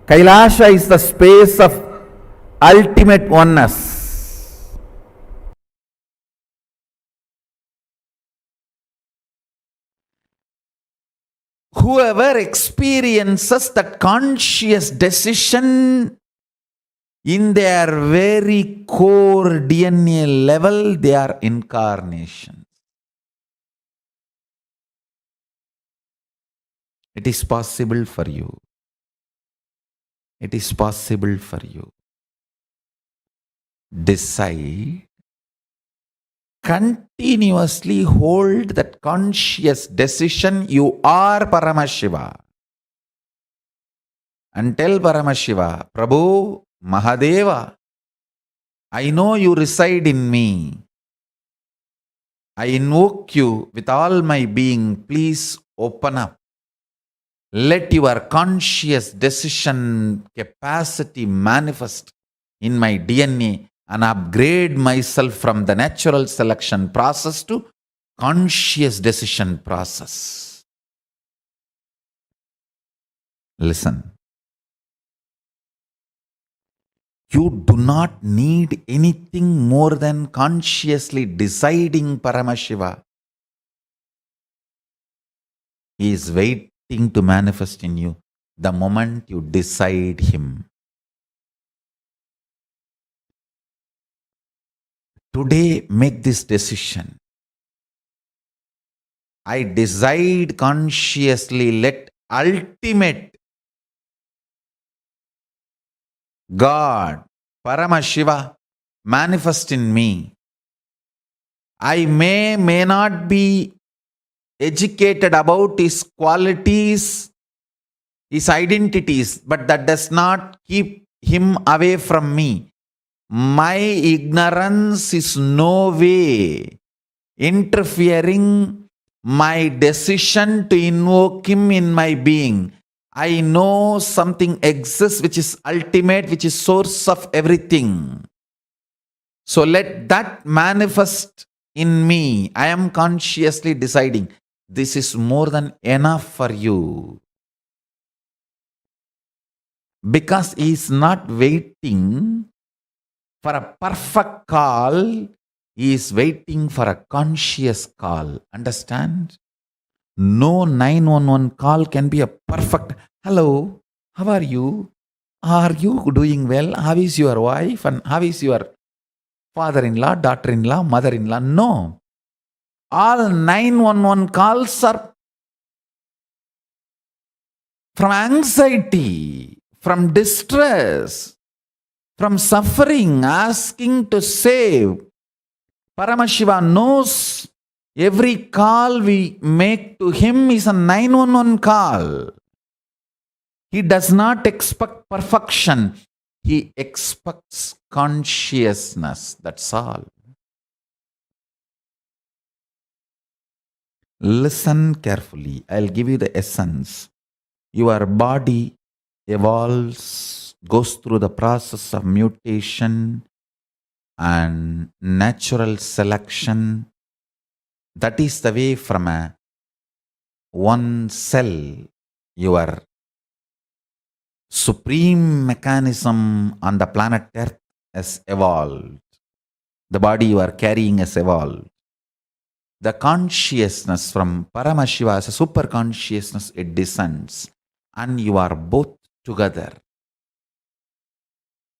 Kailasa is the space of ultimate oneness. whoever experiences that conscious decision in their very core DNA level, they are incarnations. It is possible for you. It is possible for you. Decide, continuously hold that conscious decision, you are Paramashiva. And tell Paramashiva, Prabhu, Mahadeva, I know you reside in me. I invoke you with all my being. Please open up. Let your conscious decision capacity manifest in my DNA and upgrade myself from the natural selection process to conscious decision process. Listen. You do not need anything more than consciously deciding Paramashiva. He is waiting to manifest in you the moment you decide Him. Today, make this decision. I decide consciously, let ultimate God, Paramashiva, manifest in me. I may not be educated about His qualities, His identities, but that does not keep Him away from me. My ignorance is no way interfering my decision to invoke Him in my being. I know something exists which is ultimate, which is source of everything. So let that manifest in me. I am consciously deciding. This is more than enough for you. Because He is not waiting for a perfect call. He is waiting for a conscious call. Understand? No 911 call can be a perfect, hello, how are you? Are you doing well? How is your wife? And how is your father-in-law, daughter-in-law, mother-in-law? No. All 911 calls are from anxiety, from distress, from suffering, asking to save. Paramashiva knows every call we make to Him is a 911 call. He does not expect perfection. He expects consciousness. That's all. Listen carefully. I'll give you the essence. Your body evolves, goes through the process of mutation and natural selection. That is the way from one cell, your supreme mechanism on the planet Earth has evolved. The body you are carrying has evolved. The consciousness from Paramashiva as a super consciousness, it descends. And you are both together.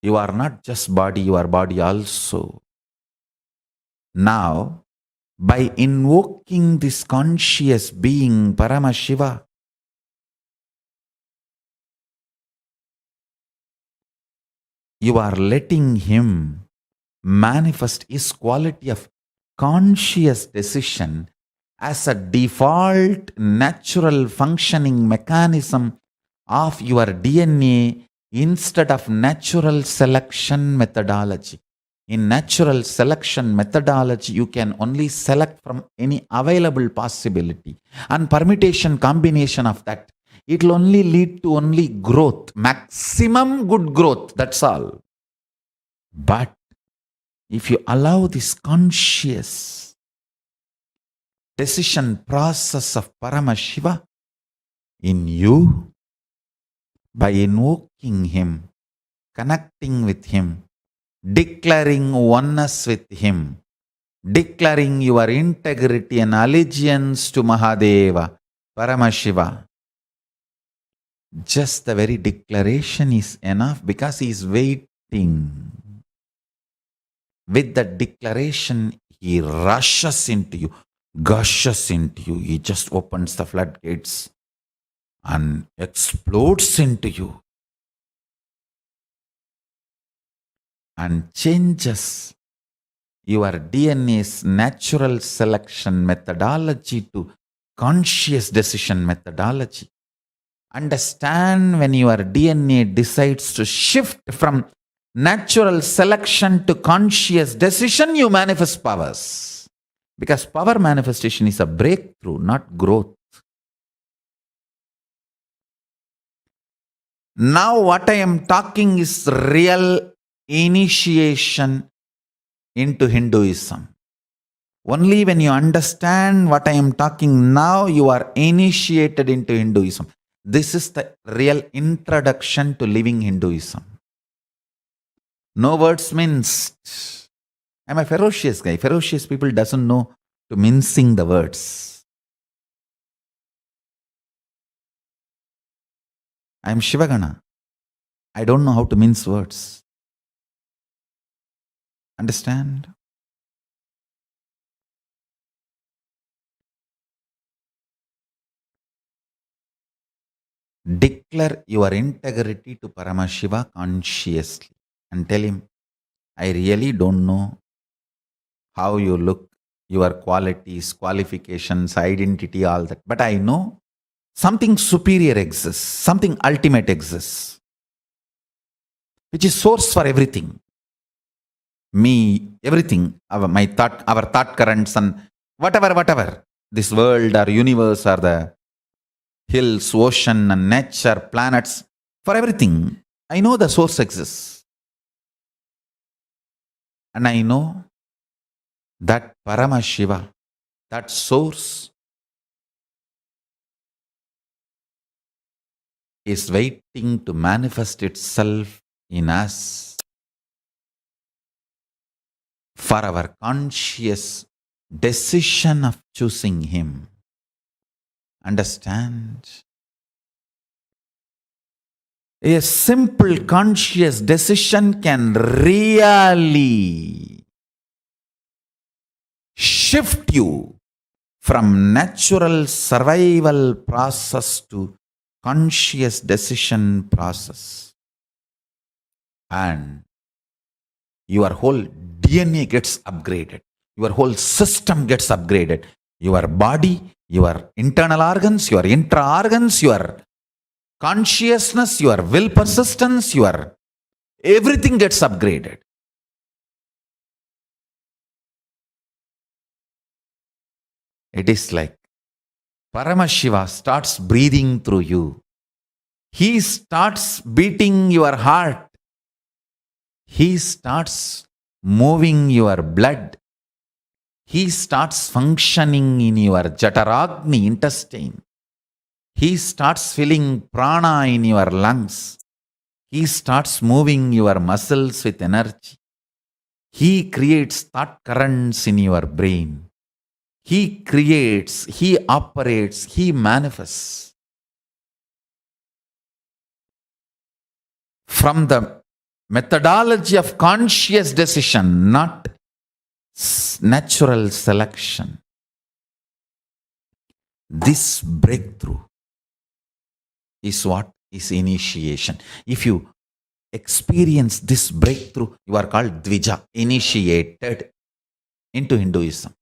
You are not just body, you are body also. Now, by invoking this conscious being, Paramashiva, you are letting Him manifest His quality of conscious decision as a default natural functioning mechanism of your DNA instead of natural selection methodology. In natural selection methodology, you can only select from any available possibility. And permutation combination of that, it will only lead to only growth, maximum good growth, that's all. But if you allow this conscious decision process of Paramashiva in you, by invoking Him, connecting with Him, declaring oneness with Him, declaring your integrity and allegiance to Mahadeva, Paramashiva, Just the very declaration is enough because he is waiting. With the declaration, he rushes into you, gushes into you. He just opens the floodgates and explodes into you and changes your DNA's natural selection methodology to conscious decision methodology. Understand, when your DNA decides to shift from natural selection to conscious decision, you manifest powers. Because power manifestation is a breakthrough, not growth. Now what I am talking is real initiation into Hinduism. Only when you understand what I am talking now, you are initiated into Hinduism. This is the real introduction to living Hinduism. No words minced. I'm a ferocious guy. Ferocious people doesn't know to mincing the words. I'm Shivagana. I don't know how to mince words. Understand? Declare your integrity to Paramashiva consciously and tell him, I really don't know how you look, your qualities, qualifications, identity, all that. But I know something superior exists, something ultimate exists, which is source for everything. Me, everything, my thought, our thought currents and whatever, this world or universe or the hills, ocean and nature, planets, for everything, I know the source exists. And I know that Paramashiva, that source, is waiting to manifest itself in us for our conscious decision of choosing him. Understand? A simple conscious decision can really shift you from natural survival process to conscious decision process. And your whole DNA gets upgraded. Your whole system gets upgraded. Your body, your internal organs, your intra-organs, your consciousness, your will persistence, your everything gets upgraded. It is like Paramashiva starts breathing through you. He starts beating your heart. He starts moving your blood. He starts functioning in your Jataragni intestine. He starts filling prana in your lungs. He starts moving your muscles with energy. He creates thought currents in your brain. He creates, he operates, he manifests. From the methodology of conscious decision, not natural selection. This breakthrough is what is initiation. If you experience this breakthrough, you are called Dvija, initiated into Hinduism.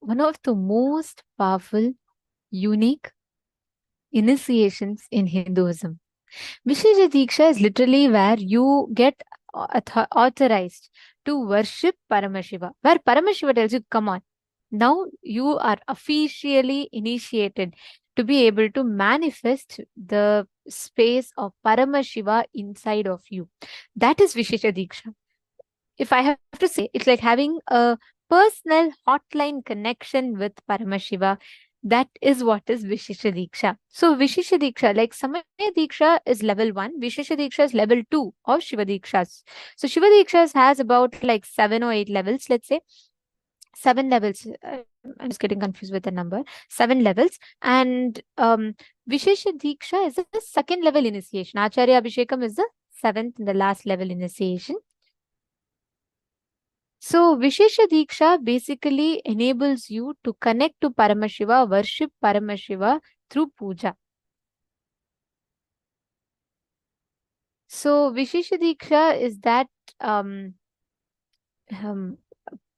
one of the most powerful, unique initiations in Hinduism. Vishesha Diksha is literally where you get authorized to worship Paramashiva, where Paramashiva tells you, come on, now you are officially initiated to be able to manifest the space of Paramashiva inside of you. That is Vishesha Diksha. If I have to say, it's like having a personal hotline connection with Paramashiva. That is what is Vishesha Diksha. So Vishesha Diksha, like Samaya Diksha is level 1, Vishesha Diksha is level 2 of Shiva Dikshas. So Shiva Dikshas has about like 7 or 8 levels, let's say. 7 levels. I'm just getting confused with the number. 7 levels. And Vishesha Diksha is the second level initiation. Acharya Abhishekam is the 7th and the last level initiation. So Vishesha Diksha basically enables you to connect to Paramashiva, worship Paramashiva through puja. So Vishesha Diksha is that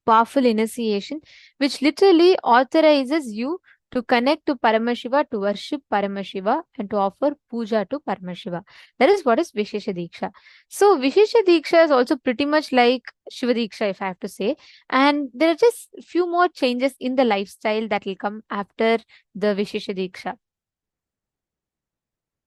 powerful initiation which literally authorizes you to connect to Paramashiva, to worship Paramashiva, and to offer puja to Paramashiva. That is what is Vishesha Diksha. So Vishesha Diksha is also pretty much like Shiva Diksha, if I have to say. And there are just a few more changes in the lifestyle that will come after the Vishesha Diksha.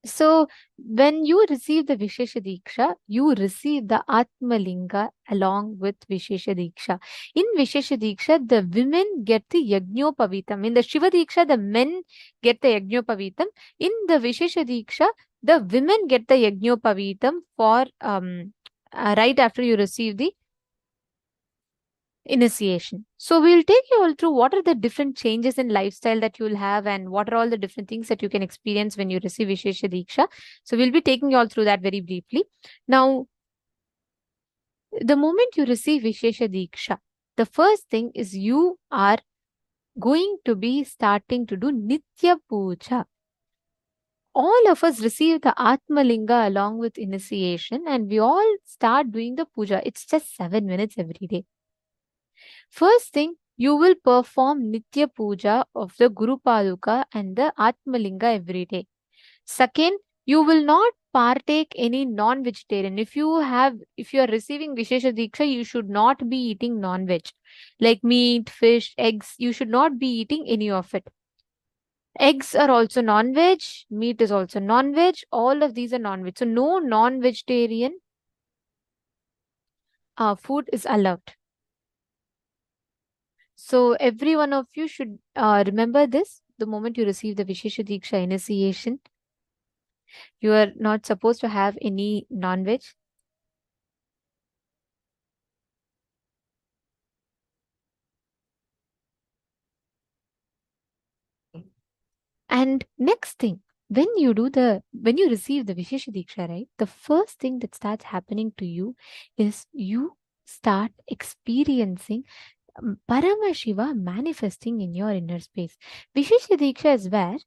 So when you receive the Vishesha Diksha, you receive the Atma Linga along with Vishesha Diksha. In Vishesha Diksha, the women get the Yajnopavitam. In the Shiva Diksha, the men get the Yajnopavitam. In the Vishesha Diksha, the women get the Yajnopavitam for right after you receive the initiation. So we'll take you all through what are the different changes in lifestyle that you'll have and what are all the different things that you can experience when you receive Vishesha Diksha. So we'll be taking you all through that very briefly. Now, the moment you receive Vishesha Diksha, the first thing is you are going to be starting to do Nitya Puja. All of us receive the Atma Linga along with initiation and we all start doing the puja. It's just 7 minutes every day. First thing, you will perform Nitya Puja of the Guru Paduka and the Atmalinga every day. Second, you will not partake any non-vegetarian. If you are receiving Vishesha Diksha, you should not be eating non-veg. Like meat, fish, eggs, you should not be eating any of it. Eggs are also non-veg, meat is also non-veg, all of these are non-veg. So no non-vegetarian food is allowed. So every one of you should remember this. The moment you receive the Vishesha Diksha initiation, you are not supposed to have any non-veg. And next thing, when you receive the Vishesha Diksha, right, the first thing that starts happening to you is you start experiencing Paramashiva manifesting in your inner space. Vishesha Diksha is where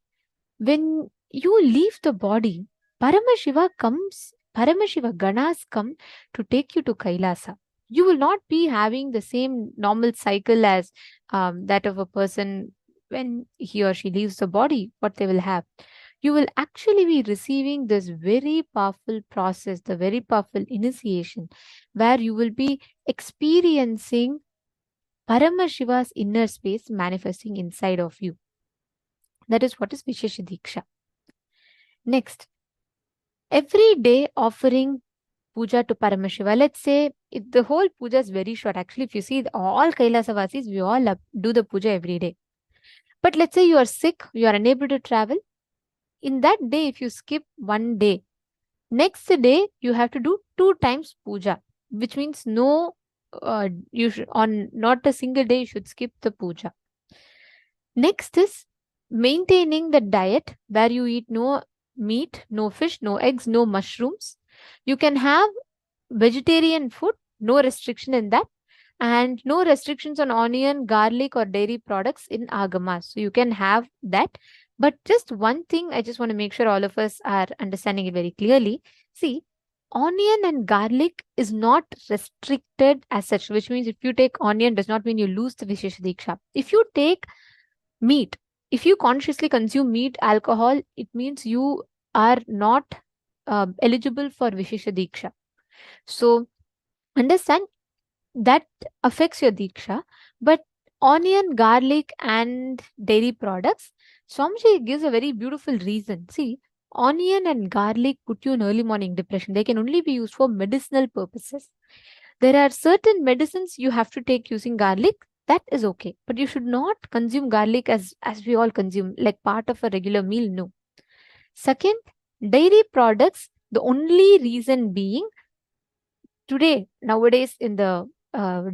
when you leave the body, Paramashiva Ganas come to take you to Kailasa. You will not be having the same normal cycle as that of a person when he or she leaves the body, what they will have. You will actually be receiving this very powerful process, the very powerful initiation, where you will be experiencing Paramashiva's inner space manifesting inside of you. That is what is Vishesha Diksha. Next, every day offering puja to Paramashiva. Let's say if the whole puja is very short. Actually, if you see all Kailasavasis, we all do the puja every day. But let's say you are sick, you are unable to travel. In that day, if you skip one day, next day you have to do 2 times puja, which means no. You should, on not a single day, you should skip the puja. Next is maintaining the diet where you eat no meat, no fish, no eggs, no mushrooms. You can have vegetarian food, no restriction in that, and no restrictions on onion, garlic, or dairy products in Agamas. So you can have that. But just one thing, I just want to make sure all of us are understanding it very clearly. See, onion and garlic is not restricted as such, which means if you take onion does not mean you lose the Vishesha Diksha. If you take meat, if you consciously consume meat, alcohol, it means you are not eligible for Vishesha Diksha. So understand that affects your Diksha, but onion, garlic, and dairy products, Swamiji gives a very beautiful reason. See, onion and garlic put you in early morning depression. They can only be used for medicinal purposes. There are certain medicines you have to take using garlic. That is okay, but you should not consume garlic as we all consume, like part of a regular meal. No. Second, dairy products. The only reason being, today, nowadays, in the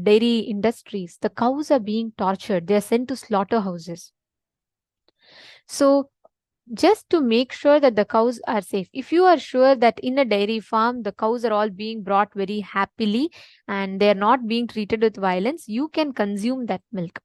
dairy industries, the cows are being tortured. They are sent to slaughterhouses. So just to make sure that the cows are safe. If you are sure that in a dairy farm, the cows are all being brought very happily and they're not being treated with violence, you can consume that milk.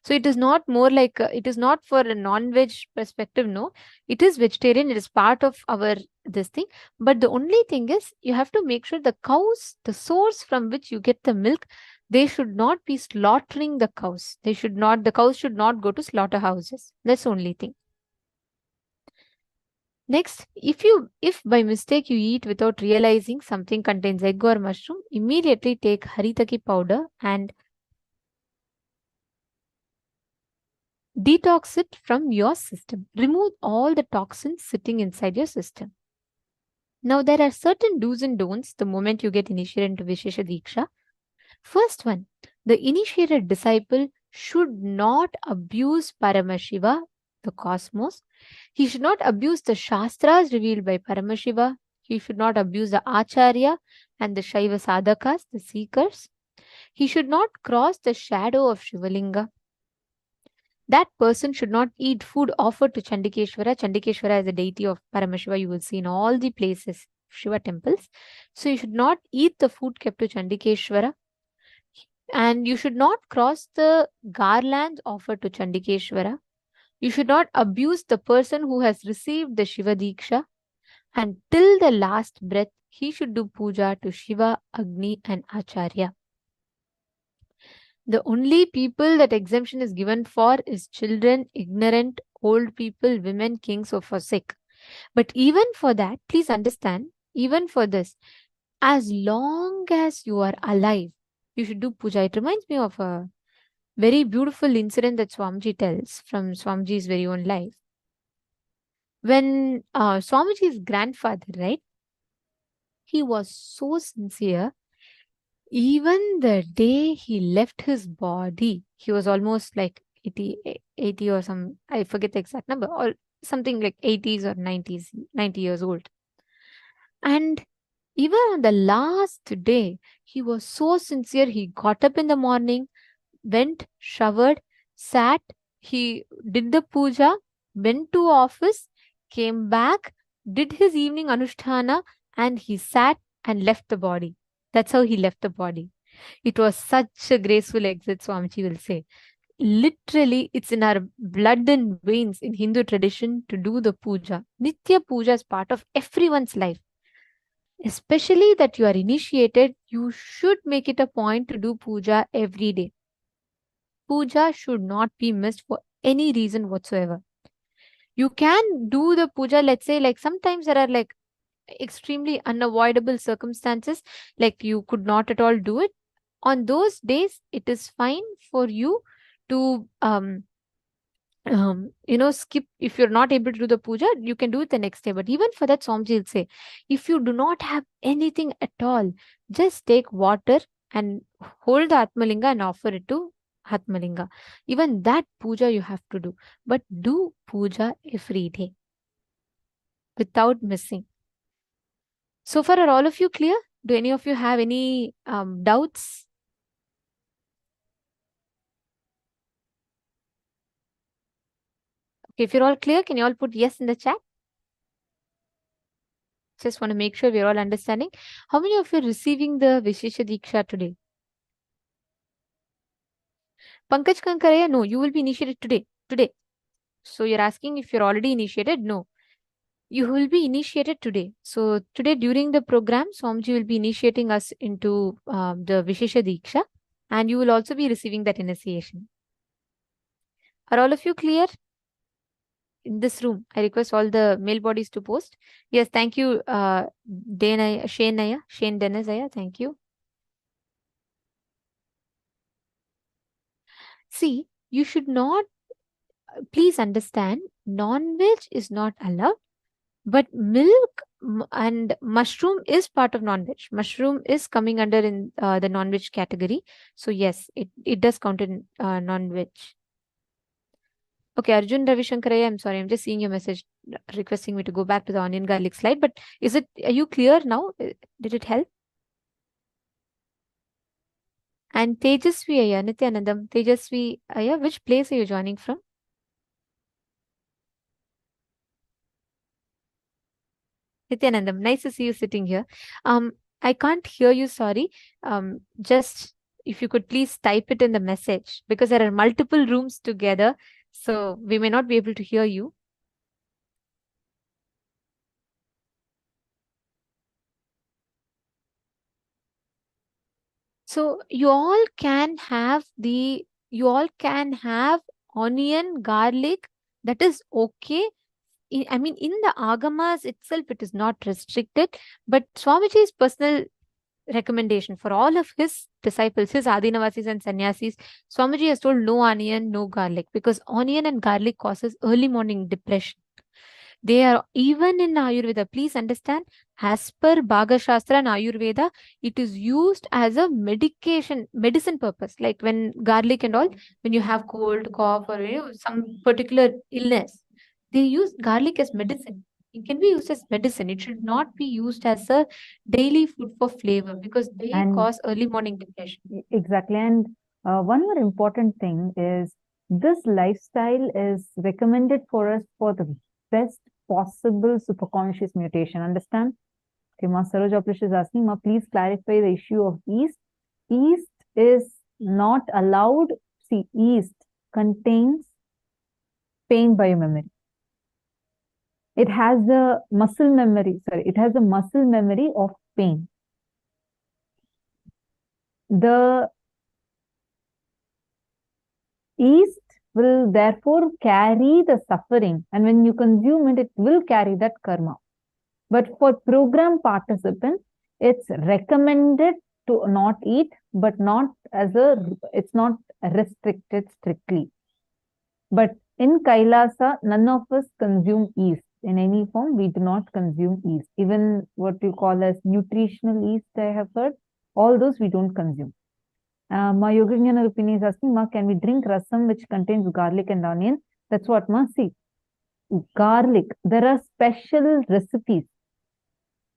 So it is not more like, it is not for a non-veg perspective, no. It is vegetarian, it is part of our this thing. But the only thing is, you have to make sure the cows, the source from which you get the milk, they should not be slaughtering the cows. The cows should not go to slaughterhouses. That's the only thing. Next, if by mistake you eat without realizing something contains egg or mushroom, immediately take haritaki powder and detox it from your system. Remove all the toxins sitting inside your system. Now, there are certain do's and don'ts the moment you get initiated into Vishesha Diksha. First one, the initiated disciple should not abuse Paramashiva, the cosmos. He should not abuse the Shastras revealed by Paramashiva. He should not abuse the Acharya and the Shaiva Sadhakas, the seekers. He should not cross the shadow of Shivalinga. That person should not eat food offered to Chandikeshwara. Chandikeshwara is a deity of Paramashiva. You will see in all the places, Shiva temples. So you should not eat the food kept to Chandikeshwara. And you should not cross the garlands offered to Chandikeshwara. You should not abuse the person who has received the Shiva Diksha. And till the last breath, he should do puja to Shiva, Agni, and Acharya. The only people that exemption is given for is children, ignorant, old people, women, kings, or for sick. But even for that, please understand, even for this, as long as you are alive, you should do puja. It reminds me of a very beautiful incident that Swamiji tells from Swamiji's very own life. When Swamiji's grandfather, right, he was so sincere. Even the day he left his body, he was almost like 80 or some, I forget the exact number, or something like 80s or 90s, 90 years old. And even on the last day, he was so sincere. He got up in the morning, went, showered, sat, he did the puja, went to office, came back, did his evening anusthana, and he sat and left the body. That's how he left the body. It was such a graceful exit, Swamiji will say. Literally, it's in our blood and veins in Hindu tradition to do the puja. Nitya puja is part of everyone's life. Especially that you are initiated, you should make it a point to do puja every day. Puja should not be missed for any reason whatsoever. You can do the puja, let's say, like sometimes there are like extremely unavoidable circumstances, like you could not at all do it. On those days, it is fine for you to skip. If you're not able to do the puja, you can do it the next day. But even for that, Swamiji will say, if you do not have anything at all, just take water and hold the Atmalinga and offer it to Atmalinga. Even that puja you have to do. But do puja every day without missing. So far, are all of you clear? Do any of you have any doubts? Okay, if you're all clear, can you all put yes in the chat? Just want to make sure we're all understanding. How many of you are receiving the Vishesha Diksha today? Pankaj Kankaraya, no, you will be initiated today. So you're asking if you're already initiated? No. You will be initiated today. So today during the program, Swamiji will be initiating us into the Vishesha Diksha, and you will also be receiving that initiation. Are all of you clear? In this room, I request all the male bodies to post. Yes, thank you, Shane Dennis Aya, thank you. See, you should not, please understand, non-veg is not allowed, but milk and mushroom is part of non-veg. Mushroom is coming under in the non-veg category. So yes, it does count in non-veg. Okay, Arjun Ravishankaraya, I'm sorry, I'm just seeing your message requesting me to go back to the onion garlic slide. But are you clear now? Did it help? And Tejasvi Aya, Nithyanandam, Tejasvi Aya, which place are you joining from? Nithyanandam, nice to see you sitting here. I can't hear you, sorry. Just if you could please type it in the message, because there are multiple rooms together, so we may not be able to hear you. So you all can have onion, garlic, that is okay. I mean, in the agamas itself, it is not restricted, but Swamiji's personal recommendation for all of his disciples, his Adinavasis and Sannyasis, Swamiji has told no onion, no garlic, because onion and garlic causes early morning depression. They are even in Ayurveda. Please understand, as per Bhaga Shastra and Ayurveda, it is used as a medicine purpose. Like when garlic and all, when you have cold, cough, or some particular illness, they use garlic as medicine. It can be used as medicine. It should not be used as a daily food for flavor, because they cause early morning depression. Exactly. And one more important thing is this lifestyle is recommended for us for the best possible superconscious mutation. Understand? Okay, Ma Saroj Aplish is asking, Ma, please clarify the issue of yeast. Yeast is not allowed. See, yeast contains pain biomemory. It has the muscle memory, it has the muscle memory of pain. The yeast will therefore carry the suffering, and when you consume it, it will carry that karma. But for program participants, it's recommended to not eat, but it's not restricted strictly. But in Kailasa, none of us consume yeast. In any form, we do not consume yeast. Even what you call as nutritional yeast, I have heard, all those we don't consume. Ma Yogignana Rupini is asking, Ma, can we drink rasam which contains garlic and onion? That's what, Ma, see. Garlic, there are special recipes,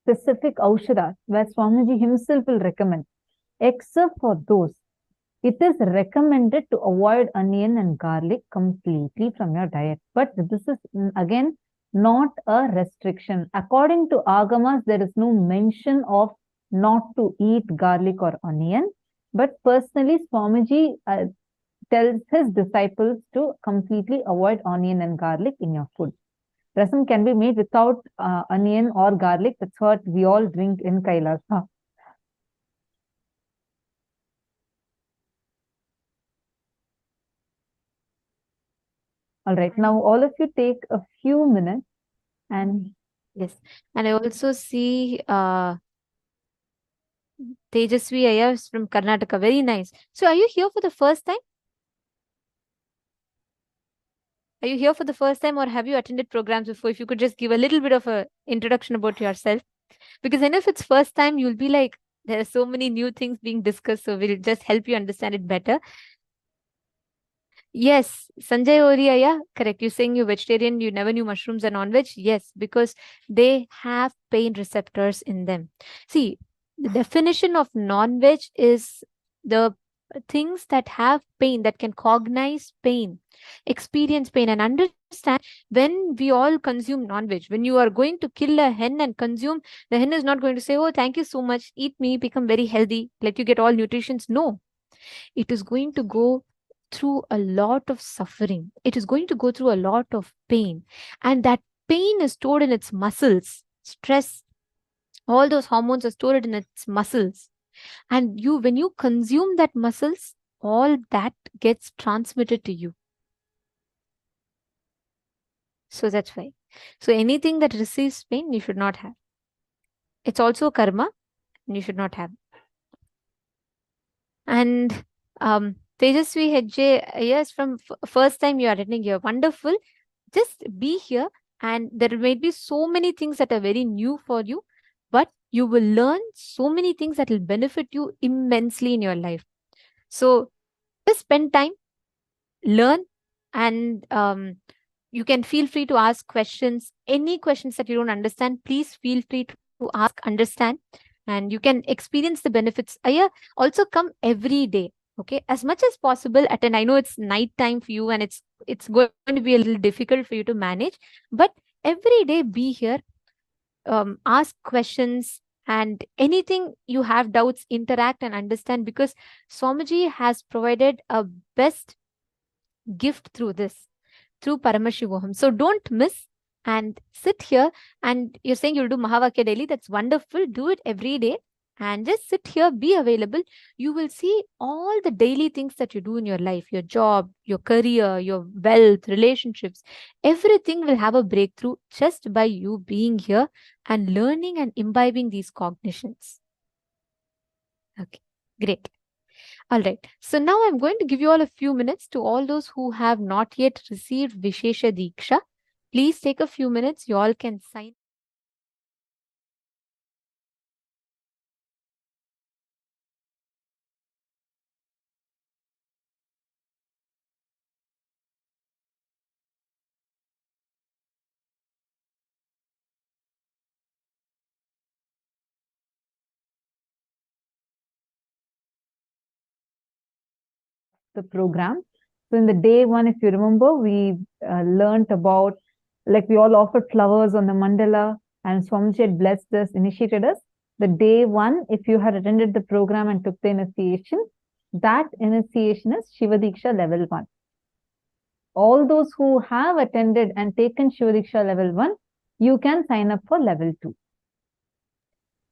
specific aushadas, where Swamiji himself will recommend. Except for those, it is recommended to avoid onion and garlic completely from your diet. But this is, again, not a restriction. According to Agamas, there is no mention of not to eat garlic or onion. But personally, Swamiji tells his disciples to completely avoid onion and garlic in your food. Rasam can be made without onion or garlic. That's what we all drink in Kailasa. All right. Now, all of you take a few minutes and... Yes. And I also see Tejasvi Aya from Karnataka. Very nice. So are you here for the first time? Are you here for the first time, or have you attended programs before? If you could just give a little bit of an introduction about yourself. Because I know if it's first time, you'll be like, there are so many new things being discussed, so we'll just help you understand it better. Yes, Sanjay Oriya, yeah, correct. You're saying you're vegetarian, you never knew mushrooms are non-veg. Yes, because they have pain receptors in them. See, the definition of non-veg is the things that have pain, that can cognize pain, experience pain, and understand. When we all consume non-veg, when you are going to kill a hen and consume, the hen is not going to say, oh, thank you so much, eat me, become very healthy, let you get all nutrients. No, it is going to go through a lot of suffering. It is going to go through a lot of pain. And that pain is stored in its muscles. Stress, all those hormones are stored in its muscles. And when you consume that muscles, all that gets transmitted to you. So that's why. So anything that receives pain, you should not have. It's also karma, and you should not have. And Tejasvi Hedje, yes, from first time you are attending here, wonderful. Just be here, and there may be so many things that are very new for you, but you will learn so many things that will benefit you immensely in your life. So just spend time, learn, and you can feel free to ask questions. Any questions that you don't understand, please feel free to ask, understand, and you can experience the benefits. Aya, also come every day. Okay, as much as possible attend. I know it's night time for you, and it's going to be a little difficult for you to manage, but every day be here, ask questions, and anything you have doubts, interact and understand, because Swamiji has provided a best gift through this, through Paramashivoham. So don't miss and sit here. And you're saying you'll do Mahavakya daily. That's wonderful. Do it every day and just sit here, be available. You will see all the daily things that you do in your life, your job, your career, your wealth, relationships. Everything will have a breakthrough just by you being here and learning and imbibing these cognitions. Okay, great. All right. So now I'm going to give you all a few minutes to all those who have not yet received Vishesha Diksha. Please take a few minutes. You all can sign. The program. So in the day one, if you remember, we learned about, like we all offered flowers on the mandala, and Swamiji had blessed us, initiated us. The day one, if you had attended the program and took the initiation, that initiation is Shiva Diksha level 1. All those who have attended and taken Shiva Diksha level 1, you can sign up for level 2.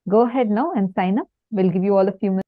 Go ahead now and sign up. We'll give you all a few minutes.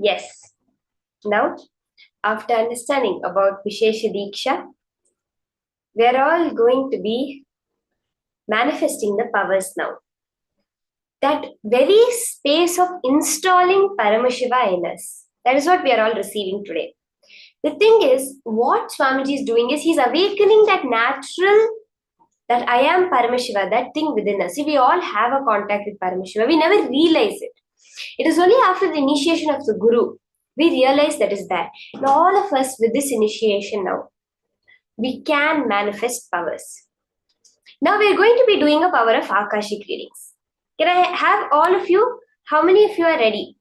Yes. Now, after understanding about Vishesha Diksha, we are all going to be manifesting the powers now. That very space of installing Paramashiva in us, that is what we are all receiving today. The thing is, what Swamiji is doing is he's awakening that natural, that I am Paramashiva, that thing within us. See, we all have a contact with Paramashiva. We never realize it. It is only after the initiation of the Guru we realize that is there. And all of us with this initiation now, we can manifest powers. Now we are going to be doing a power of Akashic readings. Can I have all of you? How many of you are ready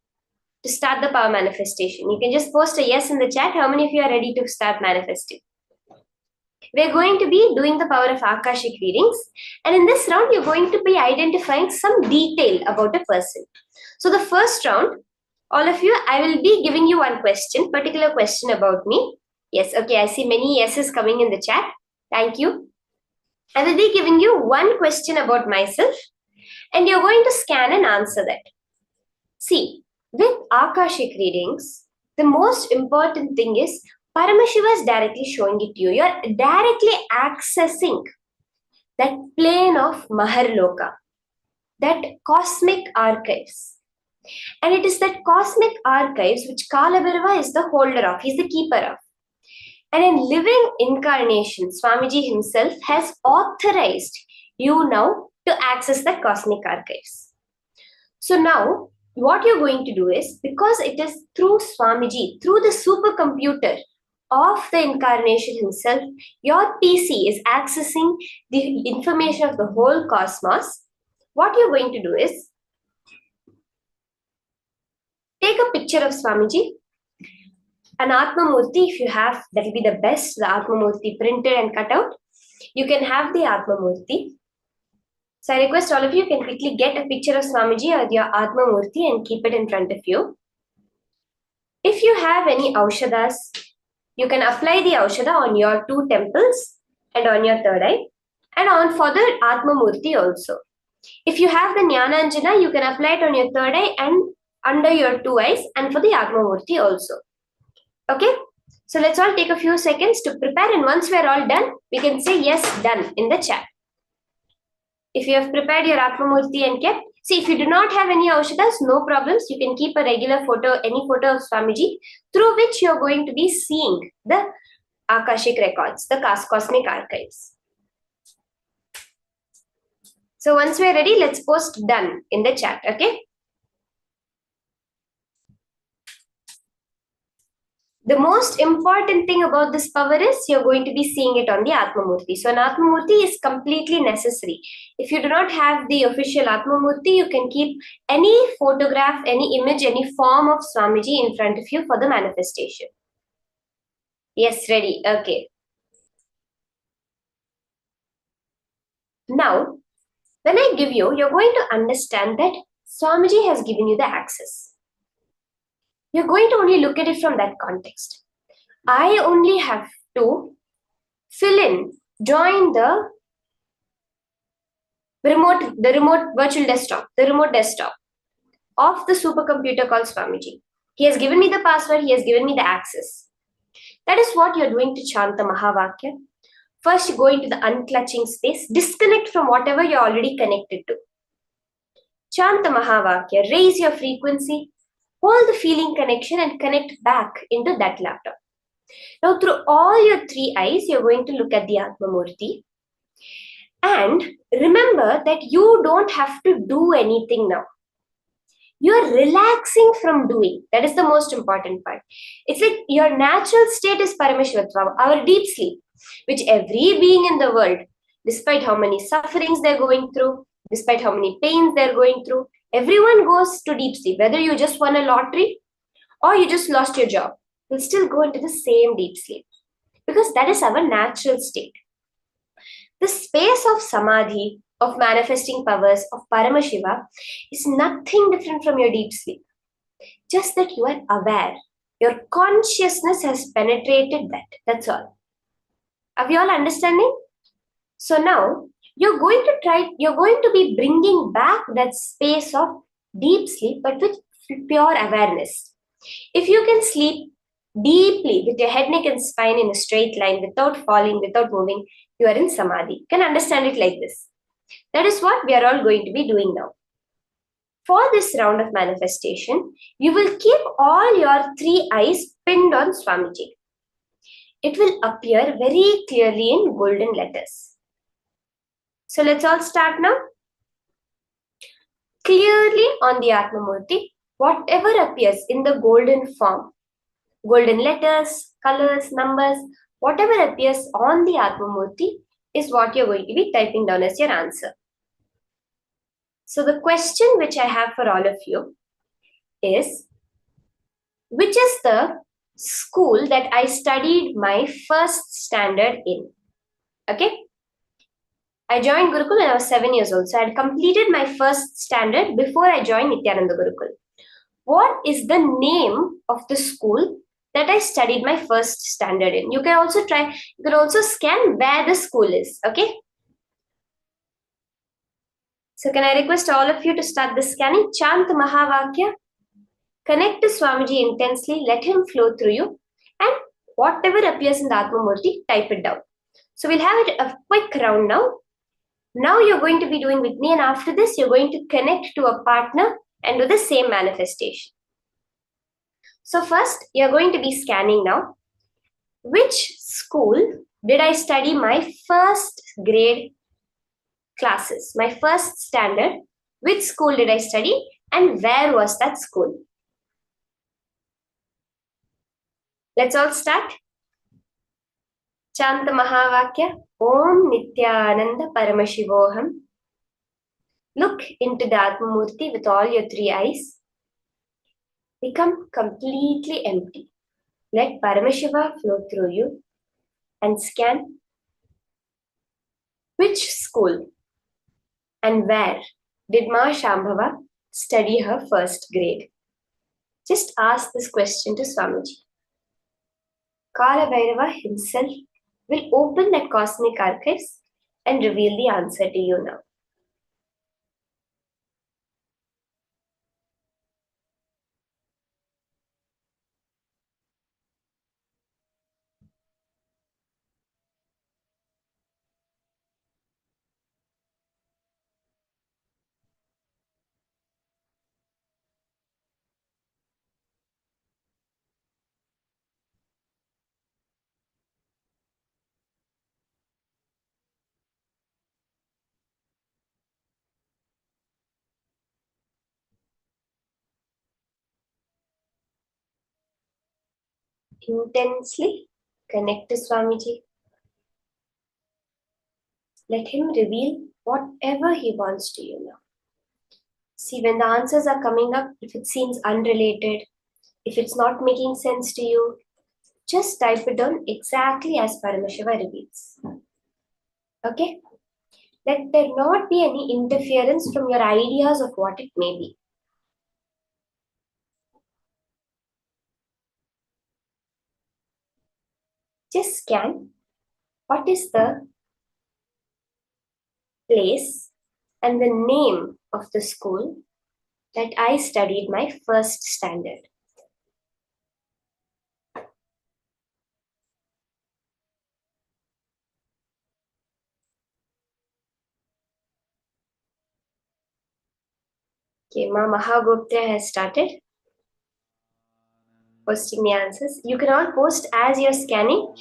to start the power manifestation? You can just post a yes in the chat. How many of you are ready to start manifesting? We're going to be doing the power of Akashic readings. And in this round, you're going to be identifying some detail about a person. So the first round, all of you, I will be giving you one question, particular question about me. Yes, okay, I see many yeses coming in the chat. Thank you. I will be giving you one question about myself, and you're going to scan and answer that. See, with Akashic readings, the most important thing is Paramashiva is directly showing it to you. You're directly accessing that plane of Maharloka, that cosmic archives. And it is that cosmic archives which Kalabhairava is the holder of, he's the keeper of. And in living incarnation, Swamiji himself has authorized you now to access that cosmic archives. So now, what you're going to do is, because it is through Swamiji, through the supercomputer of the incarnation himself, your PC is accessing the information of the whole cosmos. What you're going to do is, take a picture of Swamiji, an Atma Murti if you have, that will be the best, the Atma Murti printed and cut out. You can have the Atma Murti. So I request all of you can quickly get a picture of Swamiji or your Atma Murti and keep it in front of you. If you have any Aushadas, you can apply the Aushada on your 2 temples and on your 3rd eye and on for the Atma Murti also. If you have the Jnana Anjana, you can apply it on your 3rd eye and under your 2 eyes and for the Atma Murti also. Okay, so let's all take a few seconds to prepare, and once we're all done, we can say yes, done in the chat. If you have prepared your Atma Murti and kept, see, if you do not have any Aushadas, no problems. You can keep a regular photo, any photo of Swamiji, through which you're going to be seeing the Akashic records, the cosmic archives. So once we're ready, let's post done in the chat, okay? The most important thing about this power is you're going to be seeing it on the Atma Murti. So an Atma Murti is completely necessary. If you do not have the official Atma Murti, you can keep any photograph, any image, any form of Swamiji in front of you for the manifestation. Yes, ready. Okay. Now, when I give you, you're going to understand that Swamiji has given you the access. You're going to only look at it from that context. I only have to join the remote virtual desktop, the remote desktop of the supercomputer called Swamiji. He has given me the password, he has given me the access. That is what you're doing to chant the Mahavakya. First, you go into the unclutching space, disconnect from whatever you're already connected to. Chant the Mahavakya, raise your frequency, hold the feeling connection and connect back into that laptop. Now, through all your 3 eyes, you're going to look at the Atma Murti. And remember that you don't have to do anything now. You're relaxing from doing. That is the most important part. It's like your natural state is Paramashivoham, our deep sleep, which every being in the world, despite how many sufferings they're going through, despite how many pains they're going through, everyone goes to deep sleep. Whether you just won a lottery or you just lost your job, you'll still go into the same deep sleep because that is our natural state. The space of Samadhi, of manifesting powers, of Paramashiva is nothing different from your deep sleep. Just that you are aware. Your consciousness has penetrated that. That's all. Are we all understanding? So now, you're going to be bringing back that space of deep sleep, but with pure awareness. If you can sleep deeply with your head, neck, and spine in a straight line without falling, without moving, you are in Samadhi. You can understand it like this. That is what we are all going to be doing now. For this round of manifestation, you will keep all your three eyes pinned on Swamiji. It will appear very clearly in golden letters. So let's all start now. Clearly on the Atmamurti, whatever appears in the golden form, golden letters, colors, numbers, whatever appears on the Atmamurti is what you're going to be typing down as your answer. So the question which I have for all of you is, which is the school that I studied my first standard in? Okay. I joined Gurukul when I was 7 years old. So I had completed my first standard before I joined Nithyananda Gurukul. What is the name of the school that I studied my first standard in? You can also scan where the school is. Okay. So can I request all of you to start the scanning? Chant Mahavakya. Connect to Swamiji intensely. Let him flow through you. And whatever appears in the Atmamurti, type it down. So we'll have it a quick round now. Now you're going to be doing with me, and after this, you're going to connect to a partner and do the same manifestation. So first, you're going to be scanning now. Which school did I study my first grade classes, my first standard? Which school did I study and where was that school? Let's all start. Chant Mahavakya. Om Nithyananda Paramashivoham. Look into the Atmamurti with all your three eyes. Become completely empty. Let Paramashiva flow through you and scan. Which school and where did Ma Shambhava study her first grade? Just ask this question to Swamiji. Kalabhairava himself will open that cosmic archives and reveal the answer to you now. Intensely connect to Swamiji. Let him reveal whatever he wants to you now. See, when the answers are coming up, if it seems unrelated, if it's not making sense to you, just type it down exactly as Paramashiva reveals. Okay? Let there not be any interference from your ideas of what it may be. Just scan what is the place and the name of the school that I studied my first standard. Okay, Ma Mahagupta has started posting the answers. You can all post as you're scanning.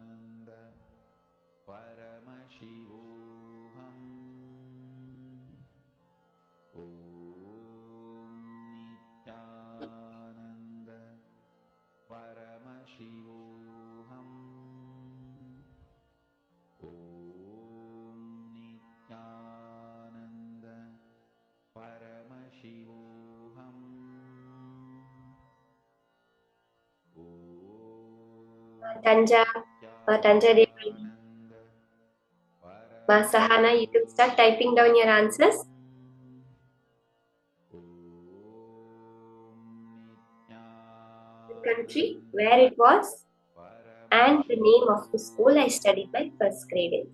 Nithyananda Paramashivoham. Nithyananda Paramashivoham. Nithyananda Paramashivoham. Tanja Devi, Ma Sahana, you can start typing down your answers. The country, where it was, and the name of the school I studied my first grade in.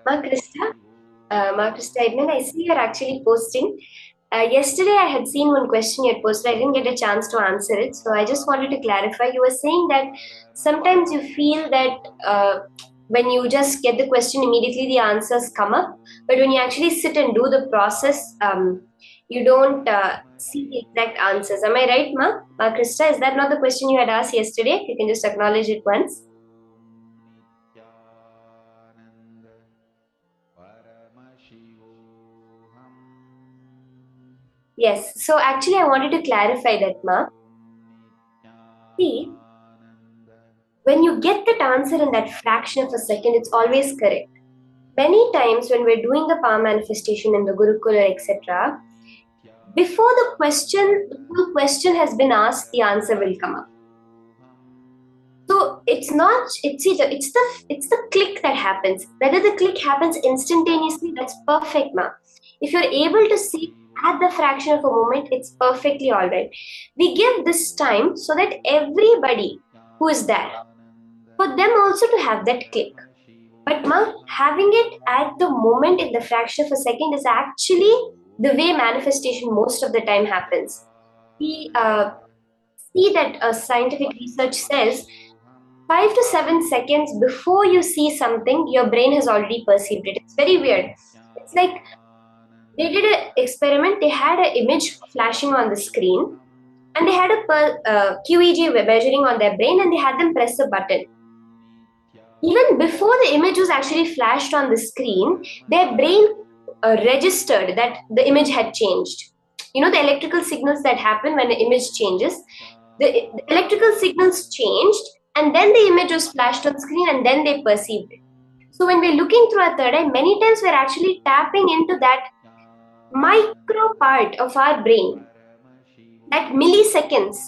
Ma Krista Edmund, I see you're actually posting. Yesterday, I had seen one question you had posted. I didn't get a chance to answer it. So I just wanted to clarify. You were saying that sometimes you feel that when you just get the question, immediately the answers come up. But when you actually sit and do the process, you don't see the exact answers. Am I right, Ma Krista? Is that not the question you had asked yesterday? You can just acknowledge it once. Yes. So actually, I wanted to clarify that, Ma. See, when you get that answer in that fraction of a second, it's always correct. Many times when we're doing the power manifestation in the Gurukula, etc., before the full question has been asked, the answer will come up. So it's the click that happens. Whether the click happens instantaneously, that's perfect, ma. If you're able to see at the fraction of a moment, it's perfectly all right. We give this time so that everybody who is there, for them also to have that click. But ma, having it at the moment in the fraction of a second is actually the way manifestation most of the time happens. We see that scientific research says 5 to 7 seconds before you see something, your brain has already perceived it. It's very weird. It's like they did an experiment, they had an image flashing on the screen, and they had a QEG measuring on their brain, and they had them press a button. Even before the image was actually flashed on the screen, their brain registered that the image had changed. You know the electrical signals that happen when the image changes? The electrical signals changed, and then the image was flashed on screen, and then they perceived it. So when we're looking through our third eye, many times we're actually tapping into that micro part of our brain, that milliseconds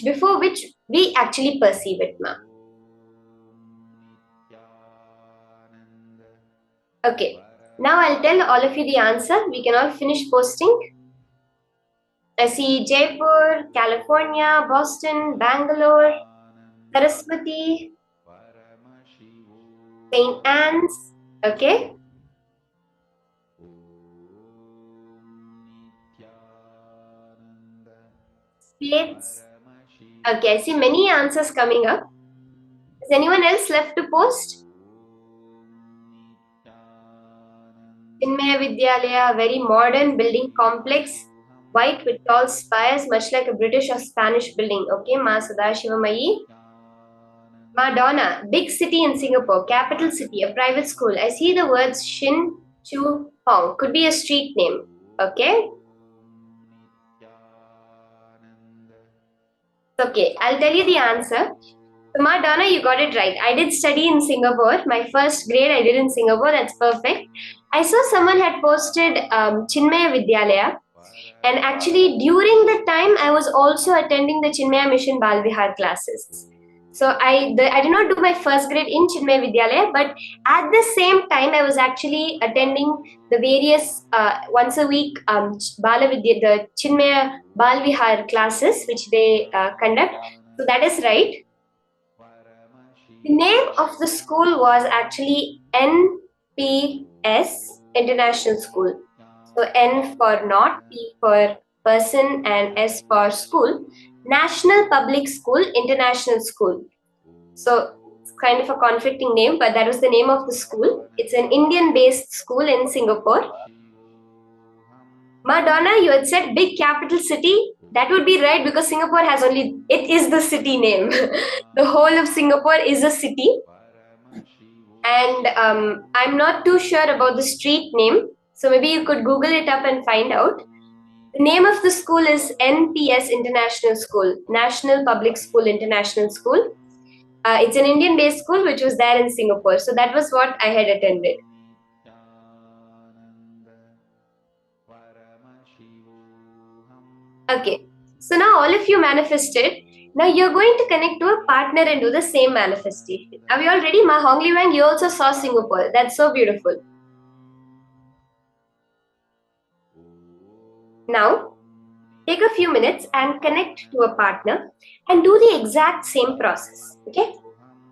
before which we actually perceive it, ma'am. Okay, now I'll tell all of you the answer. We can all finish posting. I see Jaipur, California, Boston, Bangalore, Saraswati, St. Anne's, okay? States. Okay, I see many answers coming up. Is anyone else left to post? Chinmaya Vidyalaya, very modern building complex, white with tall spires, much like a British or Spanish building. Okay, Ma Sadashivamayi. Madonna, big city in Singapore, capital city, a private school. I see the words Shin Chu Hong. Could be a street name. Okay. Okay, I'll tell you the answer. So, Madonna, you got it right. I did study in Singapore. My first grade I did in Singapore. That's perfect. I saw someone had posted Chinmaya Vidyalaya. And actually, during the time, I was also attending the Chinmaya Mission Balvihar classes. So I did not do my first grade in Chinmaya Vidyalaya, but at the same time, I was actually attending the various once a week the Chinmaya Balvihar classes, which they conduct. So that is right. The name of the school was actually NPS International School. So N for not, P for person, and S for school. National Public School, International School. So it's kind of a conflicting name, but that was the name of the school. It's an Indian-based school in Singapore. Madonna, you had said big capital city. That would be right because Singapore has it is the city name. The whole of Singapore is a city. And I'm not too sure about the street name. So maybe you could Google it up and find out. The name of the school is NPS International School, National Public School International School. It's an Indian-based school which was there in Singapore. So that was what I had attended. Okay, so now all of you manifested. Now you're going to connect to a partner and do the same manifestation. Are we all ready? Ma Hongli Wang, you also saw Singapore. That's so beautiful. Now, take a few minutes and connect to a partner and do the exact same process. Okay?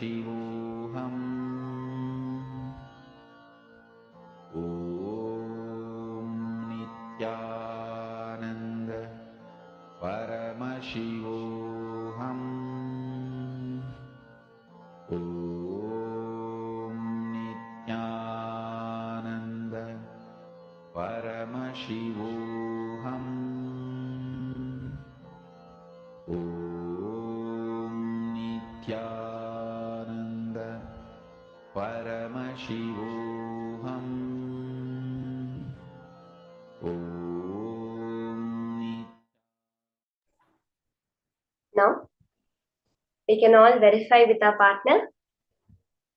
Paramashivoham. Om Nithyananda Paramashivoham. Om Nithyananda Paramashivoham. Om Nithyananda Paramashivoham. Now, we can all verify with our partner.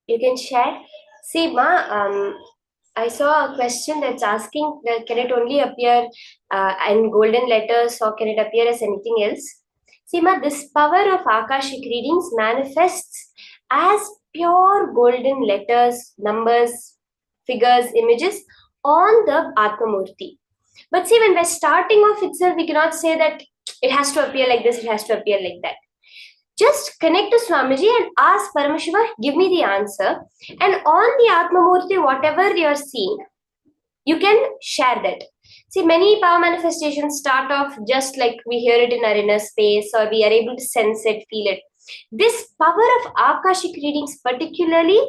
You can share. See, Ma, I saw a question that's asking that can it only appear in golden letters or can it appear as anything else? See, Ma, this power of Akashic readings manifests as pure golden letters, numbers, figures, images on the Atmamurti. But see, when we're starting off itself, we cannot say that it has to appear like this, it has to appear like that. Just connect to Swamiji and ask Paramashiva, give me the answer. And on the Atmamurti, whatever you're seeing, you can share that. See, many power manifestations start off just like we hear it in our inner space or we are able to sense it, feel it. This power of Akashic readings particularly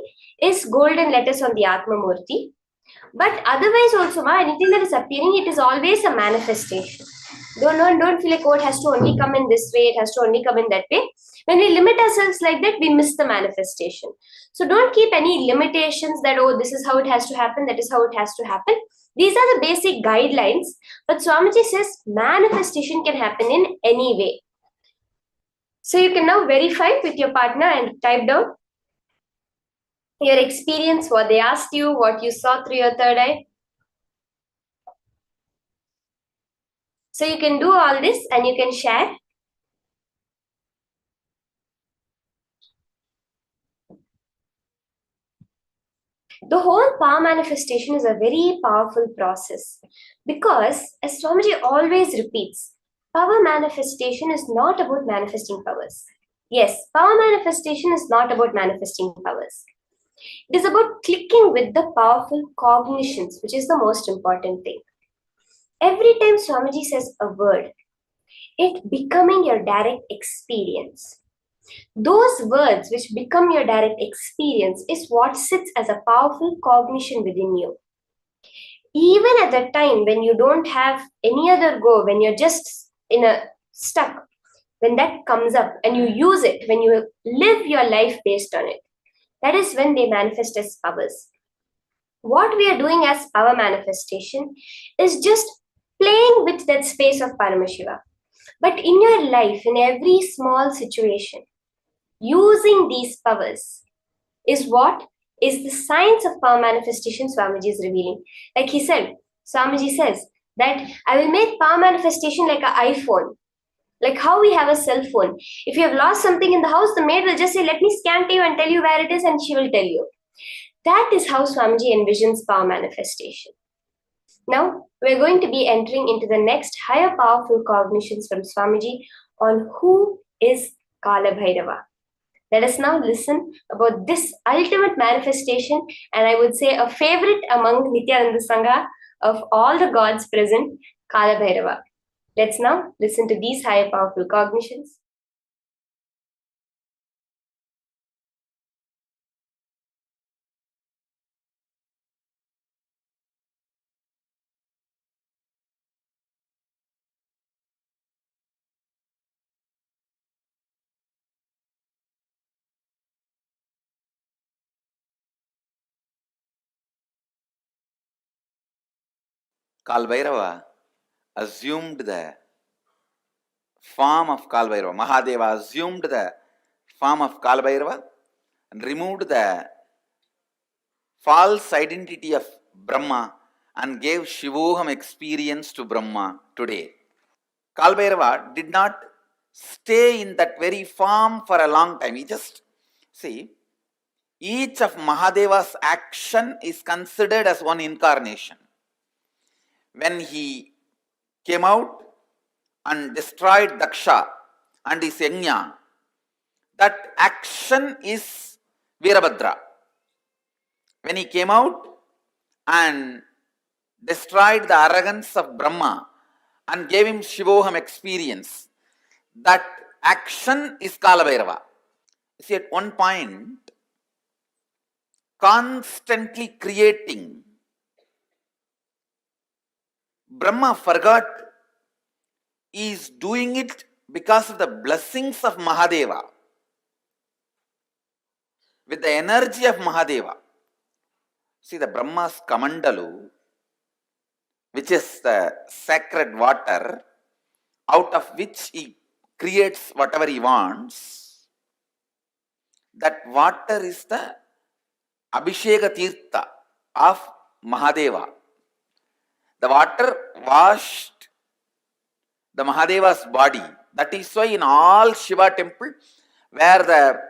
is golden letters on the Atmamurti. But otherwise also, anything that is appearing, it is always a manifestation. Don't feel like, oh, it has to only come in this way, it has to only come in that way. When we limit ourselves like that, we miss the manifestation. So don't keep any limitations that, oh, this is how it has to happen, that is how it has to happen. These are the basic guidelines. But Swamiji says manifestation can happen in any way. So you can now verify with your partner and type down your experience, what they asked you, what you saw through your third eye. So you can do all this and you can share. The whole power manifestation is a very powerful process because, as Swamiji always repeats, power manifestation is not about manifesting powers. Yes, power manifestation is not about manifesting powers. It is about clicking with the powerful cognitions, which is the most important thing. Every time Swamiji says a word, it becoming your direct experience. Those words which become your direct experience is what sits as a powerful cognition within you. Even at the time when you don't have any other go, when you're just stuck, when that comes up and you use it, when you live your life based on it, that is when they manifest as powers. What we are doing as power manifestation is just playing with that space of Paramashiva. But in your life, in every small situation, using these powers is what is the science of power manifestation Swamiji is revealing. Like he said, Swamiji says that I will make power manifestation like an iPhone. Like how we have a cell phone. If you have lost something in the house, the maid will just say, let me scan to you and tell you where it is, and she will tell you. That is how Swamiji envisions power manifestation. Now, we're going to be entering into the next higher powerful cognitions from Swamiji on who is Kalabhairava. Let us now listen about this ultimate manifestation, and I would say a favorite among Nithyananda Sangha of all the gods present, Kalabhairava. Let's now listen to these higher powerful cognitions. Kalbhairava assumed the form of Kalbhairava. Mahadeva assumed the form of Kalbhairava and removed the false identity of Brahma and gave Shivoham experience to Brahma today. Kalbhairava did not stay in that very form for a long time. He just, see, each of Mahadeva's action is considered as one incarnation. When he came out and destroyed Daksha and his Yajna, that action is Veerabhadra, when he came out and destroyed the arrogance of Brahma and gave him Shivoham experience, that action is Kalabhairava. See, at one point, constantly creating, Brahma forgot he is doing it because of the blessings of Mahadeva, with the energy of Mahadeva. See, the Brahma's Kamandalu, which is the sacred water, out of which he creates whatever he wants, that water is the Abhisheka Tirtha of Mahadeva. The water washed the Mahadeva's body. That is why in all Shiva temple, where the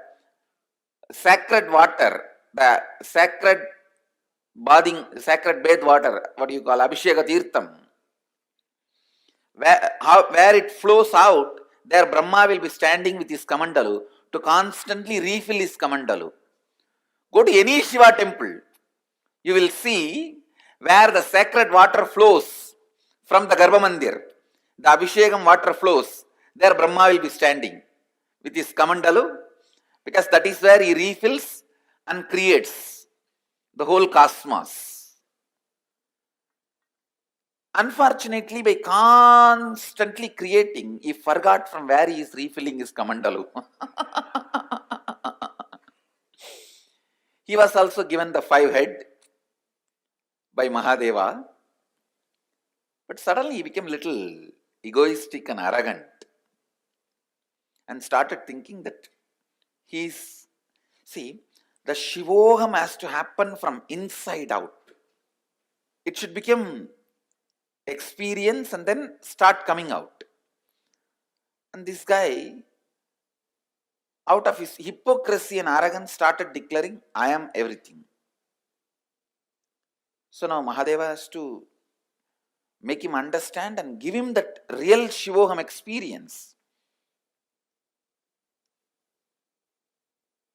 sacred water, the sacred bathing, sacred bath water, what do you call, Abhisheka Tirtham, where it flows out, there Brahma will be standing with his Kamandalu to constantly refill his Kamandalu. Go to any Shiva temple, you will see where the sacred water flows from the Garbha Mandir, the Abhishekam water flows, there Brahma will be standing with his Kamandalu, because that is where he refills and creates the whole cosmos. Unfortunately, by constantly creating, he forgot from where he is refilling his Kamandalu. He was also given the 5 head by Mahadeva, but suddenly he became a little egoistic and arrogant and started thinking that he's, see, the Shivoham has to happen from inside out. It should become experience and then start coming out. And this guy, out of his hypocrisy and arrogance, started declaring, I am everything. So now Mahadeva has to make him understand and give him that real Shivoham experience.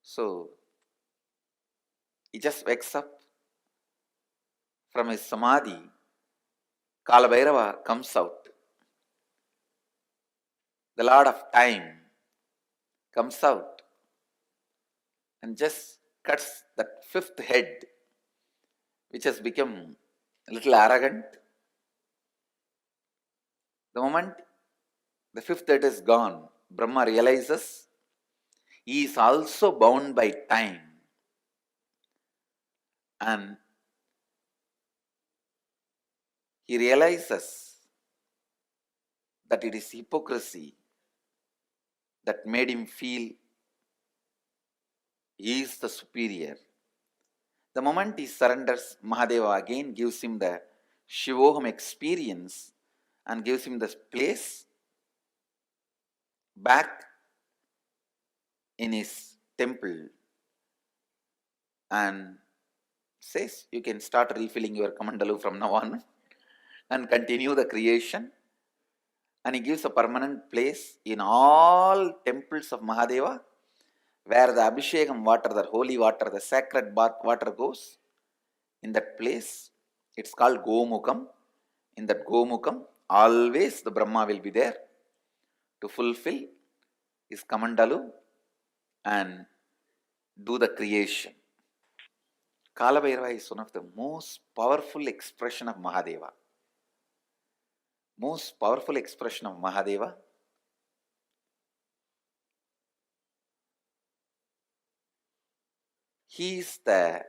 So he just wakes up from his samadhi. Kalabhairava comes out. The Lord of Time comes out and just cuts that 5th head, which has become a little arrogant. The moment the 5th head is gone, Brahma realizes he is also bound by time. And he realizes that it is hypocrisy that made him feel he is the superior. The moment he surrenders, Mahadeva again gives him the Shivoham experience and gives him the place back in his temple and says, you can start refilling your Kamandalu from now on and continue the creation. And he gives a permanent place in all temples of Mahadeva, where the Abhishekam water, the holy water, the sacred bath water goes. In that place, it's called Gomukam. In that Gomukam, always the Brahma will be there to fulfill his Kamandalu and do the creation. Kalabhairava is one of the most powerful expression of Mahadeva. Most powerful expression of Mahadeva. He is the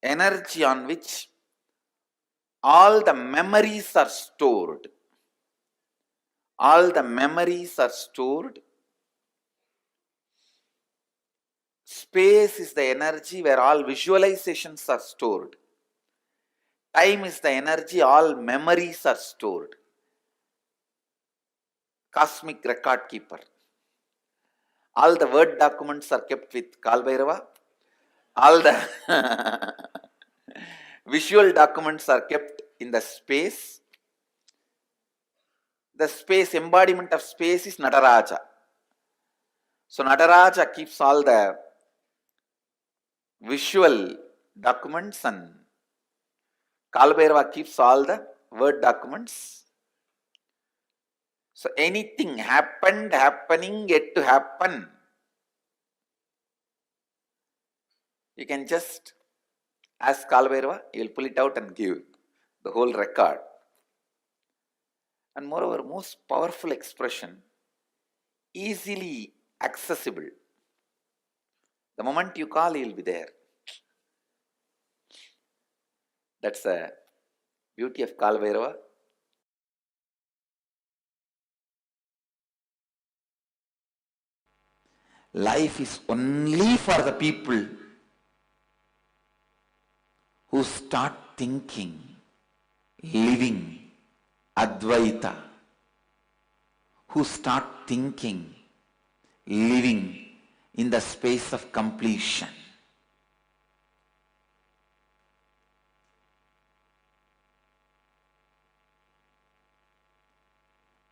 energy on which all the memories are stored. All the memories are stored. Space is the energy where all visualizations are stored. Time is the energy, all memories are stored. Cosmic record keeper. All the word documents are kept with Kalabhairava. All the visual documents are kept in the space. The space, embodiment of space is Nataraja. So Nataraja keeps all the visual documents and Kalabhairava keeps all the word documents. So anything happened, happening, yet to happen, you can just ask Kalabhairava, he will pull it out and give the whole record. And moreover, most powerful expression, easily accessible. The moment you call, he will be there. That's the beauty of Kalabhairava. Life is only for the people who start thinking, living Advaita, who start thinking, living in the space of completion.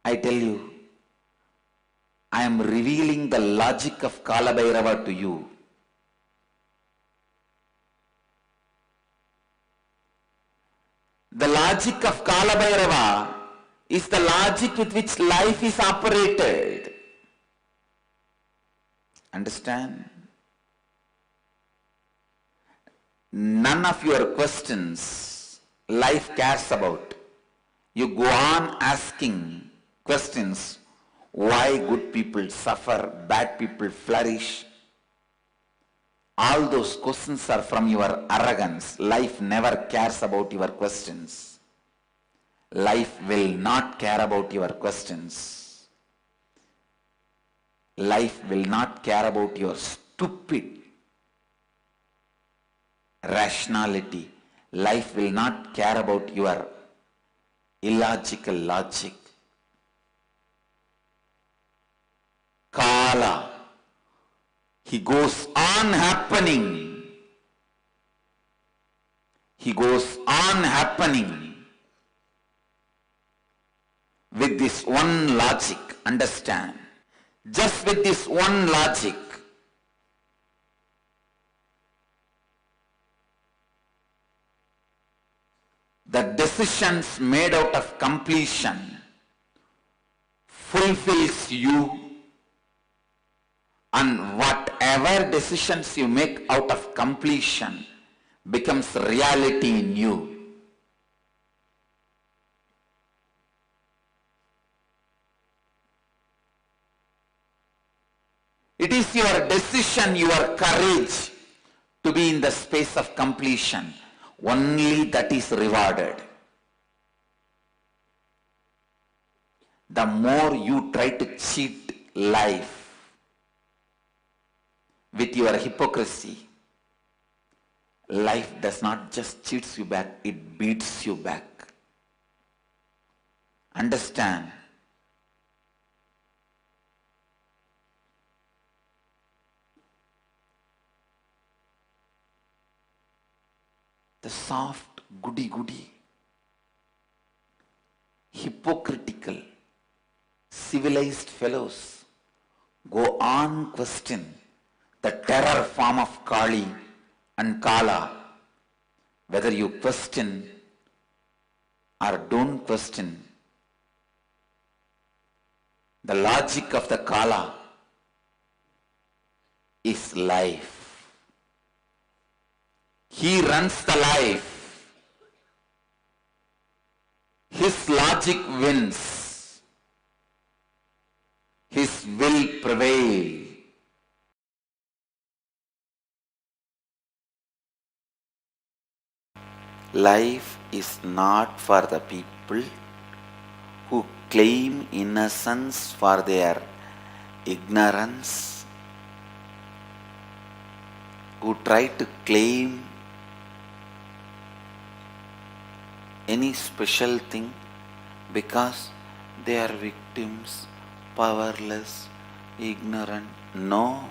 I tell you, I am revealing the logic of Kalabhairava to you. The logic of Kalabhairava is the logic with which life is operated. Understand? None of your questions life cares about. You go on asking questions. Why good people suffer, bad people flourish? All those questions are from your arrogance. Life never cares about your questions. Life will not care about your questions. Life will not care about your stupid rationality. Life will not care about your illogical logic. Kala, he goes on happening. He goes on happening with this one logic. Understand? Just with this one logic. The decisions made out of completion fulfills you, and whatever decisions you make out of completion becomes reality in you. It is your decision, your courage to be in the space of completion. Only that is rewarded. The more you try to cheat life with your hypocrisy, life does not just cheats you back, it beats you back. Understand? The soft, goody-goody, hypocritical, civilized fellows go on question the terror form of Kali and Kala. Whether you question or don't question, the logic of the Kala is life. He runs the life. His logic wins. His will prevails. Life is not for the people who claim innocence for their ignorance, who try to claim any special thing because they are victims, powerless, ignorant. No.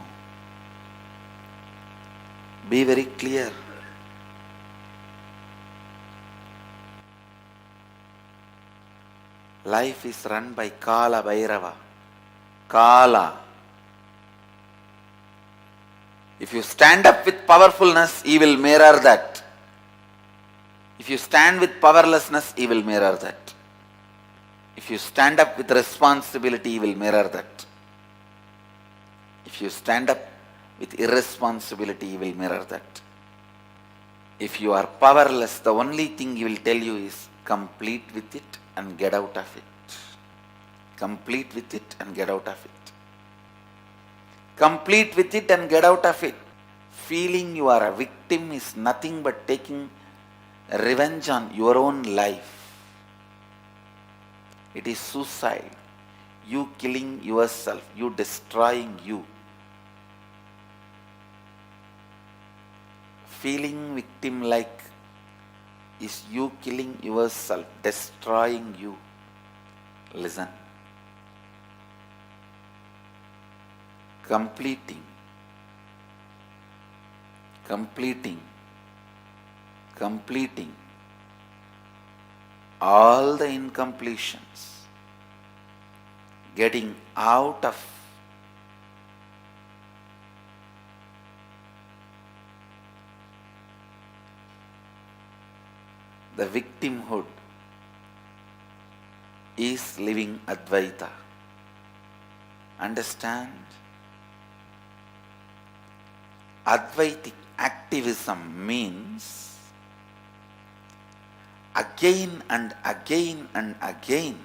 Be very clear. Life is run by Kalabhairava. Kala. If you stand up with powerfulness, he will mirror that. If you stand with powerlessness, he will mirror that. If you stand up with responsibility, he will mirror that. If you stand up with irresponsibility, he will mirror that. If you are powerless, the only thing he will tell you is complete with it and get out of it. Complete with it and get out of it. Complete with it and get out of it. Feeling you are a victim is nothing but taking revenge on your own life. It is suicide. You killing yourself, you destroying you. Feeling victim-like is you killing yourself, destroying you. Listen. Completing all the incompletions, getting out of the victimhood is living Advaita. Understand? Advaitic activism means again and again and again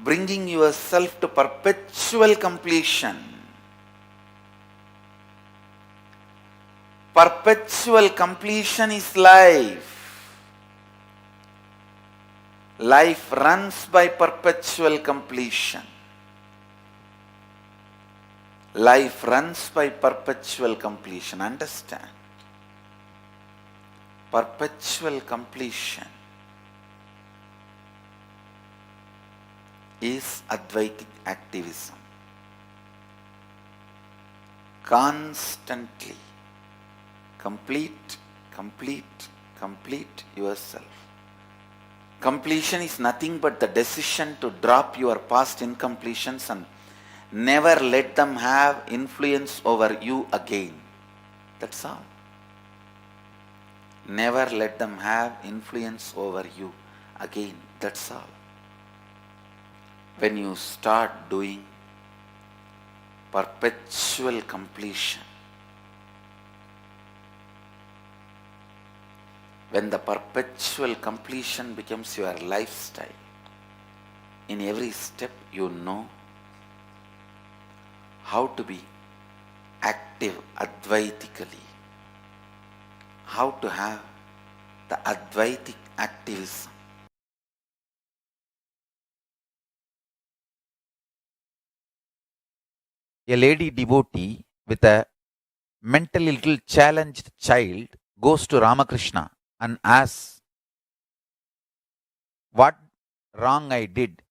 bringing yourself to perpetual completion. Perpetual completion is life. Life runs by perpetual completion. Life runs by perpetual completion. Understand? Perpetual completion is Advaitic activism. Constantly complete yourself. Completion is nothing but the decision to drop your past incompletions and never let them have influence over you again. That's all. Never let them have influence over you again. That's all. When you start doing perpetual completion, when the perpetual completion becomes your lifestyle, in every step you know how to be active Advaitically, how to have the Advaitic activism. A lady devotee with a mentally little challenged child goes to Ramakrishna and asks, what wrong I did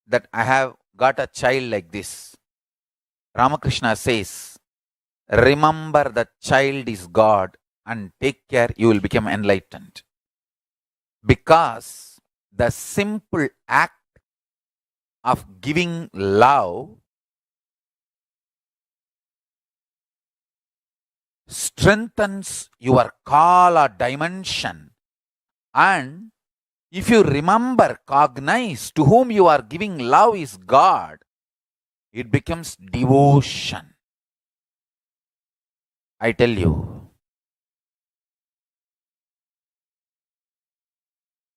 that I have got a child like this? Ramakrishna says, remember the child is God and take care, you will become enlightened. Because the simple act of giving love strengthens your Kala dimension, and if you remember, cognize to whom you are giving love is God, it becomes devotion. I tell you,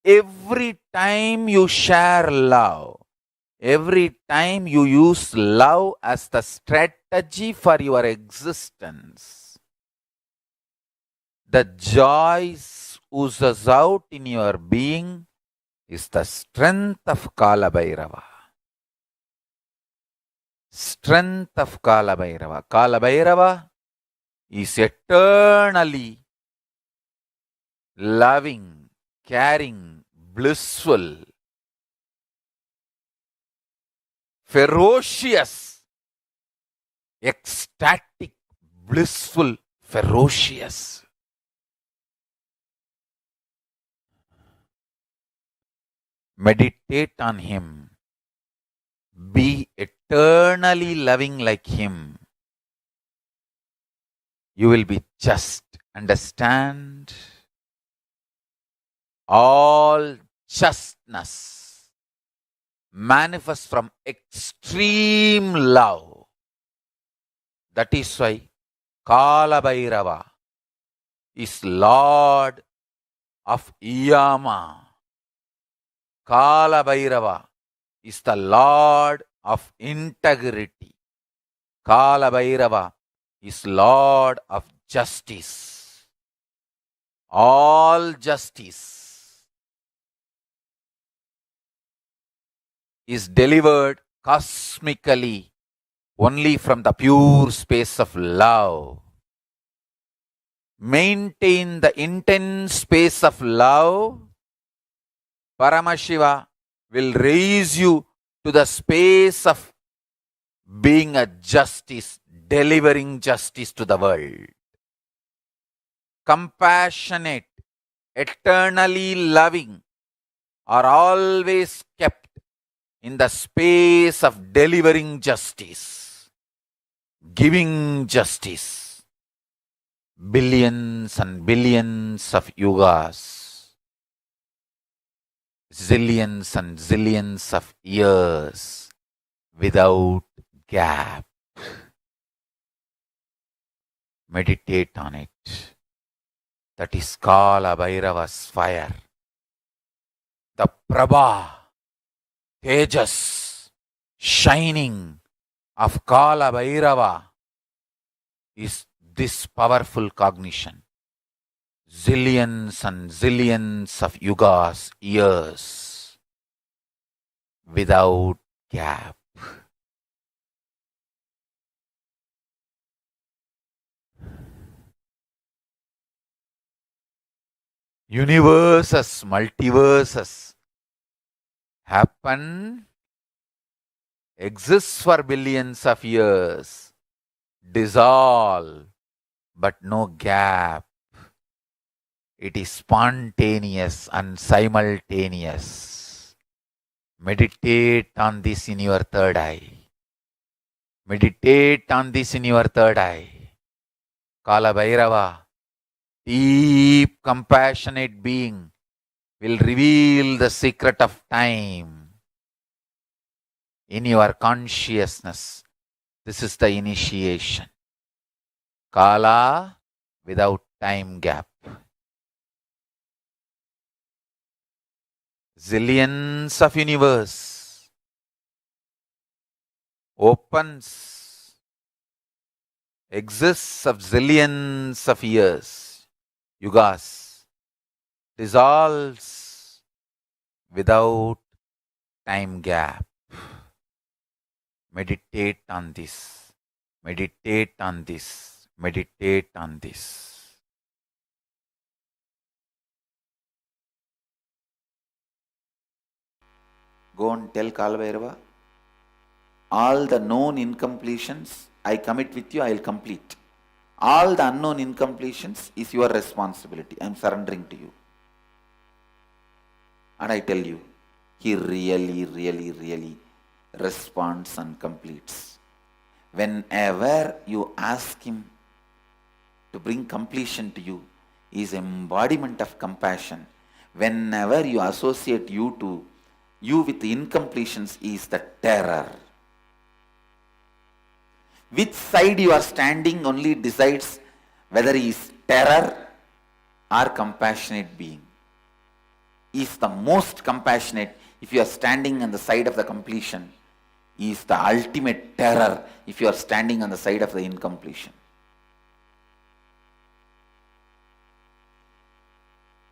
every time you share love, every time you use love as the strategy for your existence, the joy oozes out in your being is the strength of Kalabhairava. Strength of Kalabhairava. Kalabhairava is eternally loving, caring, blissful, ferocious, ecstatic, blissful, ferocious. Meditate on him. be eternally loving like Him, you will be just. Understand? All justness manifests from extreme love. That is why Kalabhairava is Lord of Yama. Kalabhairava is the Lord of integrity. Kalabhairava is Lord of justice. All justice is delivered cosmically only from the pure space of love. Maintain the intense space of love. Paramashiva will raise you to the space of being a justice, delivering justice to the world. Compassionate, eternally loving are always kept in the space of delivering justice, giving justice. Billions and billions of yugas, zillions and zillions of years without gap. Meditate on it. That is Kalabhairava's fire. The Prabha, Tejas, shining of Kalabhairava is this powerful cognition. Zillions and zillions of yugas, years, without gap. Universes, multiverses happen, exists for billions of years, dissolve, but no gap. It is spontaneous and simultaneous. Meditate on this in your third eye. Meditate on this in your third eye. Kalabhairava, deep compassionate being, will reveal the secret of time in your consciousness. This is the initiation. Kala without time gap. Zillions of universe opens, exists of zillions of years, yugas, dissolves without time gap. Meditate on this. Meditate on this. Meditate on this. Go and tell Kalabhairava, all the known incompletions I commit with you, I will complete. All the unknown incompletions is your responsibility. I am surrendering to you. And I tell you, he really responds and completes. Whenever you ask him to bring completion to you, he is embodiment of compassion. Whenever you associate you with incompletions, he is the terror. Which side you are standing only decides whether he is terror or compassionate being. He is the most compassionate if you are standing on the side of the completion. He is the ultimate terror if you are standing on the side of the incompletion.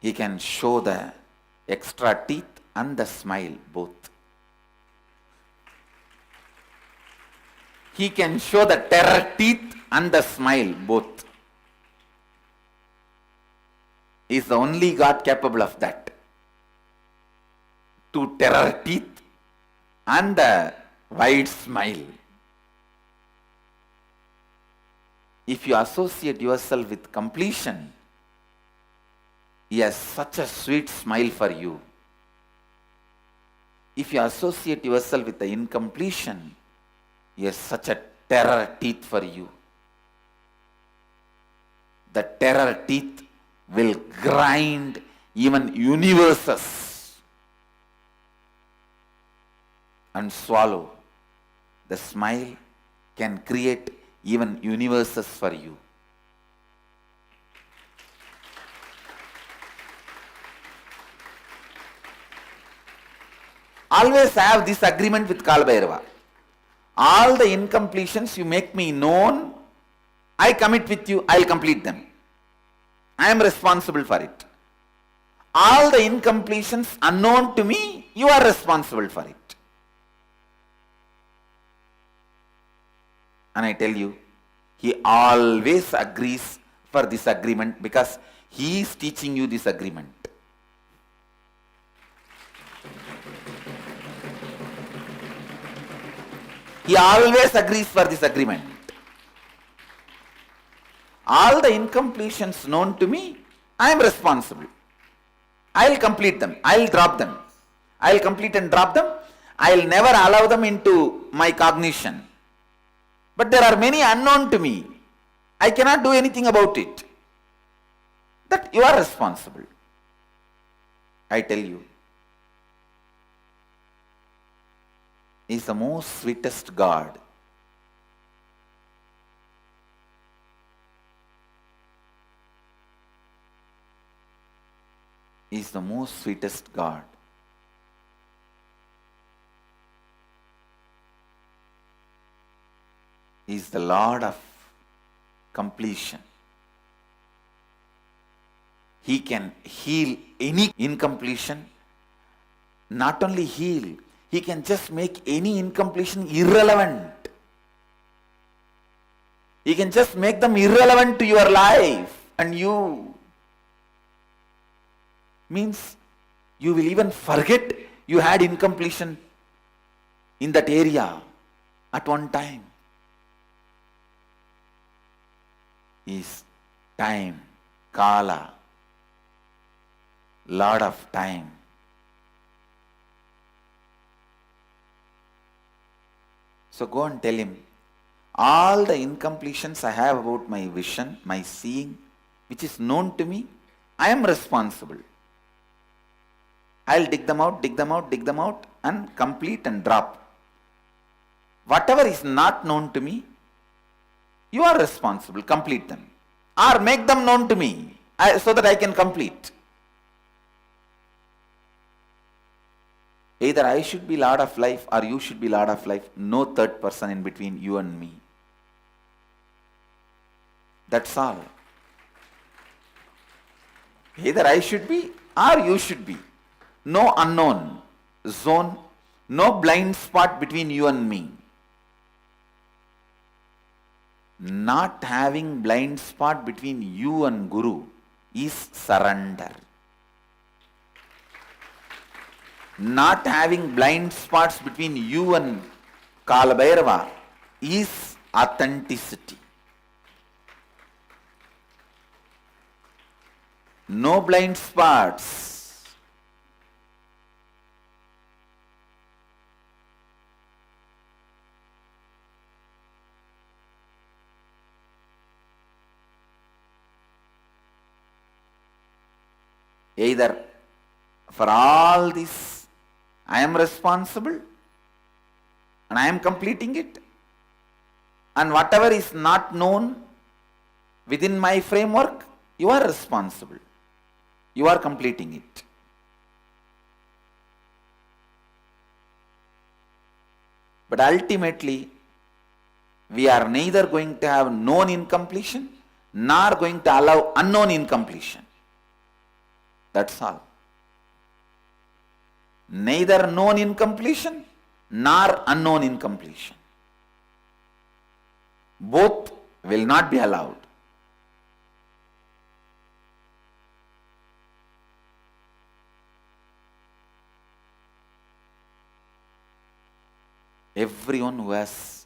He can show the extra teeth and the smile both. He can show the terror teeth and the smile both. He is the only God capable of that. To terror teeth and the wide smile. If you associate yourself with completion, he has such a sweet smile for you. If you associate yourself with the incompletion, yes, such a terror teeth for you. The terror teeth will grind even universes and swallow. The smile can create even universes for you. Always have this agreement with Kalabhairava. All the incompletions you make me known, I commit with you, I will complete them. I am responsible for it. All the incompletions unknown to me, you are responsible for it. And I tell you, he always agrees for this agreement because he is teaching you this agreement. He always agrees for this agreement. All the incompletions known to me, I am responsible. I will complete them. I will drop them. I will complete and drop them. I will never allow them into my cognition. But there are many unknown to me. I cannot do anything about it. That you are responsible. I tell you. He is the most sweetest God. He is the most sweetest God. He is the Lord of completion. He can heal any incompletion. Not only heal, he can just make any incompletion irrelevant. He can just make them irrelevant to your life and you. Means you will even forget you had incompletion in that area at one time. Is time, Kala, Lord of time. So go and tell him, all the incompletions I have about my vision, my seeing, which is known to me, I am responsible. I'll dig them out and complete and drop. Whatever is not known to me, you are responsible, complete them. Or make them known to me, so that I can complete. Either I should be Lord of life or you should be Lord of life. No third person in between you and me. That's all. Either I should be or you should be. No unknown zone, no blind spot between you and me. Not having blind spot between you and Guru is surrender. Not having blind spots between you and Kalabhairava is authenticity. No blind spots. Either for all this I am responsible and I am completing it, and whatever is not known within my framework, you are responsible. You are completing it. But ultimately, we are neither going to have known incompletion nor going to allow unknown incompletion. That's all. Neither known incompletion nor unknown incompletion. Both will not be allowed. Everyone who has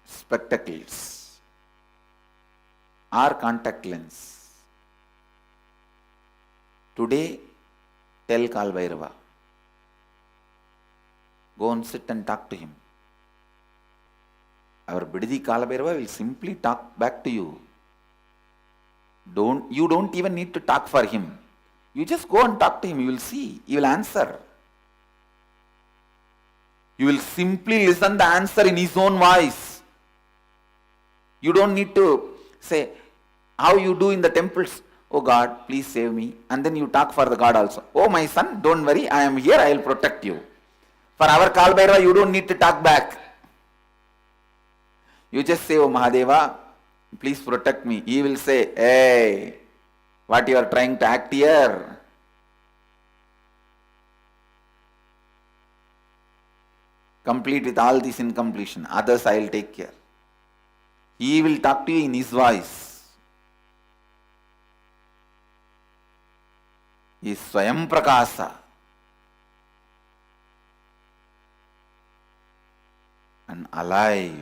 spectacles or contact lens, today tell Kalabhairava. Go and sit and talk to him. Our Bididi Kalabhairava will simply talk back to you. You don't even need to talk for him. You just go and talk to him. You will see. He will answer. You will simply listen the answer in his own voice. You don't need to say, how you do in the temples. Oh God, please save me. And then you talk for the God also. Oh my son, don't worry. I am here. I will protect you. For our Kalabhairava, you don't need to talk back. You just say, oh Mahadeva, please protect me. He will say, hey, what you are trying to act here? Complete with all this incompletion. Others I will take care. He will talk to you in his voice. He is Swayam Prakasa. And alive.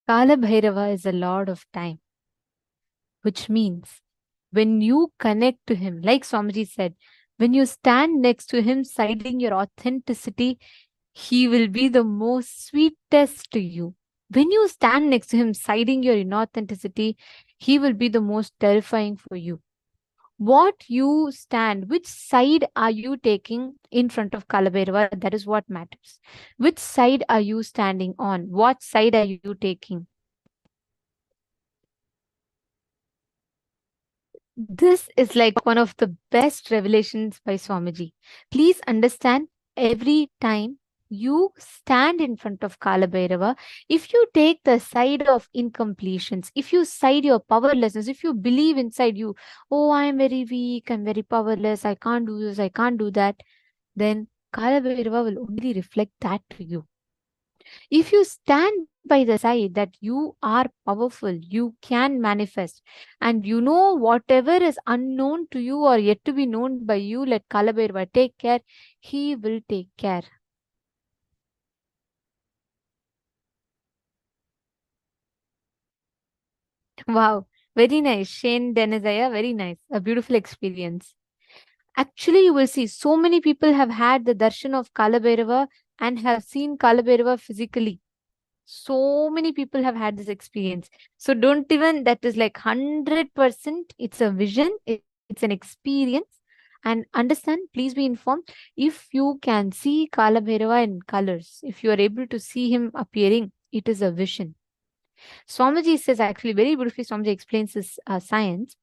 Kalabhairava is a lord of time, which means when you connect to him, like Swamiji said, when you stand next to him, citing your authenticity, he will be the most sweetest to you. When you stand next to him, citing your inauthenticity, he will be the most terrifying for you. What you stand, which side are you taking in front of Kalabhairava? That is what matters. Which side are you standing on? What side are you taking? This is like one of the best revelations by Swamiji. Please understand, every time you stand in front of Kalabhairava, if you take the side of incompletions, if you side your powerlessness, if you believe inside you, oh, I am very weak, I'm very powerless, I can't do this, I can't do that, then Kalabhairava will only reflect that to you. If you stand by the side that you are powerful, you can manifest, and you know whatever is unknown to you or yet to be known by you, let Kalabhairava take care, he will take care. Wow, very nice. Shane Denizaya, very nice. A beautiful experience. Actually, you will see so many people have had the darshan of Kalabhairava and have seen Kalabhairava physically. So many people have had this experience. So don't even, that is like 100%, it's a vision, it's an experience. And understand, please be informed, if you can see Kalabhairava in colors, if you are able to see him appearing, it is a vision. Swamiji says, actually very beautifully, Swamiji explains this science.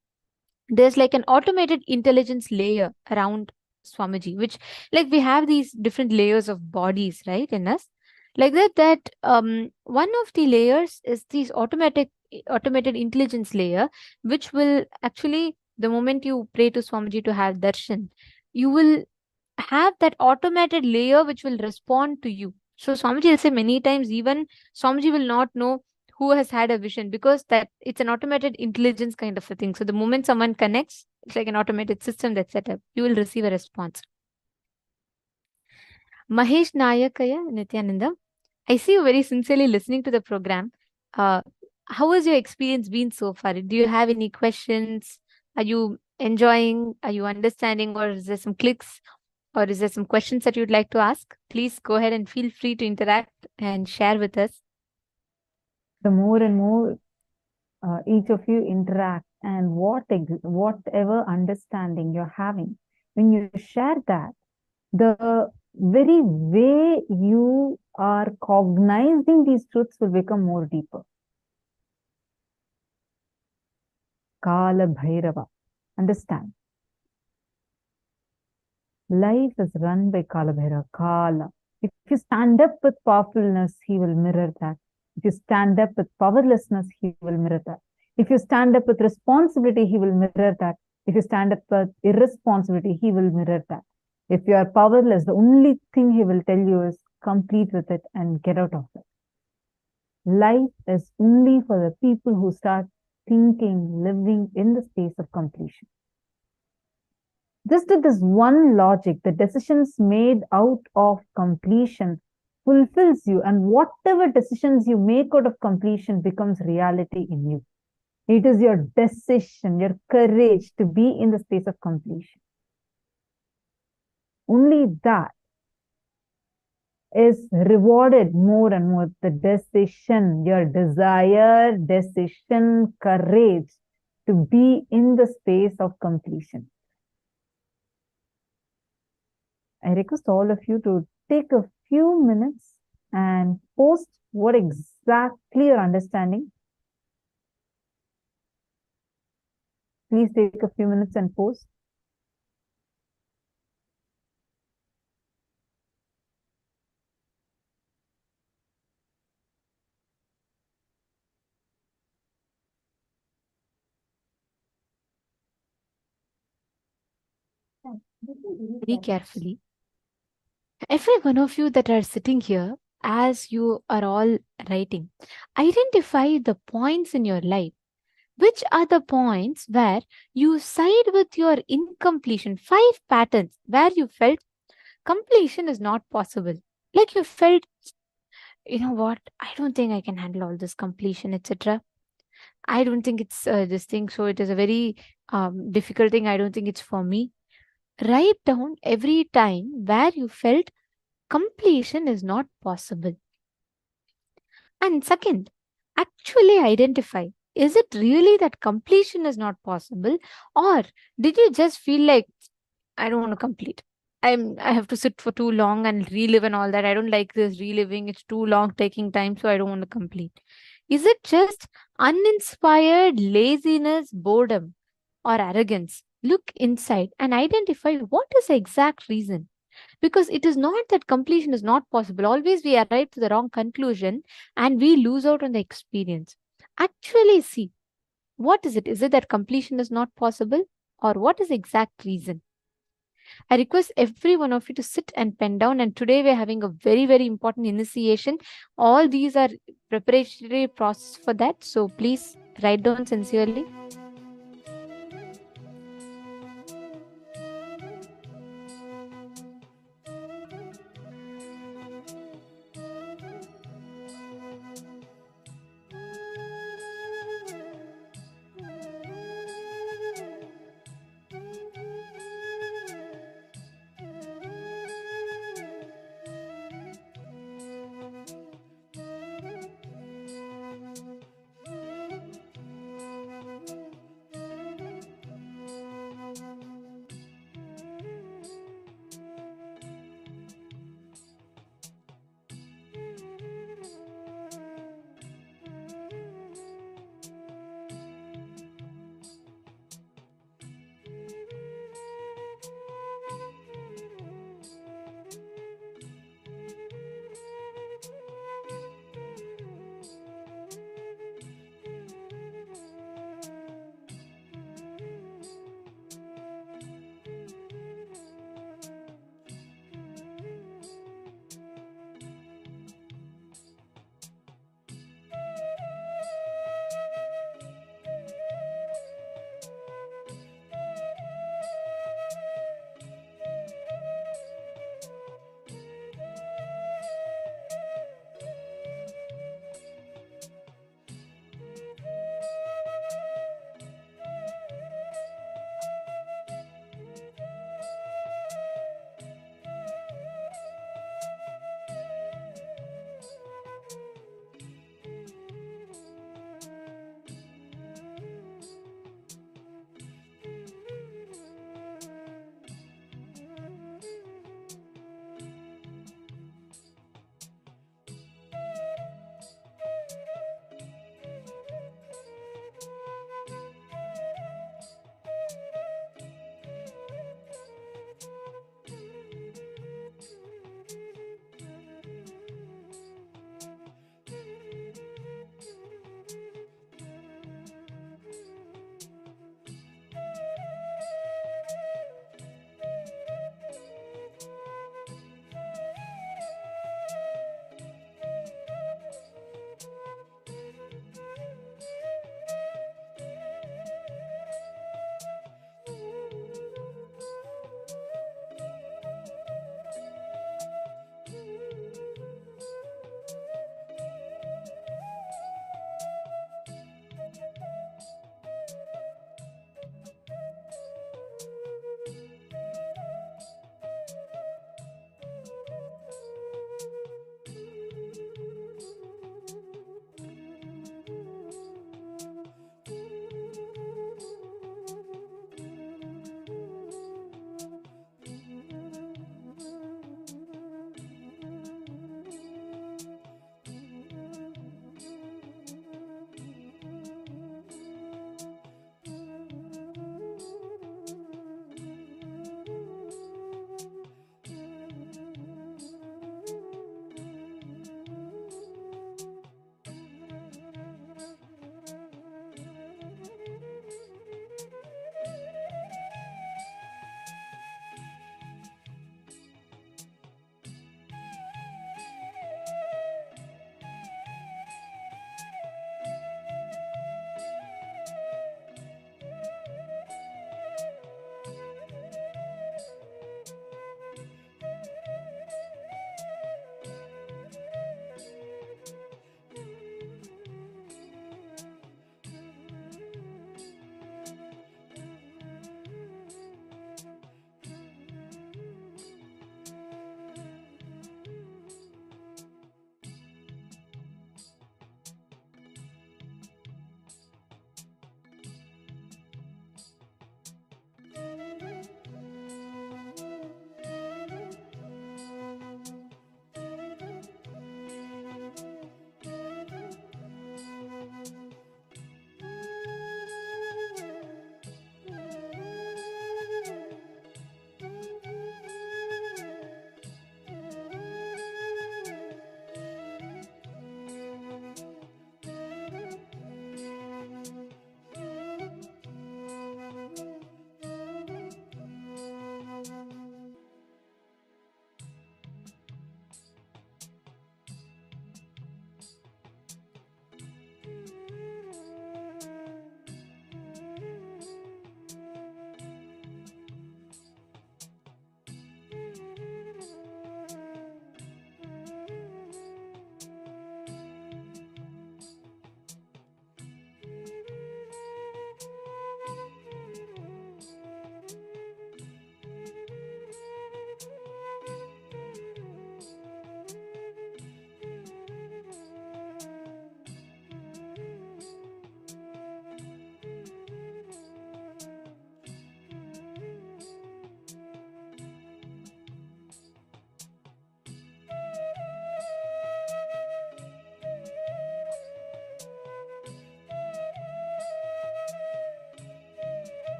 There's like an automated intelligence layer around Swamiji, which, like, we have these different layers of bodies, right, in us. Like that one of the layers is this automated intelligence layer, which will actually, the moment you pray to Swamiji to have darshan, you will have that automated layer which will respond to you. So Swamiji will say many times, even Swamiji will not know who has had a vision, because that it's an automated intelligence kind of a thing. So the moment someone connects, it's like an automated system that's set up. You will receive a response. Mahesh Nayakaya, Nithyananda, I see you very sincerely listening to the program. How has your experience been so far? Do you have any questions? Are you enjoying? Are you understanding? Or is there some clicks? Or is there some questions that you'd like to ask? Please go ahead and feel free to interact and share with us. The more and more each of you interact, and whatever understanding you're having, when you share that, the very way you are cognizing these truths will become more deeper. Kalabhairava. Understand. Life is run by Kalabhairava. Kala. If you stand up with powerfulness, he will mirror that. If you stand up with powerlessness, he will mirror that. If you stand up with responsibility, he will mirror that. If you stand up with irresponsibility, he will mirror that. If you are powerless, the only thing he will tell you is complete with it and get out of it. Life is only for the people who start thinking, living in the space of completion. Just with this one logic, the decisions made out of completion fulfills you, and whatever decisions you make out of completion becomes reality in you. It is your decision, your courage to be in the space of completion. Only that is rewarded more and more. The decision, your desire, decision, courage to be in the space of completion. I request all of you to take a few minutes and post what exactly your understanding. Please take a few minutes and post. Very carefully. Every one of you that are sitting here, as you are all writing, identify the points in your life. Which are the points where you side with your incompletion? 5 patterns where you felt completion is not possible. Like you felt, you know what, I don't think I can handle all this completion, etc. I don't think it's this thing. So it is a very difficult thing. I don't think it's for me. Write down every time where you felt completion is not possible. And second, actually identify, is it really that completion is not possible, or did you just feel like, I don't want to complete? I have to sit for too long and relive and all that. I don't like this reliving. It's too long taking time, so I don't want to complete. Is it just uninspired laziness, boredom, or arrogance? Look inside and identify what is the exact reason. Because it is not that completion is not possible. Always we arrive to the wrong conclusion and we lose out on the experience. Actually, see, what is it? Is it that completion is not possible, or what is the exact reason? I request every one of you to sit and pen down. And today we're having a very, very important initiation. All these are preparatory process for that. So please write down sincerely.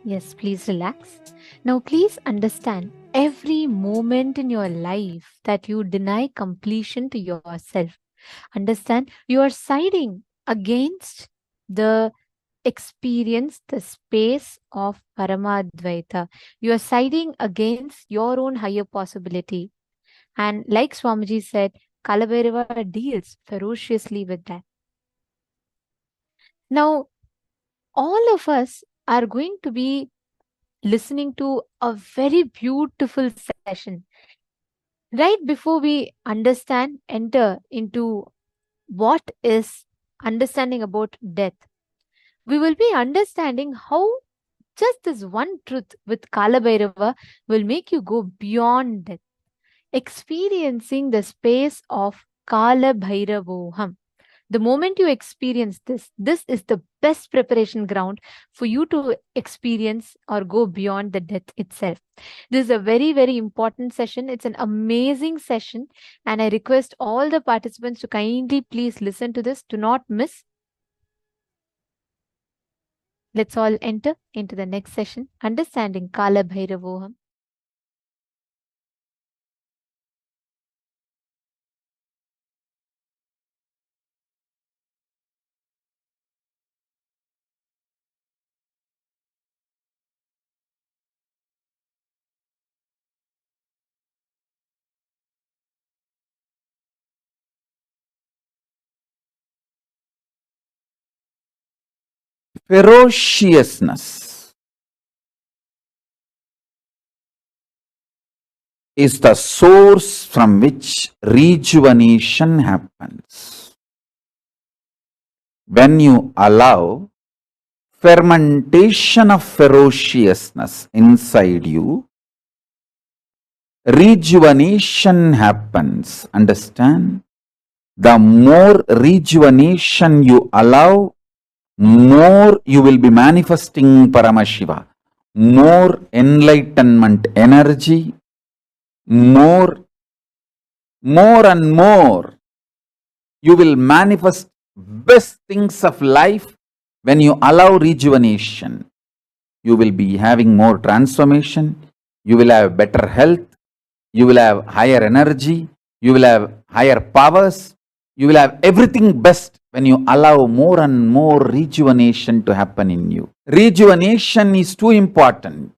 Yes, please relax. Now, please understand every moment in your life that you deny completion to yourself. Understand you are siding against the experience, the space of Paramadvaita. You are siding against your own higher possibility. And like Swamiji said, Kalabhairava deals ferociously with that. Now, all of us are going to be listening to a very beautiful session. Right before we enter into what is understanding about death, we will be understanding how just this one truth with Kalabhairava will make you go beyond death, experiencing the space of Kalabhairavoham. The moment you experience this, this is the best preparation ground for you to experience or go beyond the death itself. This is a very, very important session. It's an amazing session, and I request all the participants to kindly please listen to this. Do not miss. Let's all enter into the next session, Understanding Kala Bhairavoham. Ferociousness is the source from which rejuvenation happens. When you allow fermentation of ferociousness inside you, rejuvenation happens. Understand? The more rejuvenation you allow, more you will be manifesting Paramashiva, more enlightenment energy, more and more you will manifest best things of life. When you allow rejuvenation, you will be having more transformation, you will have better health, you will have higher energy, you will have higher powers, you will have everything best when you allow more and more rejuvenation to happen in you. Rejuvenation is too important.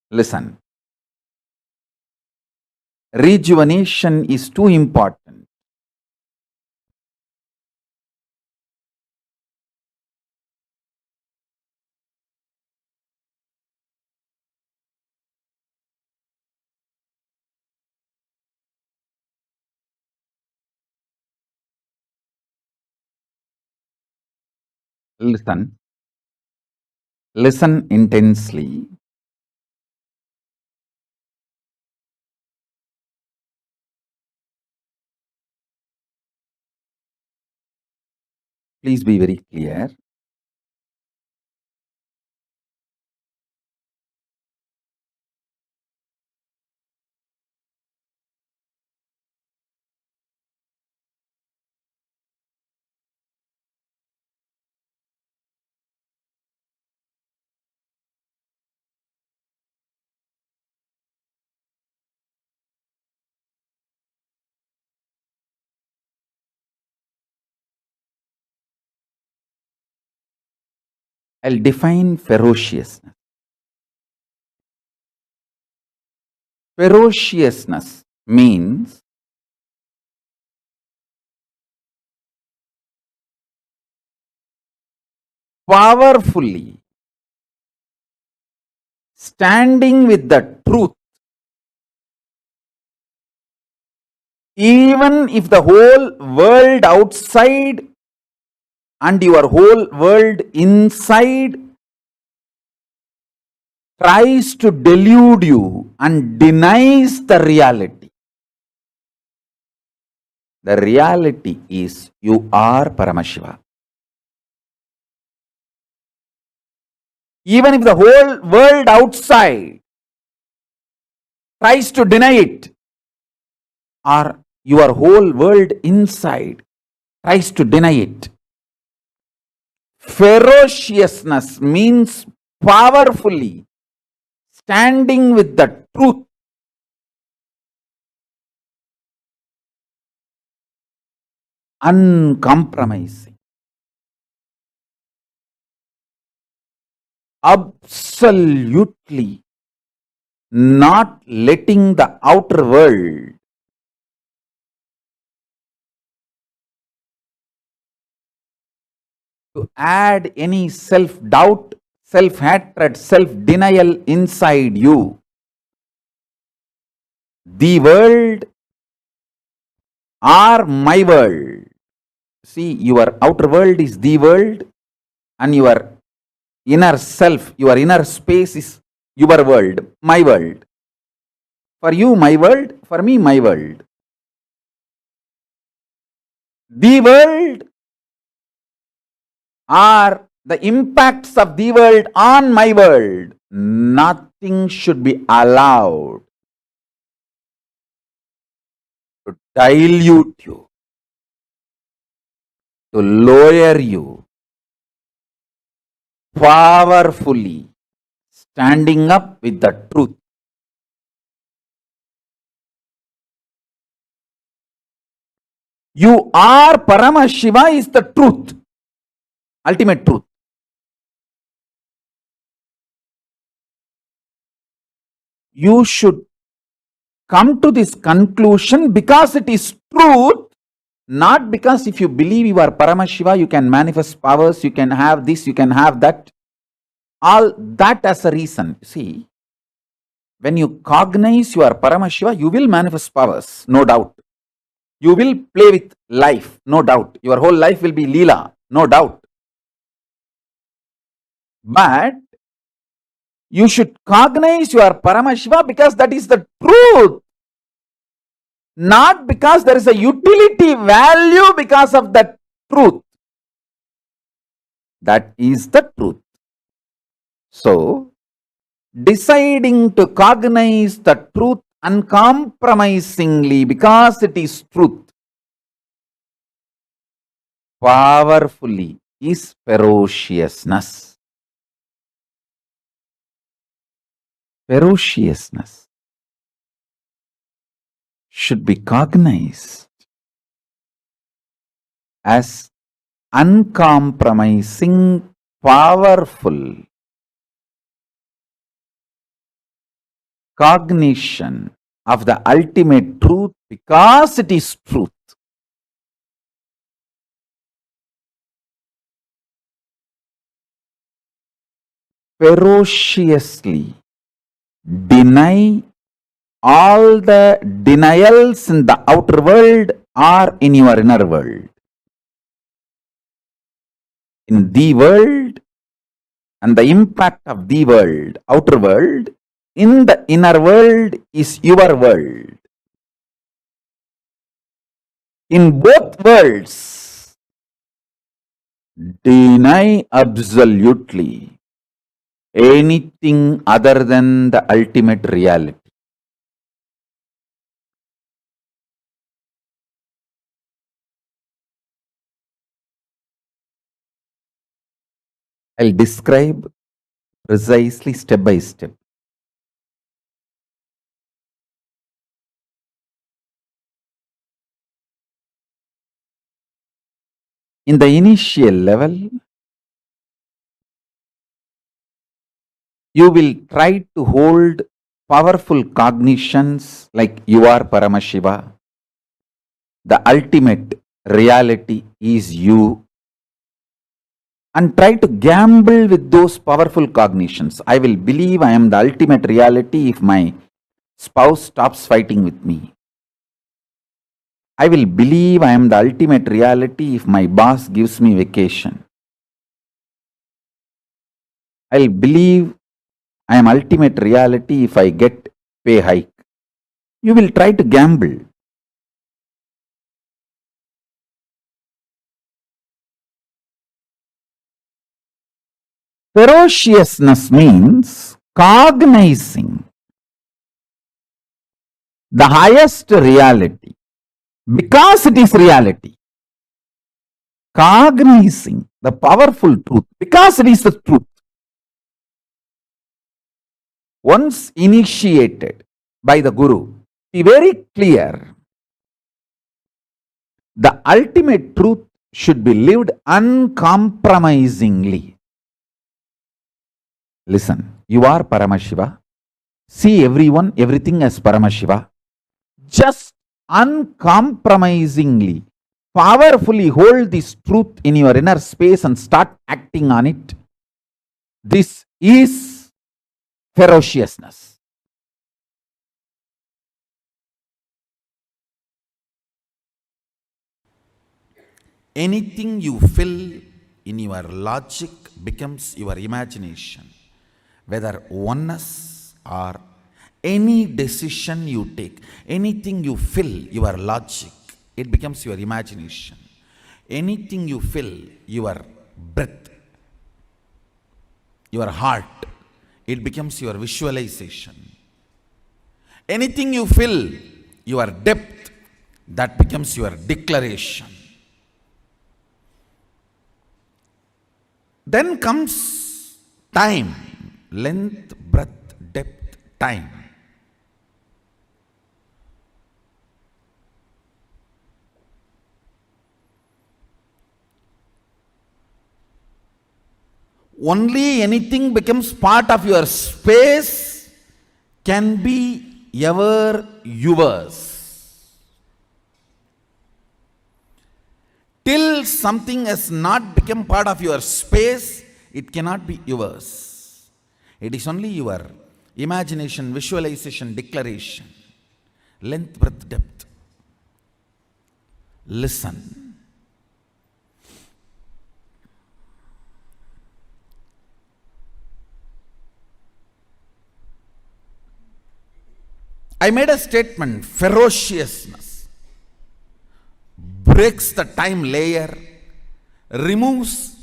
Listen. Rejuvenation is too important. Listen. Listen intensely. Please be very clear. I'll define ferociousness. Ferociousness means powerfully standing with the truth, even if the whole world outside and your whole world inside tries to delude you and denies the reality. The reality is you are Paramashiva. Even if the whole world outside tries to deny it, or your whole world inside tries to deny it. Ferociousness means powerfully standing with the truth, uncompromising, absolutely not letting the outer world to add any self-doubt, self-hatred, self-denial inside you. The world or my world. See, your outer world is the world and your inner self, your inner space is your world, my world. For you, my world, for me, my world. The world or the impacts of the world on my world, nothing should be allowed to dilute you, to lower you, powerfully standing up with the truth. You are Paramashiva is the truth, ultimate truth. You should come to this conclusion because it is truth, not because if you believe you are Paramashiva, you can manifest powers, you can have this, you can have that. All that as a reason. See, when you cognize you are Paramashiva, you will manifest powers, no doubt. You will play with life, no doubt. Your whole life will be Leela, no doubt. But you should cognize you are Paramashiva because that is the truth. Not because there is a utility value because of that truth. That is the truth. So, deciding to cognize the truth uncompromisingly because it is truth, powerfully, is ferociousness. Ferociousness should be cognized as uncompromising, powerful cognition of the ultimate truth because it is truth. Ferociously deny all the denials in the outer world or in your inner world. In the world and the impact of the world, outer world, in the inner world is your world. In both worlds, deny absolutely anything other than the ultimate reality. I'll describe precisely step by step. In the initial level, you will try to hold powerful cognitions like you are Paramashiva. The ultimate reality is you. And try to gamble with those powerful cognitions. I will believe I am the ultimate reality if my spouse stops fighting with me. I will believe I am the ultimate reality if my boss gives me vacation. I will believe I am ultimate reality if I get pay hike. You will try to gamble. Ferociousness means cognizing the highest reality because it is reality. Cognizing the powerful truth because it is the truth. once initiated by the Guru, be very clear. The ultimate truth should be lived uncompromisingly. Listen, you are Paramashiva. See everyone, everything as Paramashiva. Just uncompromisingly, powerfully hold this truth in your inner space and start acting on it. This is ferociousness. Anything you fill in your logic becomes your imagination, whether oneness or any decision you take. Anything you fill your logic, it becomes your imagination. Anything you fill your breath, your heart, it becomes your visualization. Anything you fill your depth, that becomes your declaration. Then comes time, length, breadth, depth, time. Only anything becomes part of your space can be ever yours. Till something has not become part of your space, it cannot be yours. It is only your imagination, visualization, declaration. Length, breadth, depth. Listen. I made a statement, ferociousness breaks the time layer, removes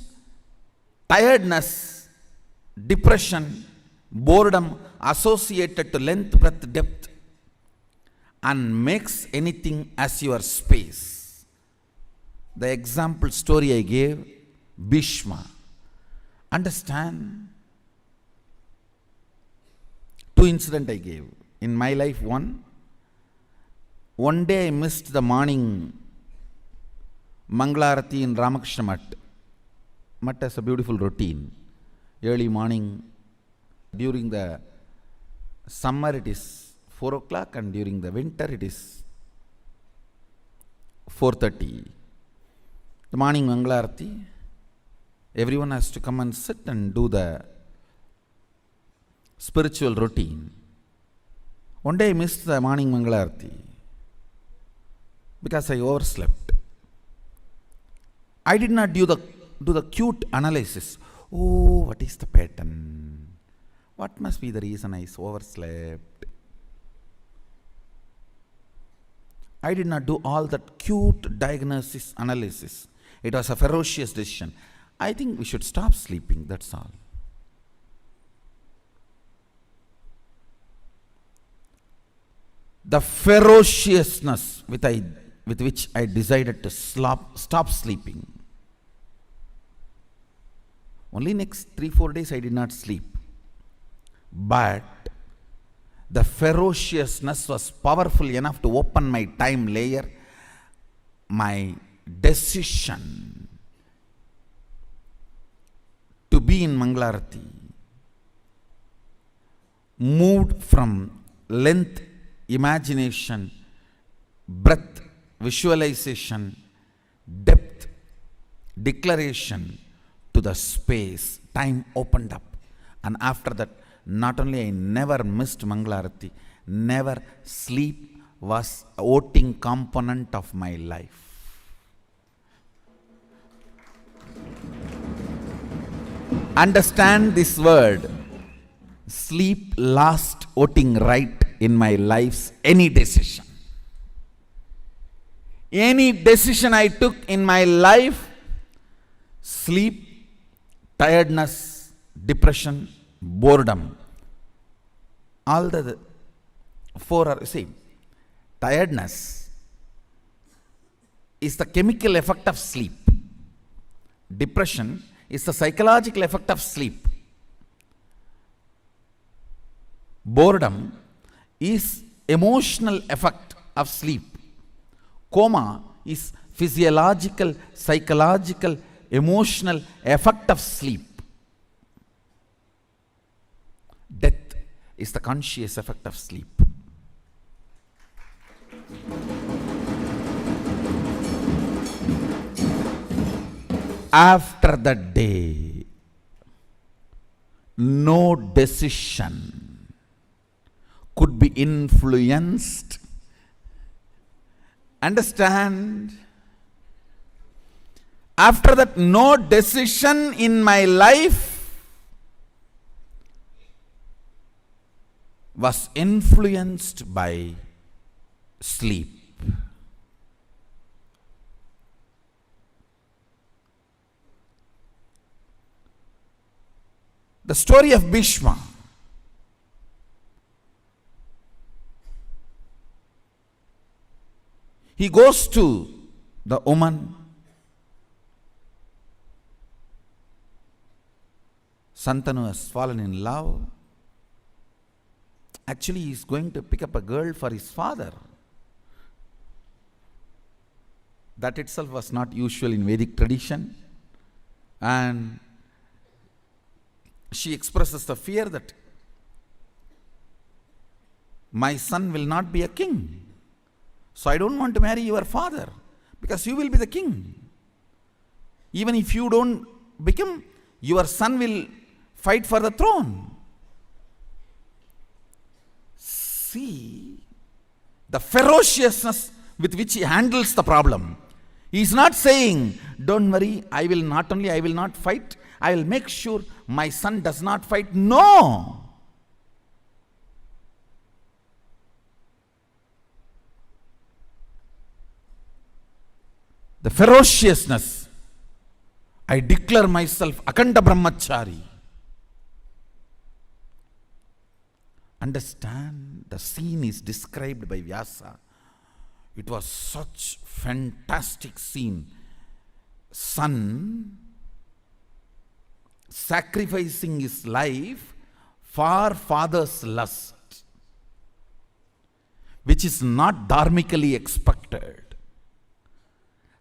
tiredness, depression, boredom associated to length, breadth, depth, and makes anything as your space. The example story I gave, Bhishma. Understand? Two incidents I gave. In my life, one day I missed the morning Mangalarati in Ramakrishna Mutt. Mutt has a beautiful routine. Early morning, during the summer it is 4 o'clock and during the winter it is 4:30. The morning Mangalarati, everyone has to come and sit and do the spiritual routine. One day I missed the morning Mangalarati because I overslept. I did not do the cute analysis. Oh, what is the pattern? What must be the reason I overslept? I did not do all that cute diagnosis analysis. It was a ferocious decision. I think we should stop sleeping, that's all. The ferociousness with which I decided to stop sleeping. Only next 3-4 days I did not sleep. But the ferociousness was powerful enough to open my time layer. My decision to be in Mangalarati moved from length, imagination, breadth, visualization, depth, declaration to the space. Time opened up. And after that, not only I never missed Mangalarati, never sleep was a voting component of my life. Understand this word. Sleep lost voting right in my life's any decision. Any decision I took in my life, sleep, tiredness, depression, boredom, all the four are, see, tiredness is the chemical effect of sleep. Depression is the psychological effect of sleep. boredom is emotional effect of sleep. Coma is physiological, psychological, emotional effect of sleep. Death is the conscious effect of sleep. After that day, no decision could be influenced. Understand? After that, no decision in my life was influenced by sleep. The story of Bhishma. He goes to the woman. Santanu has fallen in love. Actually, he is going to pick up a girl for his father. That itself was not usual in Vedic tradition. And she expresses the fear that my son will not be a king. So I don't want to marry your father because you will be the king. Even if you don't become, your son will fight for the throne. See the ferociousness with which he handles the problem. He is not saying, don't worry, I will not fight, I will make sure my son does not fight. No. The ferociousness. I declare myself Akanda Brahmachari. Understand, the scene is described by Vyasa. It was such fantastic scene. Son sacrificing his life for father's lust, which is not dharmically expected.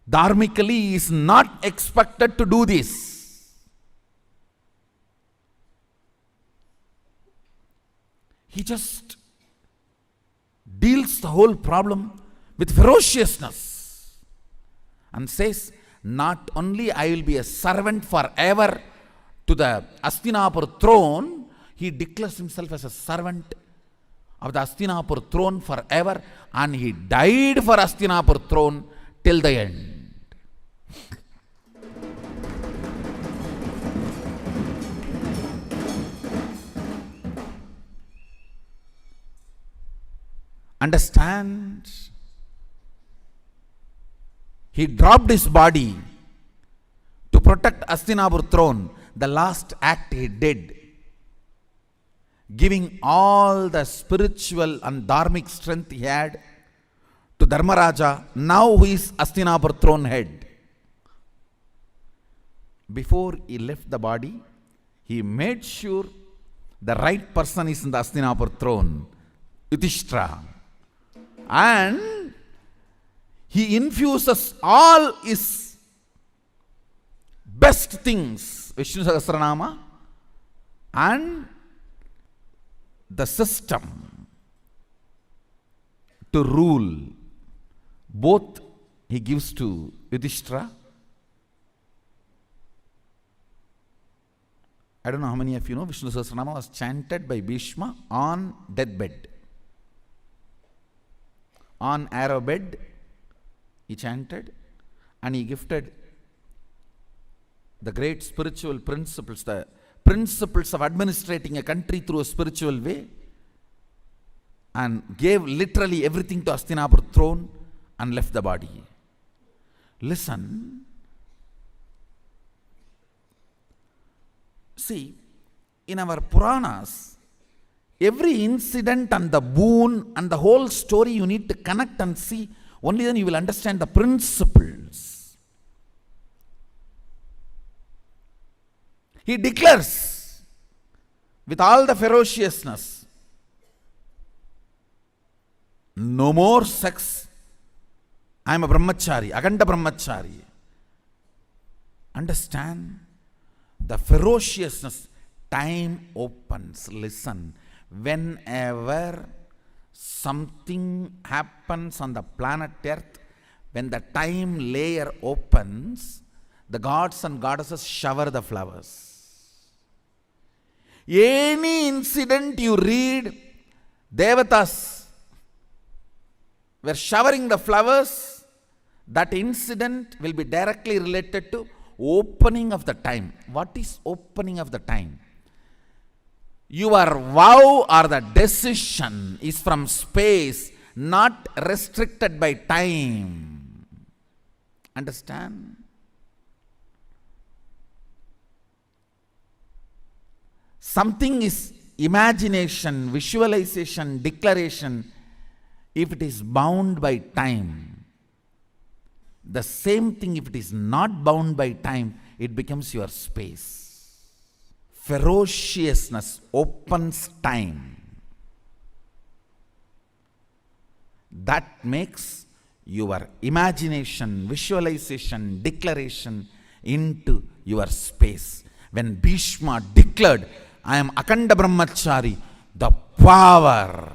Dharmically, he is not expected to do this. He just deals the whole problem with ferociousness and says, not only I will be a servant forever to the Hastinapur throne, he declares himself as a servant of the Hastinapur throne forever, and he died for Hastinapur throne till the end. Understand? He dropped his body to protect Hastinapur throne. The last act he did, giving all the spiritual and dharmic strength he had to Dharmaraja, now who is Hastinapur throne head. Before he left the body, he made sure the right person is in the Hastinapur throne, Yudhishthira. And he infuses all his best things, Vishnu Sahasranama, and the system to rule. Both he gives to Yudhishthira. I don't know how many of you know, Vishnu Sahasranama was chanted by Bhishma on deathbed. On arrow bed, he chanted, and he gifted the great spiritual principles, the principles of administrating a country through a spiritual way, and gave literally everything to Hastinapur throne and left the body. Listen. See, in our Puranas, every incident and the boon and the whole story you need to connect and see. Only then you will understand the principles. He declares with all the ferociousness, No more sex. I am a brahmachari, Aganda brahmachari. Understand? The ferociousness, time opens. Listen, whenever something happens on the planet Earth, when the time layer opens, the gods and goddesses shower the flowers. Any incident you read, Devatas were showering the flowers, that incident will be directly related to opening of the time. What is opening of the time? Your vow or the decision is from space, not restricted by time. Understand? Something is imagination, visualization, declaration, if it is bound by time. The same thing, if it is not bound by time, it becomes your space. Ferociousness opens time. That makes your imagination, visualization, declaration into your space. When Bhishma declared, I am Akanda Brahmachari, the power.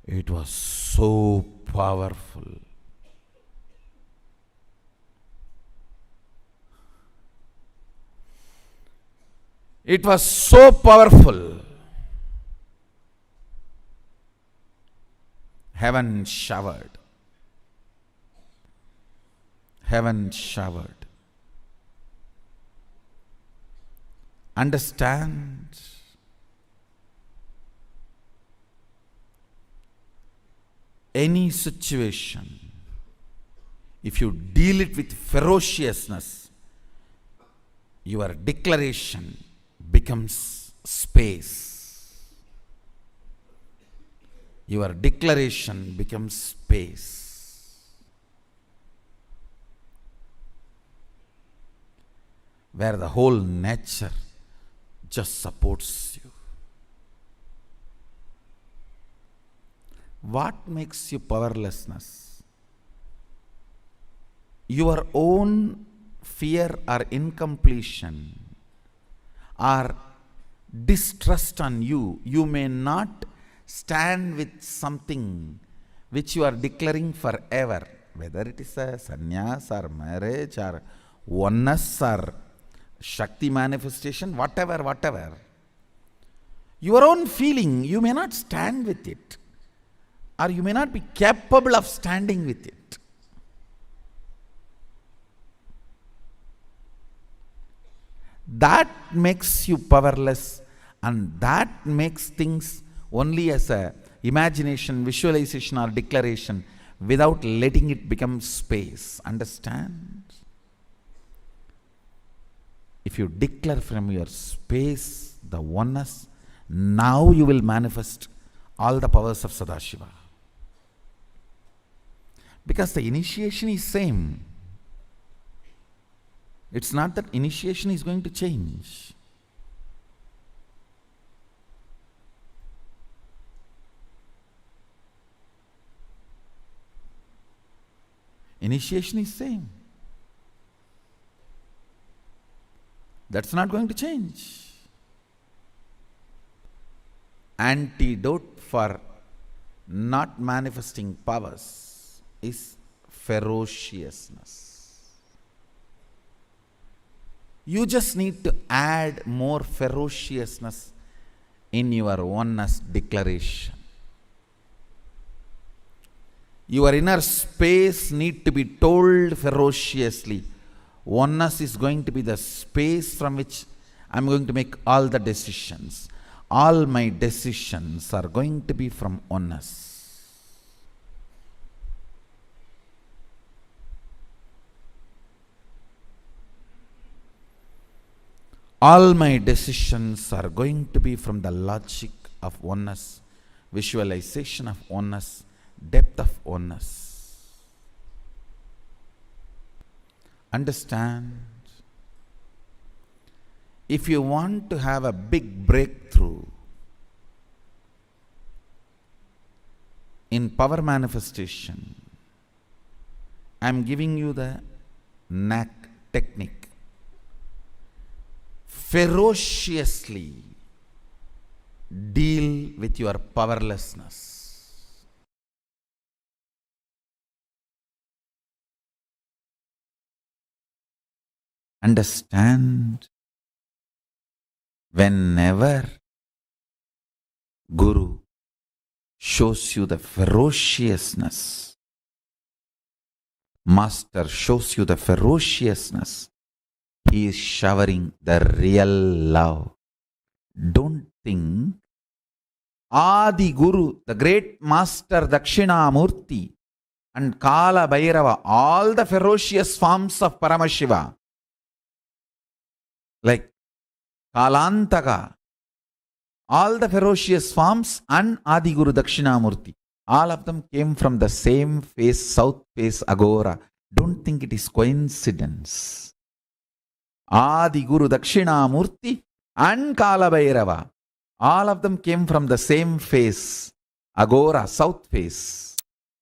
It was so powerful. It was so powerful. Heaven showered. Heaven showered. Understand? Any situation, if you deal it with ferociousness, your declaration becomes space. Your declaration becomes space. Where the whole nature just supports you. What makes you powerlessness? Your own fear or incompletion or distrust on you. You may not stand with something which you are declaring forever, whether it is a sannyas or marriage or oneness or Shakti manifestation, whatever. Your own feeling, you may not stand with it, or you may not be capable of standing with it. That makes you powerless, and that makes things only as a imagination, visualization or declaration without letting it become space. Understand? If you declare from your space the oneness, now you will manifest all the powers of Sadashiva. Because the initiation is same. It's not that initiation is going to change. Initiation is same. That's not going to change. Antidote for not manifesting powers is ferociousness. You just need to add more ferociousness in your oneness declaration. Your inner space need to be told ferociously, oneness is going to be the space from which I am going to make all the decisions. All my decisions are going to be from oneness. All my decisions are going to be from the logic of oneness, visualization of oneness, depth of oneness. Understand? If you want to have a big breakthrough in power manifestation, I am giving you the knack technique. Ferociously deal with your powerlessness. Understand, whenever Guru shows you the ferociousness, Master shows you the ferociousness, he is showering the real love. Don't think Adi Guru, the great Master Dakshinamurti and Kalabhairava, all the ferocious forms of Paramashiva, like Kalantaka, all the ferocious forms, and Adi Guru Dakshinamurti, all of them came from the same face, south face Agora. Don't think it is coincidence. Adi Guru Dakshinamurti and Kalabhairava, all of them came from the same face, Agora, south face.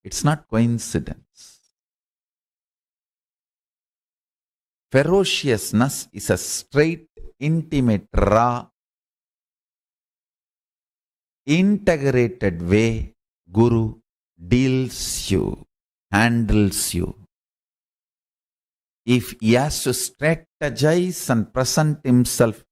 It's not coincidence. Ferociousness is a straight, intimate, raw, integrated way Guru deals you, handles you. If he has to strategize and present himself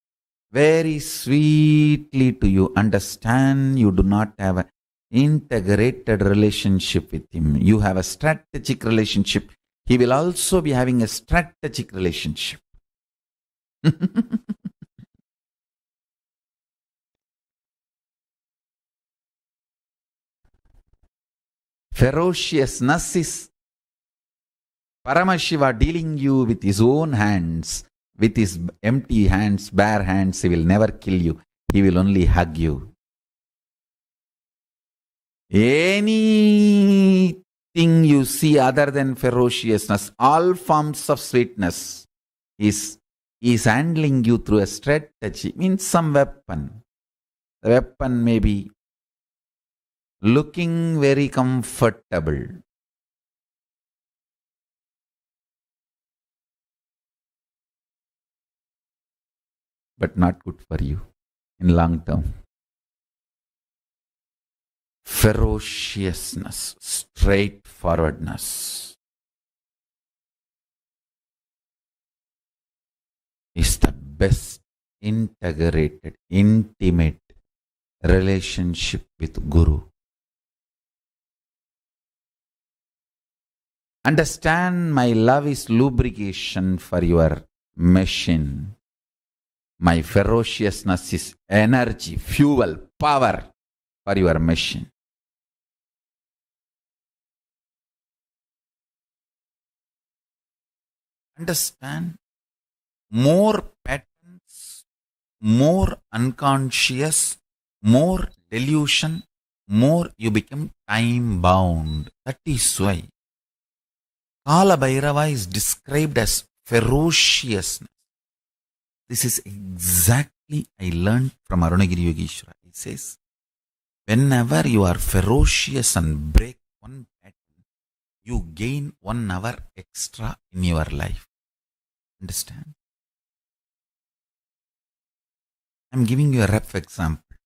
very sweetly to you, understand you do not have an integrated relationship with him. You have a strategic relationship. He will also be having a strategic relationship. Ferociousness is Paramashiva dealing you with his own hands, with his empty hands, bare hands. He will never kill you. He will only hug you. Anything you see other than ferociousness, all forms of sweetness, is handling you through a strategy, means some weapon. The weapon may be looking very comfortable, but not good for you in long term. Ferociousness, straightforwardness is the best integrated, intimate relationship with Guru. Understand, my love is lubrication for your machine. My ferociousness is energy, fuel, power for your machine. Understand, more patterns, more unconscious, more delusion, more you become time bound. That is why Kalabhairava is described as ferociousness. This is exactly I learned from Arunagiri Yogeshwara. He says, whenever you are ferocious and break one pattern, you gain 1 hour extra in your life. Understand? I am giving you a rough example.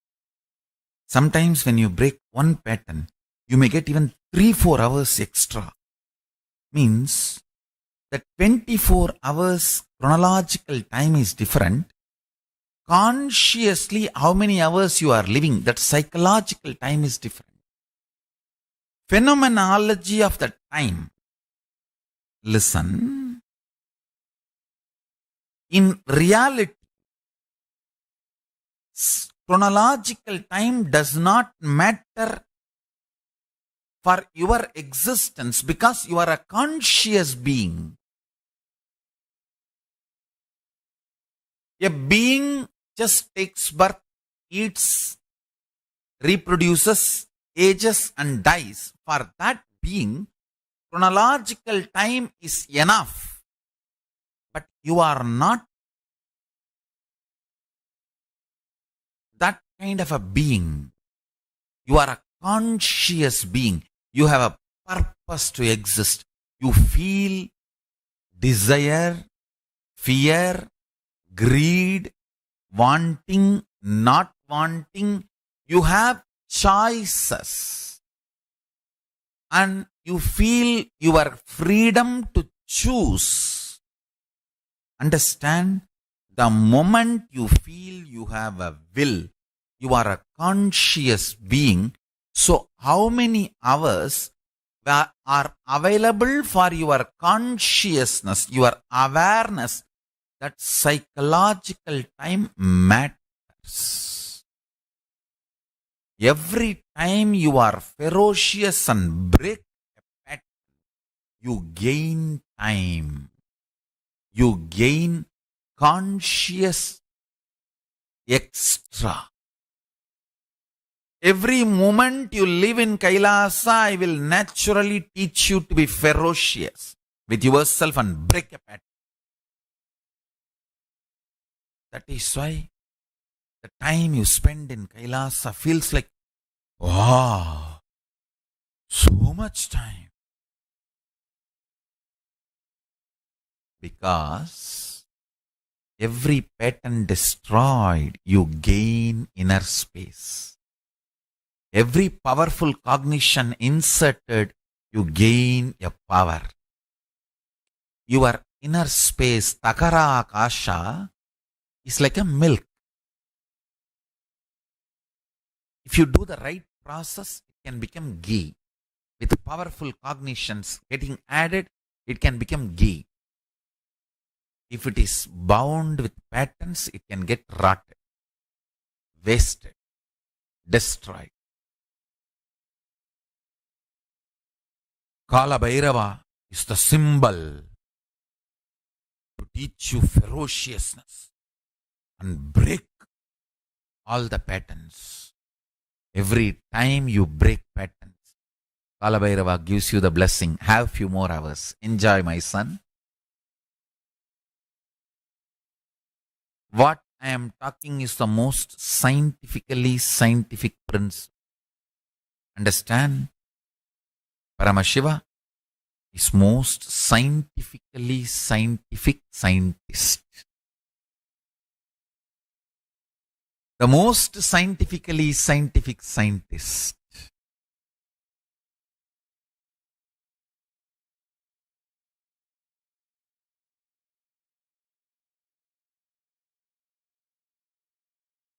Sometimes when you break one pattern, you may get even 3-4 hours extra. Means that 24 hours chronological time is different. Consciously, how many hours you are living, that psychological time is different. Phenomenology of the time. Listen. In reality, chronological time does not matter for your existence because you are a conscious being. A being just takes birth, eats, reproduces, ages and dies. For that being, chronological time is enough. But you are not kind of a being. You are a conscious being. You have a purpose to exist. You feel desire, fear, greed, wanting, not wanting. You have choices. And you feel your freedom to choose. Understand? The moment you feel you have a will, you are a conscious being. So how many hours are available for your consciousness, your awareness? That psychological time matters. Every time you are ferocious and break a pattern, you gain time. You gain conscious extra. Every moment you live in Kailasa, I will naturally teach you to be ferocious with yourself and break a pattern. That is why the time you spend in Kailasa feels like, wow, so much time. Because every pattern destroyed, you gain inner space. Every powerful cognition inserted, you gain a power. Your inner space, Takara Akasha, is like a milk. If you do the right process, it can become ghee. With powerful cognitions getting added, it can become ghee. If it is bound with patterns, it can get rotted, wasted, destroyed. Kalabhairava is the symbol to teach you ferociousness and break all the patterns. Every time you break patterns, Kalabhairava gives you the blessing. Have few more hours. Enjoy, my son. What I am talking is the most scientific principle. Understand? Paramashiva is most scientifically scientific scientist. The most scientifically scientific scientist.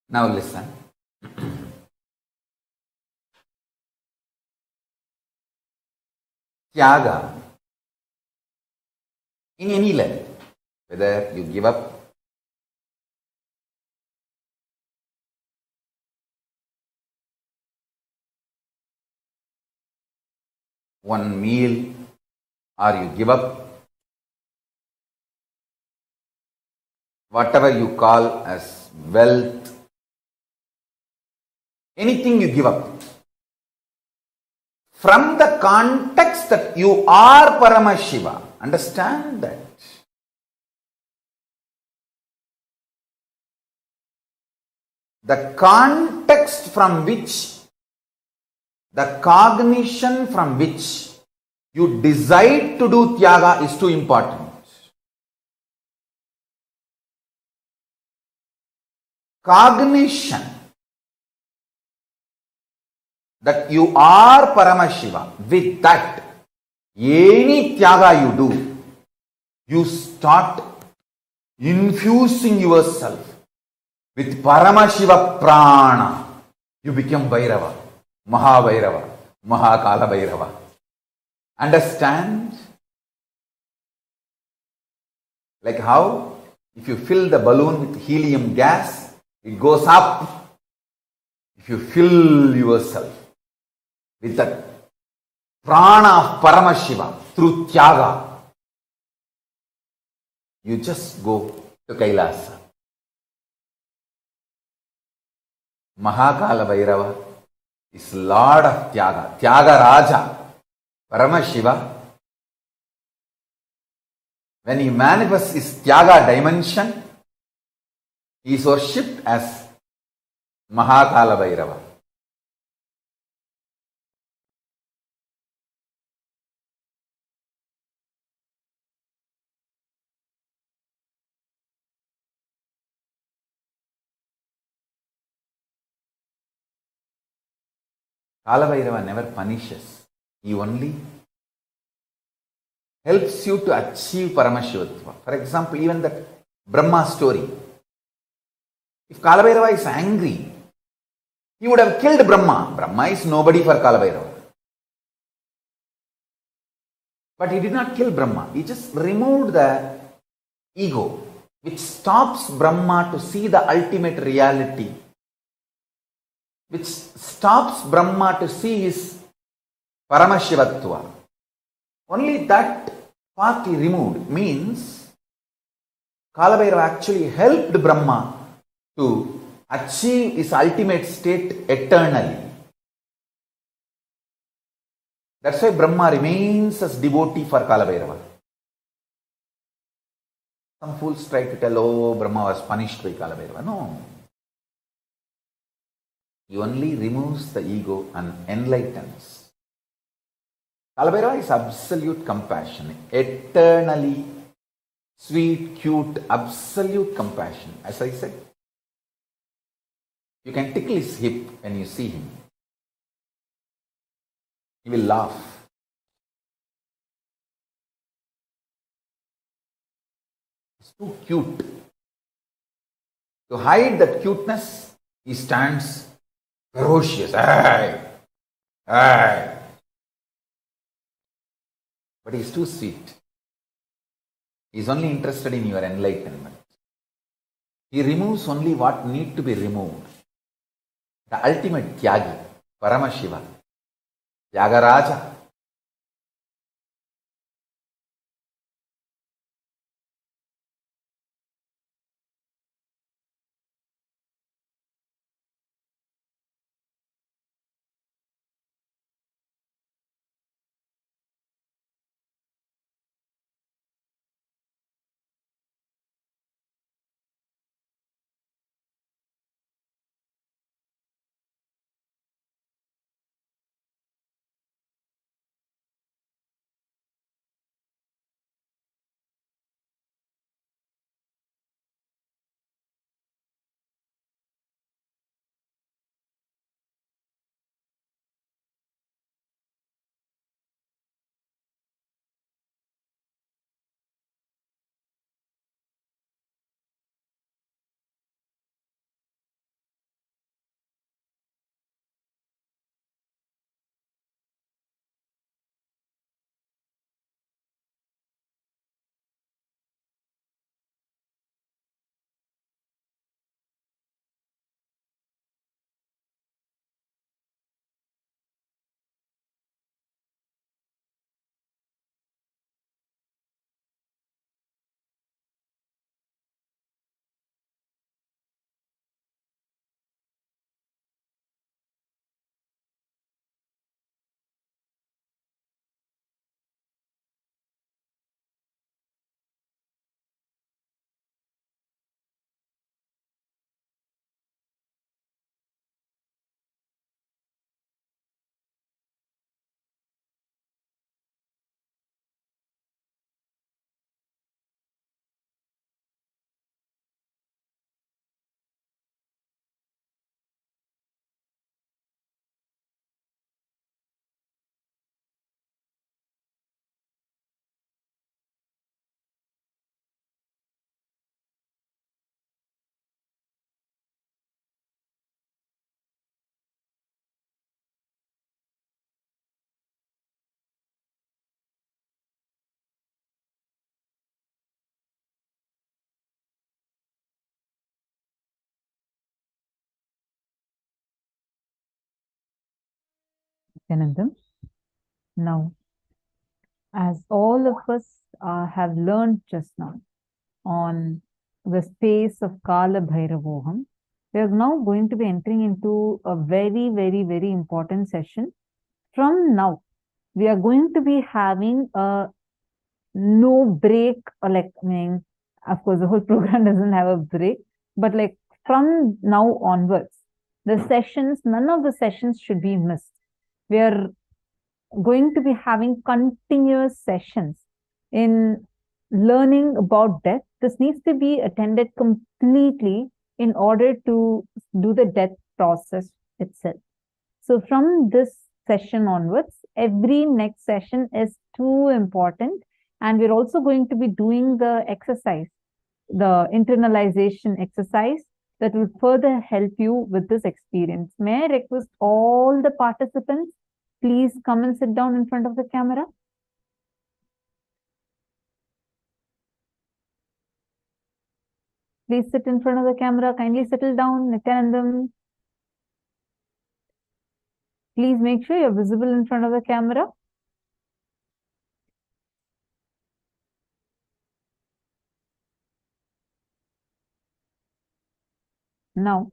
Now listen. Tyaga, in any level, whether you give up one meal or you give up whatever you call as wealth, anything you give up, from the context that you are Paramashiva. Understand that. The context from which, the cognition from which you decide to do Tyaga is too important. Cognition that you are Paramashiva, with that, any Tyaga you do, you start infusing yourself with Paramashiva Prana. You become Bhairava, Mahabhairava, Mahakalabhairava. Understand? Like how, if you fill the balloon with helium gas, it goes up. If you fill yourself with the prana of Paramashiva through Tyaga, you just go to Kailasa. Mahakalabhairava is Lord of Tyaga, Tyaga Raja. Paramashiva, when he manifests his Tyaga dimension, he is worshipped as Kalabhairava. Kalabhairava never punishes. He only helps you to achieve Paramashivottva. For example, even that Brahma story. If Kalabhairava is angry, he would have killed Brahma. Brahma is nobody for Kalabhairava. But he did not kill Brahma. He just removed the ego, which stops Brahma to see the ultimate reality, which stops Brahma to see his Paramashivottva. Only that part he removed means Kalabhairava actually helped Brahma to achieve his ultimate state eternally. That's why Brahma remains as devotee for Kalabhairava. Some fools try to tell, oh, Brahma was punished by Kalabhairava. No. He only removes the ego and enlightens. Kalabhairava is absolute compassion, eternally sweet, cute, absolute compassion. As I said, you can tickle his hip when you see him. He will laugh. It's too cute. To hide that cuteness, he stands ferocious. Aye, aye. But he's too sweet. He's only interested in your enlightenment. He removes only what need to be removed. The ultimate Tyagi, Paramashiva, Tyagaraja. Nithyananda. Now, as all of us have learned just now on the space of Kalabhairavoham, we are now going to be entering into a very, very, very important session. From now, we are going to be having a no break, or like, I mean, of course, the whole program doesn't have a break, but like from now onwards, the sessions, none of the sessions should be missed. We are going to be having continuous sessions in learning about death. This needs to be attended completely in order to do the death process itself. So from this session onwards, every next session is too important, and we're also going to be doing the exercise, the internalization exercise that will further help you with this experience. May I request all the participants, please come and sit down in front of the camera. Please sit in front of the camera. Kindly settle down. Nithyanandam. Please make sure you're visible in front of the camera. Now,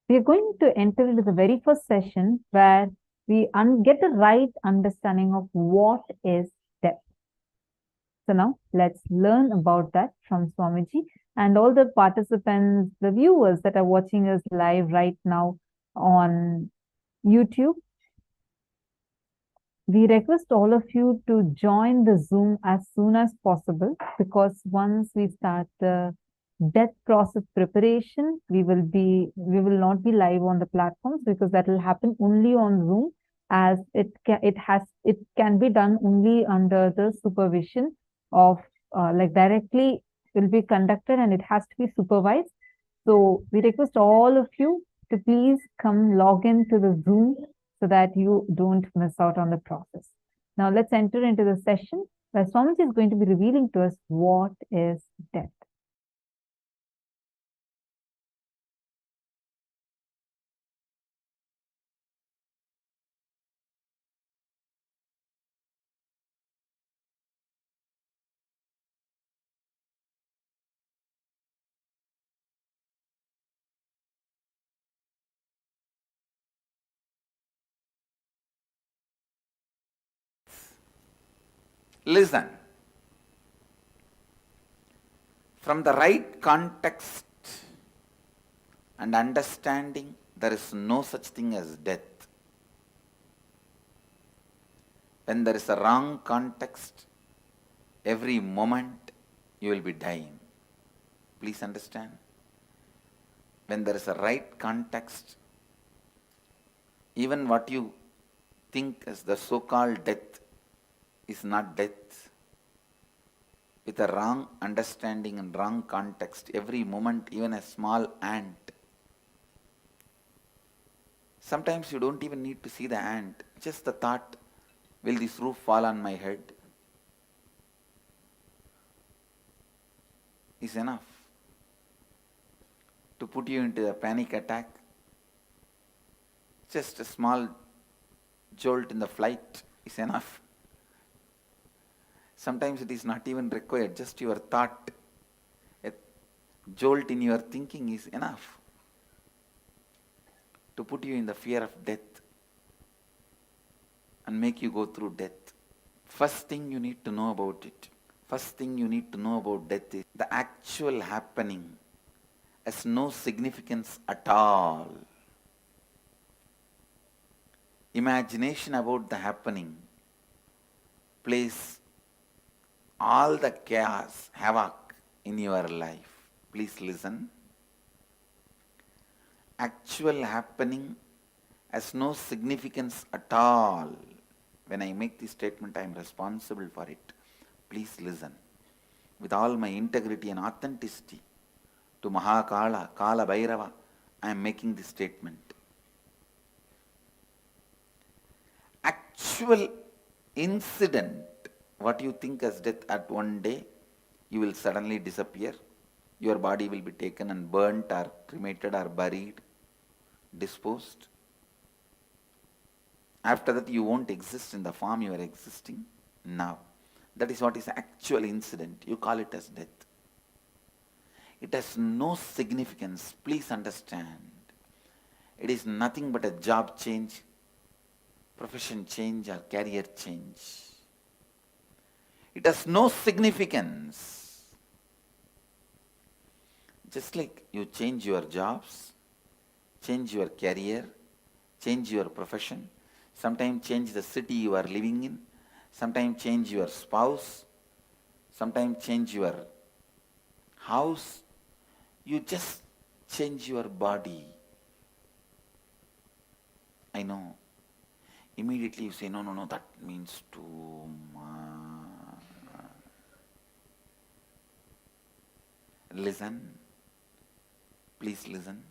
we are going to enter into the very first session where we get a right understanding of what is death. So now let's learn about that from Swamiji and all the participants, the viewers that are watching us live right now on YouTube. We request all of you to join the Zoom as soon as possible, because once we start the death process preparation, we will not be live on the platforms, because that will happen only on Zoom, as it can be done only under the supervision of directly will be conducted, and it has to be supervised. So we request all of you to please come log into the Zoom so that you don't miss out on the process. Now let's enter into the session where Swamiji is going to be revealing to us what is death. Listen. From the right context and understanding, there is no such thing as death. When there is a wrong context, every moment you will be dying. Please understand. When there is a right context, even what you think as the so-called death is not death. With a wrong understanding and wrong context, every moment, even a small ant. Sometimes you don't even need to see the ant. Just the thought, will this roof fall on my head, is enough to put you into a panic attack. Just a small jolt in the flight is enough. Sometimes it is not even required, just your thought, a jolt in your thinking is enough to put you in the fear of death and make you go through death. First thing you need to know about it, first thing you need to know about death is the actual happening has no significance at all. Imagination about the happening plays all the chaos, havoc in your life. Please listen. Actual happening has no significance at all. When I make this statement, I am responsible for it. Please listen. With all my integrity and authenticity to Kalabhairava, I am making this statement. Actual incident, what you think as death, at one day, you will suddenly disappear. Your body will be taken and burnt or cremated or buried, disposed. After that, you won't exist in the form you are existing now. That is what is actual incident. You call it as death. It has no significance. Please understand. It is nothing but a job change, profession change, or career change. It has no significance. Just like you change your jobs, change your career, change your profession, sometimes change the city you are living in, sometimes change your spouse, sometimes change your house. You just change your body. I know. Immediately you say, no, that means too much. Listen. Please listen.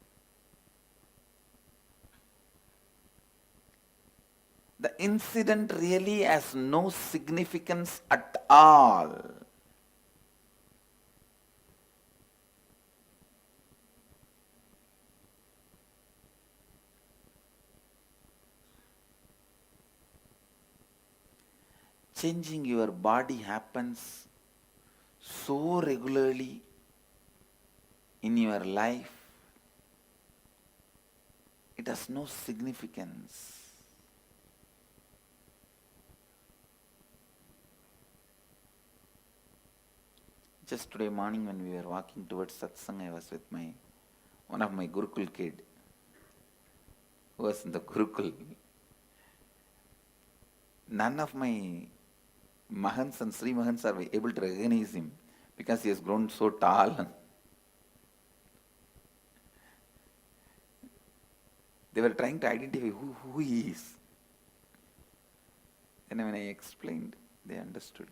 The incident really has no significance at all. Changing your body happens so regularly in your life, it has no significance. Just today morning when we were walking towards satsang, I was with one of my Gurukul kid who was in the Gurukul. None of my Mahants and Sri Mahants are able to recognize him because he has grown so tall. They were trying to identify who he is. And when I explained, they understood.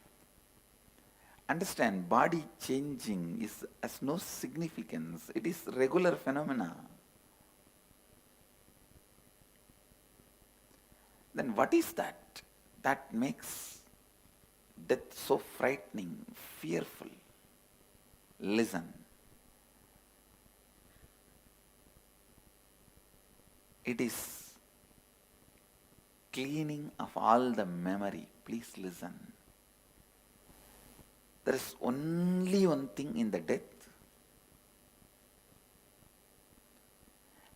Understand, body changing has no significance. It is regular phenomena. Then what is that? That makes death so frightening, fearful. Listen. It is cleaning of all the memory. Please listen. There is only one thing in the death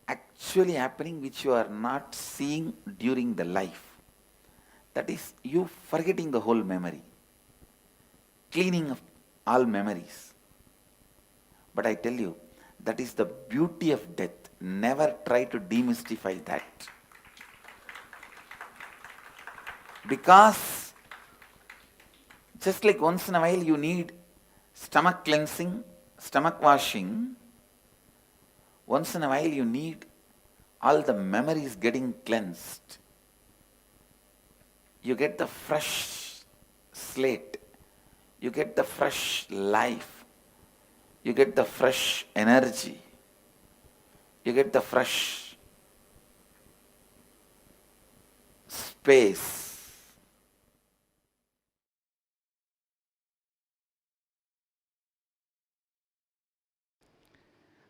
actually happening which you are not seeing during the life. That is you forgetting the whole memory. Cleaning of all memories. But I tell you, that is the beauty of death. Never try to demystify that. Because just like once in a while you need stomach cleansing, stomach washing, once in a while you need all the memories getting cleansed. You get the fresh slate. You get the fresh life. You get the fresh energy. You get the fresh space.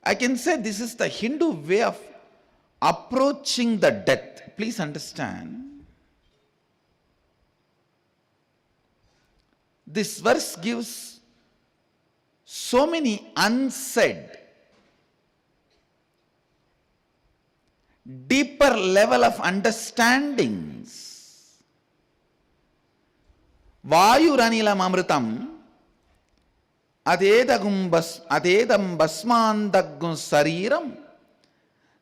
I can say this is the Hindu way of approaching the death. Please understand. This verse gives so many unsaid, deeper level of understandings. Vayuranilam amritam adedam basmandagun sariram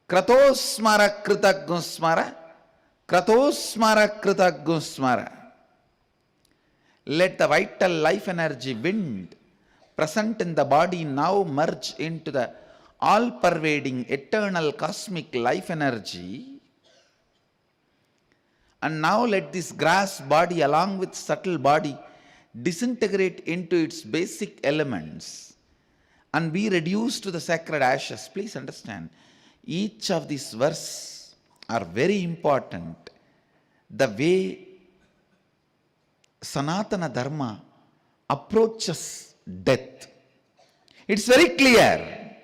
kratosmara kritagun smara. Let the vital life energy wind present in the body now merge into the all-pervading eternal cosmic life energy. And now let this grass body along with subtle body disintegrate into its basic elements and be reduced to the sacred ashes. Please understand, each of these verses are very important. The way Sanatana Dharma approaches death. It's very clear.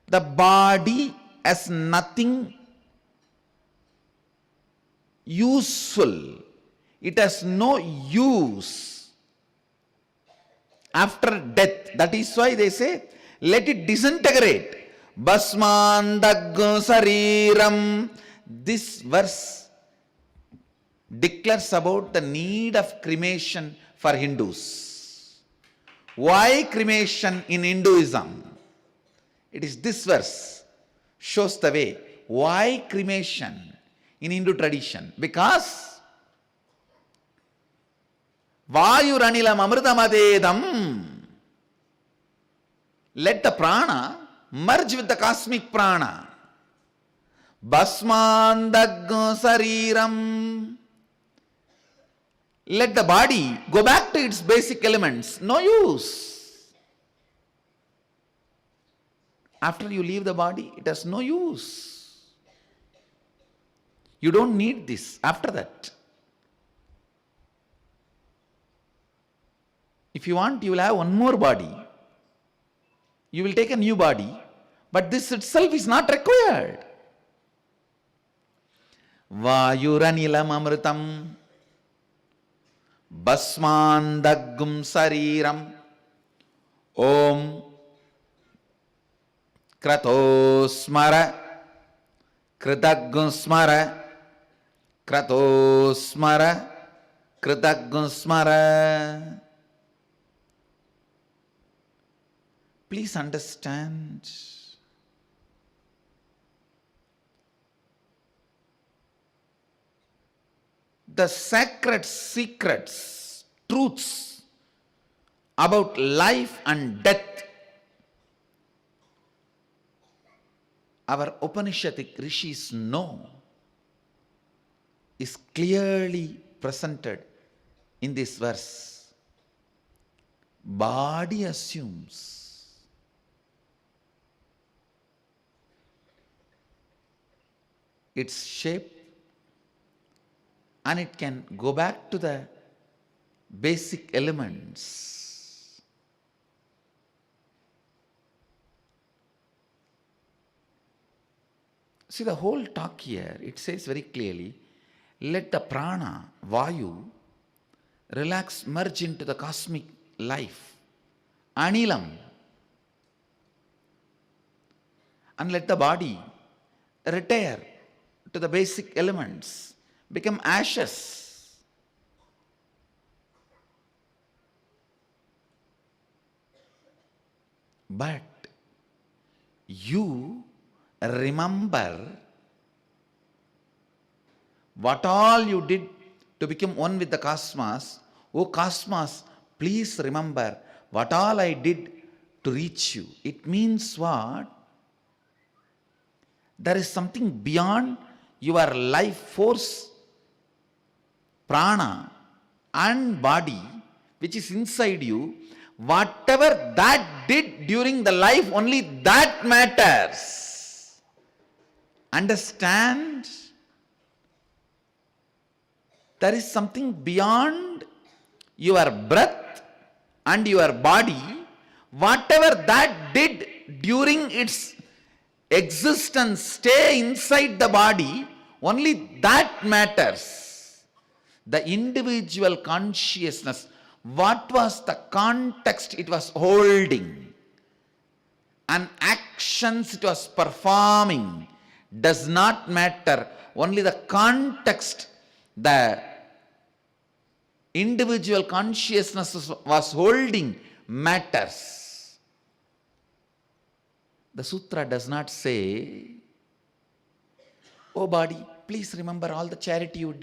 The body has nothing useful. It has no use after death. That is why they say, let it disintegrate. Basmandaggo sariram. This verse declares about the need of cremation for Hindus. Why cremation in Hinduism? It is this verse shows the way. Why cremation in Hindu tradition? Because Vayuranilam amritamadedam. Let the prana merge with the cosmic prana. Basmandagga sariram. Let the body go back to its basic elements. No use. After you leave the body, it has no use. You don't need this after that. If you want, you will have one more body. You will take a new body, but this itself is not required. Vayuranilam amritam basmandaggum sariram om kratosmara kritaggusmara kratosmara kritaggusmara. Please understand. The sacred secrets, truths about life and death, our Upanishadic rishis know, is clearly presented in this verse. Body assumes its shape and it can go back to the basic elements. See the whole talk here, it says very clearly, let the prana, vayu, relax, merge into the cosmic life, anilam, and let the body retire to the basic elements, become ashes. But you remember what all you did to become one with the cosmos. Oh cosmos, please remember what all I did to reach you. It means what? There is something beyond your life force, prana and body, which is inside you. Whatever that did during the life, only that matters. Understand? There is something beyond your breath and your body. Whatever that did during its existence, stay inside the body, only that matters. The individual consciousness, what was the context it was holding and actions it was performing does not matter. Only the context the individual consciousness was holding matters. The sutra does not say, oh body, please remember all the charity you did.